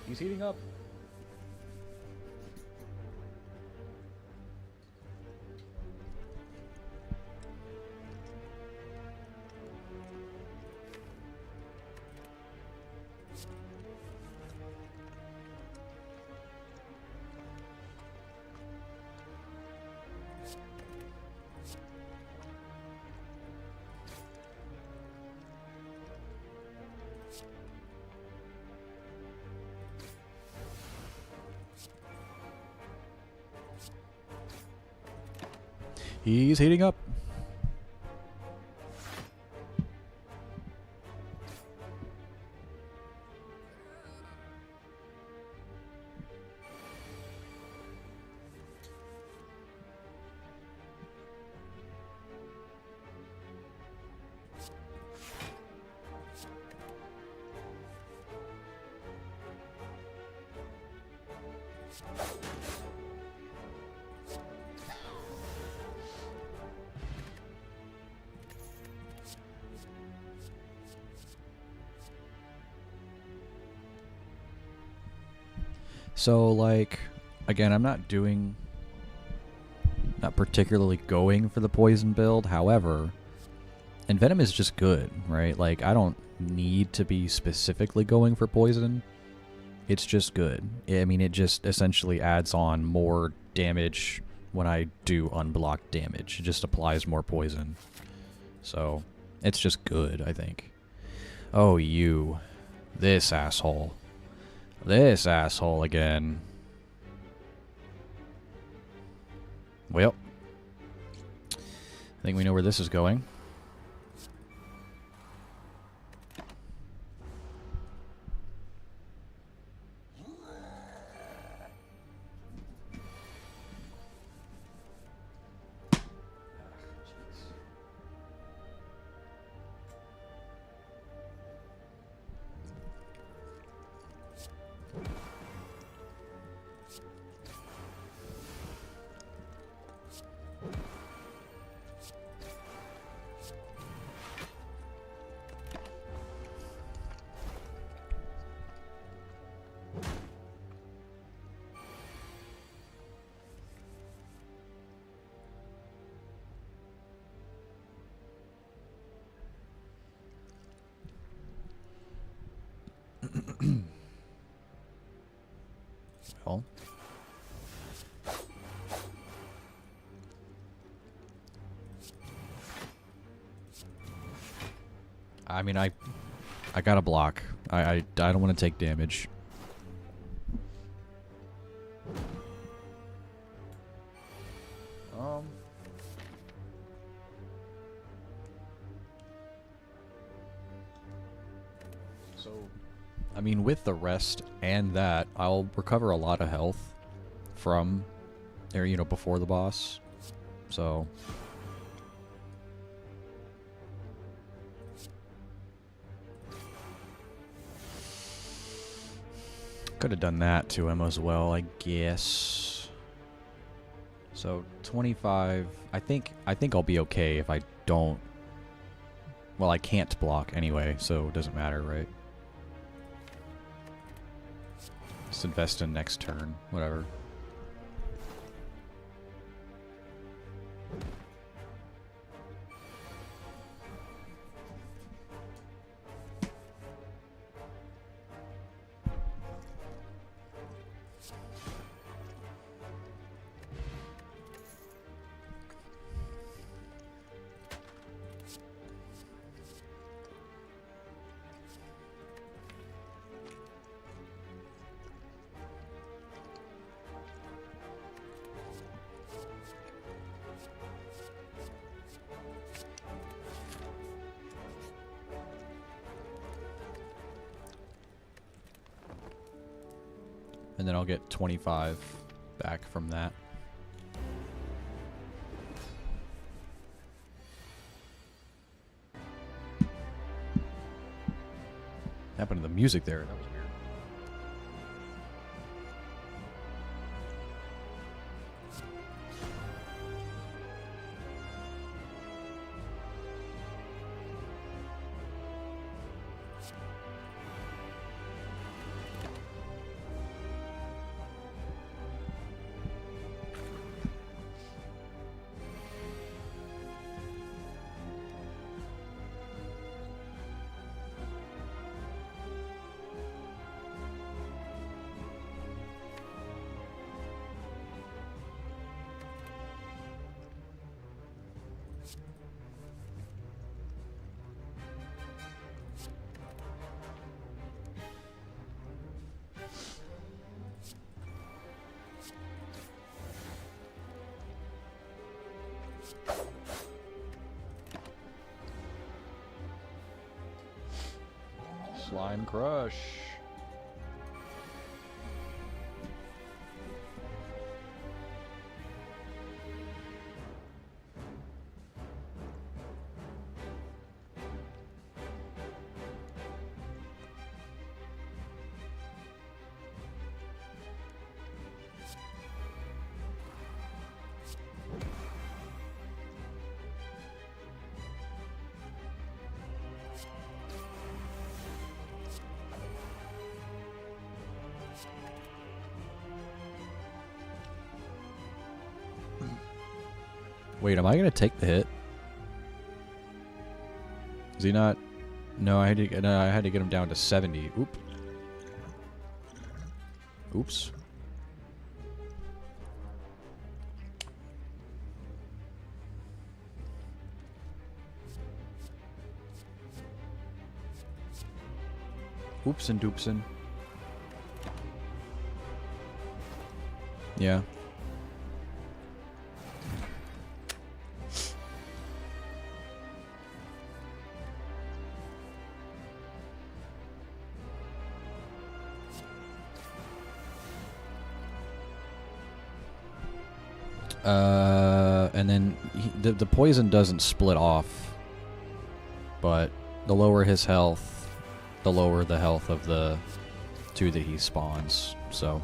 Speaker 1: He's heating up. He's heating up. So, like, again, I'm not particularly going for the poison build. However, Envenom is just good, right? Like, I don't need to be specifically going for poison. It's just good. I mean, it just essentially adds on more damage when I do unblocked damage. It just applies more poison. So, it's just good, I think. Oh, you. This asshole. This asshole again. Well, I think we know where this is going. Well, I mean, I got a block. I don't want to take damage. So I mean, with the rest and that, I'll recover a lot of health from, or, you know, before the boss. So... could have done that to him as well, I guess. So 25. I think I'll be okay if I don't. Well, I can't block anyway, so it doesn't matter, right? Just invest in next turn, whatever. And then I'll get 25 back from that. What happened to the music there? That was weird. Slime Crush. Wait, am I gonna take the hit? Is he not? No, I had to get him down to 70. Oop. Oops. Oops and doopsin. Yeah. And then the poison doesn't split off, but the lower his health, the lower the health of the two that he spawns, so...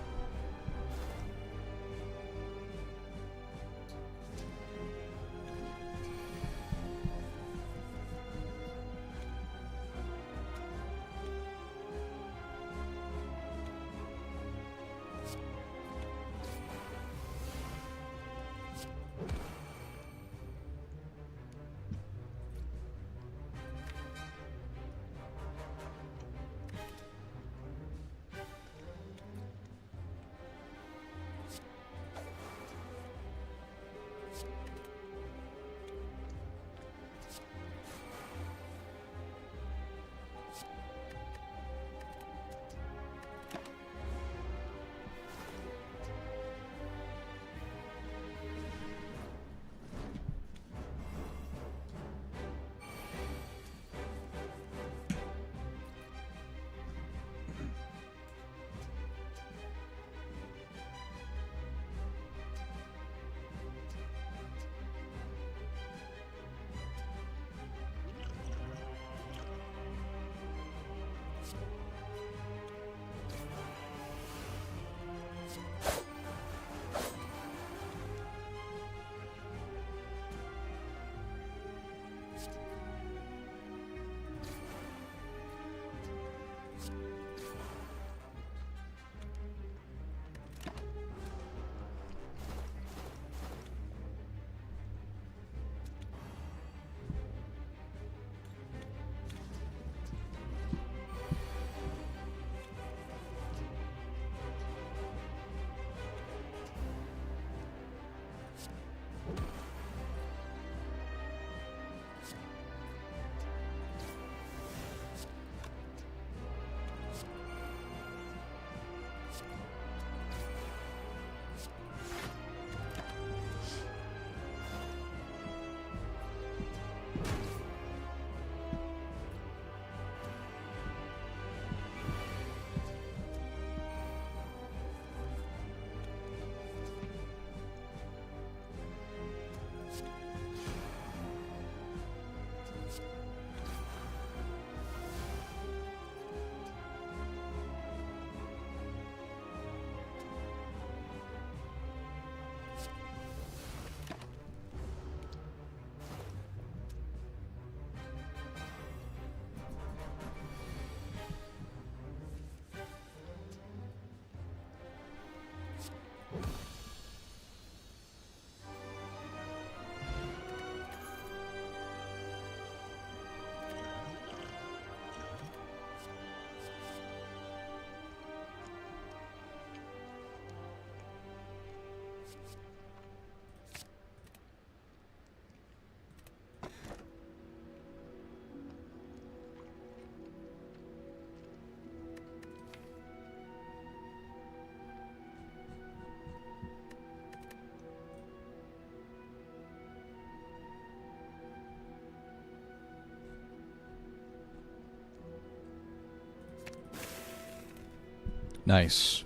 Speaker 1: Nice.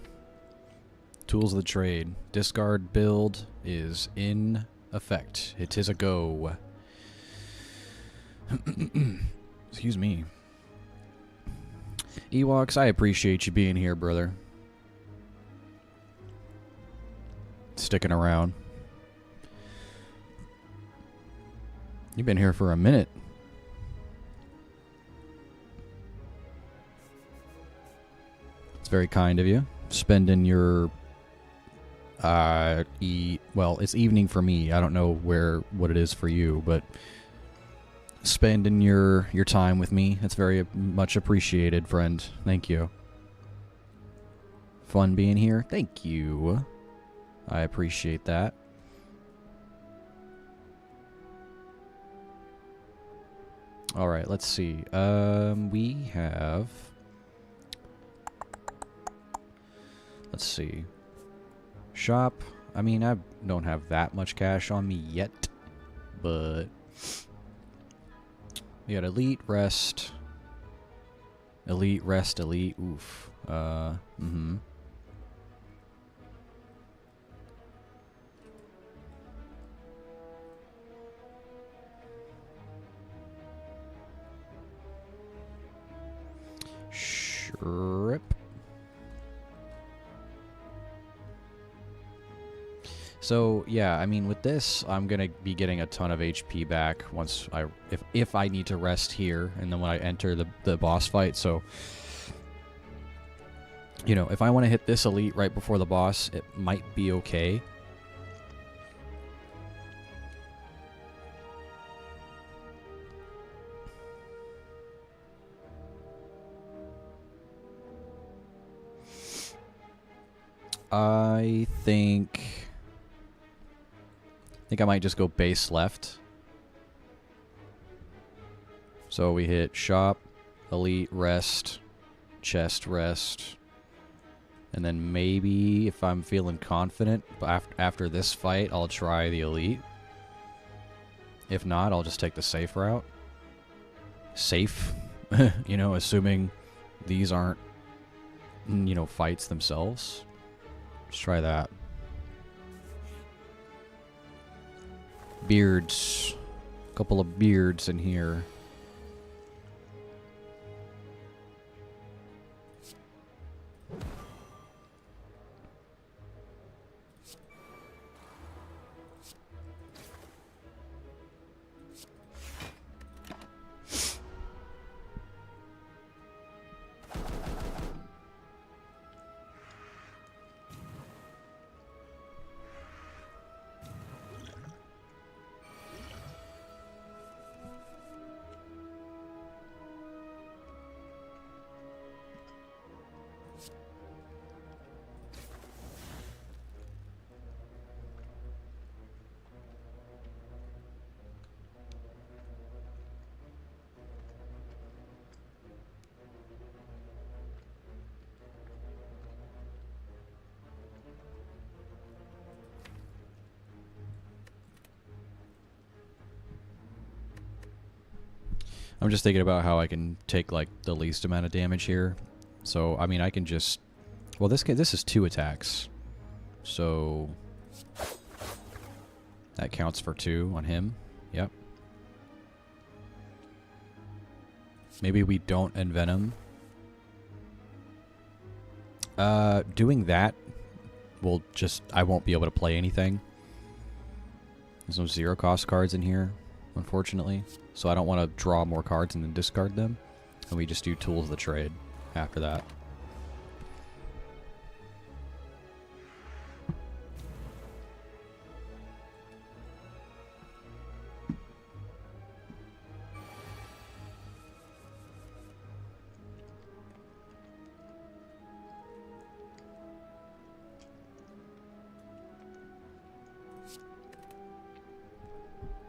Speaker 1: Tools of the trade. Discard build is in effect. It is a go. Excuse me. Ewoks, I appreciate you being here, brother. Sticking around. You've been here for a minute. It's very kind of you. Spending your well, it's evening for me. I don't know what it is for you, but spending your time with me, it's very much appreciated, friend. Thank you. Fun being here. Thank you. I appreciate that. All right, let's see. We have... Let's see. Shop. I mean, I don't have that much cash on me yet, but we got elite, rest. Elite, rest, elite. Oof. Shrip. So yeah, I mean with this, I'm gonna be getting a ton of HP back once if I need to rest here, and then when I enter the boss fight. So you know, if I want to hit this elite right before the boss, it might be okay. I think I might just go base left. So we hit shop, elite, rest, chest, rest. And then maybe if I'm feeling confident, after this fight, I'll try the elite. If not, I'll just take the safe route. Safe, you know, assuming these aren't, you know, fights themselves. Let's try that. Beards. A couple of beards in here. I'm just thinking about how I can take like the least amount of damage here. So I mean, I can just, well, this is 2 attacks, so that counts for 2 on him. Yep. Maybe we don't envenom. Doing that will just, I won't be able to play anything. There's no 0 cost cards in here, unfortunately. So I don't want to draw more cards and then discard them. And we just do Tools of the Trade after that.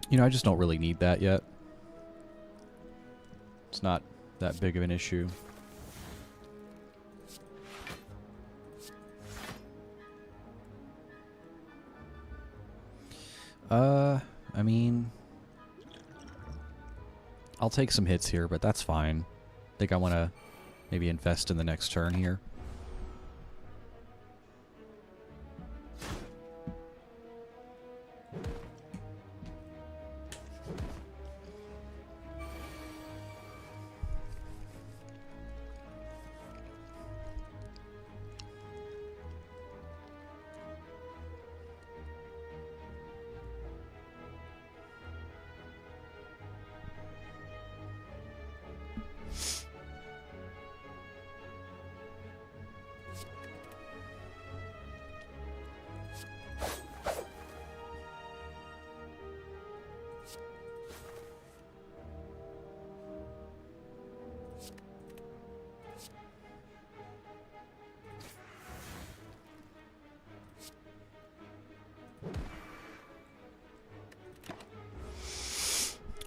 Speaker 1: You know, I just don't really need that yet. It's not that big of an issue. I mean, I'll take some hits here, but that's fine. I think I want to maybe invest in the next turn here.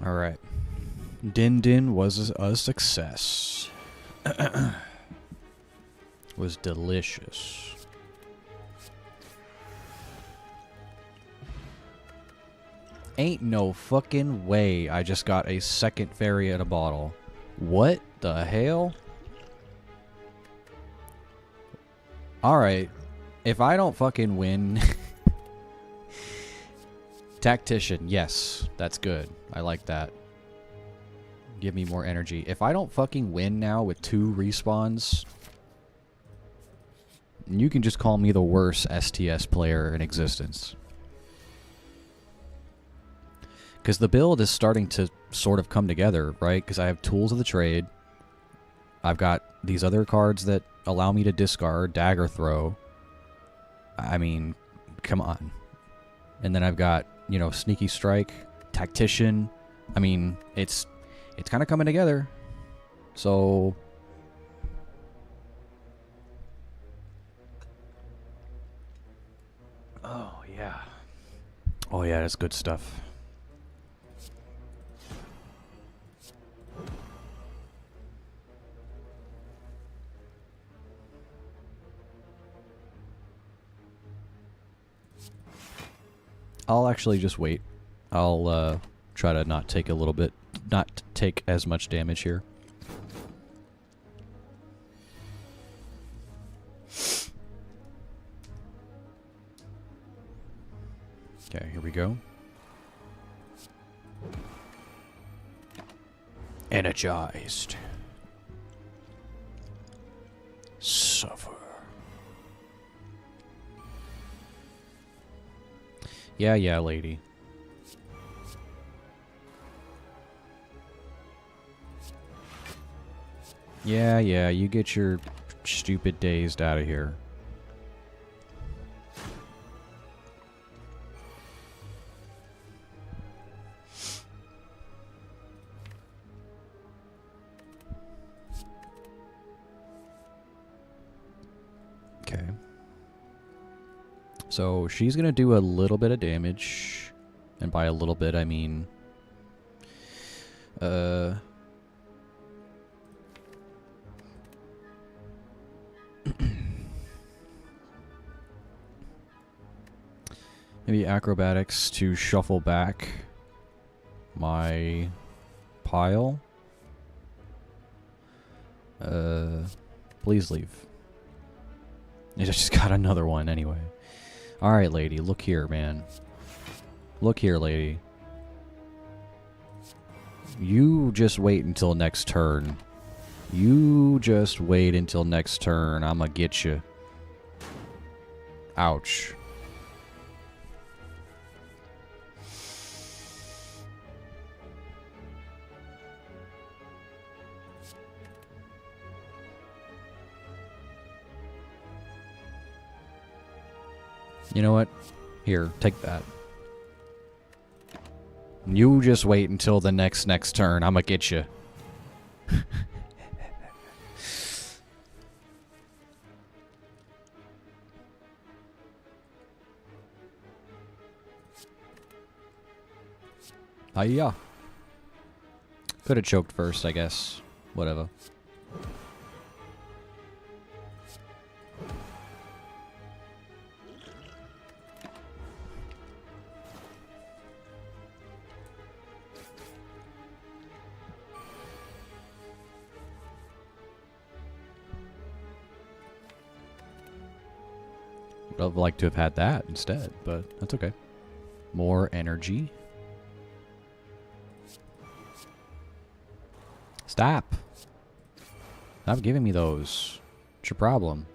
Speaker 1: Alright. Din Din was a success. Was delicious. Ain't no fucking way I just got a second fairy in a bottle. What the hell? Alright. If I don't fucking win... Tactician, yes. That's good. I like that. Give me more energy. If I don't fucking win now with 2 respawns... You can just call me the worst STS player in existence. Because the build is starting to sort of come together, right? Because I have Tools of the Trade. I've got these other cards that allow me to discard, Dagger Throw. I mean, come on. And then I've got, you know, Sneaky Strike, Tactician. I mean, it's kind of coming together. So... Oh, yeah. Oh, yeah, that's good stuff. I'll actually just wait. I'll try to not take as much damage here. Okay, here we go. Energized. Suffer. Yeah, lady. Yeah, you get your stupid dazed out of here. Okay. So she's going to do a little bit of damage. And by a little bit, I mean... maybe acrobatics to shuffle back my pile. Please leave. I just got another one anyway. Alright, lady, look here, man. Look here, lady. You just wait until next turn. You just wait until next turn. I'ma get you. Ouch. You know what? Here, take that. You just wait until the next turn. I'ma get you. Hiya. Could have choked first, I guess. Whatever. Would have liked to have had that instead, but that's okay. More energy. Stop. Stop giving me those. What's your problem?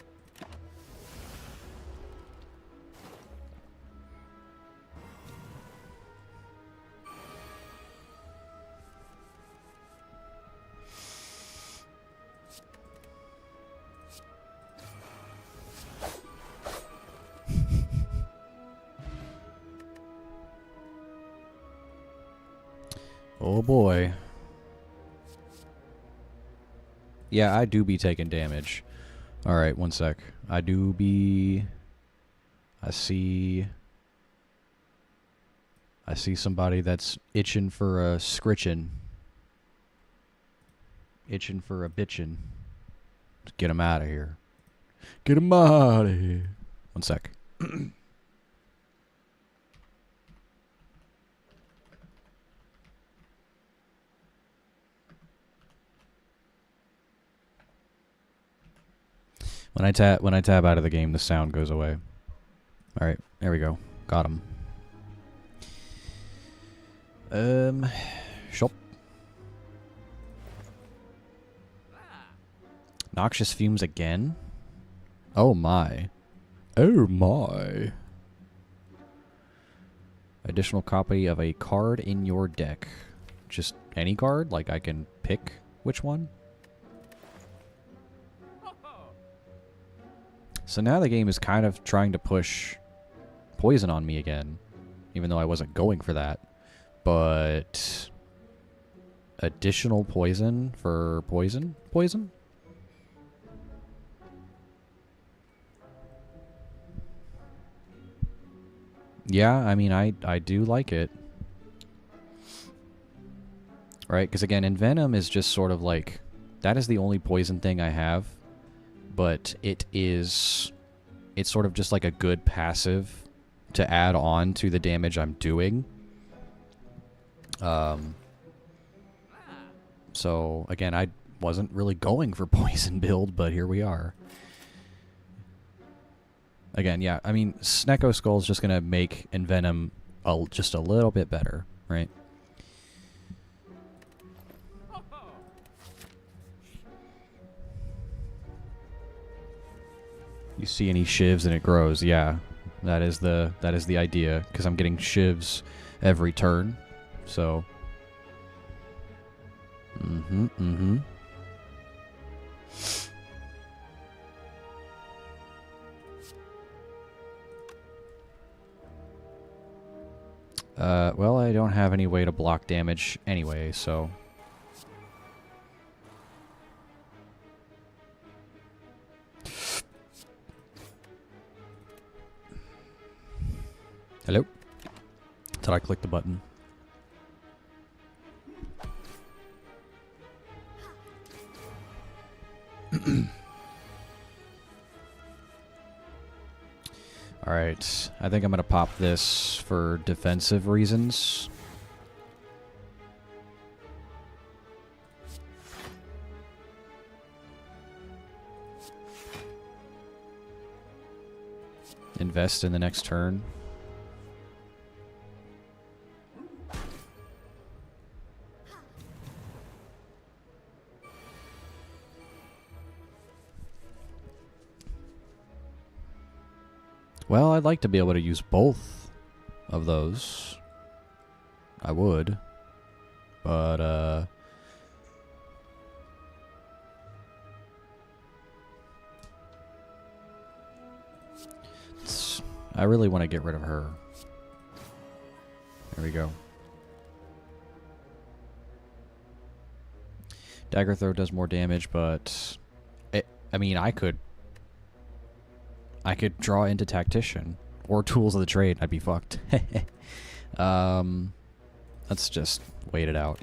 Speaker 1: Oh boy. Yeah, I do be taking damage. Alright, one sec. I see somebody that's itching for a scritchin'. Itching for a bitchin'. Just get him out of here. Get him out of here. One sec. When I tab out of the game, the sound goes away. All right, there we go. Got him. Shop. Noxious fumes again? Oh my. Oh my. Additional copy of a card in your deck. Just any card? Like I can pick which one? So now the game is kind of trying to push poison on me again, even though I wasn't going for that. But additional poison for poison? Poison? Yeah, I mean, I do like it. Right? Because again, Envenom is just sort of like, that is the only poison thing I have. But it's sort of just like a good passive to add on to the damage I'm doing. So again, I wasn't really going for poison build, but here we are. Again, yeah, I mean, Snecko Skull is just gonna make Envenom just a little bit better, right? You see any shivs and it grows, yeah. That is the idea, because I'm getting shivs every turn, so. Well, I don't have any way to block damage anyway, so. Hello? Did I click the button? Alright, I think I'm going to pop this for defensive reasons. Invest in the next turn. Well, I'd like to be able to use both of those. I would. But, I really want to get rid of her. There we go. Dagger Throw does more damage, but I mean, I could draw into Tactician or Tools of the Trade. I'd be fucked. Let's just wait it out.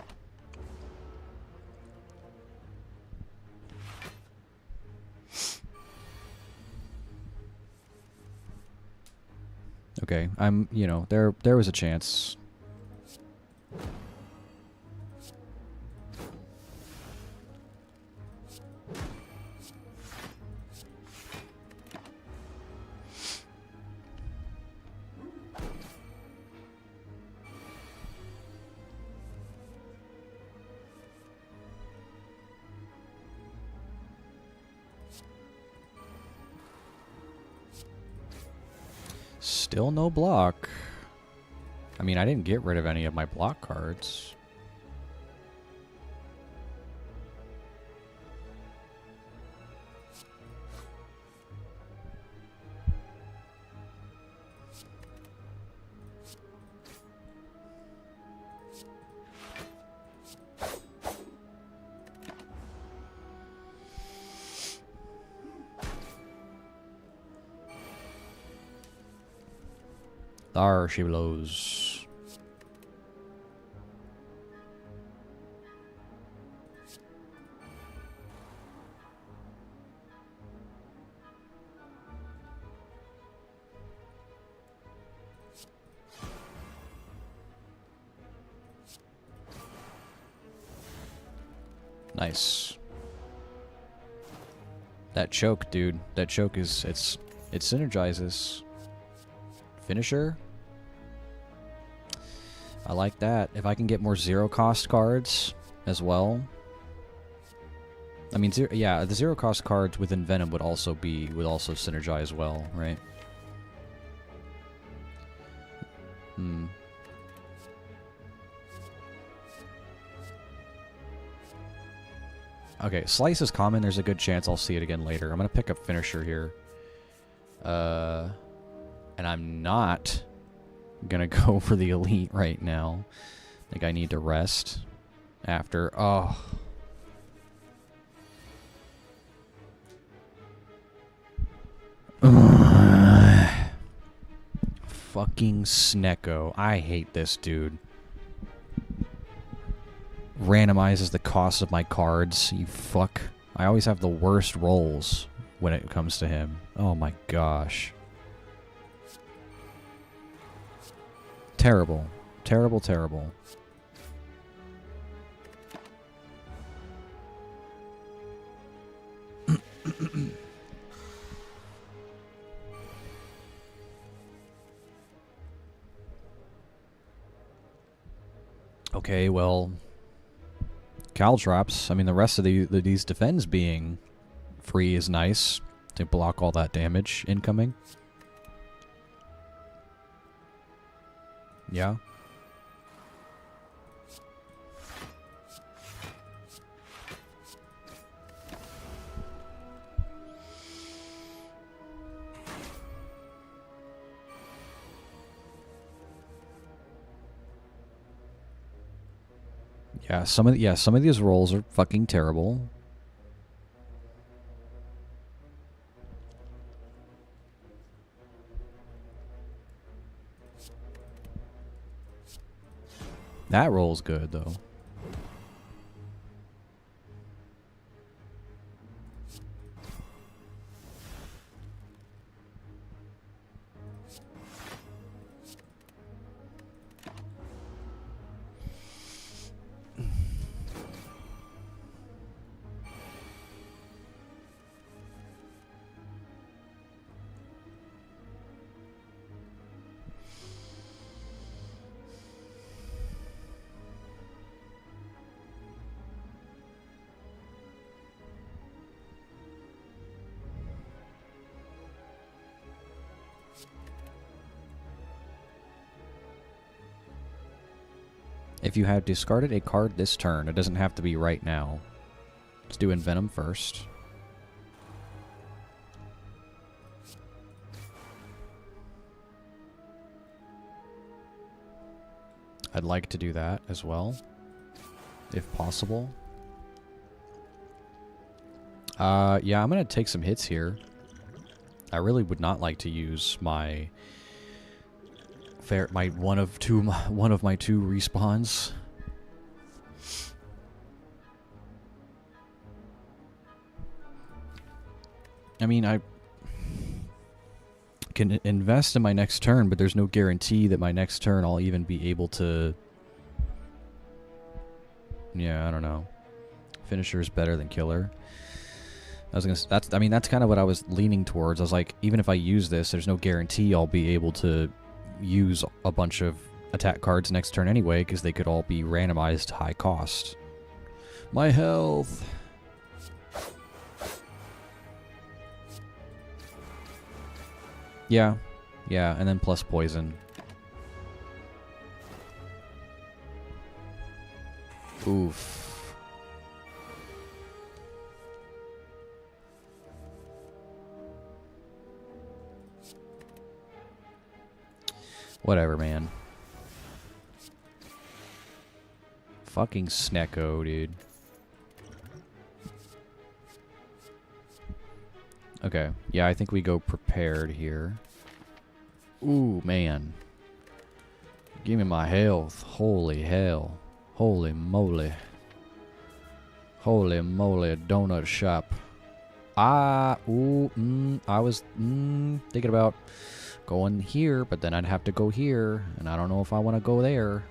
Speaker 1: Okay, you know, there was a chance. Still no block. I mean, I didn't get rid of any of my block cards. There she blows. Nice. That choke, dude. That choke is it synergizes. Finisher. I like that. If I can get more zero cost cards as well. I mean, yeah, the zero cost cards within Venom would also synergize well, right? Hmm. Okay, Slice is common. There's a good chance I'll see it again later. I'm gonna pick up Finisher here. And I'm not gonna go for the Elite right now. I think I need to rest after. Oh. Fucking Snecko. I hate this dude. Randomizes the cost of my cards. You fuck. I always have the worst rolls when it comes to him. Oh my gosh. Terrible. Terrible, terrible. Okay, well, Caltrops. I mean, the rest of these defends being free is nice to block all that damage incoming. Yeah. Yeah, some of these rolls are fucking terrible. That roll's good though. If you have discarded a card this turn, it doesn't have to be right now. Let's do Envenom first. I'd like to do that as well, if possible. Yeah, I'm gonna take some hits here. I really would not like to use my my one of my two respawns. I mean, I can invest in my next turn, but there's no guarantee that my next turn I'll even be able to... Yeah, I don't know. Finisher is better than killer. That's kind of what I was leaning towards. I was like, even if I use this, there's no guarantee I'll be able to use a bunch of attack cards next turn anyway, because they could all be randomized to high cost. My health! Yeah, and then plus poison. Oof. Whatever, man. Fucking Snecko, dude. Okay. Yeah, I think we go prepared here. Ooh, man. Give me my health. Holy hell. Holy moly. Holy moly, donut shop. I was thinking about going here, but then I'd have to go here, and I don't know if I want to go there.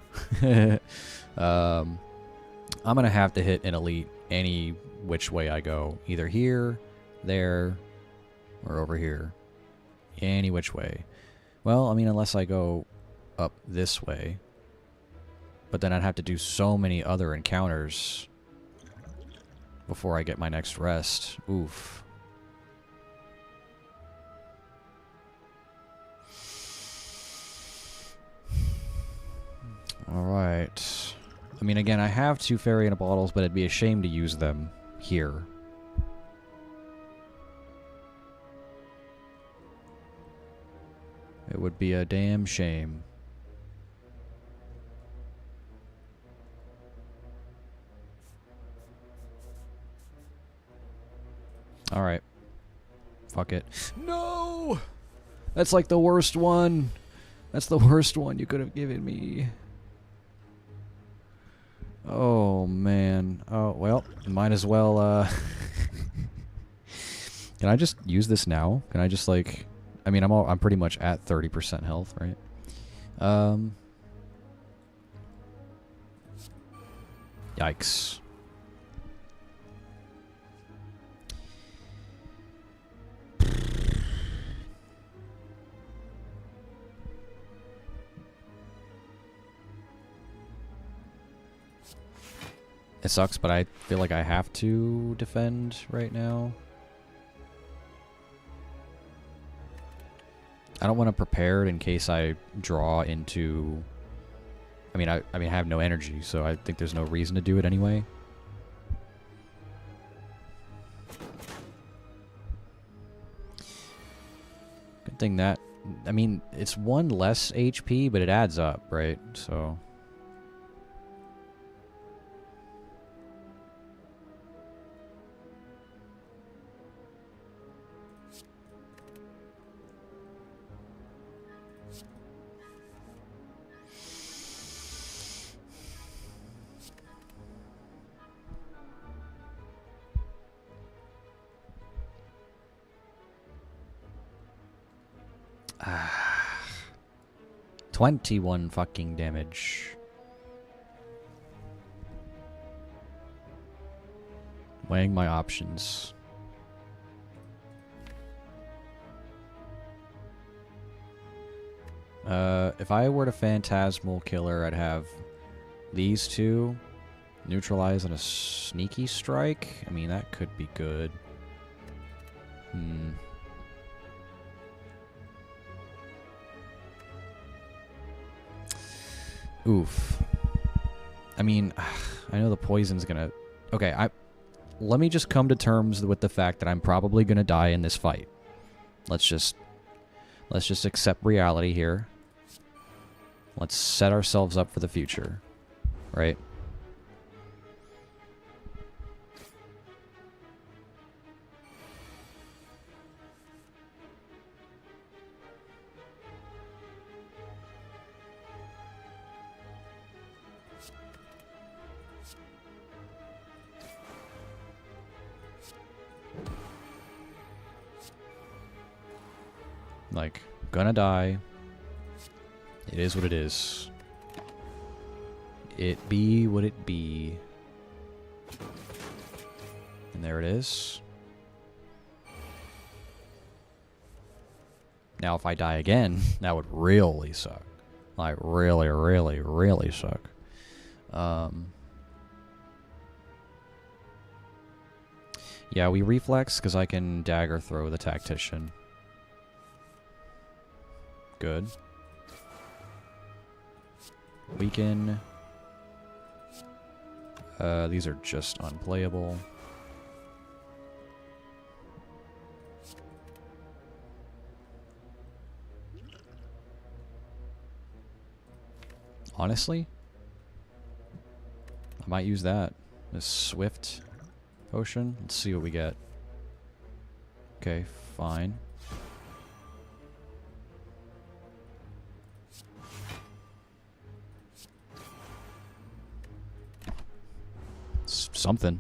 Speaker 1: I'm going to have to hit an elite any which way I go. Either here, there, or over here. Any which way. Well, I mean, unless I go up this way. But then I'd have to do so many other encounters before I get my next rest. Oof. Alright. I mean, again, I have 2 fairy in a bottles, but it'd be a shame to use them here. It would be a damn shame. Alright. Fuck it. No! That's like the worst one. That's the worst one you could have given me. Oh, man. Oh, well, might as well, Can I just use this now? Can I just, like... I mean, I'm pretty much at 30% health, right? Yikes. It sucks, but I feel like I have to defend right now. I don't want to prepare it in case I draw into... I mean, I have no energy, so I think there's no reason to do it anyway. Good thing that... I mean, it's 1 less HP, but it adds up, right? So... Ah, 21 fucking damage. Weighing my options. If I were to Phantasmal Killer, I'd have these 2 neutralize on a sneaky strike. I mean, that could be good. Oof. I mean, I know the poison's gonna... Okay, let me just come to terms with the fact that I'm probably gonna die in this fight. Let's just accept reality here. Let's set ourselves up for the future. Right? Like, gonna die. It is what it is. It be what it be. And there it is. Now, if I die again, that would really suck. Like, really, really, really suck. Yeah, we reflex because I can dagger throw the tactician. Good. Weaken. These are just unplayable. Honestly, I might use that. This Swift potion. Let's see what we get. Okay, fine. Something.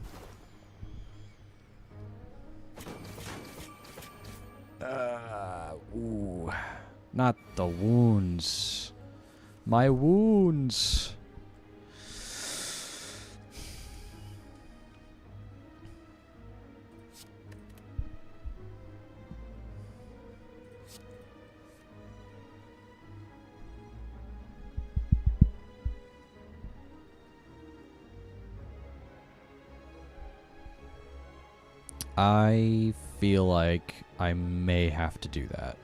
Speaker 1: Ooh. Not the wounds. My wounds. I feel like I may have to do that.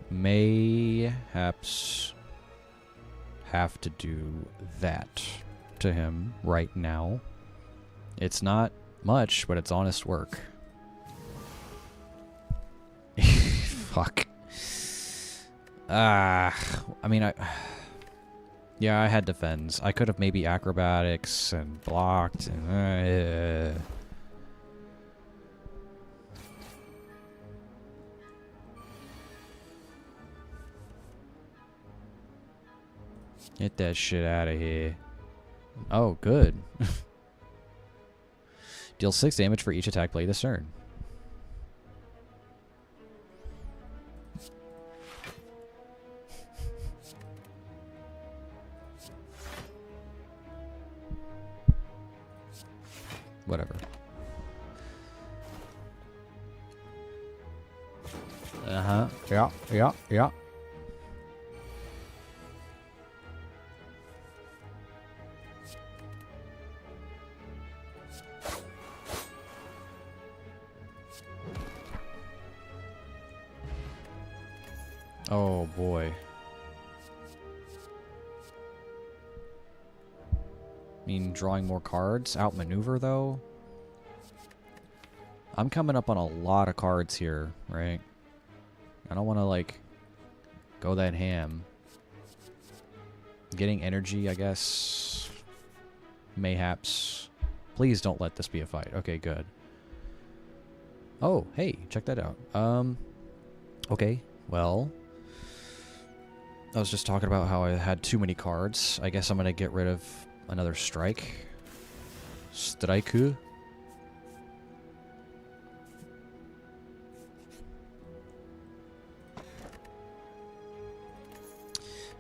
Speaker 1: Mayhaps have to do that to him right now. It's not much, but it's honest work. Fuck. I mean, yeah, I had defense. I could have maybe acrobatics and blocked and get that shit out of here. Oh, good. Deal 6 damage for each attack played this turn. Whatever. Uh-huh. Yeah, yeah, yeah. Oh boy. I mean, drawing more cards. Outmaneuver, though. I'm coming up on a lot of cards here, right? I don't want to, like, go that ham. Getting energy, I guess. Mayhaps. Please don't let this be a fight. Okay, good. Oh, hey, check that out. Okay, well, I was just talking about how I had too many cards. I guess I'm gonna get rid of another strike. Strike.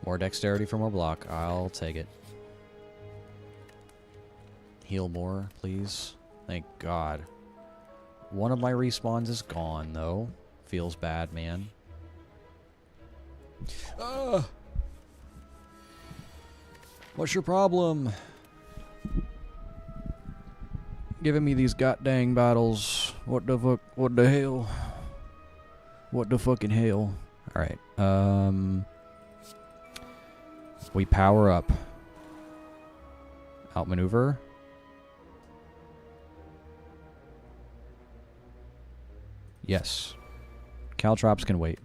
Speaker 1: More dexterity for more block. I'll take it. Heal more, please. Thank God. One of my respawns is gone, though. Feels bad, man. What's your problem? Giving me these goddamn battles. What the fuck? What the hell? What the fucking hell? Alright, we power up. Outmaneuver. Yes. Caltrops can wait.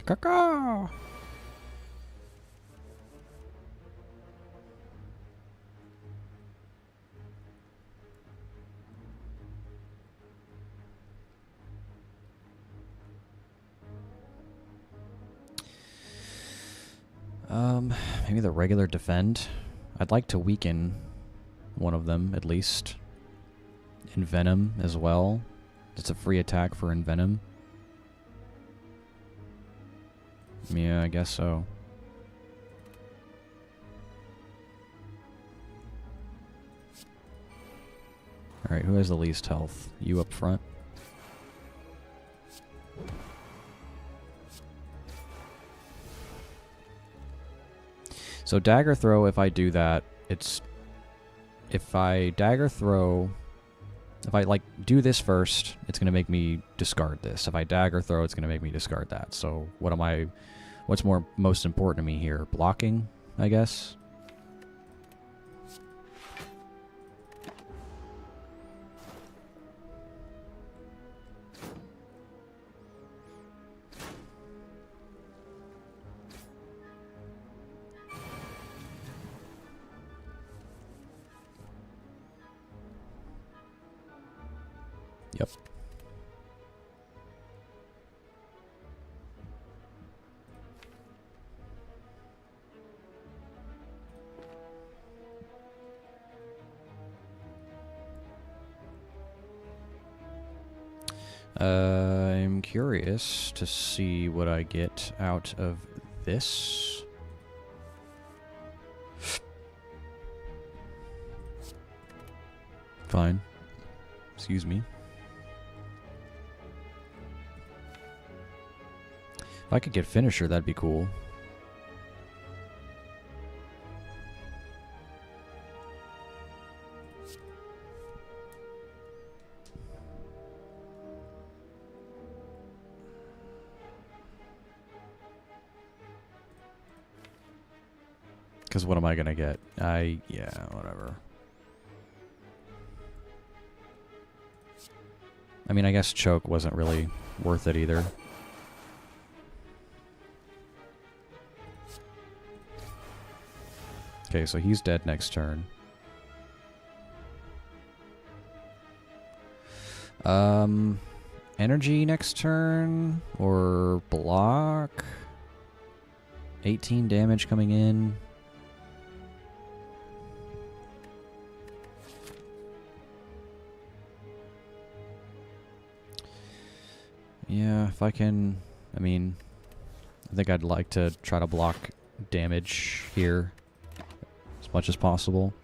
Speaker 1: Caca! Maybe the regular defend. I'd like to weaken one of them, at least. Envenom as well. It's a free attack for Envenom. Yeah, I guess so. Alright, who has the least health? You up front? So dagger throw, if I do that, it's... If I dagger throw... If I, like, do this first, it's going to make me discard this. If I dagger throw, it's going to make me discard that. So what am I... What's most important to me here? Blocking, I guess? Yep. I'm curious to see what I get out of this. Fine. Excuse me. If I could get finisher, that'd be cool. Because what am I gonna get? Yeah, whatever. I mean, I guess choke wasn't really worth it either. Okay, so he's dead next turn. Energy next turn? Or block? 18 damage coming in. Yeah, if I can... I mean, I think I'd like to try to block damage here as much as possible.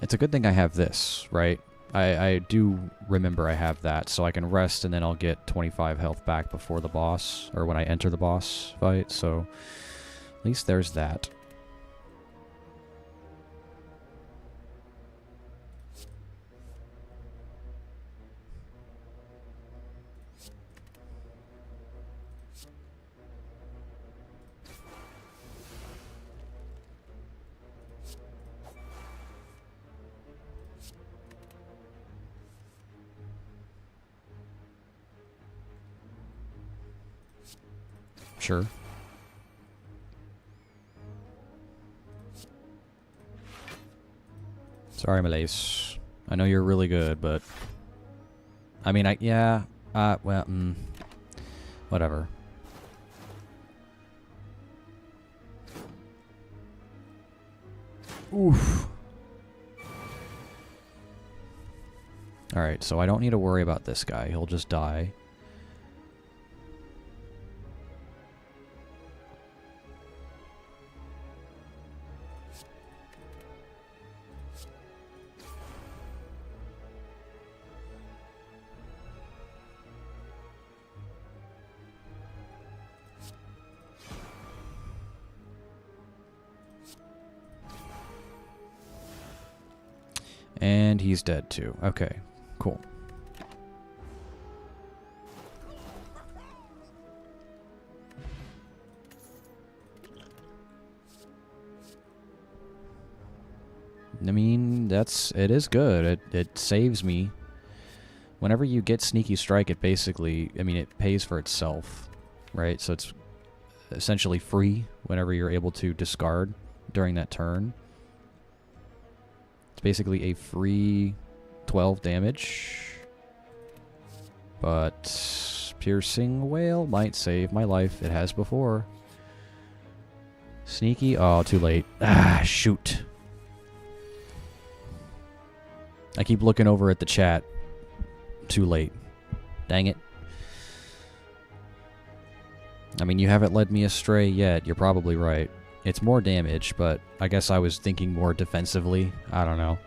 Speaker 1: It's a good thing I have this, right? I do remember I have that, so I can rest and then I'll get 25 health back before the boss, or when I enter the boss fight, so at least there's that. Sure. Sorry, Malaise. I know you're really good, but... I mean, yeah... well, whatever. Oof. Alright, so I don't need to worry about this guy. He'll just die. And he's dead too. Okay, cool. I mean, it is good. It saves me. Whenever you get Sneaky Strike, it basically, I mean, it pays for itself, right? So it's essentially free whenever you're able to discard during that turn. It's basically a free 12 damage. But piercing whale might save my life. It has before. Sneaky. Oh, too late. Ah, shoot. I keep looking over at the chat. Too late. Dang it. I mean, you haven't led me astray yet. You're probably right. It's more damage, but I guess I was thinking more defensively. I don't know.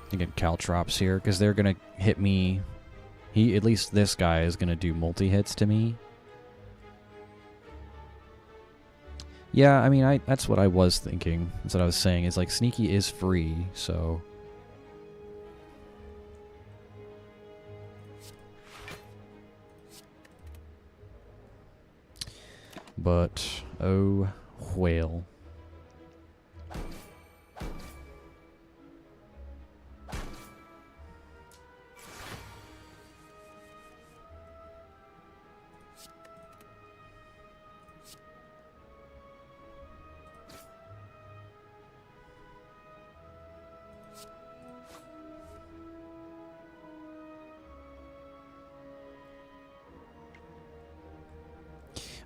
Speaker 1: I get Caltrops here, because they're going to hit me. At least this guy is going to do multi-hits to me. Yeah, I mean, that's what I was thinking. That's what I was saying. Is like, Sneaky is free, so... But, oh, whale.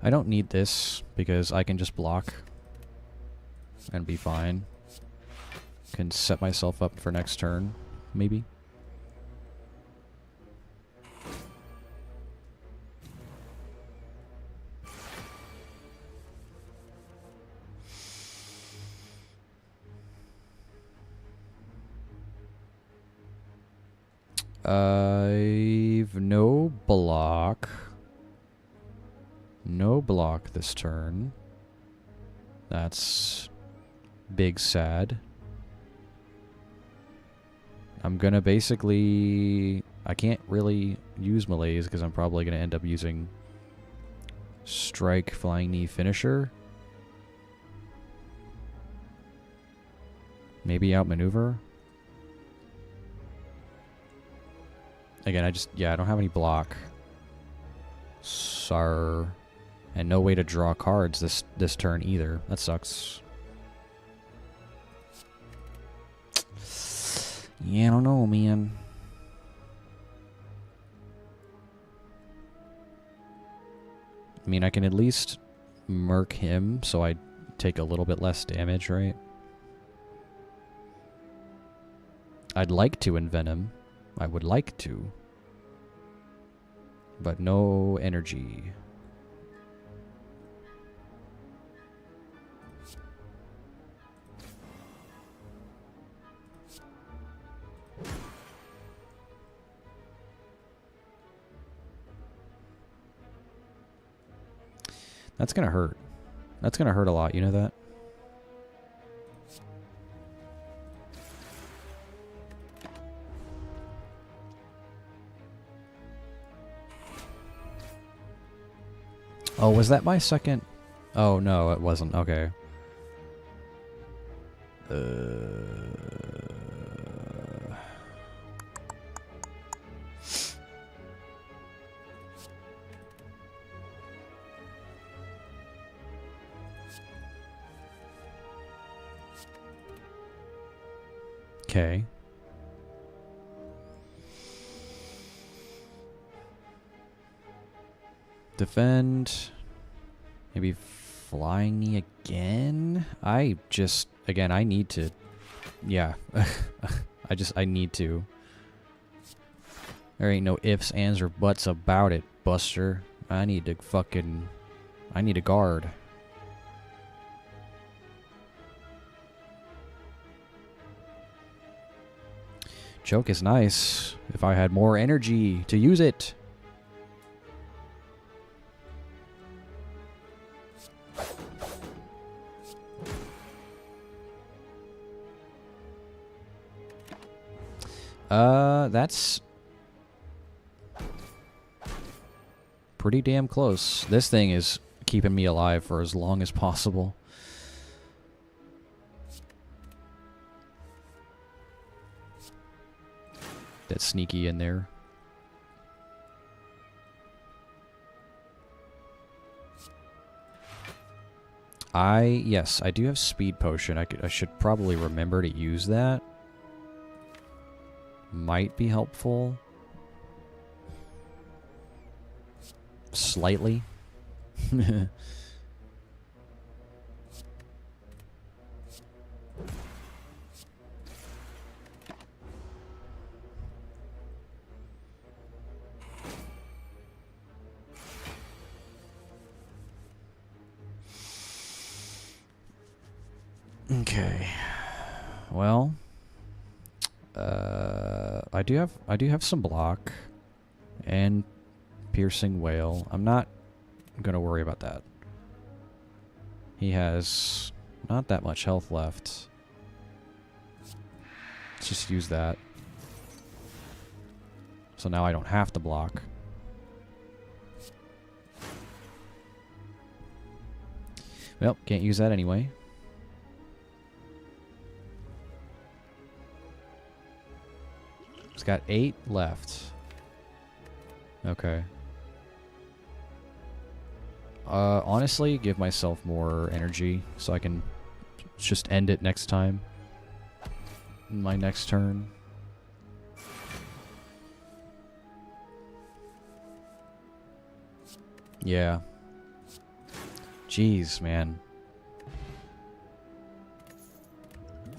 Speaker 1: I don't need this because I can just block and be fine. Can set myself up for next turn, maybe. I've no block. No block this turn. That's big sad. I'm gonna basically... I can't really use Malaise because I'm probably gonna end up using Strike, Flying Knee, Finisher. Maybe outmaneuver. Again, I don't have any block. Sar. And no way to draw cards this turn either. That sucks. Yeah, I don't know, man. I mean, I can at least murk him so I take a little bit less damage, right? I'd like to envenom. I would like to. But no energy. That's gonna hurt. That's gonna hurt a lot, you know that? Oh, was that my second? Oh, no, it wasn't. Okay. Okay. Defend. Maybe Flying Knee again? I need to... Yeah. I need to. There ain't no ifs, ands, or buts about it, Buster. I need to guard. Choke is nice. If I had more energy to use it. That's pretty damn close. This thing is keeping me alive for as long as possible. That's sneaky in there. Yes, I do have speed potion. I should probably remember to use that. Might be helpful. Slightly. Okay. Well, I do have some block and piercing whale. I'm not gonna worry about that. He has not that much health left. Let's just use that. So now I don't have to block. Well, can't use that anyway. It's got 8 left. Okay. Honestly, give myself more energy so I can just end it next time. My next turn. Yeah. Jeez, man.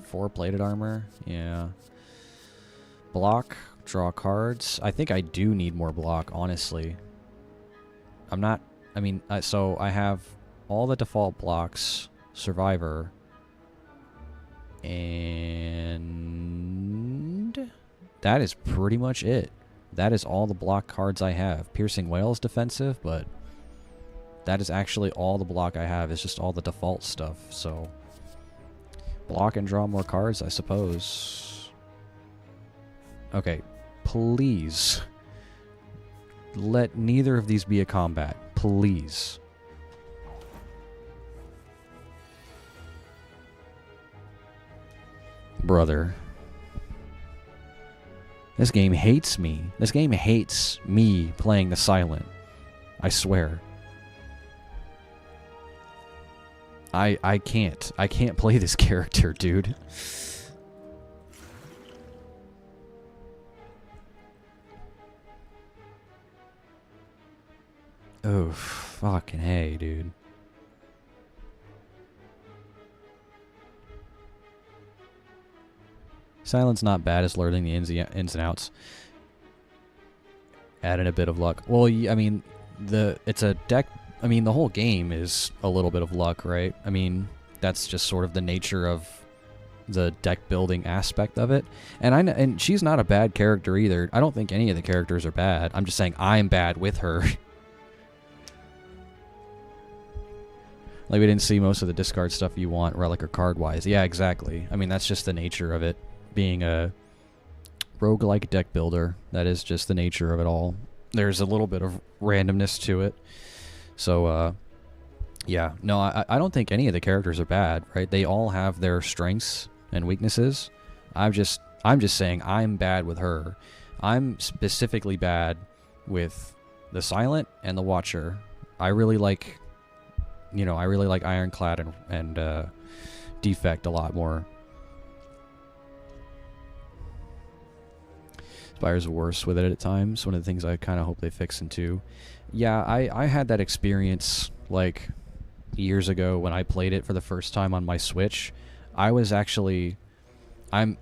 Speaker 1: 4 plated armor? Yeah. Block, draw cards. I think I do need more block, honestly. I'm not... I mean, so I have all the default blocks, Survivor, and that is pretty much it. That is all the block cards I have. Piercing Whale is defensive, but that is actually all the block I have. It's just all the default stuff, so... Block and draw more cards, I suppose. Okay, please. Let neither of these be a combat. Please. Brother. This game hates me. This game hates me playing the silent. I swear. I can't. I can't play this character, dude. Oh, fucking hey, dude. Silent's not bad as learning the ins and outs. Adding a bit of luck. Well, I mean, it's a deck... I mean, the whole game is a little bit of luck, right? I mean, that's just sort of the nature of the deck building aspect of it. And she's not a bad character either. I don't think any of the characters are bad. I'm just saying I'm bad with her. Like, we didn't see most of the discard stuff you want, relic or card-wise. Yeah, exactly. I mean, that's just the nature of it. Being a roguelike deck builder, that is just the nature of it all. There's a little bit of randomness to it. So, yeah. No, I don't think any of the characters are bad, right? They all have their strengths and weaknesses. I'm just saying I'm bad with her. I'm specifically bad with the Silent and the Watcher. I really like... You know, I really like Ironclad and Defect a lot more. Spire's worse with it at times. One of the things I kind of hope they fix in 2. Yeah, I had that experience, like, years ago when I played it for the first time on my Switch. I was actually... I'm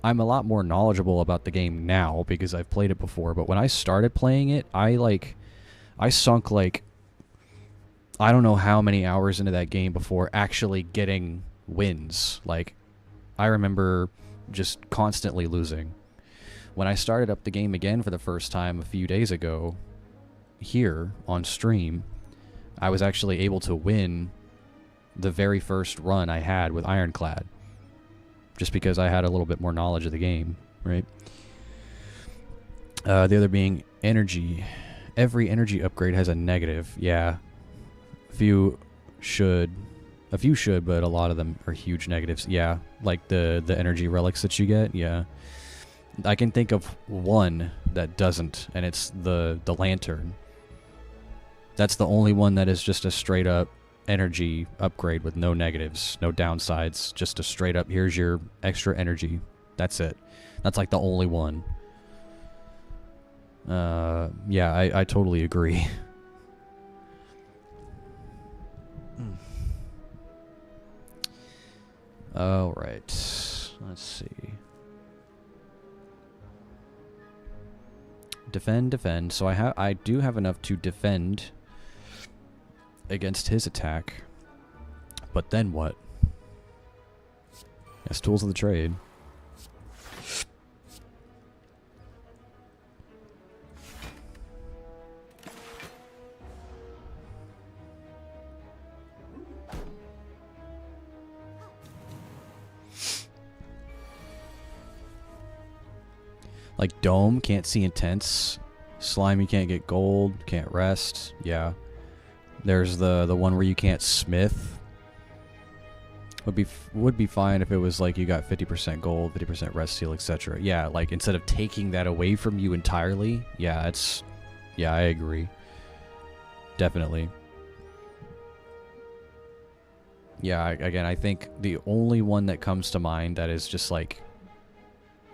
Speaker 1: a lot more knowledgeable about the game now because I've played it before, but when I started playing it, I sunk, like... I don't know how many hours into that game before actually getting wins. Like, I remember just constantly losing. When I started up the game again for the first time a few days ago, here on stream, I was actually able to win the very first run I had with Ironclad. Just because I had a little bit more knowledge of the game, right? The other being energy. Every energy upgrade has a negative. Yeah. A few should, but a lot of them are huge negatives. Yeah. Like the energy relics that you get. Yeah. I can think of one that doesn't, and it's the lantern. That's the only one that is just a straight up energy upgrade with no negatives, no downsides. Just a straight up, here's your extra energy. That's it. That's like the only one. Yeah, I totally agree. All right. Let's see. Defend. So I do have enough to defend against his attack. But then what? Yes, tools of the trade. Like Dome, can't see intense. Slime, you can't get gold, can't rest. Yeah. There's the one where you can't smith. Would be fine if it was like you got 50% gold, 50% rest seal, etc. Yeah, like instead of taking that away from you entirely. Yeah, yeah, I agree. Definitely. Yeah, again, I think the only one that comes to mind that is just like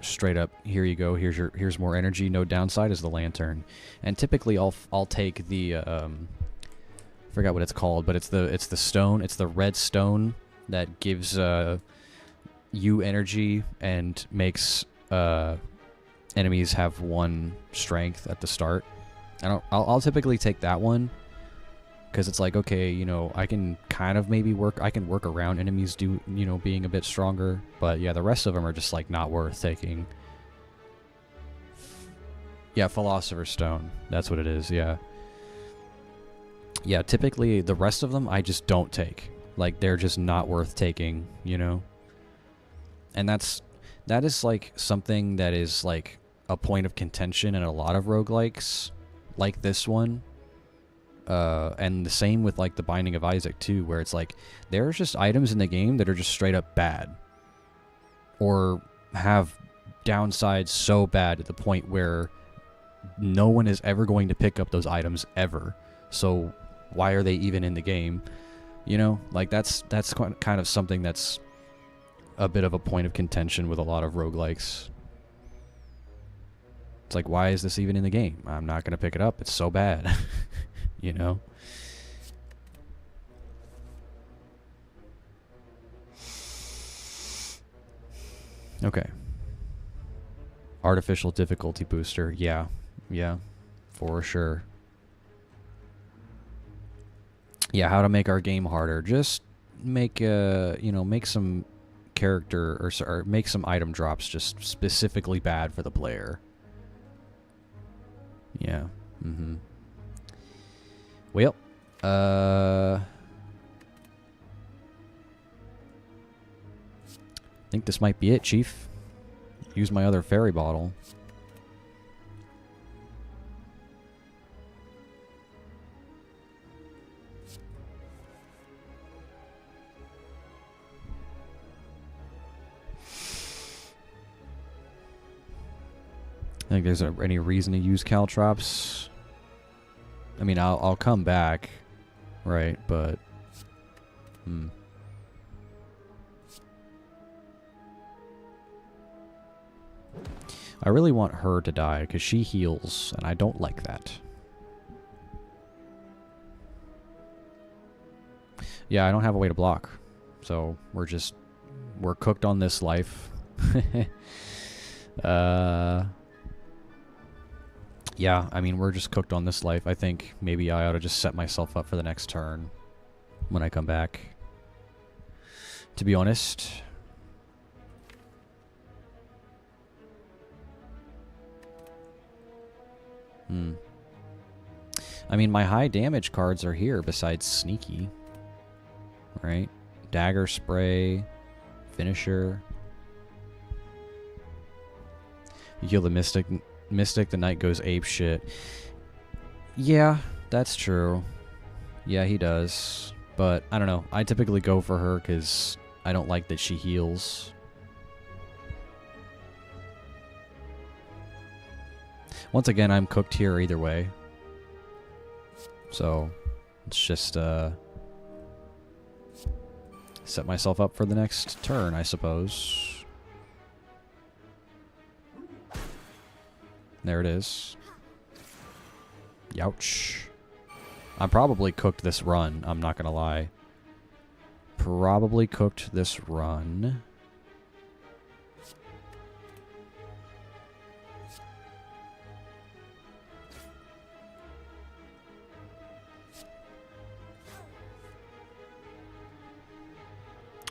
Speaker 1: straight up, here you go, here's more energy, no downside, is the lantern. And typically I'll take the forgot what it's called, but it's the stone, it's the red stone that gives you energy and makes enemies have 1 strength at the start. I'll typically take that one because it's like, okay, you know, I can kind of maybe work around enemies being a bit stronger, but yeah, the rest of them are just like not worth taking. Yeah, Philosopher's Stone. That's what it is, yeah. Yeah, typically the rest of them I just don't take. Like, they're just not worth taking, you know? And that is like something that is like a point of contention in a lot of roguelikes, like this one. And the same with like the Binding of Isaac too, where it's like there's just items in the game that are just straight up bad or have downsides so bad at the point where no one is ever going to pick up those items ever. So why are they even in the game? You know, like that's kind of something that's a bit of a point of contention with a lot of roguelikes. It's like, why is this even in the game? I'm not going to pick it up. It's so bad. You know? Okay. Artificial difficulty booster. Yeah. Yeah. For sure. Yeah, how to make our game harder. Just make make some character or make some item drops just specifically bad for the player. Yeah. Mm-hmm. Well, I think this might be it, Chief. Use my other fairy bottle. I think there's any reason to use caltrops. I mean, I'll come back, right? But, I really want her to die because she heals, and I don't like that. Yeah, I don't have a way to block, so we're cooked on this life. Yeah, I mean, we're just cooked on this life. I think maybe I ought to just set myself up for the next turn when I come back. To be honest. I mean, my high damage cards are here besides Sneaky. Right? Dagger Spray, Finisher. You heal the Mystic Mystic, the knight goes ape shit. Yeah, that's true. Yeah, he does. But, I don't know. I typically go for her because I don't like that she heals. Once again, I'm cooked here either way. So, let's just, set myself up for the next turn, I suppose. There it is. Youch. I'm probably cooked this run, I'm not gonna lie. Probably cooked this run.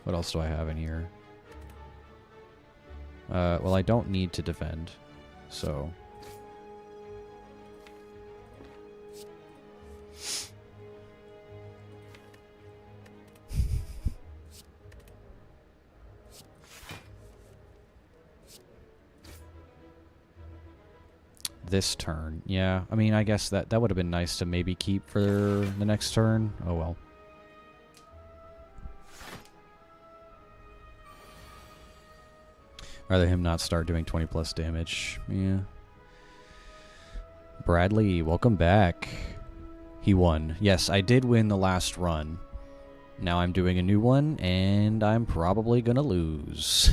Speaker 1: What else do I have in here? Well, I don't need to defend, so... This turn, yeah. I mean, I guess that would have been nice to maybe keep for the next turn. Oh well. Rather him not start doing 20 plus damage. Yeah. Bradley, welcome back. He won. Yes, I did win the last run. Now I'm doing a new one, and I'm probably gonna lose.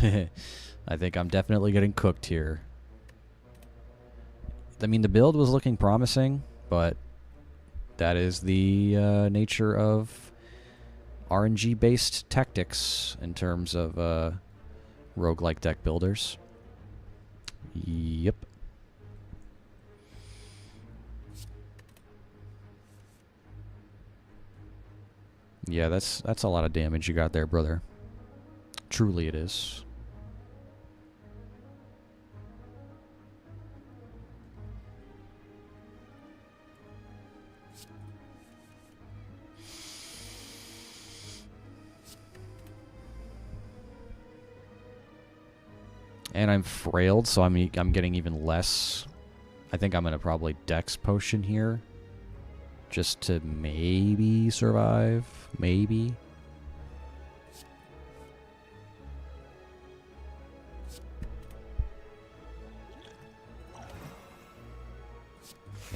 Speaker 1: I think I'm definitely getting cooked here. I mean, the build was looking promising, but that is the nature of RNG-based tactics in terms of roguelike deck builders. Yep. Yeah, that's a lot of damage you got there, brother. Truly it is. And I'm frailed, so I'm getting even less. I think I'm gonna probably Dex potion here, just to maybe survive. Maybe.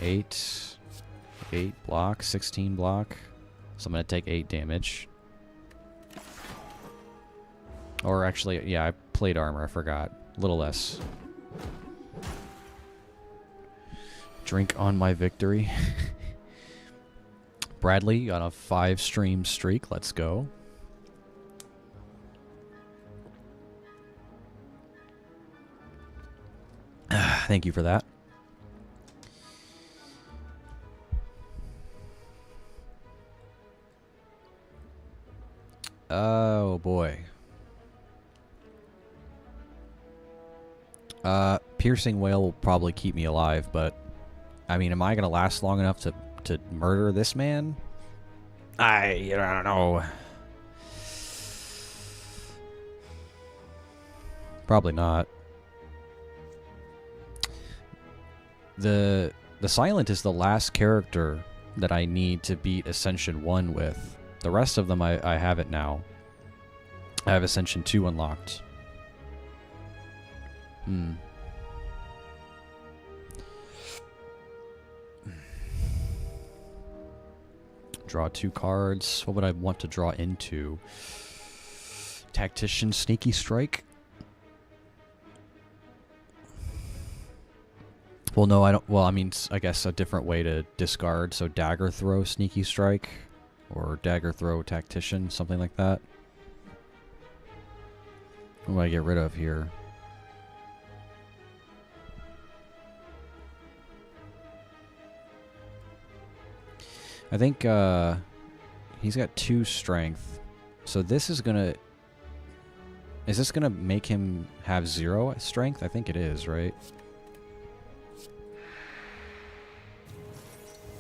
Speaker 1: Eight block, 16 block. So I'm gonna take 8 damage. Or actually, yeah, I played armor. I forgot. A little less. Drink on my victory. Bradley on a 5-stream streak. Let's go. Thank you for that. Oh boy. Piercing Whale will probably keep me alive, but I mean, am I gonna last long enough to murder this man? I don't know. Probably not. The Silent is the last character that I need to beat Ascension 1 with. The rest of them I have it now. I have Ascension 2 unlocked. Draw 2 cards. What would I want to draw into? Tactician, Sneaky Strike. Well, no, I don't. Well, I mean, I guess a different way to discard. So Dagger Throw, Sneaky Strike, or Dagger Throw, Tactician, something like that. What do I get rid of here? I think he's got 2 strength. So this is gonna... Is this gonna make him have 0 strength? I think it is, right?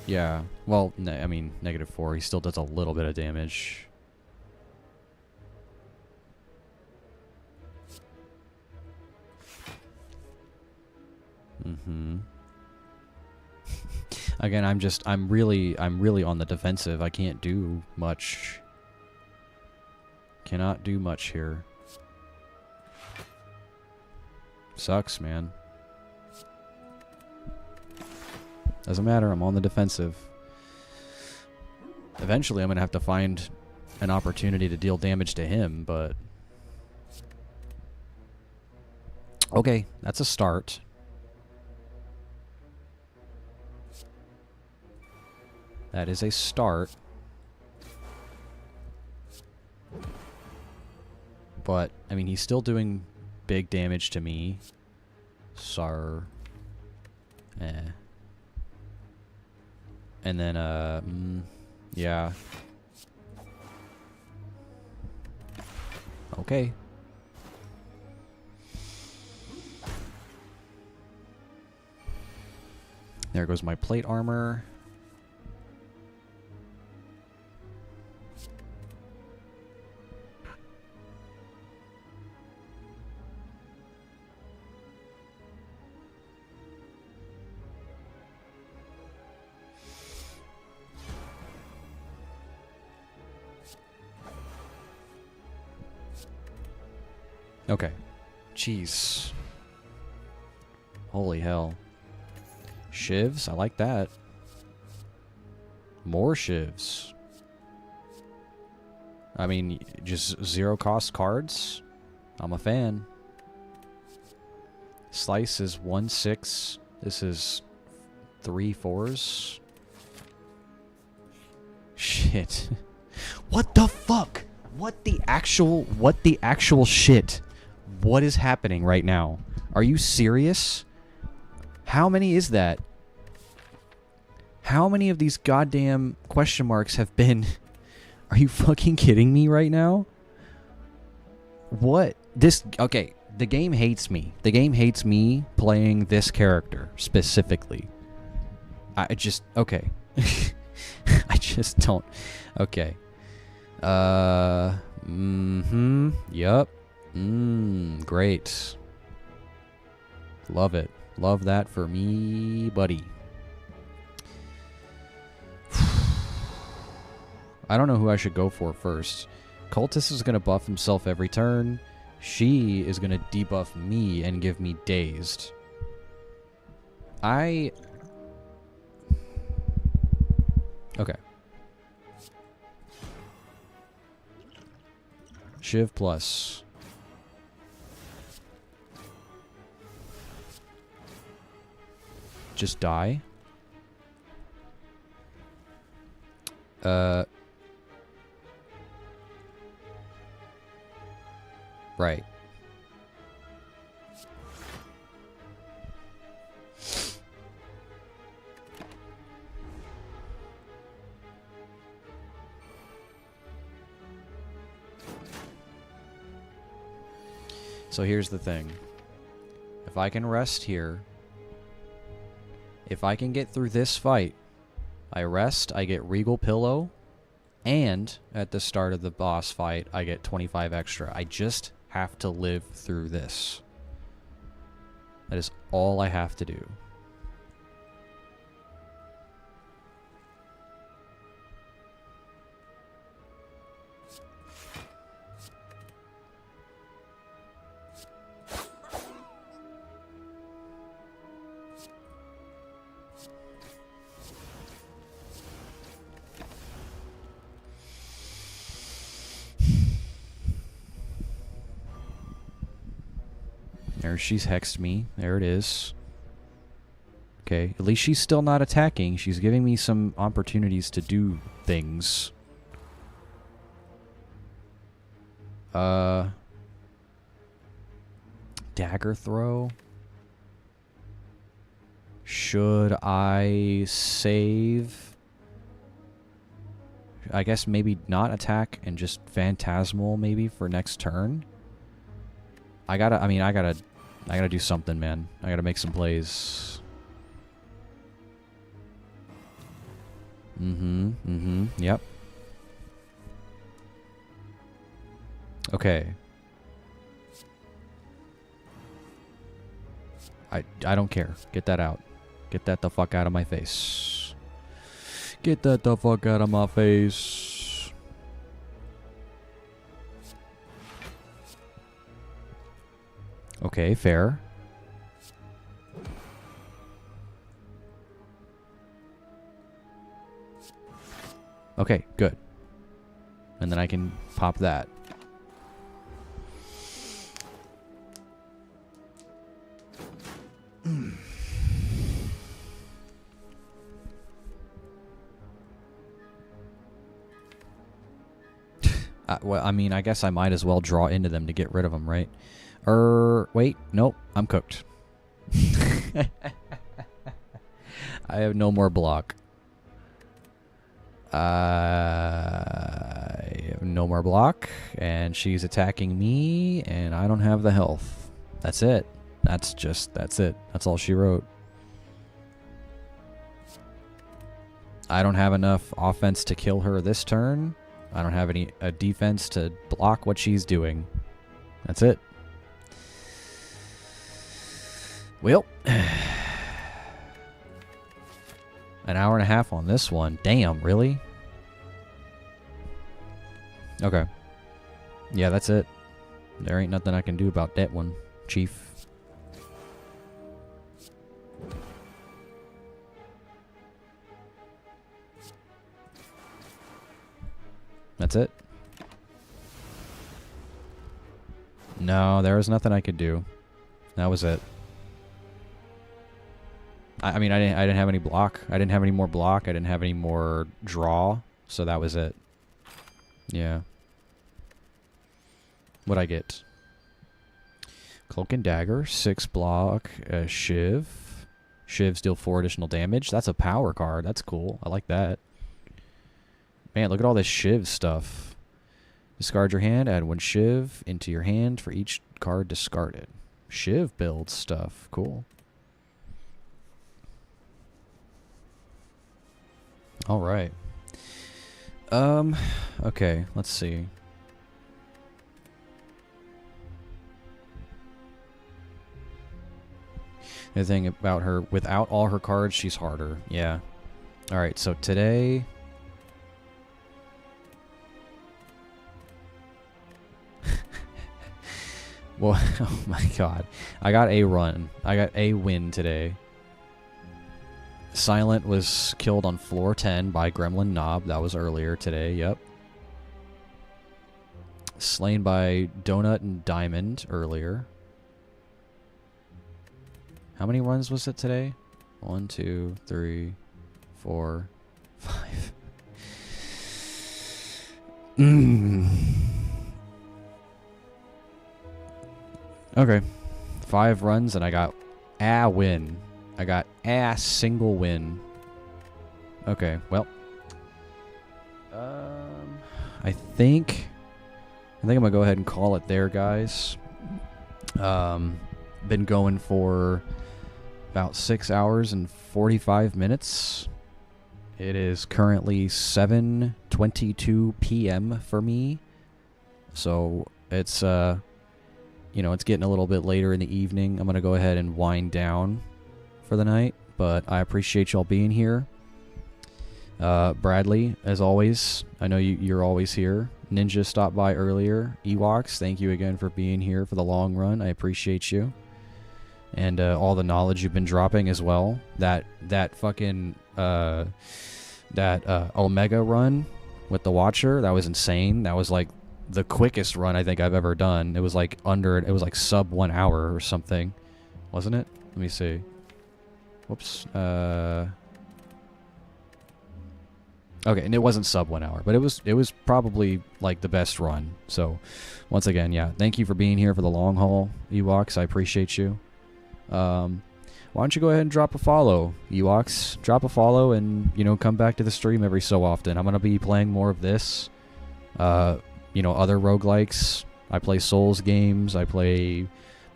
Speaker 1: Yeah. Well, I mean, -4. He still does a little bit of damage. Mm-hmm. Again, I'm really on the defensive. I can't do much. Cannot do much here. Sucks, man. Doesn't matter, I'm on the defensive. Eventually I'm gonna have to find an opportunity to deal damage to him, but... Okay, that's a start. That is a start. But, I mean, he's still doing big damage to me. Sar. And then, yeah. Okay. There goes my plate armor. Okay. Jeez. Holy hell. Shivs? I like that. More shivs. I mean, just zero cost cards? I'm a fan. Slice is 1/6. This is 3 4s. Shit. What the fuck? What the actual shit? What is happening right now? Are you serious? How many is that? How many of these goddamn question marks have been... Are you fucking kidding me right now? What? This... Okay, the game hates me. The game hates me playing this character, specifically. I just... Okay. I just don't... Okay. Yup. Great. Love it. Love that for me, buddy. I don't know who I should go for first. Cultist is going to buff himself every turn. She is going to debuff me and give me dazed. Okay. Shiv plus. Just die. Right. So here's the thing. If I can rest here, if I can get through this fight, I rest, I get Regal Pillow, and at the start of the boss fight, I get 25 extra. I just have to live through this. That is all I have to do. There, she's hexed me. There it is. Okay, at least she's still not attacking. She's giving me some opportunities to do things. Dagger throw. Should I save? I guess maybe not attack and just Phantasmal maybe for next turn. I gotta do something, man. I gotta make some plays. Yep. Okay. I don't care. Get that out. Get that the fuck out of my face. Get that the fuck out of my face. Okay, fair. Okay, good. And then I can pop that. Well, I mean, I guess I might as well draw into them to get rid of them, right? Wait, nope, I'm cooked. I have no more block. I have no more block, and she's attacking me, and I don't have the health. That's it. That's it. That's all she wrote. I don't have enough offense to kill her this turn. I don't have any defense to block what she's doing. That's it. Well, an hour and a half on this one. Damn, really? Okay. Yeah, that's it. There ain't nothing I can do about that one, Chief. That's it. No, there was nothing I could do. That was it. I mean, I didn't have any block. I didn't have any more block. I didn't have any more draw. So that was it. Yeah. What'd I get? Cloak and Dagger, 6 block, Shiv. Shivs deal 4 additional damage. That's a power card. That's cool. I like that. Man, look at all this Shiv stuff. Discard your hand, add 1 Shiv into your hand for each card discarded. Shiv builds stuff. Cool. All right. Okay, let's see. The thing about her, without all her cards, she's harder. Yeah. All right, so today... Well, oh my god. I got a run. I got a win today. Silent was killed on floor 10 by Gremlin Knob. That was earlier today, yep. Slain by Donut and Diamond earlier. How many runs was it today? 1, 2, 3, 4, 5. Okay. 5 runs and I got a win. I got a single win. Okay, well. I think I'm gonna go ahead and call it there, guys. Been going for about 6 hours and 45 minutes. It is currently 7:22 p.m. for me. So it's you know, it's getting a little bit later in the evening. I'm going to go ahead and wind down for the night, but I appreciate y'all being here. Bradley, as always, I know you're always here. Ninja stopped by earlier. Ewoks, thank you again for being here for the long run. I appreciate you. And all the knowledge you've been dropping as well. That fucking Omega run with the Watcher, that was insane. That was like the quickest run I think I've ever done. It was like it was like sub 1 hour or something, wasn't it? Let me see. Whoops. Okay, and it wasn't sub 1 hour, but it was probably like the best run. So once again, yeah, thank you for being here for the long haul, Ewoks. I appreciate you. Why don't you go ahead and drop a follow, Ewoks? Drop a follow and, you know, come back to the stream every so often. I'm gonna be playing more of this. You know, other roguelikes. I play Souls games. I play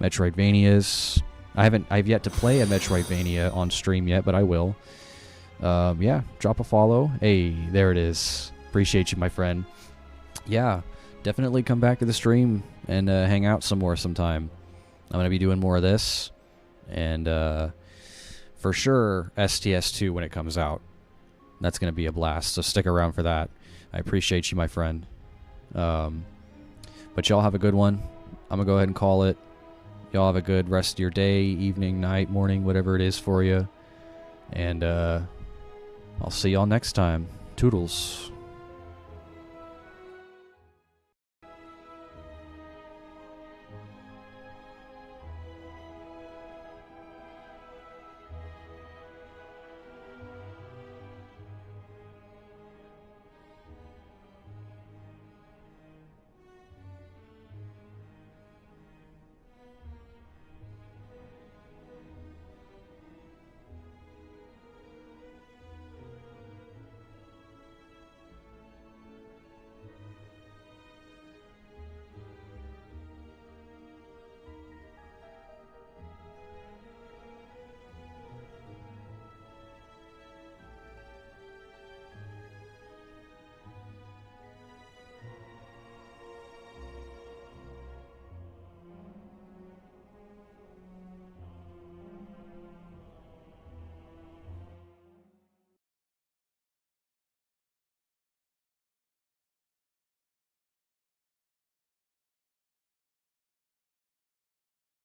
Speaker 1: Metroidvanias. I've yet to play a Metroidvania on stream yet, but I will. Yeah, drop a follow. Hey, there it is. Appreciate you, my friend. Yeah, definitely come back to the stream and hang out some more sometime. I'm going to be doing more of this. and for sure STS2 when it comes out. That's going to be a blast, so stick around for that. I appreciate you, my friend. But y'all have a good one. I'm going to go ahead and call it. Y'all have a good rest of your day, evening, night, morning, whatever it is for you. And I'll see y'all next time. Toodles.